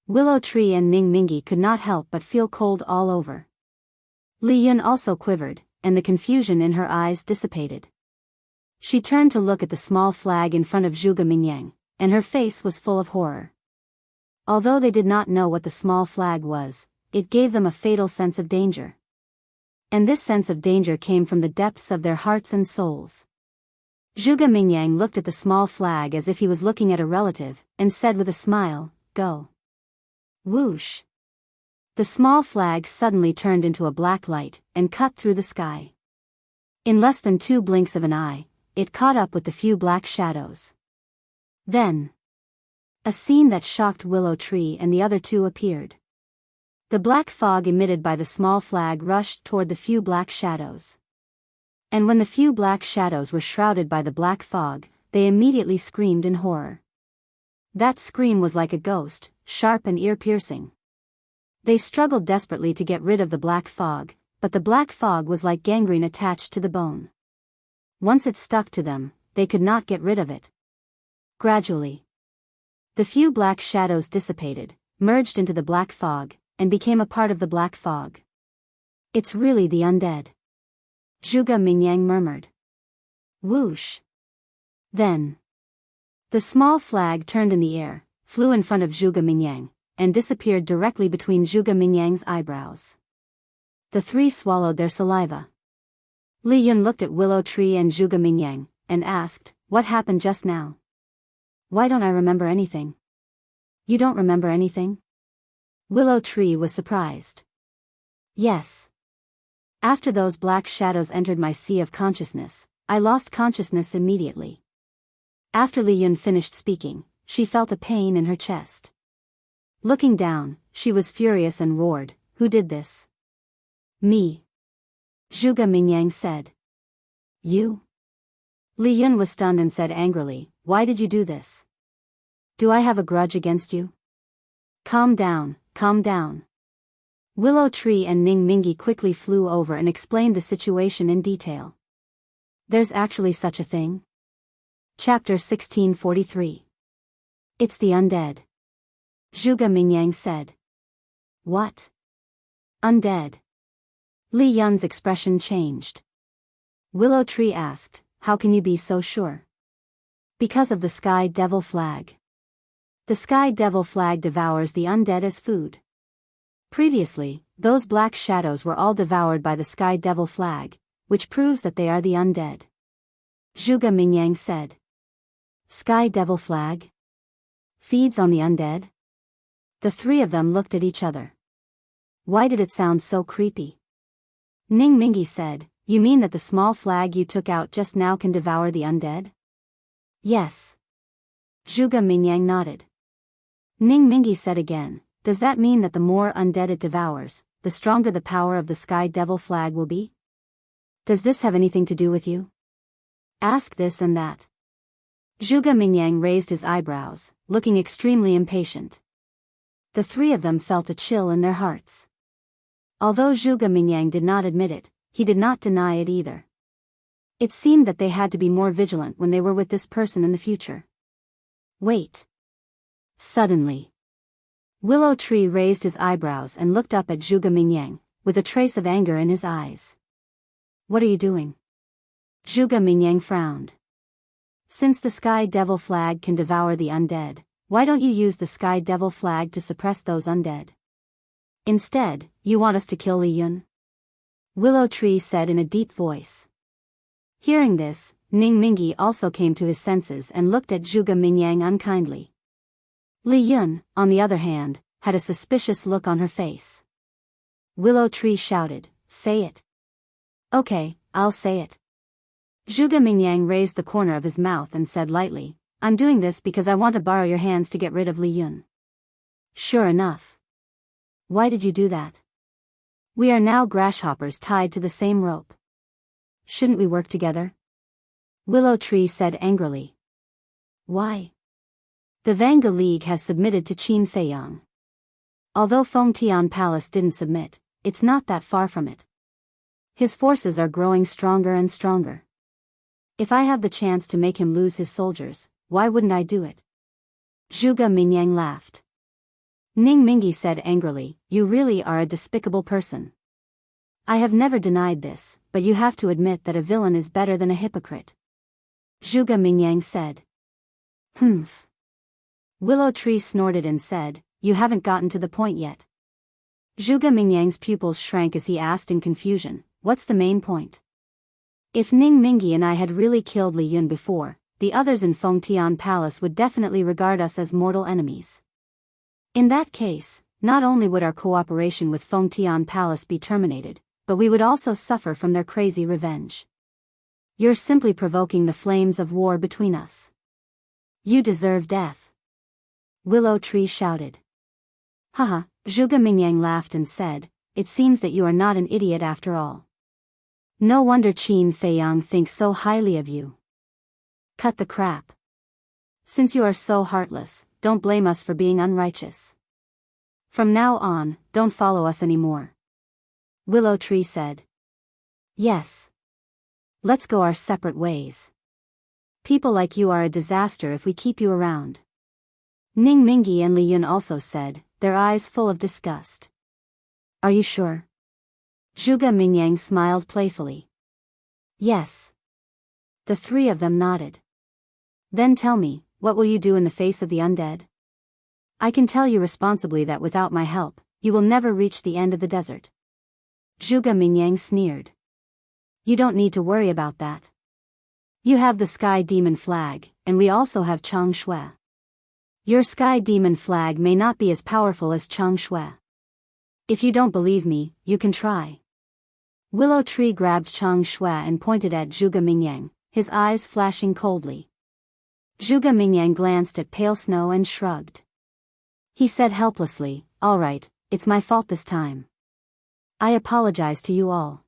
Willow Tree and Ning Mingi could not help but feel cold all over. Li Yun also quivered, and the confusion in her eyes dissipated. She turned to look at the small flag in front of Zhuge Mingyang, and her face was full of horror. Although they did not know what the small flag was, it gave them a fatal sense of danger. And this sense of danger came from the depths of their hearts and souls. Zhuge Mingyang looked at the small flag as if he was looking at a relative, and said with a smile, "Go." Whoosh! The small flag suddenly turned into a black light, and cut through the sky. In less than 2 blinks of an eye, it caught up with the few black shadows. Then, a scene that shocked Willow Tree and the other 2 appeared. The black fog emitted by the small flag rushed toward the few black shadows. And when the few black shadows were shrouded by the black fog, they immediately screamed in horror. That scream was like a ghost, sharp and ear-piercing. They struggled desperately to get rid of the black fog, but the black fog was like gangrene attached to the bone. Once it stuck to them, they could not get rid of it. Gradually, the few black shadows dissipated, merged into the black fog, and became a part of the black fog. "It's really the undead," Zhuge Mingyang murmured. Whoosh! Then, the small flag turned in the air, flew in front of Zhuge Mingyang, and disappeared directly between Zhuge Mingyang's eyebrows. The 3 swallowed their saliva. Li Yun looked at Willow Tree and Zhuge Mingyang, and asked, "What happened just now? Why don't I remember anything?" "You don't remember anything?" Willow Tree was surprised. "Yes. After those black shadows entered my sea of consciousness, I lost consciousness immediately." After Li Yun finished speaking, she felt a pain in her chest. Looking down, she was furious and roared, "Who did this?" "Me," Zhuge Mingyang said. "You?" Li Yun was stunned and said angrily, "Why did you do this? Do I have a grudge against you?" "Calm down, calm down." Willow Tree and Ning Mingi quickly flew over and explained the situation in detail. "There's actually such a thing?" Chapter 1643. "It's the undead," Zhuge Mingyang said. "What? Undead?" Li Yun's expression changed. Willow Tree asked, "How can you be so sure?" "Because of the Sky Devil flag. The Sky Devil flag devours the undead as food. Previously, those black shadows were all devoured by the Sky Devil flag, which proves that they are the undead," Zhuge Mingyang said. "Sky Devil flag? Feeds on the undead?" The 3 of them looked at each other. Why did it sound so creepy? Ning Mingi said, "You mean that the small flag you took out just now can devour the undead?" "Yes." Zhuge Mingyang nodded. Ning Mingi said again, "Does that mean that the more undead it devours, the stronger the power of the Sky Devil flag will be? Does this have anything to do with you? Ask this and that." Zhuge Mingyang raised his eyebrows, looking extremely impatient. The 3 of them felt a chill in their hearts. Although Zhuge Mingyang did not admit it, he did not deny it either. It seemed that they had to be more vigilant when they were with this person in the future. "Wait. Suddenly, Willow Tree raised his eyebrows and looked up at Zhuge Mingyang, with a trace of anger in his eyes. What are you doing? Zhuge Mingyang frowned. Since the Sky Devil flag can devour the undead, why don't you use the Sky Devil flag to suppress those undead? Instead, you want us to kill Li Yun? Willow Tree said in a deep voice. Hearing this, Ning Mingi also came to his senses and looked at Zhuge Mingyang unkindly. Li Yun, on the other hand, had a suspicious look on her face. Willow Tree shouted, "Say it." "Okay, I'll say it." Zhuge Mingyang raised the corner of his mouth and said lightly, "I'm doing this because I want to borrow your hands to get rid of Li Yun." "Sure enough. Why did you do that? We are now grasshoppers tied to the same rope. Shouldn't we work together?" Willow Tree said angrily. "Why?" The Vanga League has submitted to Qin Feiyang. Although Fengtian Palace didn't submit, it's not that far from it. His forces are growing stronger and stronger. If I have the chance to make him lose his soldiers, why wouldn't I do it? Zhuge Mingyang laughed. Ning Mingi said angrily, "You really are a despicable person. I have never denied this, but you have to admit that a villain is better than a hypocrite." Zhuge Mingyang said. "Humph." Willow Tree snorted and said, "You haven't gotten to the point yet." Zhuge Mingyang's pupils shrank as he asked in confusion, "What's the main point?" If Ning Mingi and I had really killed Li Yun before, the others in Fengtian Palace would definitely regard us as mortal enemies. In that case, not only would our cooperation with Fengtian Palace be terminated, but we would also suffer from their crazy revenge. You're simply provoking the flames of war between us. You deserve death. Willow Tree shouted. Haha, Zhuge Mingyang laughed and said, "It seems that you are not an idiot after all. No wonder Qin Feiyang thinks so highly of you. Cut the crap. Since you are so heartless, don't blame us for being unrighteous. From now on, don't follow us anymore." Willow Tree said. "Yes. Let's go our separate ways. People like you are a disaster if we keep you around." Ning Mingi and Li Yun also said, their eyes full of disgust. "Are you sure?" Zhuge Mingyang smiled playfully. "Yes." The three of them nodded. "Then tell me, what will you do in the face of the undead? I can tell you responsibly that without my help, you will never reach the end of the desert." Zhuge Mingyang sneered. "You don't need to worry about that. You have the Sky Demon flag, and we also have Chang Shui. Your Sky Demon flag may not be as powerful as Chang Shui. If you don't believe me, you can try." Willow Tree grabbed Chang Shui and pointed at Zhuge Mingyang, his eyes flashing coldly. Zhuge Mingyang glanced at Pale Snow and shrugged. He said helplessly, "All right, it's my fault this time. I apologize to you all.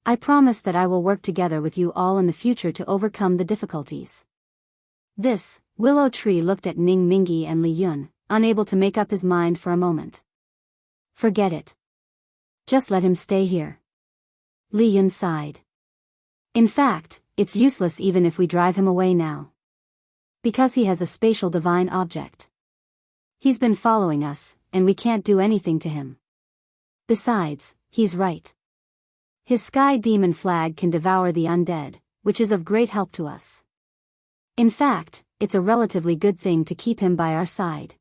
I promise that I will work together with you all in the future to overcome the difficulties." This, Willow Tree looked at Ning Mingi and Li Yun, unable to make up his mind for a moment. "Forget it. Just let him stay here." Li Yun sighed. "In fact, it's useless even if we drive him away now. Because he has a spatial divine object. He's been following us, and we can't do anything to him. Besides, he's right. His Sky Demon flag can devour the undead, which is of great help to us. In fact, it's a relatively good thing to keep him by our side.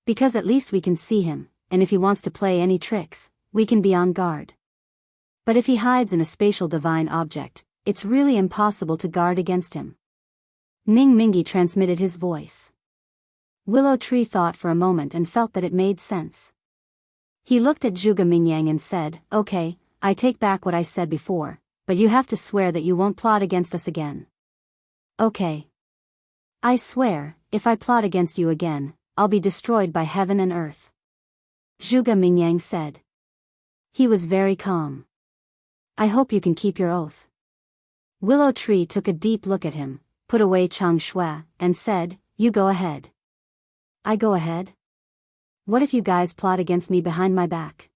Because at least we can see him, and if he wants to play any tricks, we can be on guard. But if he hides in a spatial divine object, it's really impossible to guard against him." Ning Mingi transmitted his voice. Willow Tree thought for a moment and felt that it made sense. He looked at Zhuge Mingyang and said, "Okay, I take back what I said before, but you have to swear that you won't plot against us again." "Okay. I swear, if I plot against you again, I'll be destroyed by heaven and earth," Zhuge Mingyang said. He was very calm. "I hope you can keep your oath." Willow Tree took a deep look at him, put away Chang Shui, and said, "You go ahead." "I go ahead? What if you guys plot against me behind my back?"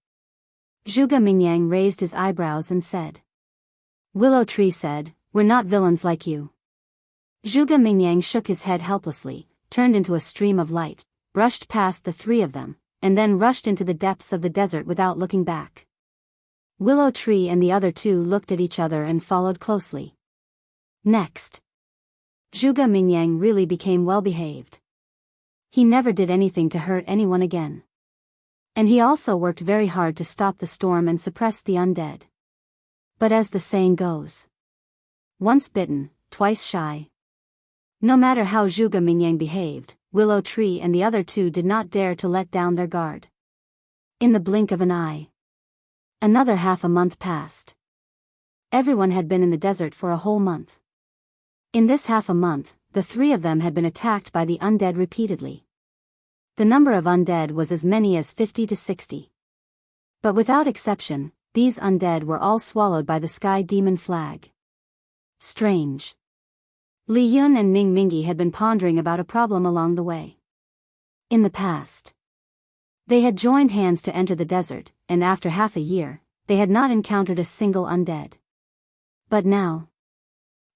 Zhuge Mingyang raised his eyebrows and said. Willow Tree said, "We're not villains like you." Zhuge Mingyang shook his head helplessly, turned into a stream of light, brushed past the three of them, and then rushed into the depths of the desert without looking back. Willow Tree and the other two looked at each other and followed closely. Next, Zhuge Mingyang really became well-behaved. He never did anything to hurt anyone again. And he also worked very hard to stop the storm and suppress the undead. But as the saying goes, once bitten, twice shy. No matter how Zhuge Mingyang behaved, Willow Tree and the other two did not dare to let down their guard. In the blink of an eye, another half a month passed. Everyone had been in the desert for a whole month. In this half a month, the three of them had been attacked by the undead repeatedly. The number of undead was as many as 50 to 60. But without exception, these undead were all swallowed by the sky demon flag. Strange. Li Yun and Ning Mingi had been pondering about a problem along the way. In the past, they had joined hands to enter the desert, and after half a year, they had not encountered a single undead. But now,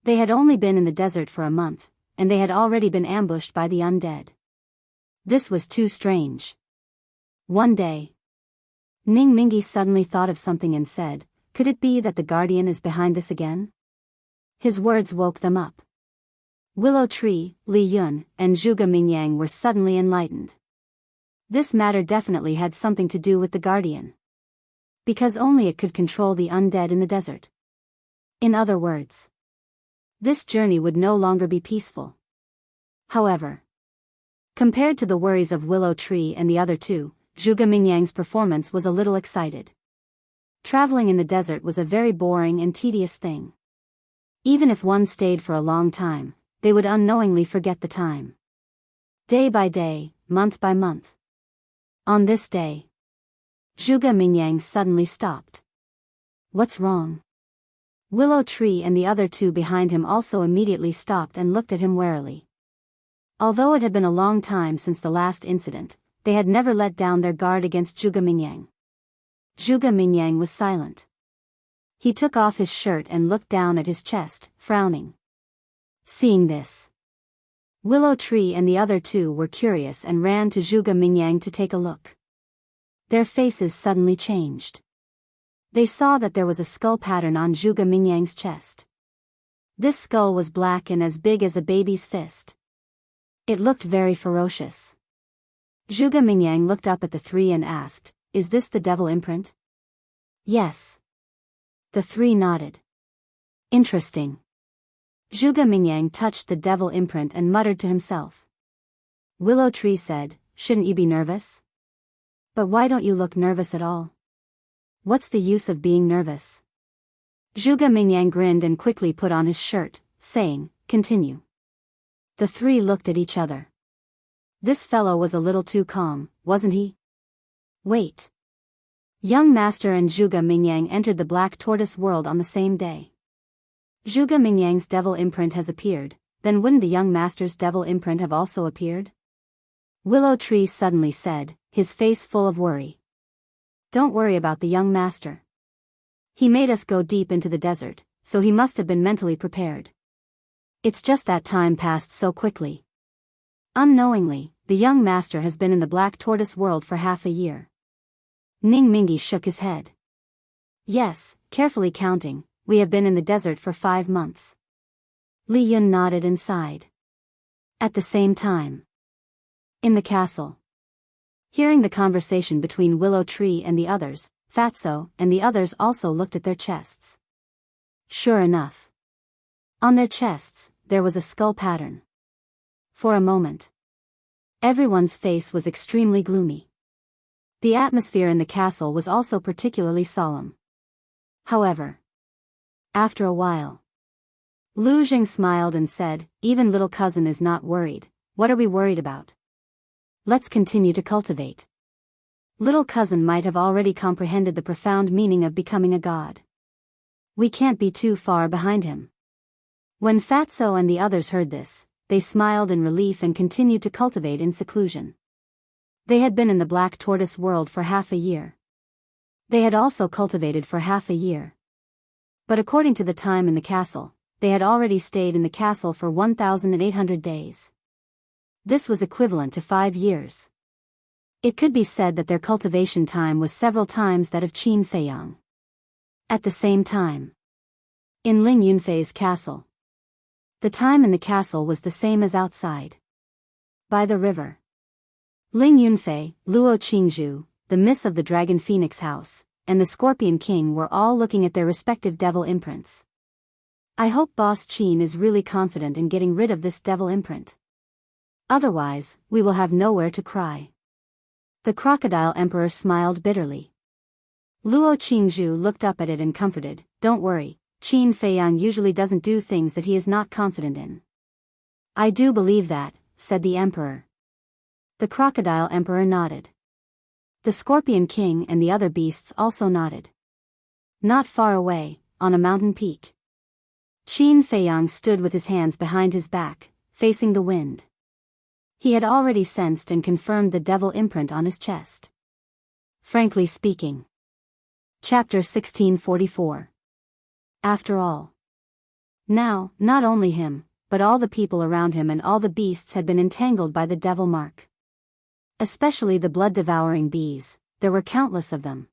they had only been in the desert for a month, and they had already been ambushed by the undead. This was too strange. One day, Ning Mingi suddenly thought of something and said, "Could it be that the Guardian is behind this again?" His words woke them up. Willow Tree, Li Yun, and Zhuge Mingyang were suddenly enlightened. This matter definitely had something to do with the Guardian. Because only it could control the undead in the desert. In other words, this journey would no longer be peaceful. However, compared to the worries of Willow Tree and the other two, Zhuge Mingyang's performance was a little excited. Traveling in the desert was a very boring and tedious thing. Even if one stayed for a long time, they would unknowingly forget the time. Day by day, month by month. On this day, Zhuge Mingyang suddenly stopped. What's wrong? Willow Tree and the other two behind him also immediately stopped and looked at him warily. Although it had been a long time since the last incident, they had never let down their guard against Zhuge Mingyang. Zhuge Mingyang was silent. He took off his shirt and looked down at his chest, frowning. Seeing this, Willow Tree and the other two were curious and ran to Zhuge Mingyang to take a look. Their faces suddenly changed. They saw that there was a skull pattern on Zhuge Mingyang's chest. This skull was black and as big as a baby's fist. It looked very ferocious. Zhuge Mingyang looked up at the three and asked, "Is this the devil imprint?" "Yes." The three nodded. "Interesting." Zhuge Mingyang touched the devil imprint and muttered to himself. Willow Tree said, "Shouldn't you be nervous?" "But why don't you look nervous at all? What's the use of being nervous?" Zhuge Mingyang grinned and quickly put on his shirt, saying, "Continue." The three looked at each other. This fellow was a little too calm, wasn't he? Wait. Young Master and Zhuge Mingyang entered the Black Tortoise world on the same day. Zhuge Mingyang's devil imprint has appeared, then wouldn't the young master's devil imprint have also appeared? Willow Tree suddenly said, his face full of worry. "Don't worry about the young master. He made us go deep into the desert, so he must have been mentally prepared. It's just that time passed so quickly. Unknowingly, the young master has been in the Black Tortoise world for half a year." Ning Mingi shook his head. "Yes, carefully counting, we have been in the desert for 5 months. Li Yun nodded and sighed. At the same time, in the castle, hearing the conversation between Willow Tree and the others, Fatso and the others also looked at their chests. Sure enough, on their chests, there was a skull pattern. For a moment, everyone's face was extremely gloomy. The atmosphere in the castle was also particularly solemn. However, after a while, Lu Jing smiled and said, "Even little cousin is not worried. What are we worried about? Let's continue to cultivate." Little cousin might have already comprehended the profound meaning of becoming a god. We can't be too far behind him. When Fatso and the others heard this, they smiled in relief and continued to cultivate in seclusion. They had been in the Black Tortoise world for half a year. They had also cultivated for half a year. But according to the time in the castle, they had already stayed in the castle for 1,800 days. This was equivalent to 5 years. It could be said that their cultivation time was several times that of Qin Feiyang. At the same time, in Ling Yunfei's castle, the time in the castle was the same as outside. By the river, Ling Yunfei, Luo Qingzhu, the miss of the Dragon Phoenix House, and the Scorpion King were all looking at their respective devil imprints. I hope Boss Qin is really confident in getting rid of this devil imprint. Otherwise, we will have nowhere to cry. The Crocodile Emperor smiled bitterly. Luo Qingzhu looked up at it and comforted, "Don't worry, Qin Feiyang usually doesn't do things that he is not confident in." "I do believe that," said the Emperor. The Crocodile Emperor nodded. The Scorpion King and the other beasts also nodded. Not far away, on a mountain peak, Qin Feiyang stood with his hands behind his back, facing the wind. He had already sensed and confirmed the devil imprint on his chest. Frankly speaking. Chapter 1644. After all. Now, not only him, but all the people around him and all the beasts had been entangled by the devil mark. Especially the blood-devouring bees, there were countless of them.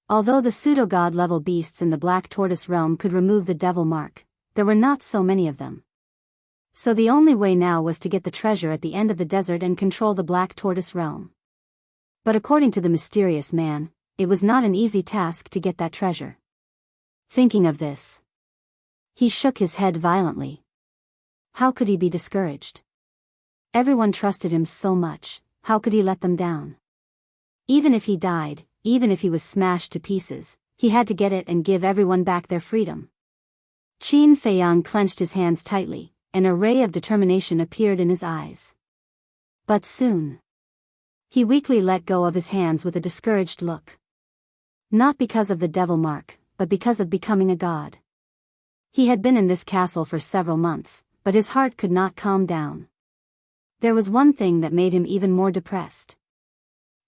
Although the pseudo-god level beasts in the Black Tortoise realm could remove the devil mark, there were not so many of them. So the only way now was to get the treasure at the end of the desert and control the Black Tortoise realm. But according to the mysterious man, it was not an easy task to get that treasure. Thinking of this, he shook his head violently. How could he be discouraged? Everyone trusted him so much, how could he let them down? Even if he died, even if he was smashed to pieces, he had to get it and give everyone back their freedom. Qin Feiyang clenched his hands tightly. An ray of determination appeared in his eyes. But soon, he weakly let go of his hands with a discouraged look. Not because of the devil mark, but because of becoming a god. He had been in this castle for several months, but his heart could not calm down. There was one thing that made him even more depressed.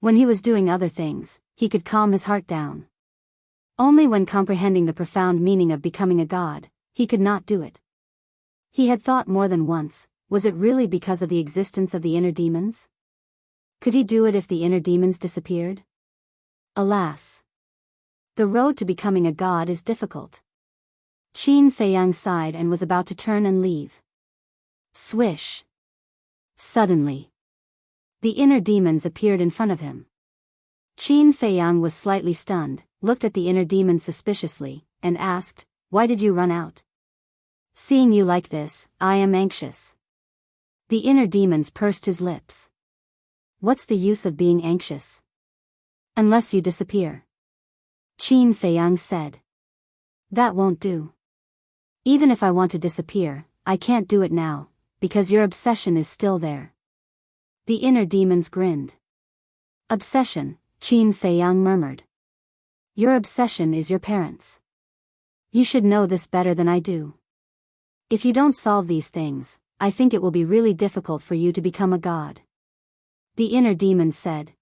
When he was doing other things, he could calm his heart down. Only when comprehending the profound meaning of becoming a god, he could not do it. He had thought more than once, was it really because of the existence of the inner demons? Could he do it if the inner demons disappeared? Alas! The road to becoming a god is difficult. Qin Feiyang sighed and was about to turn and leave. Swish! Suddenly, the inner demons appeared in front of him. Qin Feiyang was slightly stunned, looked at the inner demons suspiciously, and asked, "Why did you run out?" "Seeing you like this, I am anxious." The inner demons pursed his lips. "What's the use of being anxious? Unless you disappear," Qin Feiyang said. "That won't do. Even if I want to disappear, I can't do it now, because your obsession is still there." The inner demons grinned. "Obsession," Qin Feiyang murmured. "Your obsession is your parents. You should know this better than I do. If you don't solve these things, I think it will be really difficult for you to become a god." The inner demon said.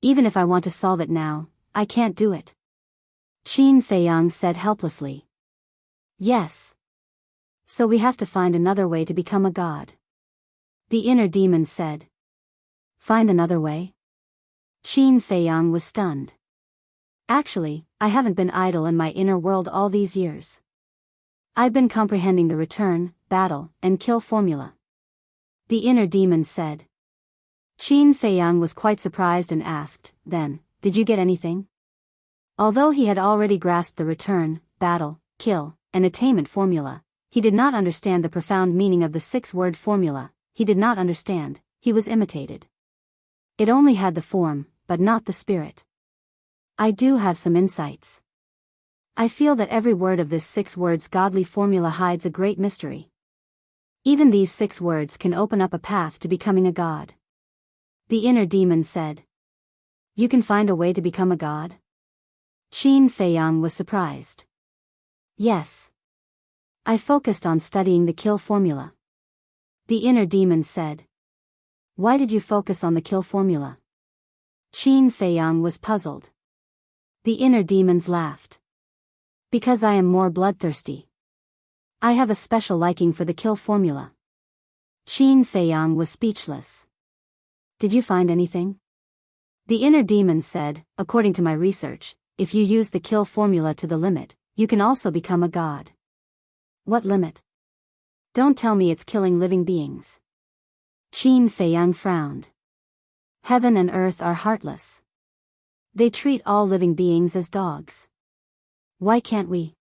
"Even if I want to solve it now, I can't do it," Qin Feiyang said helplessly. "Yes. So we have to find another way to become a god," the inner demon said. "Find another way?" Qin Feiyang was stunned. "Actually, I haven't been idle in my inner world all these years. I've been comprehending the return, battle, and kill formula," the inner demon said. Qin Feiyang was quite surprised and asked, "Then, did you get anything?" Although he had already grasped the return, battle, kill, and attainment formula, he did not understand the profound meaning of the 6-word formula. He did not understand, he was imitated. It only had the form, but not the spirit. "I do have some insights. I feel that every word of this 6 words godly formula hides a great mystery. Even these 6 words can open up a path to becoming a god," the inner demon said. "You can find a way to become a god?" Qin Feiyang was surprised. "Yes. I focused on studying the kill formula," the inner demon said. "Why did you focus on the kill formula?" Qin Feiyang was puzzled. The inner demons laughed. "Because I am more bloodthirsty. I have a special liking for the kill formula." Qin Feiyang was speechless. Did you find anything? The inner demon said, according to my research, if you use the kill formula to the limit, you can also become a god. What limit? Don't tell me it's killing living beings. Qin Feiyang frowned. Heaven and earth are heartless. They treat all living beings as dogs. Why can't we?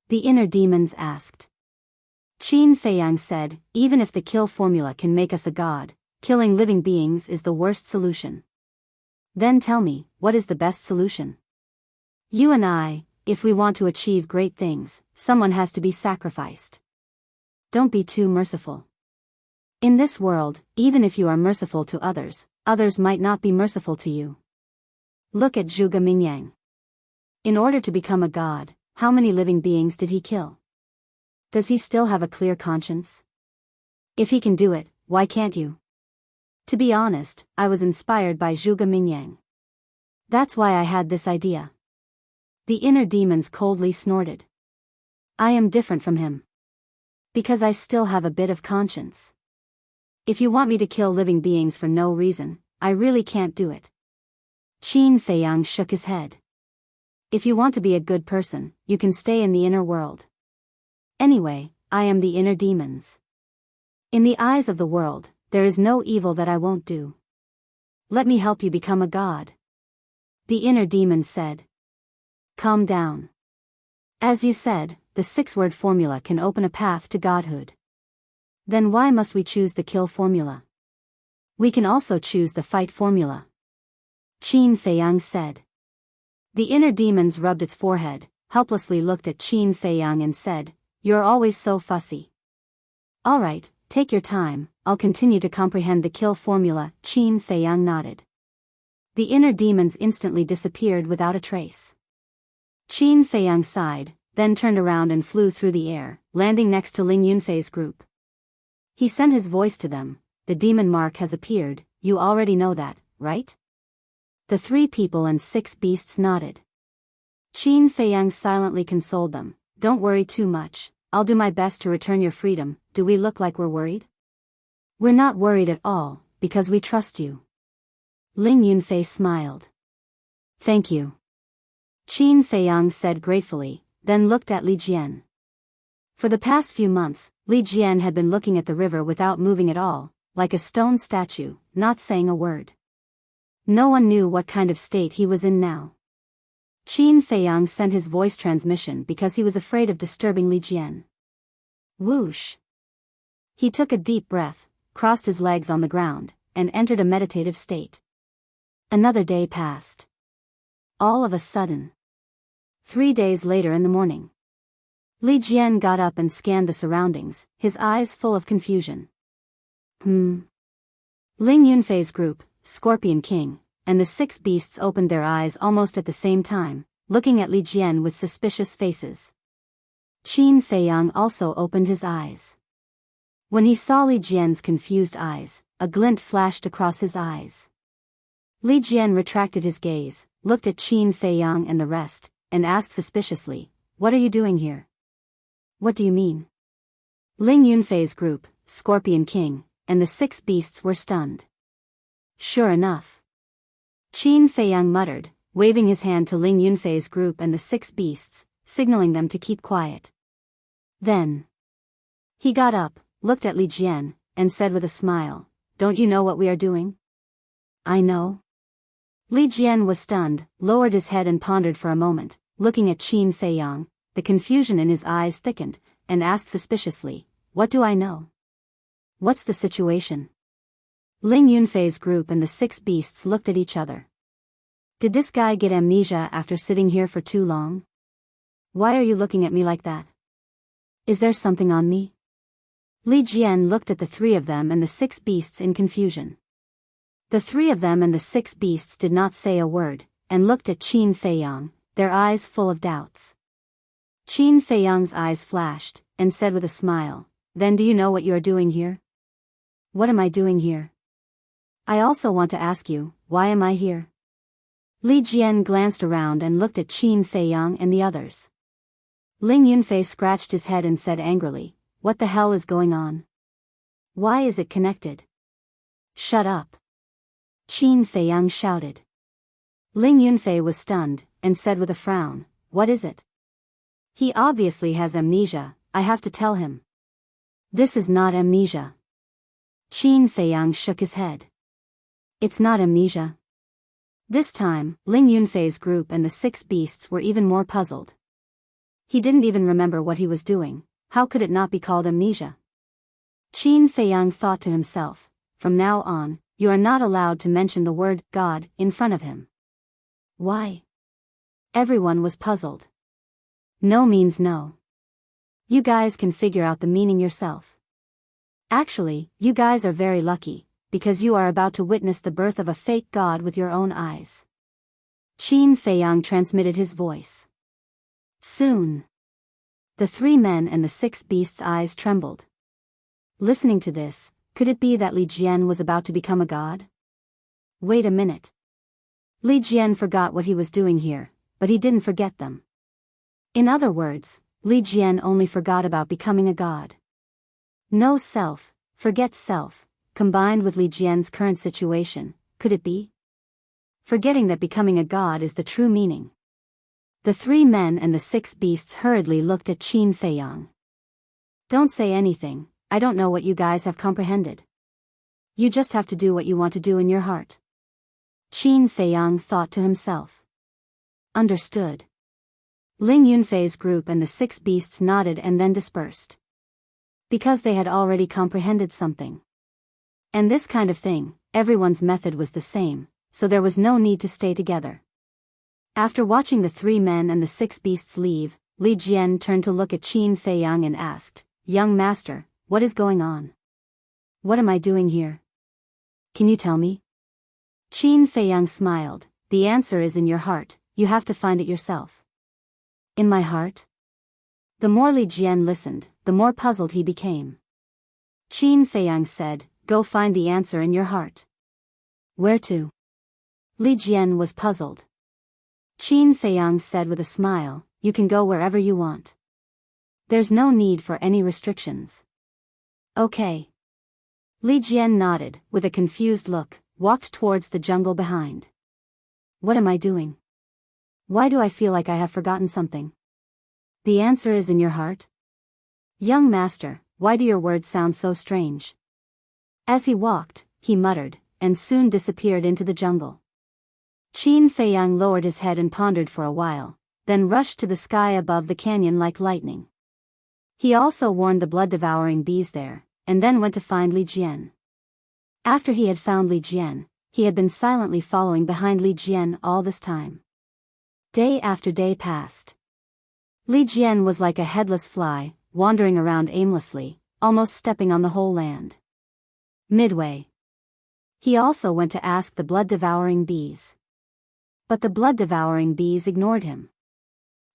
The inner demons asked. Qin Feiyang said, even if the kill formula can make us a god, killing living beings is the worst solution. Then tell me, what is the best solution? You and I, if we want to achieve great things, someone has to be sacrificed. Don't be too merciful. In this world, even if you are merciful to others, others might not be merciful to you. Look at Zhuge Mingyang. In order to become a god, how many living beings did he kill? Does he still have a clear conscience? If he can do it, why can't you? To be honest, I was inspired by Zhuge Mingyang. That's why I had this idea. The inner demons coldly snorted. I am different from him. Because I still have a bit of conscience. If you want me to kill living beings for no reason, I really can't do it. Qin Feiyang shook his head. If you want to be a good person, you can stay in the inner world. Anyway, I am the inner demons. In the eyes of the world, there is no evil that I won't do. Let me help you become a god. The inner demons said. Calm down. As you said, the 6-word formula can open a path to godhood. Then why must we choose the kill formula? We can also choose the fight formula. Qin Feiyang said. The inner demons rubbed its forehead, helplessly looked at Qin Feiyang and said, You're always so fussy. Alright, take your time, I'll continue to comprehend the kill formula. Qin Feiyang nodded. The inner demons instantly disappeared without a trace. Qin Feiyang sighed, then turned around and flew through the air, landing next to Ling Yunfei's group. He sent his voice to them. The demon mark has appeared, you already know that, right? The 3 people and 6 beasts nodded. Qin Feiyang silently consoled them. Don't worry too much, I'll do my best to return your freedom. Do we look like we're worried? We're not worried at all, because we trust you. Ling Yunfei smiled. Thank you. Qin Feiyang said gratefully, then looked at Li Jian. For the past few months, Li Jian had been looking at the river without moving at all, like a stone statue, not saying a word. No one knew what kind of state he was in now. Qin Feiyang sent his voice transmission because he was afraid of disturbing Li Jian. Whoosh! He took a deep breath, crossed his legs on the ground, and entered a meditative state. Another day passed. All of a sudden. 3 days later in the morning. Li Jian got up and scanned the surroundings, his eyes full of confusion. Ling Yunfei's group, Scorpion King, and the 6 beasts opened their eyes almost at the same time, looking at Li Jian with suspicious faces. Qin Feiyang also opened his eyes. When he saw Li Jian's confused eyes, a glint flashed across his eyes. Li Jian retracted his gaze, looked at Qin Feiyang and the rest, and asked suspiciously, What are you doing here? What do you mean? Ling Yunfei's group, Scorpion King, and the 6 beasts were stunned. Sure enough. Qin Feiyang muttered, waving his hand to Ling Yunfei's group and the 6 beasts, signaling them to keep quiet. Then. He got up, looked at Li Jian, and said with a smile, Don't you know what we are doing? I know. Li Jian was stunned, lowered his head and pondered for a moment, looking at Qin Feiyang. The confusion in his eyes thickened, and asked suspiciously, What do I know? What's the situation? Ling Yunfei's group and the 6 beasts looked at each other. Did this guy get amnesia after sitting here for too long? Why are you looking at me like that? Is there something on me? Li Jian looked at the 3 of them and the 6 beasts in confusion. The 3 of them and the 6 beasts did not say a word, and looked at Qin Feiyang, their eyes full of doubts. Qin Feiyang's eyes flashed, and said with a smile, Then do you know what you are doing here? What am I doing here? I also want to ask you, why am I here? Li Jian glanced around and looked at Qin Feiyang and the others. Ling Yunfei scratched his head and said angrily, What the hell is going on? Why is it connected? Shut up. Qin Feiyang shouted. Ling Yunfei was stunned, and said with a frown, "What is it?" "He obviously has amnesia, I have to tell him." "This is not amnesia." Qin Feiyang shook his head. "It's not amnesia." This time, Ling Yunfei's group and the 6 beasts were even more puzzled. He didn't even remember what he was doing, how could it not be called amnesia? Qin Feiyang thought to himself, "From now on, you are not allowed to mention the word God in front of him." Why? Everyone was puzzled. No means no. You guys can figure out the meaning yourself. Actually, you guys are very lucky, because you are about to witness the birth of a fake god with your own eyes. Qin Feiyang transmitted his voice. Soon. The 3 men and the 6 beasts' eyes trembled. Listening to this, could it be that Li Jian was about to become a god? Wait a minute. Li Jian forgot what he was doing here, but he didn't forget them. In other words, Li Jian only forgot about becoming a god. No self, forget self, combined with Li Jian's current situation, could it be? Forgetting that becoming a god is the true meaning. The 3 men and the 6 beasts hurriedly looked at Qin Feiyang. Don't say anything, I don't know what you guys have comprehended. You just have to do what you want to do in your heart. Qin Feiyang thought to himself. Understood. Ling Yunfei's group and the 6 beasts nodded and then dispersed. Because they had already comprehended something. And this kind of thing, everyone's method was the same, so there was no need to stay together. After watching the 3 men and the 6 beasts leave, Li Jian turned to look at Qin Feiyang and asked, "Young master, what is going on? What am I doing here? Can you tell me?" Qin Feiyang smiled, "The answer is in your heart, you have to find it yourself." In my heart? The more Li Jian listened, the more puzzled he became. Qin Feiyang said, "Go find the answer in your heart." Where to? Li Jian was puzzled. Qin Feiyang said with a smile, "You can go wherever you want. There's no need for any restrictions." Okay. Li Jian nodded, with a confused look, walked towards the jungle behind. What am I doing? Why do I feel like I have forgotten something? The answer is in your heart? Young master, why do your words sound so strange? As he walked, he muttered, and soon disappeared into the jungle. Qin Feiyang lowered his head and pondered for a while, then rushed to the sky above the canyon like lightning. He also warned the blood-devouring bees there, and then went to find Li Jian. After he had found Li Jian, he had been silently following behind Li Jian all this time. Day after day passed. Li Jian was like a headless fly, wandering around aimlessly, almost stepping on the whole land. Midway, he also went to ask the blood-devouring bees. But the blood-devouring bees ignored him.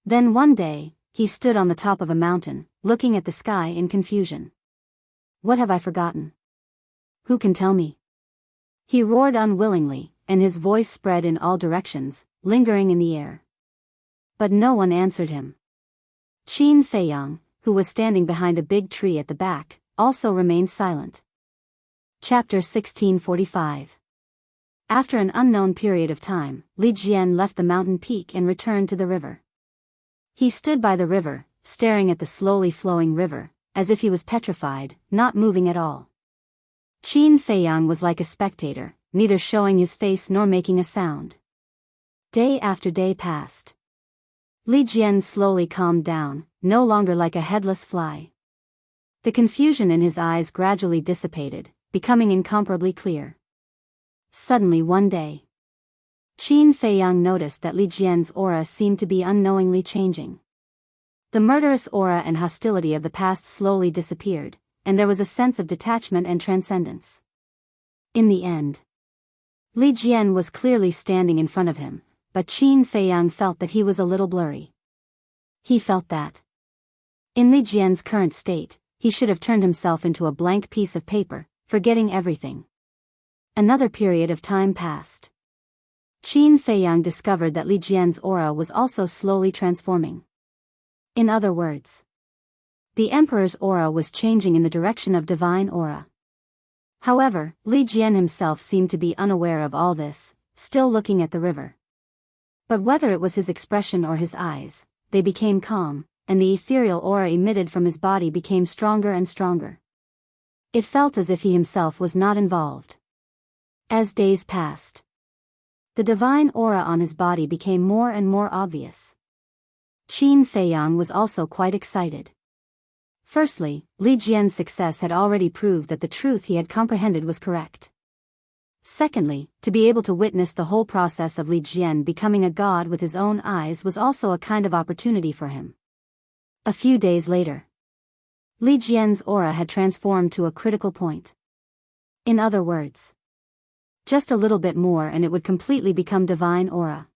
Then one day, he stood on the top of a mountain, looking at the sky in confusion. What have I forgotten? Who can tell me? He roared unwillingly, and his voice spread in all directions, lingering in the air. But no one answered him. Qin Feiyang, who was standing behind a big tree at the back, also remained silent. Chapter 1645. After an unknown period of time, Li Jian left the mountain peak and returned to the river. He stood by the river, staring at the slowly flowing river, as if he was petrified, not moving at all. Qin Feiyang was like a spectator, neither showing his face nor making a sound. Day after day passed. Li Jian slowly calmed down, no longer like a headless fly. The confusion in his eyes gradually dissipated, becoming incomparably clear. Suddenly one day, Qin Feiyang noticed that Li Jian's aura seemed to be unknowingly changing. The murderous aura and hostility of the past slowly disappeared, and there was a sense of detachment and transcendence. In the end, Li Jian was clearly standing in front of him, but Qin Feiyang felt that he was a little blurry. He felt that, in Li Jian's current state, he should have turned himself into a blank piece of paper, forgetting everything. Another period of time passed. Qin Feiyang discovered that Li Jian's aura was also slowly transforming. In other words, the emperor's aura was changing in the direction of divine aura. However, Li Jian himself seemed to be unaware of all this, still looking at the river. But whether it was his expression or his eyes, they became calm, and the ethereal aura emitted from his body became stronger and stronger. It felt as if he himself was not involved. As days passed, the divine aura on his body became more and more obvious. Qin Feiyang was also quite excited. Firstly, Li Jian's success had already proved that the truth he had comprehended was correct. Secondly, to be able to witness the whole process of Li Jian becoming a god with his own eyes was also a kind of opportunity for him. A few days later, Li Jian's aura had transformed to a critical point. In other words, just a little bit more and it would completely become divine aura.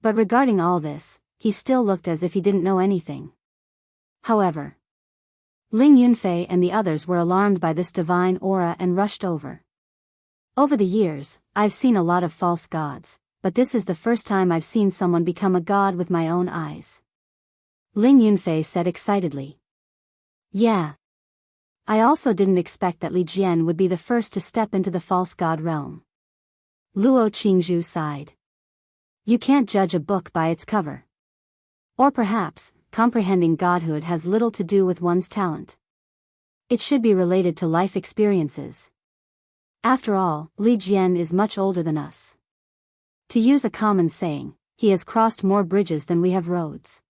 But regarding all this, he still looked as if he didn't know anything. However, Ling Yunfei and the others were alarmed by this divine aura and rushed over. Over the years, I've seen a lot of false gods, but this is the first time I've seen someone become a god with my own eyes. Ling Yunfei said excitedly. Yeah. I also didn't expect that Li Jian would be the first to step into the false god realm. Luo Qingzhu sighed. You can't judge a book by its cover. Or perhaps, comprehending godhood has little to do with one's talent. It should be related to life experiences. After all, Li Jian is much older than us. To use a common saying, he has crossed more bridges than we have roads.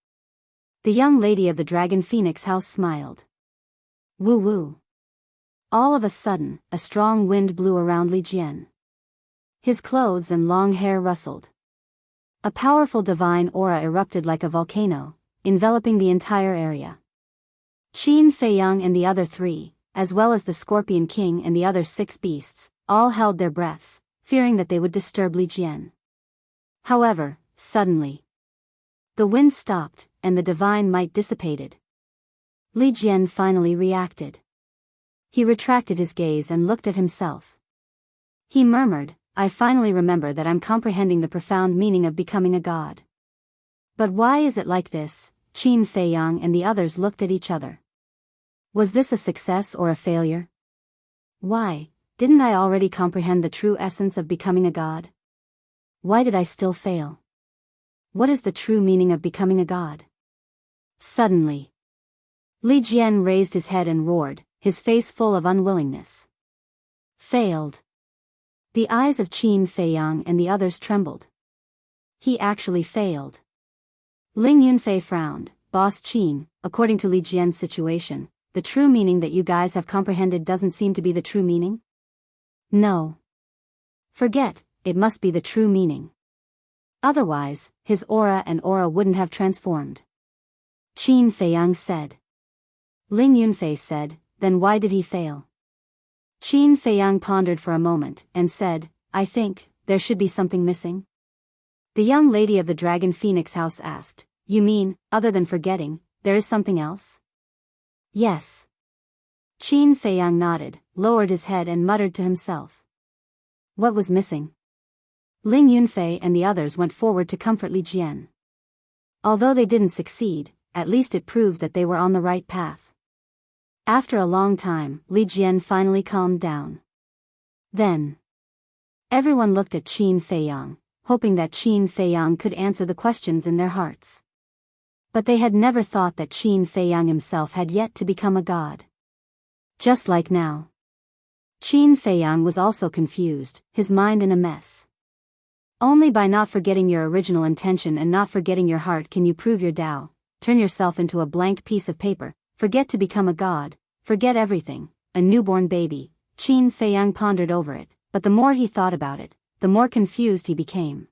The young lady of the Dragon Phoenix house smiled. Woo woo. All of a sudden, a strong wind blew around Li Jian. His clothes and long hair rustled. A powerful divine aura erupted like a volcano, enveloping the entire area. Qin Feiyang and the other three, as well as the Scorpion King and the other 6 beasts, all held their breaths, fearing that they would disturb Li Jian. However, suddenly, the wind stopped, and the divine might dissipated. Li Jian finally reacted. He retracted his gaze and looked at himself. He murmured, I finally remember that I'm comprehending the profound meaning of becoming a god. But why is it like this? Qin Feiyang and the others looked at each other. Was this a success or a failure? Why, didn't I already comprehend the true essence of becoming a god? Why did I still fail? What is the true meaning of becoming a god? Suddenly, Li Jian raised his head and roared, his face full of unwillingness. Failed. The eyes of Qin Feiyang and the others trembled. He actually failed. Ling Yunfei frowned. Boss Qin, according to Li Jian's situation, the true meaning that you guys have comprehended doesn't seem to be the true meaning? No. Forget, it must be the true meaning. Otherwise, his aura and aura wouldn't have transformed. Qin Feiyang said. Ling Yunfei said, then why did he fail? Qin Feiyang pondered for a moment and said, I think, there should be something missing. The young lady of the Dragon Phoenix house asked, you mean, other than forgetting, there is something else? Yes. Qin Feiyang nodded, lowered his head and muttered to himself. What was missing? Ling Yunfei and the others went forward to comfort Li Jian. Although they didn't succeed, at least it proved that they were on the right path. After a long time, Li Jian finally calmed down. Then, everyone looked at Qin Feiyang, hoping that Qin Feiyang could answer the questions in their hearts. But they had never thought that Qin Feiyang himself had yet to become a god. Just like now. Qin Feiyang was also confused, his mind in a mess. Only by not forgetting your original intention and not forgetting your heart can you prove your Tao, turn yourself into a blank piece of paper, forget to become a god, forget everything, a newborn baby. Qin Feiyang pondered over it, but the more he thought about it, the more confused he became.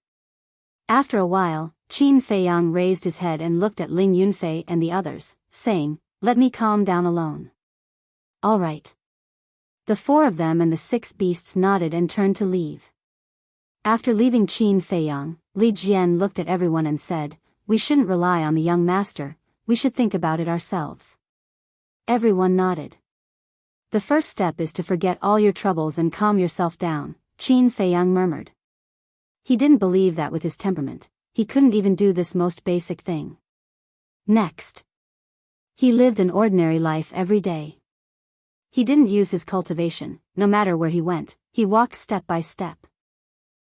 After a while, Qin Feiyang raised his head and looked at Ling Yunfei and the others, saying, let me calm down alone. All right. The 4 of them and the 6 beasts nodded and turned to leave. After leaving Qin Feiyang, Li Jian looked at everyone and said, we shouldn't rely on the young master, we should think about it ourselves. Everyone nodded. The first step is to forget all your troubles and calm yourself down, Qin Feiyang murmured. He didn't believe that with his temperament, he couldn't even do this most basic thing. Next, he lived an ordinary life every day. He didn't use his cultivation. No matter where he went, he walked step by step.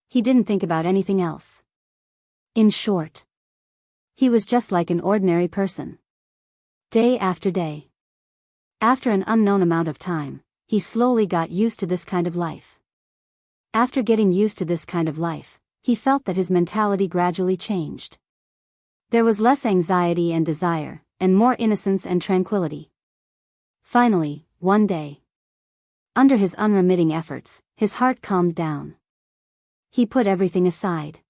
He didn't think about anything else. In short, he was just like an ordinary person. Day after day. After an unknown amount of time, he slowly got used to this kind of life. After getting used to this kind of life, he felt that his mentality gradually changed. There was less anxiety and desire, and more innocence and tranquility. Finally, one day, under his unremitting efforts, his heart calmed down. He put everything aside.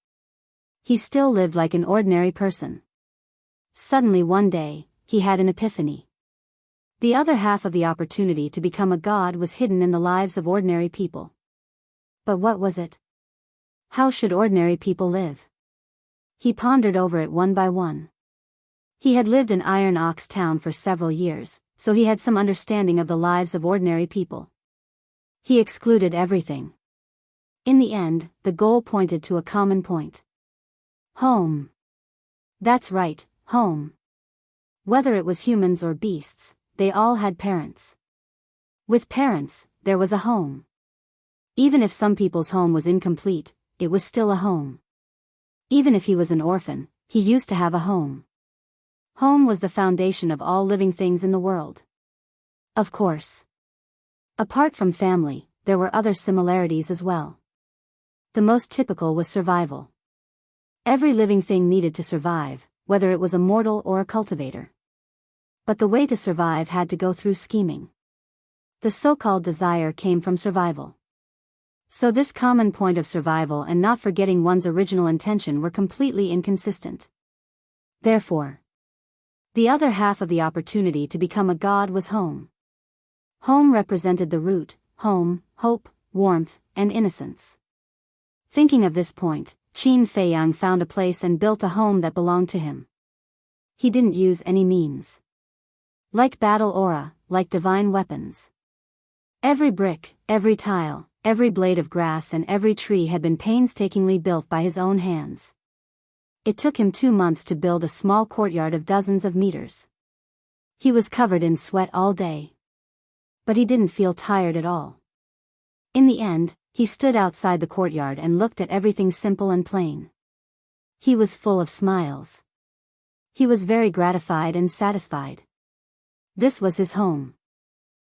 He still lived like an ordinary person. Suddenly one day, he had an epiphany. The other half of the opportunity to become a god was hidden in the lives of ordinary people. But what was it? How should ordinary people live? He pondered over it one by one. He had lived in Iron Ox Town for several years, so he had some understanding of the lives of ordinary people. He excluded everything. In the end, the goal pointed to a common point. Home. That's right, home. Whether it was humans or beasts, they all had parents. With parents, there was a home. Even if some people's home was incomplete, it was still a home. Even if he was an orphan, he used to have a home. Home was the foundation of all living things in the world. Of course. Apart from family, there were other similarities as well. The most typical was survival. Every living thing needed to survive, whether it was a mortal or a cultivator. But the way to survive had to go through scheming. The so-called desire came from survival. So this common point of survival and not forgetting one's original intention were completely inconsistent. Therefore, the other half of the opportunity to become a god was home. Home represented the root, home, hope, warmth, and innocence. Thinking of this point, Qin Feiyang found a place and built a home that belonged to him. He didn't use any means. Like battle aura, like divine weapons. Every brick, every tile, every blade of grass and every tree had been painstakingly built by his own hands. It took him 2 months to build a small courtyard of dozens of meters. He was covered in sweat all day. But he didn't feel tired at all. In the end, he stood outside the courtyard and looked at everything simple and plain. He was full of smiles. He was very gratified and satisfied. This was his home.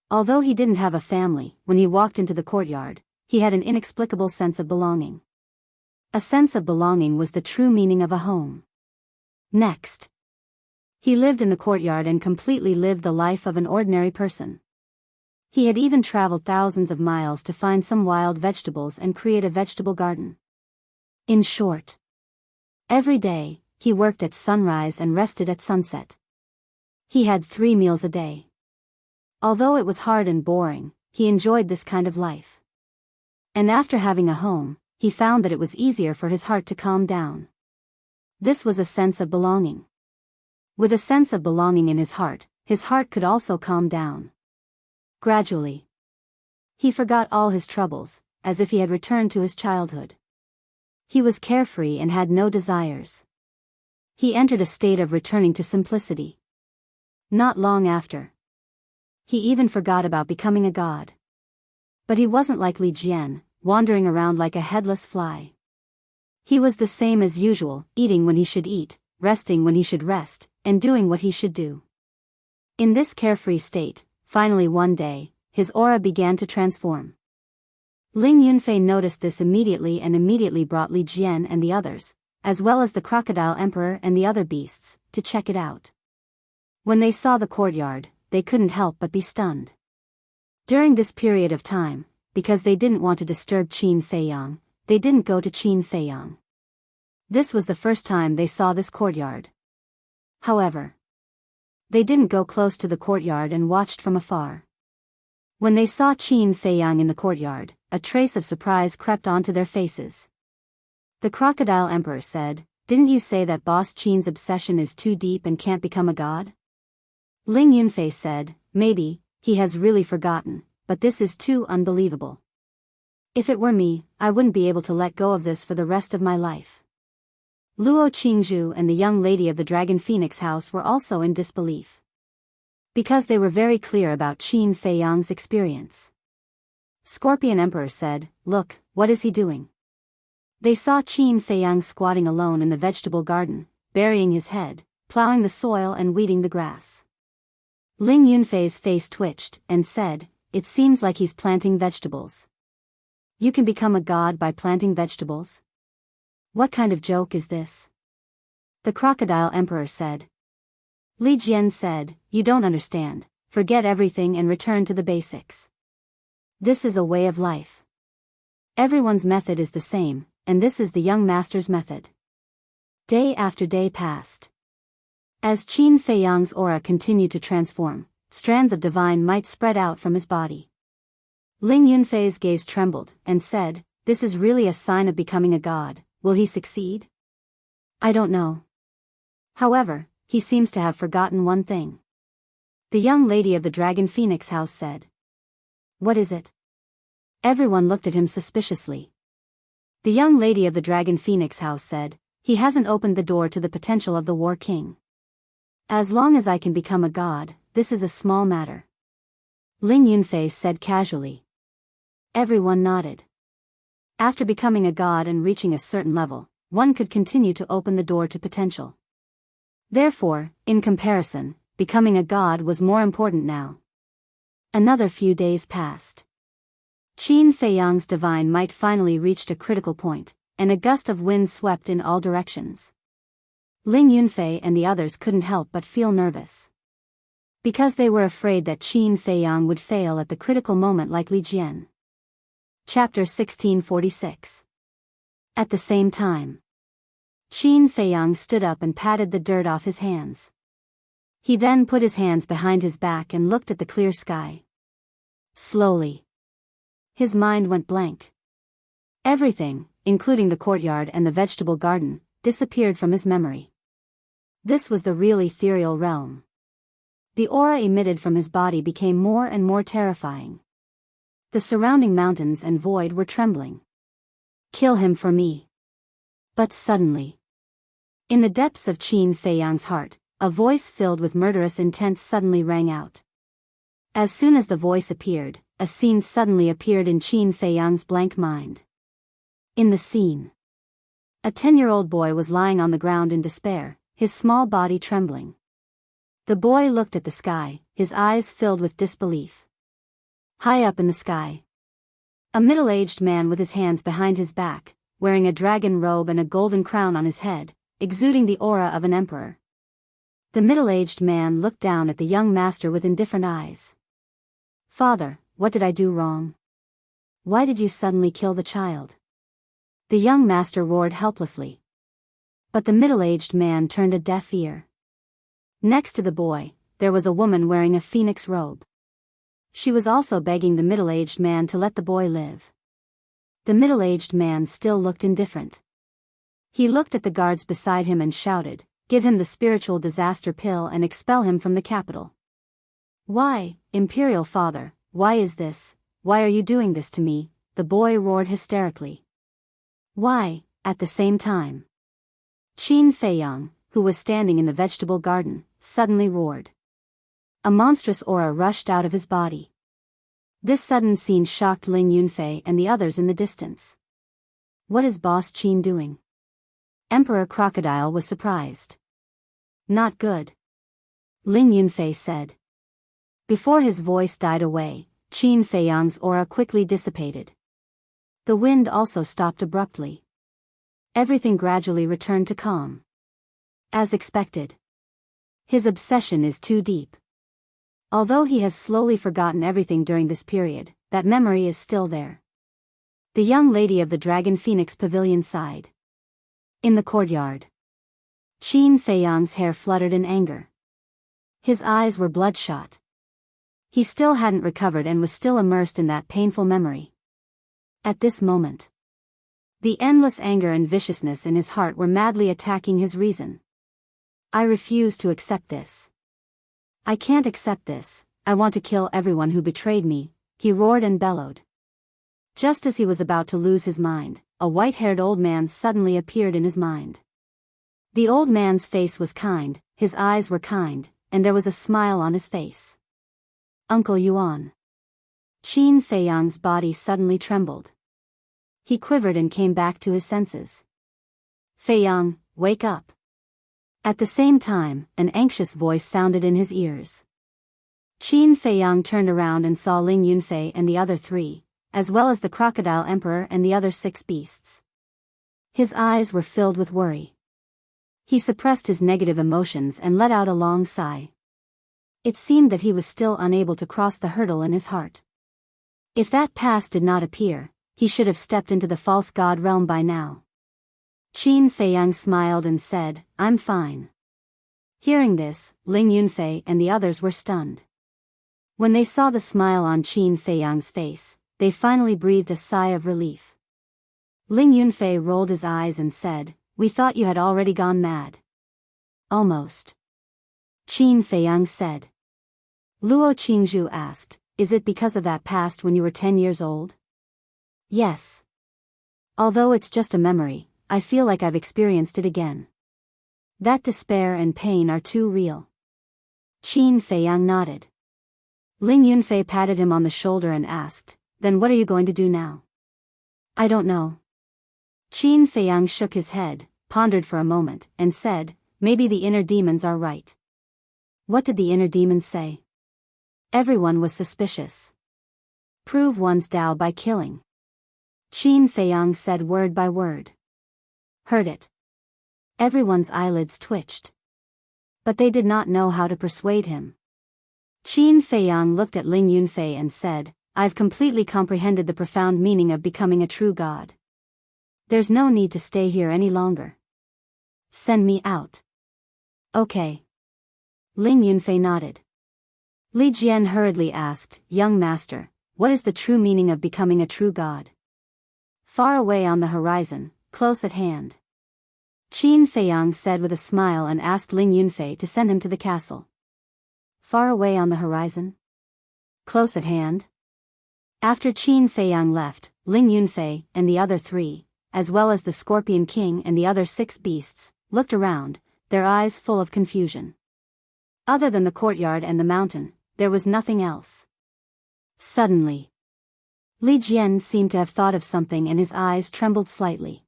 Although he didn't have a family, when he walked into the courtyard, he had an inexplicable sense of belonging. A sense of belonging was the true meaning of a home. Next, he lived in the courtyard and completely lived the life of an ordinary person. He had even traveled thousands of miles to find some wild vegetables and create a vegetable garden. In short, every day, he worked at sunrise and rested at sunset. He had 3 meals a day. Although it was hard and boring, he enjoyed this kind of life. And after having a home, he found that it was easier for his heart to calm down. This was a sense of belonging. With a sense of belonging in his heart could also calm down. Gradually, he forgot all his troubles, as if he had returned to his childhood. He was carefree and had no desires. He entered a state of returning to simplicity. Not long after, he even forgot about becoming a god. But he wasn't like Li Jian, wandering around like a headless fly. He was the same as usual, eating when he should eat, resting when he should rest, and doing what he should do. In this carefree state, finally one day, his aura began to transform. Ling Yunfei noticed this immediately and immediately brought Li Jian and the others, as well as the crocodile emperor and the other beasts, to check it out. When they saw the courtyard, they couldn't help but be stunned. During this period of time, because they didn't want to disturb Qin Feiyang, they didn't go to Qin Feiyang. This was the first time they saw this courtyard. However, they didn't go close to the courtyard and watched from afar. When they saw Qin Feiyang in the courtyard, a trace of surprise crept onto their faces. The crocodile emperor said, "Didn't you say that Boss Qin's obsession is too deep and can't become a god?" Ling Yunfei said, "Maybe, he has really forgotten, but this is too unbelievable. If it were me, I wouldn't be able to let go of this for the rest of my life." Luo Qingzhu and the young lady of the Dragon Phoenix house were also in disbelief. because they were very clear about Qin Feiyang's experience. Scorpion Emperor said, "Look, what is he doing?" They saw Qin Feiyang squatting alone in the vegetable garden, burying his head, plowing the soil and weeding the grass. Ling Yunfei's face twitched, and said, "It seems like he's planting vegetables." "You can become a god by planting vegetables? What kind of joke is this?" The Crocodile Emperor said. Li Jian said, "You don't understand. Forget everything and return to the basics. This is a way of life. Everyone's method is the same, and this is the young master's method." Day after day passed. As Qin Feiyang's aura continued to transform, strands of divine might spread out from his body. Ling Yunfei's gaze trembled, and said, "This is really a sign of becoming a god. Will he succeed? I don't know. However, he seems to have forgotten one thing." The young lady of the Dragon Phoenix house said. "What is it?" Everyone looked at him suspiciously. The young lady of the Dragon Phoenix house said, "He hasn't opened the door to the potential of the War King. As long as I can become a god, this is a small matter." Ling Yunfei said casually. Everyone nodded. After becoming a god and reaching a certain level, one could continue to open the door to potential. Therefore, in comparison, becoming a god was more important now. Another few days passed. Qin Feiyang's divine might finally reached a critical point, and a gust of wind swept in all directions. Ling Yunfei and the others couldn't help but feel nervous. Because they were afraid that Qin Feiyang would fail at the critical moment like Li Jian. Chapter 1646. At the same time, Qin Feiyang stood up and patted the dirt off his hands. He then put his hands behind his back and looked at the clear sky. Slowly, his mind went blank. Everything, including the courtyard and the vegetable garden, disappeared from his memory. This was the real ethereal realm. The aura emitted from his body became more and more terrifying. The surrounding mountains and void were trembling. "Kill him for me." But suddenly, in the depths of Qin Feiyang's heart, a voice filled with murderous intent suddenly rang out. As soon as the voice appeared, a scene suddenly appeared in Qin Feiyang's blank mind. In the scene, a 10-year-old boy was lying on the ground in despair, his small body trembling. The boy looked at the sky, his eyes filled with disbelief. High up in the sky, a middle-aged man with his hands behind his back, wearing a dragon robe and a golden crown on his head, exuding the aura of an emperor. The middle-aged man looked down at the young master with indifferent eyes. "Father, what did I do wrong? Why did you suddenly kill the child?" The young master roared helplessly. But the middle-aged man turned a deaf ear. Next to the boy, there was a woman wearing a phoenix robe. She was also begging the middle-aged man to let the boy live. The middle-aged man still looked indifferent. He looked at the guards beside him and shouted, "Give him the spiritual disaster pill and expel him from the capital." "Why, Imperial Father, why is this? Why are you doing this to me?" the boy roared hysterically. "Why?" At the same time, Qin Feiyang, who was standing in the vegetable garden, suddenly roared. A monstrous aura rushed out of his body. This sudden scene shocked Ling Yunfei and the others in the distance. "What is Boss Qin doing?" Emperor Crocodile was surprised. "Not good," Ling Yunfei said. Before his voice died away, Qin Feiyang's aura quickly dissipated. The wind also stopped abruptly. Everything gradually returned to calm. As expected, his obsession is too deep. Although he has slowly forgotten everything during this period, that memory is still there. The young lady of the Dragon Phoenix Pavilion sighed. In the courtyard, Qin Feiyang's hair fluttered in anger. His eyes were bloodshot. He still hadn't recovered and was still immersed in that painful memory. At this moment, the endless anger and viciousness in his heart were madly attacking his reason. "I refuse to accept this. I can't accept this. I want to kill everyone who betrayed me," he roared and bellowed. Just as he was about to lose his mind, a white-haired old man suddenly appeared in his mind. The old man's face was kind, his eyes were kind, and there was a smile on his face. Uncle Yuan. Qin Feiyang's body suddenly trembled. He quivered and came back to his senses. Feiyang, wake up. At the same time, an anxious voice sounded in his ears. Qin Feiyang turned around and saw Ling Yunfei and the other three, as well as the Crocodile Emperor and the other 6 beasts. His eyes were filled with worry. He suppressed his negative emotions and let out a long sigh. It seemed that he was still unable to cross the hurdle in his heart. If that pass did not appear, he should have stepped into the false god realm by now. Qin Feiyang smiled and said, I'm fine. Hearing this, Ling Yunfei and the others were stunned. When they saw the smile on Qin Feiyang's face, they finally breathed a sigh of relief. Ling Yunfei rolled his eyes and said, we thought you had already gone mad. Almost. Qin Feiyang said. Luo Qingzhu asked, is it because of that past when you were 10 years old? Yes. Although it's just a memory, I feel like I've experienced it again. That despair and pain are too real. Qin Feiyang nodded. Ling Yunfei patted him on the shoulder and asked, then what are you going to do now? I don't know. Qin Feiyang shook his head, pondered for a moment, and said, maybe the inner demons are right. What did the inner demons say? Everyone was suspicious. Prove one's Tao by killing. Qin Feiyang said word by word. Heard it. Everyone's eyelids twitched. But they did not know how to persuade him. Qin Feiyang looked at Ling Yunfei and said, I've completely comprehended the profound meaning of becoming a true god. There's no need to stay here any longer. Send me out. Okay. Ling Yunfei nodded. Li Jian hurriedly asked, young master, what is the true meaning of becoming a true god? Far away on the horizon, close at hand. Qin Feiyang said with a smile and asked Ling Yunfei to send him to the castle. Far away on the horizon? Close at hand? After Qin Feiyang left, Ling Yunfei and the other 3, as well as the Scorpion King and the other 6 beasts, looked around, their eyes full of confusion. Other than the courtyard and the mountain, there was nothing else. Suddenly, Li Jian seemed to have thought of something and his eyes trembled slightly.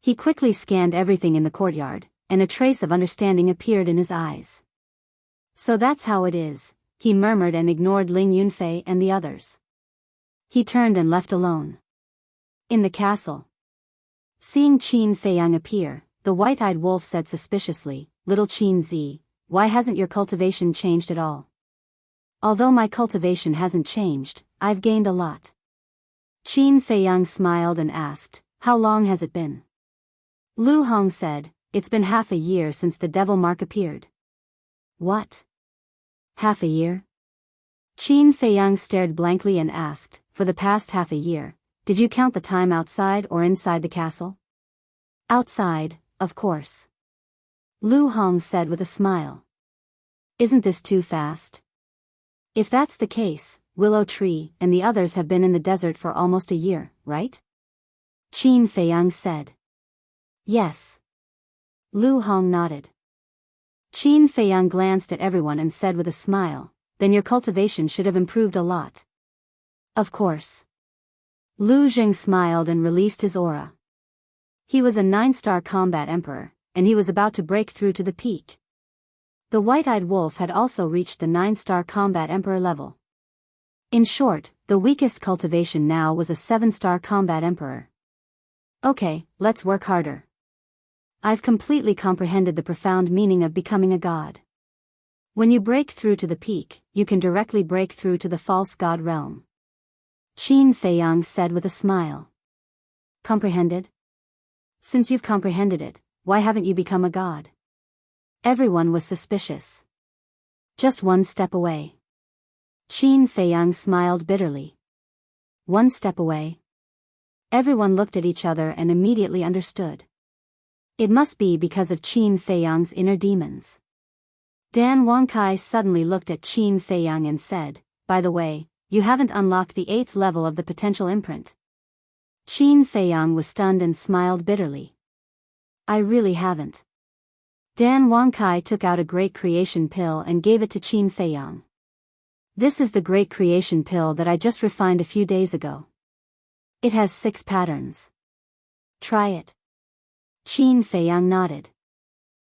He quickly scanned everything in the courtyard, and a trace of understanding appeared in his eyes. So that's how it is, he murmured and ignored Ling Yunfei and the others. He turned and left alone. In the castle. Seeing Qin Feiyang appear, the white-eyed wolf said suspiciously, Little Qin Zi, why hasn't your cultivation changed at all? Although my cultivation hasn't changed, I've gained a lot. Qin Feiyang smiled and asked, how long has it been? Lu Hong said, it's been half a year since the devil mark appeared. What? Half a year? Qin Feiyang stared blankly and asked, for the past half a year, did you count the time outside or inside the castle? Outside, of course. Lu Hong said with a smile. Isn't this too fast? If that's the case, Willow Tree and the others have been in the desert for almost a year, right? Qin Feiyang said. Yes. Lu Hong nodded. Qin Feiyang glanced at everyone and said with a smile, then your cultivation should have improved a lot. Of course. Lu Jing smiled and released his aura. He was a 9-star combat emperor, and he was about to break through to the peak. The white-eyed wolf had also reached the 9-star combat emperor level. In short, the weakest cultivation now was a 7-star combat emperor. Okay, let's work harder. I've completely comprehended the profound meaning of becoming a god. When you break through to the peak, you can directly break through to the false god realm. Qin Feiyang said with a smile. Comprehended? Since you've comprehended it, why haven't you become a god? Everyone was suspicious. Just one step away. Qin Feiyang smiled bitterly. One step away. Everyone looked at each other and immediately understood. It must be because of Qin Feiyang's inner demons. Dan Wangkai suddenly looked at Qin Feiyang and said, by the way, you haven't unlocked the 8th level of the potential imprint. Qin Feiyang was stunned and smiled bitterly. I really haven't. Dan Wangkai took out a Great Creation pill and gave it to Qin Feiyang. This is the Great Creation pill that I just refined a few days ago. It has 6 patterns. Try it. Qin Feiyang nodded.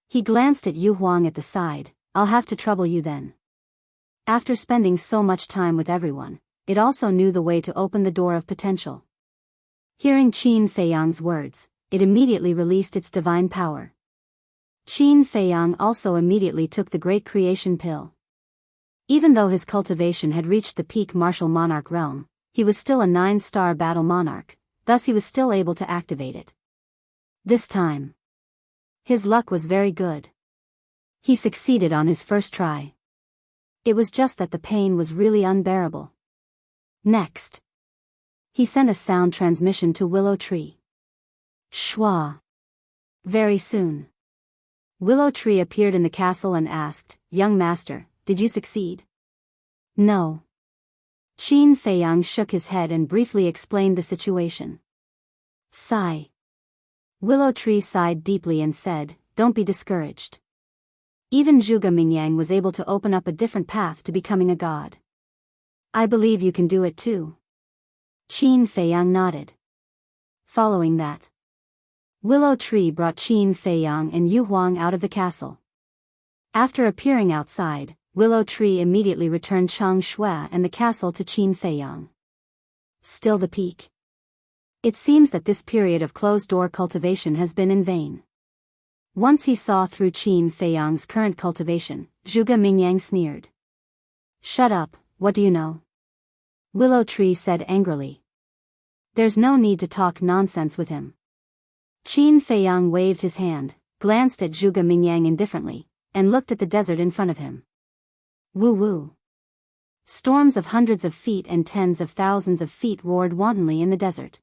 He glanced at Yu Huang at the side. I'll have to trouble you then. After spending so much time with everyone, it also knew the way to open the door of potential. Hearing Qin Feiyang's words, it immediately released its divine power. Qin Feiyang also immediately took the Great Creation pill. Even though his cultivation had reached the peak martial monarch realm, he was still a 9-star battle monarch, thus he was still able to activate it. This time, his luck was very good. He succeeded on his first try. It was just that the pain was really unbearable. Next, he sent a sound transmission to Willow Tree. Shwa. Very soon, Willow Tree appeared in the castle and asked, "Young master, did you succeed?" "No." Qin Feiyang shook his head and briefly explained the situation. Sigh. Willow Tree sighed deeply and said, "Don't be discouraged. Even Zhuge Mingyang was able to open up a different path to becoming a god. I believe you can do it too." Qin Feiyang nodded. Following that, Willow Tree brought Qin Feiyang and Yu Huang out of the castle. After appearing outside, Willow Tree immediately returned Chang Shui and the castle to Qin Feiyang. Still the peak. It seems that this period of closed-door cultivation has been in vain. Once he saw through Qin Feiyang's current cultivation, Zhuge Mingyang sneered. "Shut up, what do you know?" Willow Tree said angrily. "There's no need to talk nonsense with him." Qin Feiyang waved his hand, glanced at Zhuge Mingyang indifferently, and looked at the desert in front of him. Woo-woo. Storms of hundreds of feet and tens of thousands of feet roared wantonly in the desert.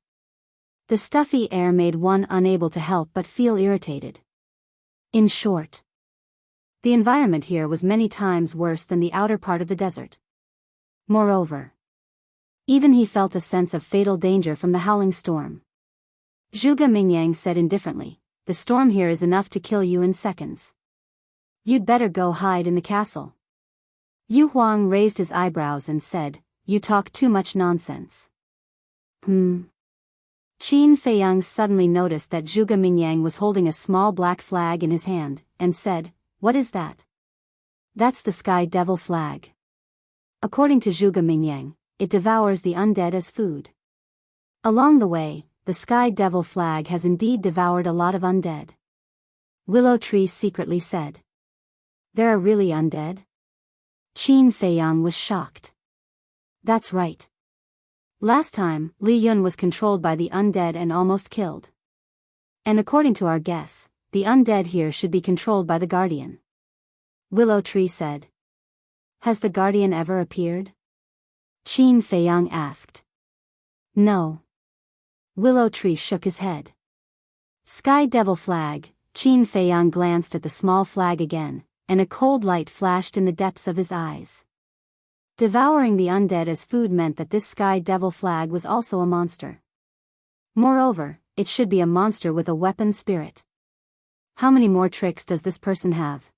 The stuffy air made one unable to help but feel irritated. In short, the environment here was many times worse than the outer part of the desert. Moreover, even he felt a sense of fatal danger from the howling storm. Zhuge Mingyang said indifferently, "The storm here is enough to kill you in seconds. You'd better go hide in the castle." Yu Huang raised his eyebrows and said, "You talk too much nonsense." Qin Feiyang suddenly noticed that Zhuge Mingyang was holding a small black flag in his hand, and said, "What is that?" "That's the Sky Devil flag. According to Zhuge Mingyang, it devours the undead as food." Along the way, the Sky Devil flag has indeed devoured a lot of undead. Willow Tree secretly said. "There are really undead?" Qin Feiyang was shocked. "That's right. Last time, Li Yun was controlled by the undead and almost killed. And according to our guess, the undead here should be controlled by the Guardian." Willow Tree said. "Has the Guardian ever appeared?" Qin Feiyang asked. "No." Willow Tree shook his head. Sky Devil flag. Qin Feiyang glanced at the small flag again, and a cold light flashed in the depths of his eyes. Devouring the undead as food meant that this Sky Devil flag was also a monster. Moreover, it should be a monster with a weapon spirit. How many more tricks does this person have?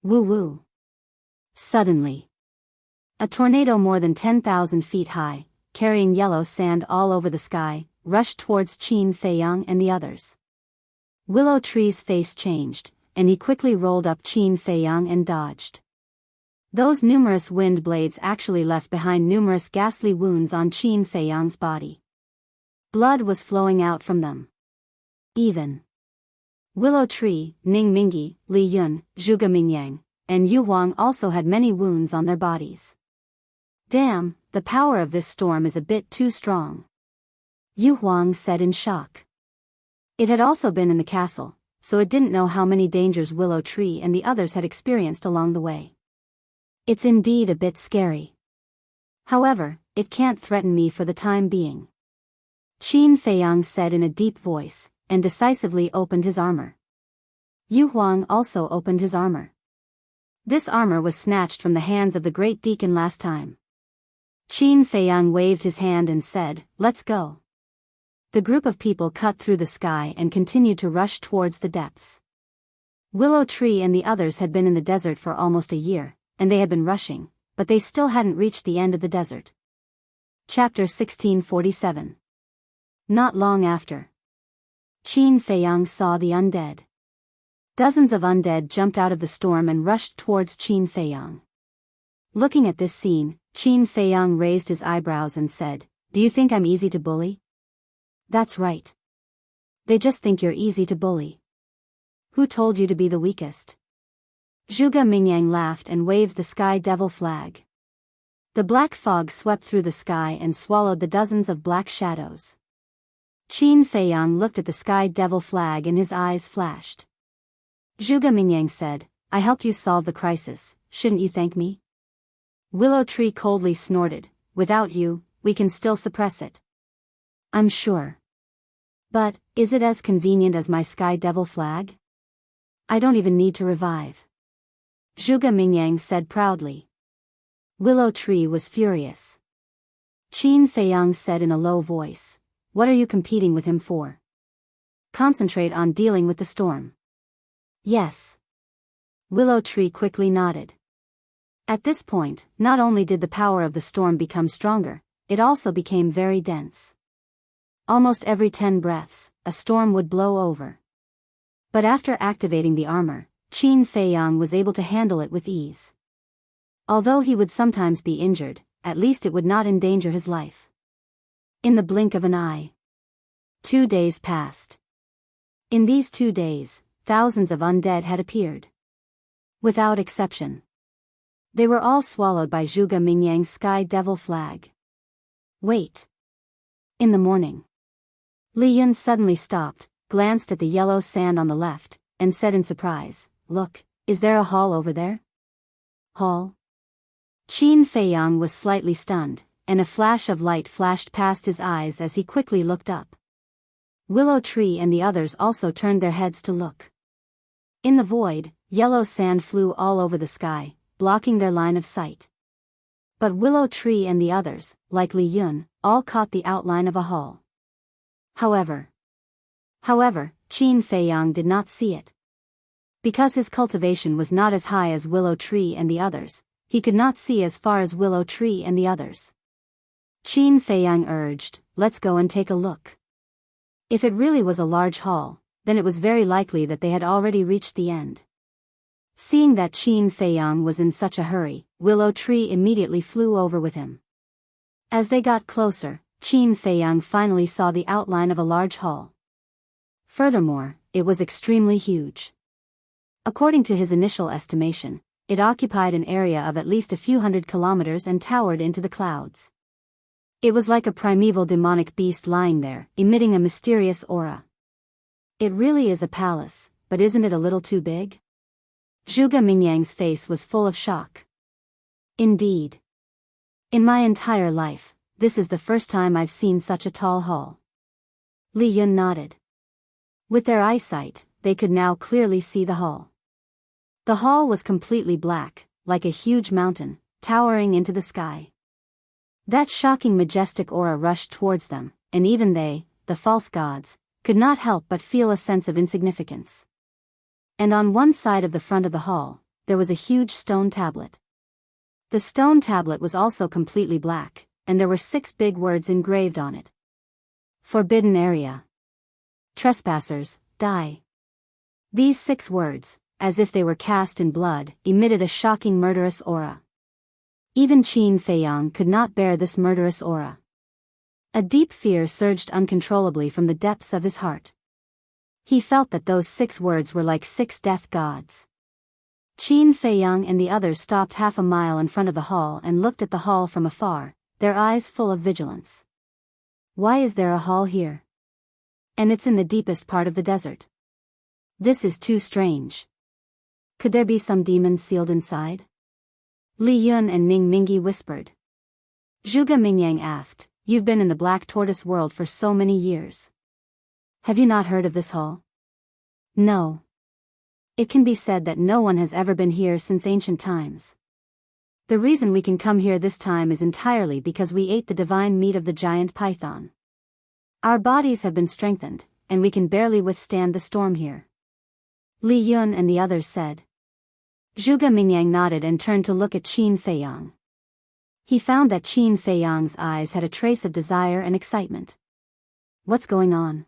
Woo-woo. Suddenly, a tornado more than 10,000 feet high, carrying yellow sand all over the sky, rushed towards Qin Feiyang and the others. Willow Tree's face changed, and he quickly rolled up Qin Feiyang and dodged. Those numerous wind blades actually left behind numerous ghastly wounds on Qin Feiyang's body. Blood was flowing out from them. Even Willow Tree, Ning Mingi, Li Yun, Zhuge Mingyang, and Yu Huang also had many wounds on their bodies. "Damn, the power of this storm is a bit too strong," Yu Huang said in shock. It had also been in the castle, so it didn't know how many dangers Willow Tree and the others had experienced along the way. "It's indeed a bit scary. However, it can't threaten me for the time being," Qin Feiyang said in a deep voice, and decisively opened his armor. Yu Huang also opened his armor. This armor was snatched from the hands of the great deacon last time. Qin Feiyang waved his hand and said, "Let's go." The group of people cut through the sky and continued to rush towards the depths. Willow Tree and the others had been in the desert for almost a year, and they had been rushing, but they still hadn't reached the end of the desert. Chapter 1647. Not long after, Qin Feiyang saw the undead. Dozens of undead jumped out of the storm and rushed towards Qin Feiyang. Looking at this scene, Qin Feiyang raised his eyebrows and said, "Do you think I'm easy to bully?" "That's right. They just think you're easy to bully. Who told you to be the weakest?" Zhuge Mingyang laughed and waved the Sky Devil flag. The black fog swept through the sky and swallowed the dozens of black shadows. Qin Feiyang looked at the Sky Devil flag and his eyes flashed. Zhuge Mingyang said, "I helped you solve the crisis, shouldn't you thank me?" Willow Tree coldly snorted, "Without you, we can still suppress it." "I'm sure. But, is it as convenient as my Sky Devil flag? I don't even need to revive," Zhuge Mingyang said proudly. Willow Tree was furious. Qin Feiyang said in a low voice, "What are you competing with him for? Concentrate on dealing with the storm." "Yes." Willow Tree quickly nodded. At this point, not only did the power of the storm become stronger, it also became very dense. Almost every 10 breaths, a storm would blow over. But after activating the armor, Qin Feiyang was able to handle it with ease. Although he would sometimes be injured, at least it would not endanger his life. In the blink of an eye, 2 days passed. In these 2 days, thousands of undead had appeared. Without exception. They were all swallowed by Zhuge Mingyang's Sky Devil flag. Wait. In the morning, Li Yun suddenly stopped, glanced at the yellow sand on the left, and said in surprise, "Look, is there a hall over there?" "Hall?" Qin Feiyang was slightly stunned, and a flash of light flashed past his eyes as he quickly looked up. Willow Tree and the others also turned their heads to look. In the void, yellow sand flew all over the sky, blocking their line of sight. But Willow Tree and the others, like Li Yun, all caught the outline of a hall. However, Qin Feiyang did not see it. Because his cultivation was not as high as Willow Tree and the others, he could not see as far as Willow Tree and the others. Qin Feiyang urged, "Let's go and take a look." If it really was a large hall, then it was very likely that they had already reached the end. Seeing that Qin Feiyang was in such a hurry, Willow Tree immediately flew over with him. As they got closer, Qin Feiyang finally saw the outline of a large hall. Furthermore, it was extremely huge. According to his initial estimation, it occupied an area of at least a few hundred kilometers and towered into the clouds. It was like a primeval demonic beast lying there, emitting a mysterious aura. "It really is a palace, but isn't it a little too big?" Zhuge Mingyang's face was full of shock. "Indeed. In my entire life, this is the first time I've seen such a tall hall." Li Yun nodded. With their eyesight, they could now clearly see the hall. The hall was completely black, like a huge mountain, towering into the sky. That shocking majestic aura rushed towards them, and even they, the false gods, could not help but feel a sense of insignificance. And on one side of the front of the hall, there was a huge stone tablet. The stone tablet was also completely black, and there were 6 big words engraved on it. "Forbidden area. Trespassers, die." These 6 words, as if they were cast in blood, emitted a shocking murderous aura. Even Qin Feiyang could not bear this murderous aura. A deep fear surged uncontrollably from the depths of his heart. He felt that those 6 words were like 6 death gods. Qin Feiyang and the others stopped half a mile in front of the hall and looked at the hall from afar, their eyes full of vigilance. "Why is there a hall here? And it's in the deepest part of the desert. This is too strange. Could there be some demon sealed inside?" Li Yun and Ning Mingyi whispered. Zhuge Mingyang asked, "You've been in the Black Tortoise world for so many years. Have you not heard of this hall?" "No. It can be said that no one has ever been here since ancient times. The reason we can come here this time is entirely because we ate the divine meat of the giant python. Our bodies have been strengthened, and we can barely withstand the storm here." Li Yun and the others said. Zhuge Mingyang nodded and turned to look at Qin Feiyang. He found that Qin Feiyang's eyes had a trace of desire and excitement. What's going on?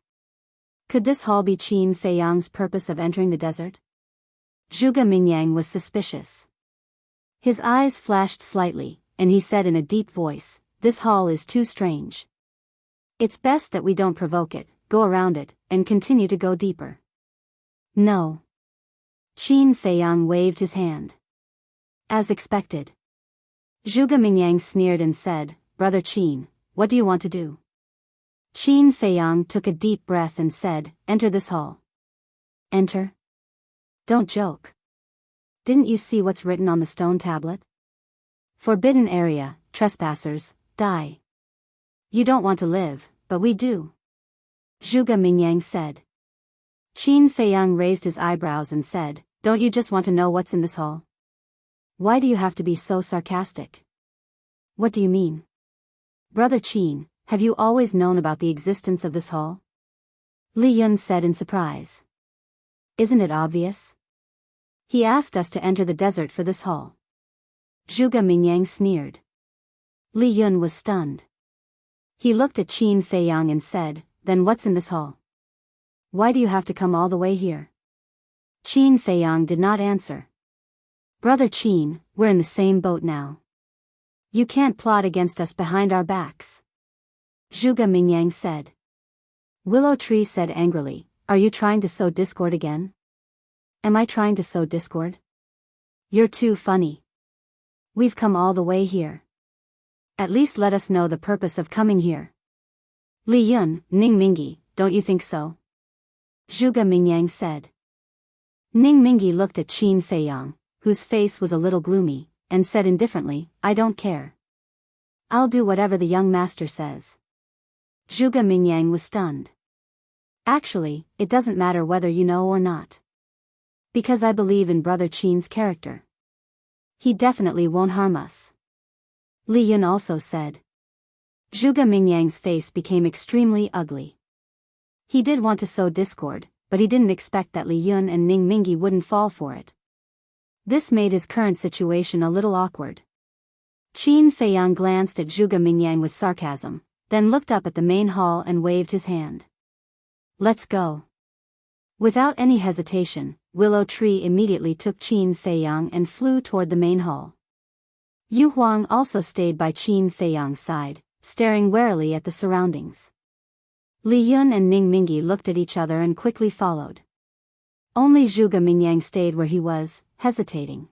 Could this hall be Qin Feiyang's purpose of entering the desert? Zhuge Mingyang was suspicious. His eyes flashed slightly, and he said in a deep voice, "This hall is too strange. It's best that we don't provoke it, go around it, and continue to go deeper." No. Qin Feiyang waved his hand. As expected. Zhuge Mingyang sneered and said, "Brother Qin, what do you want to do?" Qin Feiyang took a deep breath and said, "Enter this hall." Enter? Don't joke. Didn't you see what's written on the stone tablet? Forbidden area, trespassers, die. You don't want to live, but we do. Zhuge Mingyang said. Qin Feiyang raised his eyebrows and said, "Don't you just want to know what's in this hall? Why do you have to be so sarcastic?" What do you mean? Brother Qin, have you always known about the existence of this hall? Li Yun said in surprise. Isn't it obvious? He asked us to enter the desert for this hall. Zhuge Mingyang sneered. Li Yun was stunned. He looked at Qin Feiyang and said, "Then what's in this hall? Why do you have to come all the way here?" Qin Feiyang did not answer. Brother Qin, we're in the same boat now. You can't plot against us behind our backs. Zhuge Mingyang said. Willow Tree said angrily, "Are you trying to sow discord again?" Am I trying to sow discord? You're too funny. We've come all the way here. At least let us know the purpose of coming here. Li Yun, Ning Mingi, don't you think so? Zhuge Mingyang said. Ning Mingi looked at Qin Feiyang, whose face was a little gloomy, and said indifferently, "I don't care. I'll do whatever the young master says." Zhuge Mingyang was stunned. Actually, it doesn't matter whether you know or not. Because I believe in Brother Qin's character. He definitely won't harm us. Li Yun also said. Zhuge Mingyang's face became extremely ugly. He did want to sow discord, but he didn't expect that Li Yun and Ning Mingi wouldn't fall for it. This made his current situation a little awkward. Qin Feiyang glanced at Zhuge Mingyang with sarcasm, then looked up at the main hall and waved his hand. Let's go. Without any hesitation, Willow Tree immediately took Qin Feiyang and flew toward the main hall. Yu Huang also stayed by Qin Feiyang's side, staring warily at the surroundings. Li Yun and Ning Mingi looked at each other and quickly followed. Only Zhuge Mingyang stayed where he was, hesitating.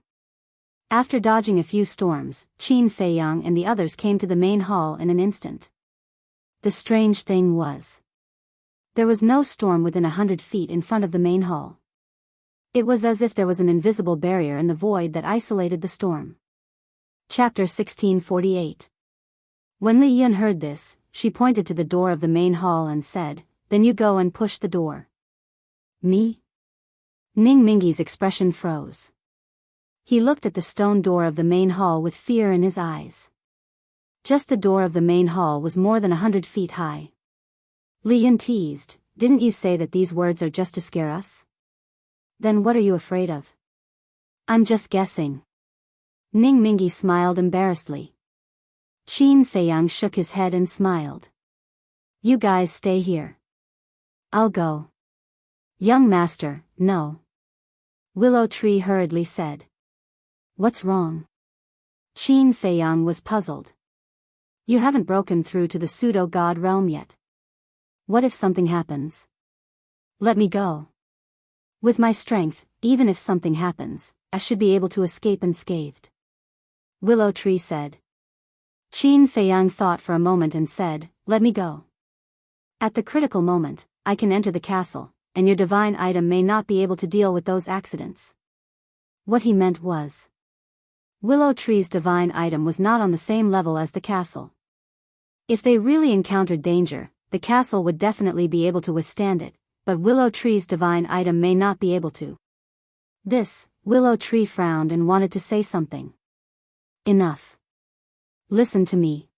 After dodging a few storms, Qin Feiyang and the others came to the main hall in an instant. The strange thing was, there was no storm within 100 feet in front of the main hall. It was as if there was an invisible barrier in the void that isolated the storm. Chapter 1648. When Li Yun heard this, she pointed to the door of the main hall and said, "Then you go and push the door." Me? Ning Mingi's expression froze. He looked at the stone door of the main hall with fear in his eyes. Just the door of the main hall was more than 100 feet high. Li Yun teased, "Didn't you say that these words are just to scare us? Then what are you afraid of?" "I'm just guessing." Ning Mingi smiled embarrassedly. Qin Feiyang shook his head and smiled. "You guys stay here. I'll go." "Young master, no." Willow Tree hurriedly said. "What's wrong?" Qin Feiyang was puzzled. "You haven't broken through to the pseudo-god realm yet. What if something happens?" "Let me go. With my strength, even if something happens, I should be able to escape unscathed." Willow Tree said. Qin Feiyang thought for a moment and said, "Let me go. At the critical moment, I can enter the castle, and your divine item may not be able to deal with those accidents." What he meant was, Willow Tree's divine item was not on the same level as the castle. If they really encountered danger, the castle would definitely be able to withstand it, but Willow Tree's divine item may not be able to. Willow Tree frowned and wanted to say something. "Enough. Listen to me.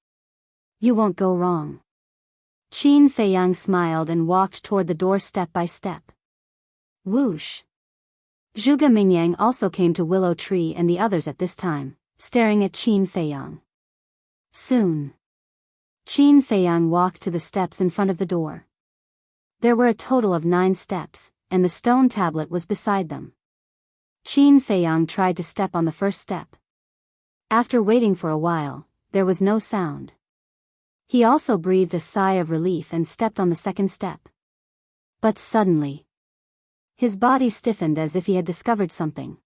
You won't go wrong." Qin Feiyang smiled and walked toward the door step by step. Whoosh. Zhuge Mingyang also came to Willow Tree and the others at this time, staring at Qin Feiyang. Soon, Qin Feiyang walked to the steps in front of the door. There were a total of 9 steps, and the stone tablet was beside them. Qin Feiyang tried to step on the first step. After waiting for a while, there was no sound. He also breathed a sigh of relief and stepped on the second step. But suddenly, his body stiffened as if he had discovered something.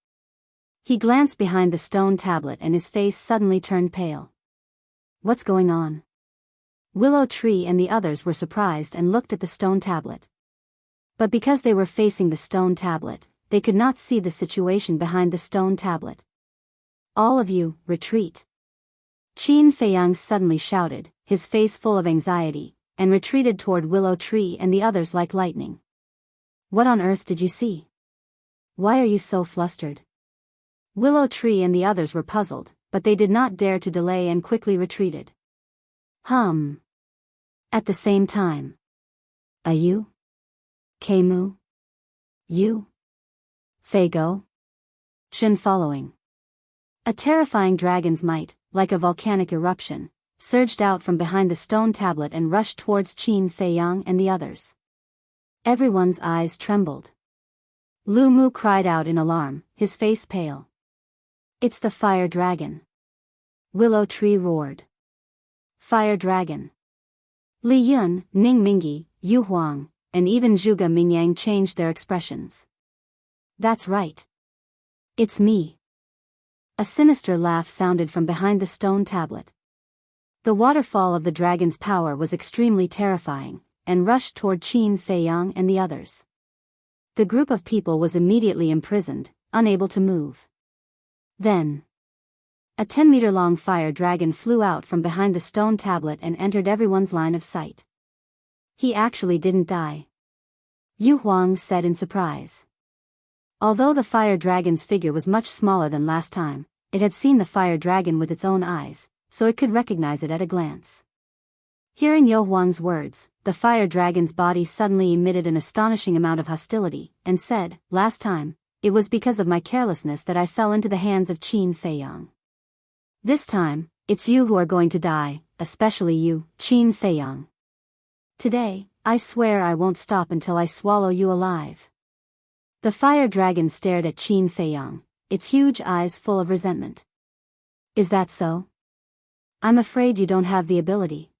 He glanced behind the stone tablet and his face suddenly turned pale. What's going on? Willow Tree and the others were surprised and looked at the stone tablet. But because they were facing the stone tablet, they could not see the situation behind the stone tablet. All of you, retreat. Qin Feiyang suddenly shouted, his face full of anxiety, and retreated toward Willow Tree and the others like lightning. What on earth did you see? Why are you so flustered? Willow Tree and the others were puzzled, but they did not dare to delay and quickly retreated. At the same time. You? Keimu? You? Feigo? Shen following. A terrifying dragon's might, like a volcanic eruption, surged out from behind the stone tablet and rushed towards Qin Feiyang and the others. Everyone's eyes trembled. Lu Mu cried out in alarm, his face pale. It's the fire dragon. Willow Tree roared. Fire dragon. Li Yun, Ning Mingi, Yu Huang, and even Zhuge Mingyang changed their expressions. That's right. It's me. A sinister laugh sounded from behind the stone tablet. The waterfall of the dragon's power was extremely terrifying, and rushed toward Qin Feiyang and the others. The group of people was immediately imprisoned, unable to move. Then, a 10-meter-long fire dragon flew out from behind the stone tablet and entered everyone's line of sight. He actually didn't die. Yu Huang said in surprise. Although the fire dragon's figure was much smaller than last time, it had seen the fire dragon with its own eyes, so it could recognize it at a glance. Hearing Yu Huang's words, the fire dragon's body suddenly emitted an astonishing amount of hostility, and said, "Last time, it was because of my carelessness that I fell into the hands of Qin Feiyang. This time, it's you who are going to die, especially you, Qin Feiyang. Today, I swear I won't stop until I swallow you alive." The fire dragon stared at Qin Feiyang, its huge eyes full of resentment. Is that so? I'm afraid you don't have the ability.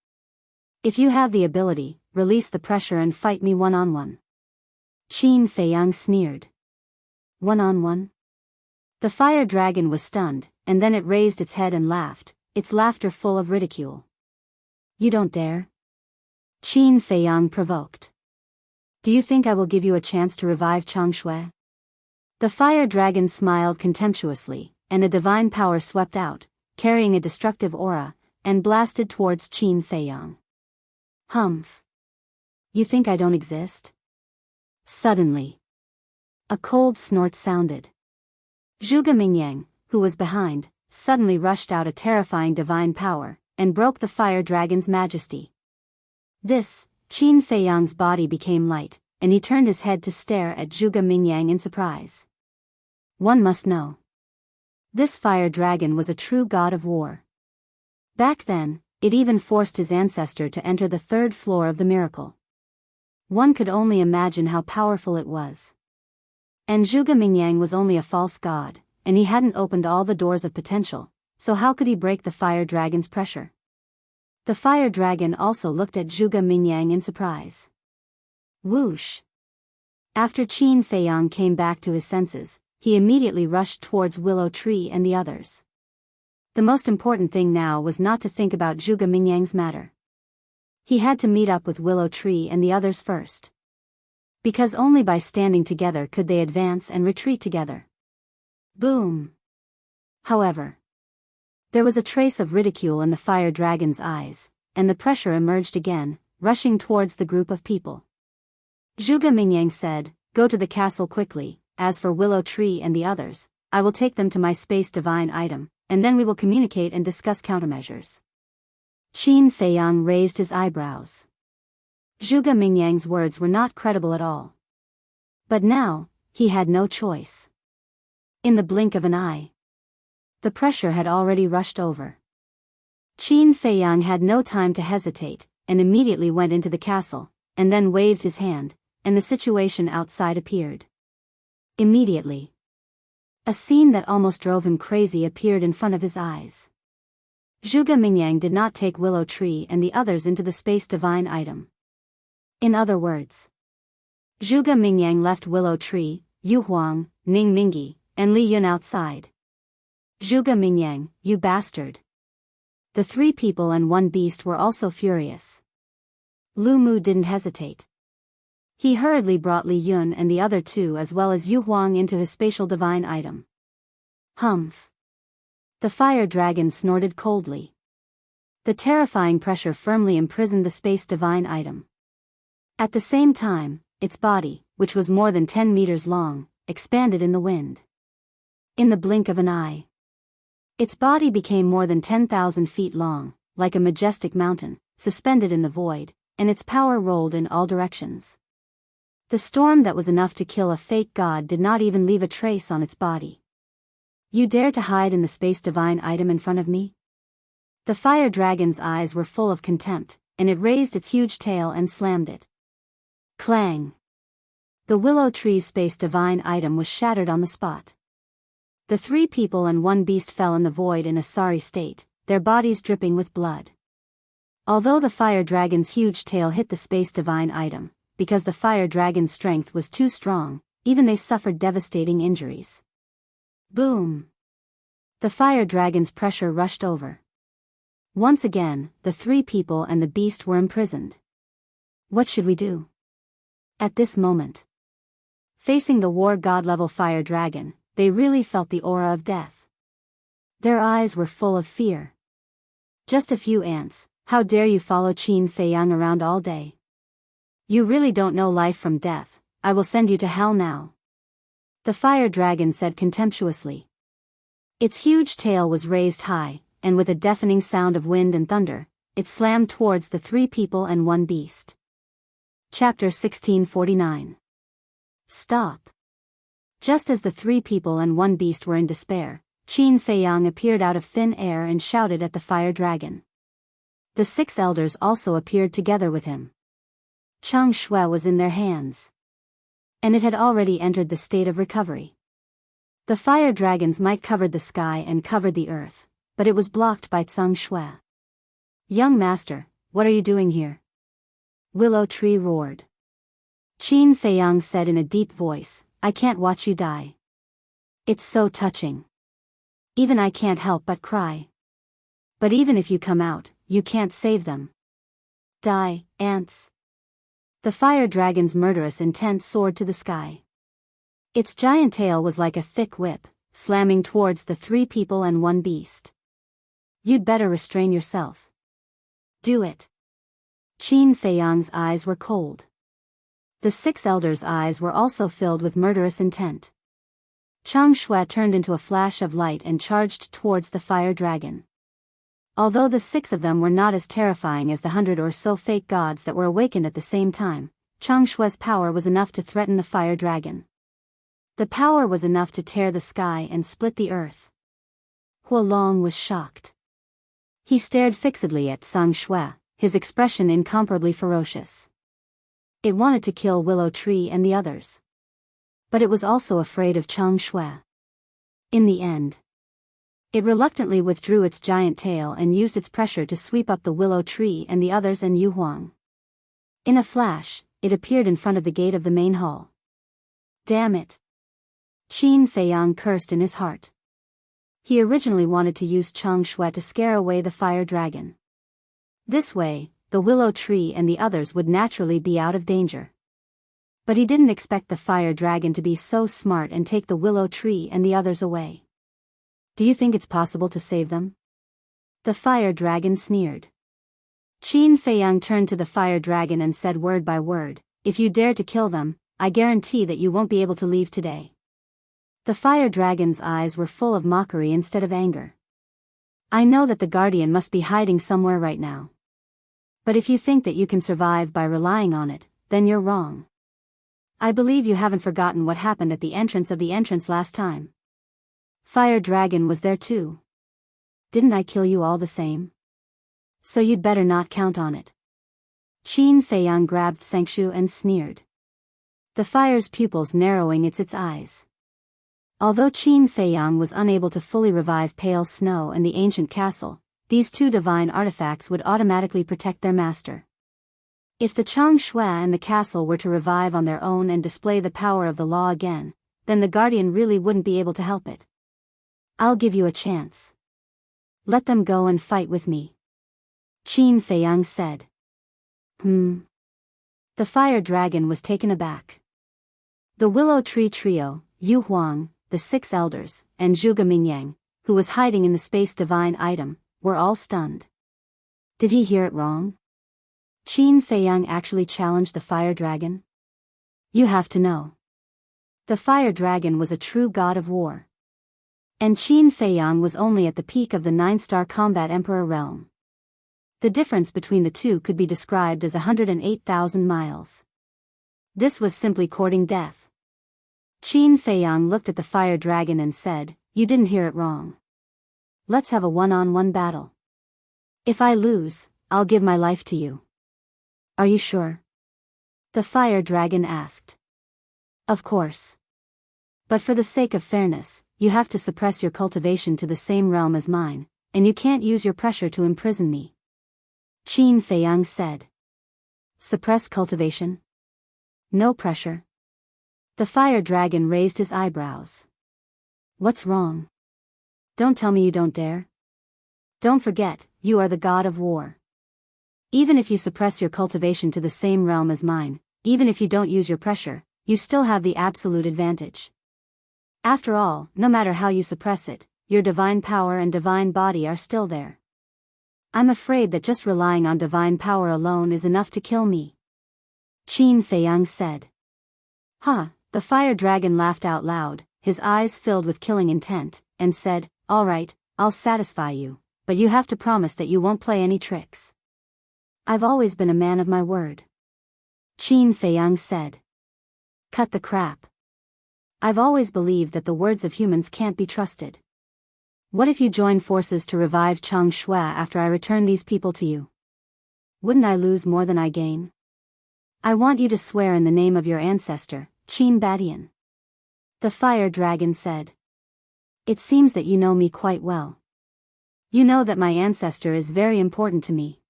If you have the ability, release the pressure and fight me one-on-one. Qin Feiyang sneered. One-on-one? The fire dragon was stunned, and then it raised its head and laughed, its laughter full of ridicule. You don't dare? Qin Feiyang provoked. Do you think I will give you a chance to revive Changshui? The fire dragon smiled contemptuously, and a divine power swept out, carrying a destructive aura, and blasted towards Qin Feiyang. Humph. You think I don't exist? Suddenly, a cold snort sounded. Zhuge Mingyang, who was behind, suddenly rushed out a terrifying divine power, and broke the fire dragon's majesty. This, Qin Feiyang's body became light, and he turned his head to stare at Zhuge Mingyang in surprise. One must know. This fire dragon was a true god of war. Back then, it even forced his ancestor to enter the 3rd floor of the miracle. One could only imagine how powerful it was. And Zhuge Mingyang was only a false god, and he hadn't opened all the doors of potential, so how could he break the fire dragon's pressure? The fire dragon also looked at Zhuge Mingyang in surprise. Whoosh! After Qin Feiyang came back to his senses, he immediately rushed towards Willow Tree and the others. The most important thing now was not to think about Zhuge Mingyang's matter. He had to meet up with Willow Tree and the others first. Because only by standing together could they advance and retreat together. Boom! However, there was a trace of ridicule in the fire dragon's eyes, and the pressure emerged again, rushing towards the group of people. Zhuge Mingyang said, "Go to the castle quickly. As for Willow Tree and the others, I will take them to my space divine item, and then we will communicate and discuss countermeasures." Qin Feiyang raised his eyebrows. Zhuge Mingyang's words were not credible at all. But now, he had no choice. In the blink of an eye, the pressure had already rushed over. Qin Feiyang had no time to hesitate, and immediately went into the castle, and then waved his hand, and the situation outside appeared. Immediately, a scene that almost drove him crazy appeared in front of his eyes. Zhuge Mingyang did not take Willow Tree and the others into the Space Divine item. In other words, Zhuge Mingyang left Willow Tree, Yu Huang, Ning Mingyi, and Li Yun outside. Zhuge Mingyang, you bastard. The 3 people and 1 beast were also furious. Lu Mu didn't hesitate. He hurriedly brought Li Yun and the other 2 as well as Yu Huang into his spatial divine item. Humph. The fire dragon snorted coldly. The terrifying pressure firmly imprisoned the space divine item. At the same time, its body, which was more than 10 meters long, expanded in the wind. In the blink of an eye, its body became more than 10,000 feet long, like a majestic mountain, suspended in the void, and its power rolled in all directions. The storm that was enough to kill a fake god did not even leave a trace on its body. You dare to hide in the space divine item in front of me? The fire dragon's eyes were full of contempt, and it raised its huge tail and slammed it. Clang! The Willow Tree's space divine item was shattered on the spot. The 3 people and 1 beast fell in the void in a sorry state, their bodies dripping with blood. Although the fire dragon's huge tail hit the space divine item, because the fire dragon's strength was too strong, even they suffered devastating injuries. Boom! The fire dragon's pressure rushed over. Once again, the 3 people and the beast were imprisoned. What should we do? At this moment, facing the war god level fire dragon, they really felt the aura of death. Their eyes were full of fear. Just a few ants, how dare you follow Qin Feiyang around all day? You really don't know life from death, I will send you to hell now. The fire dragon said contemptuously. Its huge tail was raised high, and with a deafening sound of wind and thunder, it slammed towards the 3 people and 1 beast. Chapter 1649. Stop. Just as the 3 people and 1 beast were in despair, Qin Feiyang appeared out of thin air and shouted at the fire dragon. The 6 elders also appeared together with him. Chang Shui was in their hands, and it had already entered the state of recovery. The fire dragon's might covered the sky and covered the earth, but it was blocked by Chang Shui. Young master, what are you doing here? Willow Tree roared. Qin Feiyang said in a deep voice, I can't watch you die. It's so touching. Even I can't help but cry. But even if you come out, you can't save them. Die, ants. The fire dragon's murderous intent soared to the sky. Its giant tail was like a thick whip, slamming towards the 3 people and 1 beast. You'd better restrain yourself. Do it. Qin Feiyang's eyes were cold. The 6 elders' eyes were also filled with murderous intent. Chang Shui turned into a flash of light and charged towards the fire dragon. Although the 6 of them were not as terrifying as the 100 or so fake gods that were awakened at the same time, Chang Shui's power was enough to threaten the fire dragon. The power was enough to tear the sky and split the earth. Huolong was shocked. He stared fixedly at Chang Shui, his expression incomparably ferocious. It wanted to kill Willow Tree and the others. But it was also afraid of Chang Shui. In the end, it reluctantly withdrew its giant tail and used its pressure to sweep up the Willow Tree and the others and Yu Huang. In a flash, it appeared in front of the gate of the main hall. Damn it! Qin Feiyang cursed in his heart. He originally wanted to use Chang Shui to scare away the fire dragon. This way, the Willow Tree and the others would naturally be out of danger. But he didn't expect the fire dragon to be so smart and take the Willow Tree and the others away. Do you think it's possible to save them? The fire dragon sneered. Qin Feiyang turned to the fire dragon and said word by word, if you dare to kill them, I guarantee that you won't be able to leave today. The fire dragon's eyes were full of mockery instead of anger. I know that the guardian must be hiding somewhere right now. But if you think that you can survive by relying on it, then you're wrong. I believe you haven't forgotten what happened at the entrance of the entrance last time. Fire Dragon was there too. Didn't I kill you all the same? So you'd better not count on it. Qin Feiyang grabbed Sengshu and sneered. The fire's pupils narrowing its eyes. Although Qin Feiyang was unable to fully revive Pale Snow and the ancient castle, these two divine artifacts would automatically protect their master. If the Chang Shui and the castle were to revive on their own and display the power of the law again, then the guardian really wouldn't be able to help it. I'll give you a chance. Let them go and fight with me. Qin Feiyang said. The fire dragon was taken aback. The Willow Tree Trio, Yu Huang, the Six Elders, and Zhuge Mingyang, who was hiding in the space divine item, were all stunned. Did he hear it wrong? Qin Feiyang actually challenged the fire dragon? You have to know. The fire dragon was a true god of war. And Qin Feiyang was only at the peak of the 9-star combat emperor realm. The difference between the two could be described as 108,000 miles. This was simply courting death. Qin Feiyang looked at the fire dragon and said, "You didn't hear it wrong. Let's have a one-on-one battle. If I lose, I'll give my life to you." Are you sure? The fire dragon asked. Of course. But for the sake of fairness, you have to suppress your cultivation to the same realm as mine, and you can't use your pressure to imprison me. Qin Feiyang said. Suppress cultivation? No pressure. The fire dragon raised his eyebrows. What's wrong? Don't tell me you don't dare. Don't forget, you are the god of war. Even if you suppress your cultivation to the same realm as mine, even if you don't use your pressure, you still have the absolute advantage. After all, no matter how you suppress it, your divine power and divine body are still there. I'm afraid that just relying on divine power alone is enough to kill me. Qin Feiyang said. The fire dragon laughed out loud, his eyes filled with killing intent, and said, "All right, I'll satisfy you, but you have to promise that you won't play any tricks." I've always been a man of my word. Qin Feiyang said. Cut the crap. I've always believed that the words of humans can't be trusted. What if you join forces to revive Chang Shui after I return these people to you? Wouldn't I lose more than I gain? I want you to swear in the name of your ancestor, Qin Badian. The fire dragon said. It seems that you know me quite well. You know that my ancestor is very important to me.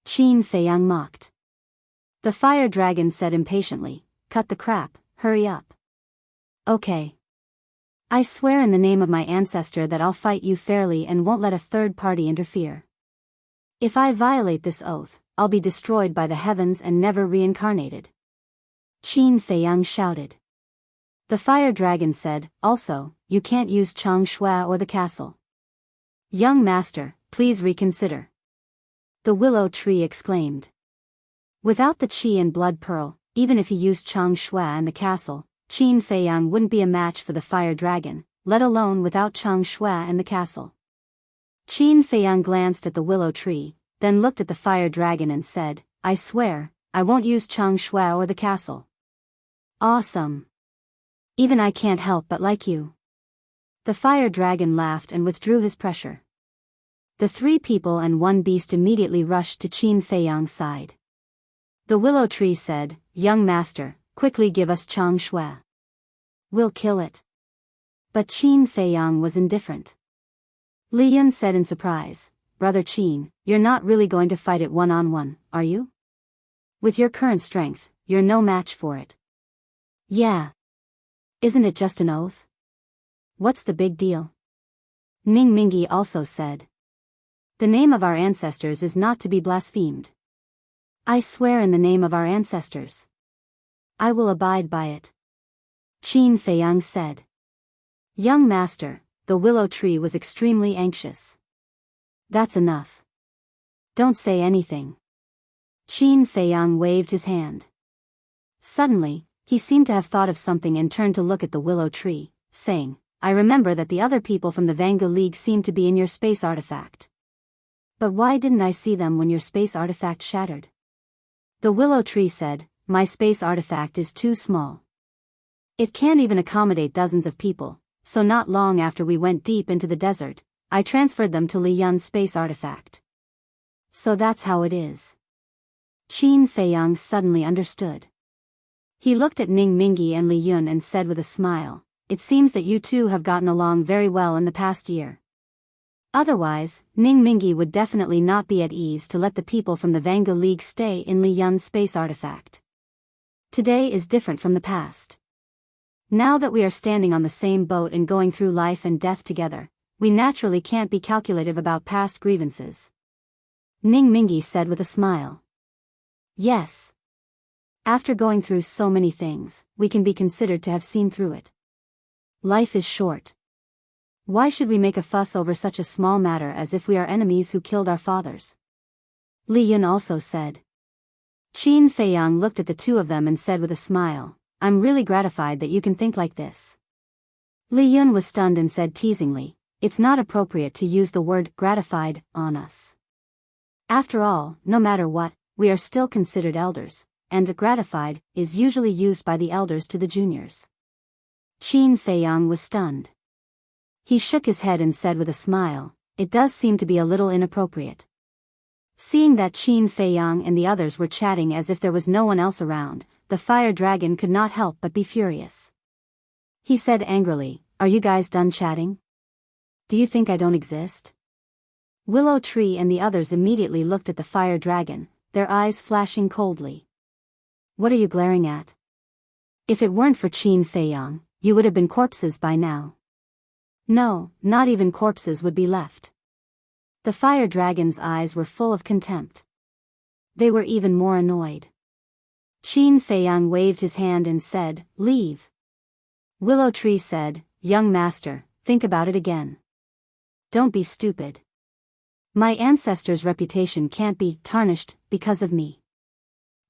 Qin Feiyang mocked. The fire dragon said impatiently, "Cut the crap, hurry up." Okay. I swear in the name of my ancestor that I'll fight you fairly and won't let a third party interfere. If I violate this oath, I'll be destroyed by the heavens and never reincarnated. Qin Feiyang shouted. The fire dragon said, also, you can't use Chang Shui or the castle. Young master, please reconsider. The willow tree exclaimed. Without the Qi and blood pearl, even if he used Chang Shui and the castle, Qin Feiyang wouldn't be a match for the fire dragon, let alone without Chang Shui and the castle. Qin Feiyang glanced at the willow tree, then looked at the fire dragon and said, I swear, I won't use Chang Shui or the castle. Awesome. Even I can't help but like you. The fire dragon laughed and withdrew his pressure. The 3 people and 1 beast immediately rushed to Qin Feiyang's side. The willow tree said, Young master, quickly give us Chang Shui. We'll kill it. But Qin Feiyang was indifferent. Li Yun said in surprise, Brother Qin, you're not really going to fight it one-on-one, are you? With your current strength, you're no match for it. Yeah. Isn't it just an oath? What's the big deal? Ning Mingi also said. The name of our ancestors is not to be blasphemed. I swear in the name of our ancestors. I will abide by it. Qin Feiyang said. Young master, the willow tree was extremely anxious. That's enough. Don't say anything. Qin Feiyang waved his hand. Suddenly, he seemed to have thought of something and turned to look at the willow tree, saying, I remember that the other people from the Vangu League seemed to be in your space artifact. But why didn't I see them when your space artifact shattered? The willow tree said, My space artifact is too small. It can't even accommodate dozens of people, So not long after we went deep into the desert, I transferred them to Li Yun's space artifact. So that's how it is. Qin Feiyang suddenly understood. He looked at Ning Mingi and Li Yun and said with a smile, "It seems that you two have gotten along very well in the past year. Otherwise, Ning Mingi would definitely not be at ease to let the people from the Vanga League stay in Li Yun's space artifact. Today is different from the past. Now that we are standing on the same boat and going through life and death together, we naturally can't be calculative about past grievances." Ning Mingi said with a smile. "Yes. After going through so many things, we can be considered to have seen through it. Life is short. Why should we make a fuss over such a small matter as if we are enemies who killed our fathers?" Li Yun also said. Qin Feiyang looked at the two of them and said with a smile, "I'm really gratified that you can think like this." Li Yun was stunned and said teasingly, "It's not appropriate to use the word gratified on us. After all, no matter what, we are still considered elders, and gratified is usually used by the elders to the juniors." Qin Feiyang was stunned. He shook his head and said with a smile, "It does seem to be a little inappropriate." Seeing that Qin Feiyang and the others were chatting as if there was no one else around, the fire dragon could not help but be furious. He said angrily, "Are you guys done chatting? Do you think I don't exist?" Willow Tree and the others immediately looked at the fire dragon, their eyes flashing coldly. "What are you glaring at? If it weren't for Qin Feiyang, you would have been corpses by now." "No, not even corpses would be left." The fire dragon's eyes were full of contempt. They were even more annoyed. Qin Feiyang waved his hand and said, "Leave." Willow Tree said, "Young master, think about it again. Don't be stupid. My ancestors' reputation can't be tarnished because of me."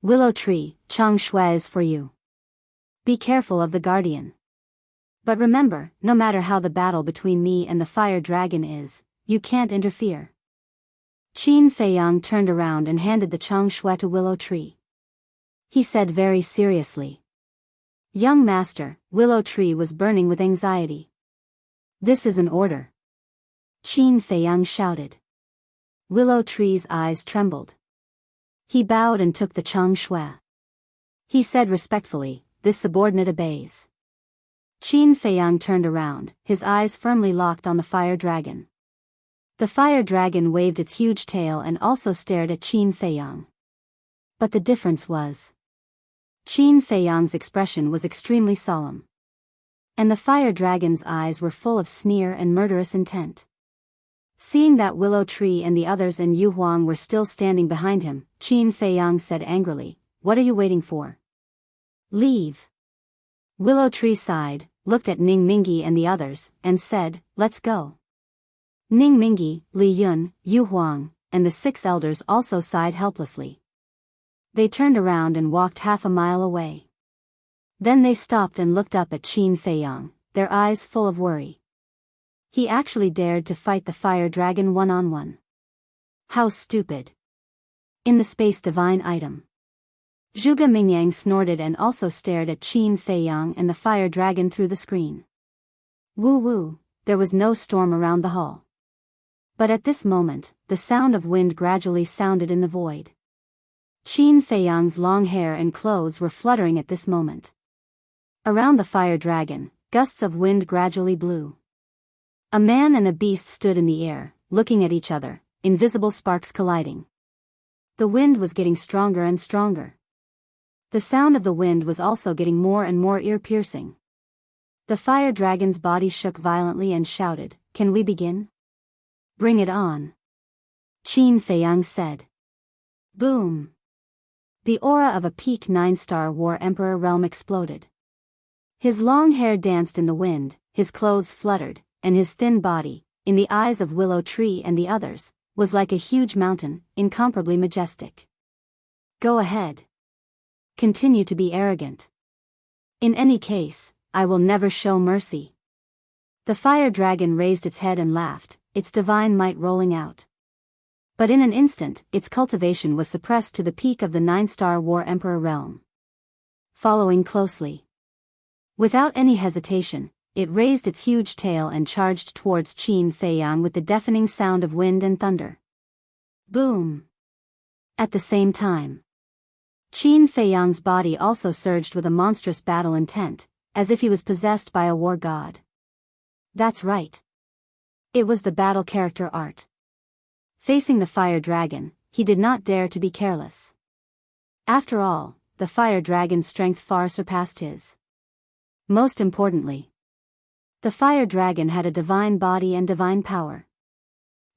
Willow Tree, Chang Shui is for you. Be careful of the guardian. But remember, no matter how the battle between me and the fire dragon is, you can't interfere. Qin Feiyang turned around and handed the Chang Shui to Willow Tree. He said very seriously. "Young master," Willow Tree was burning with anxiety. "This is an order." Qin Feiyang shouted. Willow Tree's eyes trembled. He bowed and took the Chang Shui. He said respectfully, "This subordinate obeys." Qin Feiyang turned around, his eyes firmly locked on the fire dragon. The fire dragon waved its huge tail and also stared at Qin Feiyang. But the difference was, Qin Feiyang's expression was extremely solemn. And the fire dragon's eyes were full of sneer and murderous intent. Seeing that Willow Tree and the others and Yu Huang were still standing behind him, Qin Feiyang said angrily, "What are you waiting for? Leave." Willow Tree sighed, looked at Ning Mingi and the others, and said, "Let's go." Ning Mingi, Li Yun, Yu Huang, and the 6 elders also sighed helplessly. They turned around and walked half a mile away. Then they stopped and looked up at Qin Feiyang, their eyes full of worry. He actually dared to fight the fire dragon one-on-one. How stupid. In the space divine item. Zhuge Mingyang snorted and also stared at Qin Feiyang and the fire dragon through the screen. Woo-woo, there was no storm around the hall. But at this moment, the sound of wind gradually sounded in the void. Qin Feiyang's long hair and clothes were fluttering at this moment. Around the fire dragon, gusts of wind gradually blew. A man and a beast stood in the air, looking at each other, invisible sparks colliding. The wind was getting stronger and stronger. The sound of the wind was also getting more and more ear-piercing. The fire dragon's body shook violently and shouted, "Can we begin?" "Bring it on," Qin Feiyang said. Boom! The aura of a peak 9-star war emperor realm exploded. His long hair danced in the wind, his clothes fluttered, and his thin body, in the eyes of Willow Tree and the others, was like a huge mountain, incomparably majestic. Go ahead. Continue to be arrogant. In any case, I will never show mercy. The fire dragon raised its head and laughed, its divine might rolling out. But in an instant, its cultivation was suppressed to the peak of the 9-star war emperor realm. Following closely. Without any hesitation, it raised its huge tail and charged towards Qin Feiyang with the deafening sound of wind and thunder. Boom! At the same time, Qin Feiyang's body also surged with a monstrous battle intent, as if he was possessed by a war god. That's right. It was the battle character art. Facing the fire dragon, he did not dare to be careless. After all, the fire dragon's strength far surpassed his. Most importantly, the fire dragon had a divine body and divine power.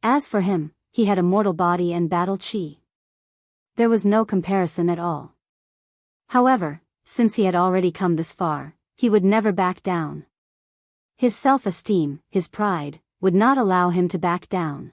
As for him, he had a mortal body and battle chi. There was no comparison at all. However, since he had already come this far, he would never back down. His self-esteem, his pride, would not allow him to back down.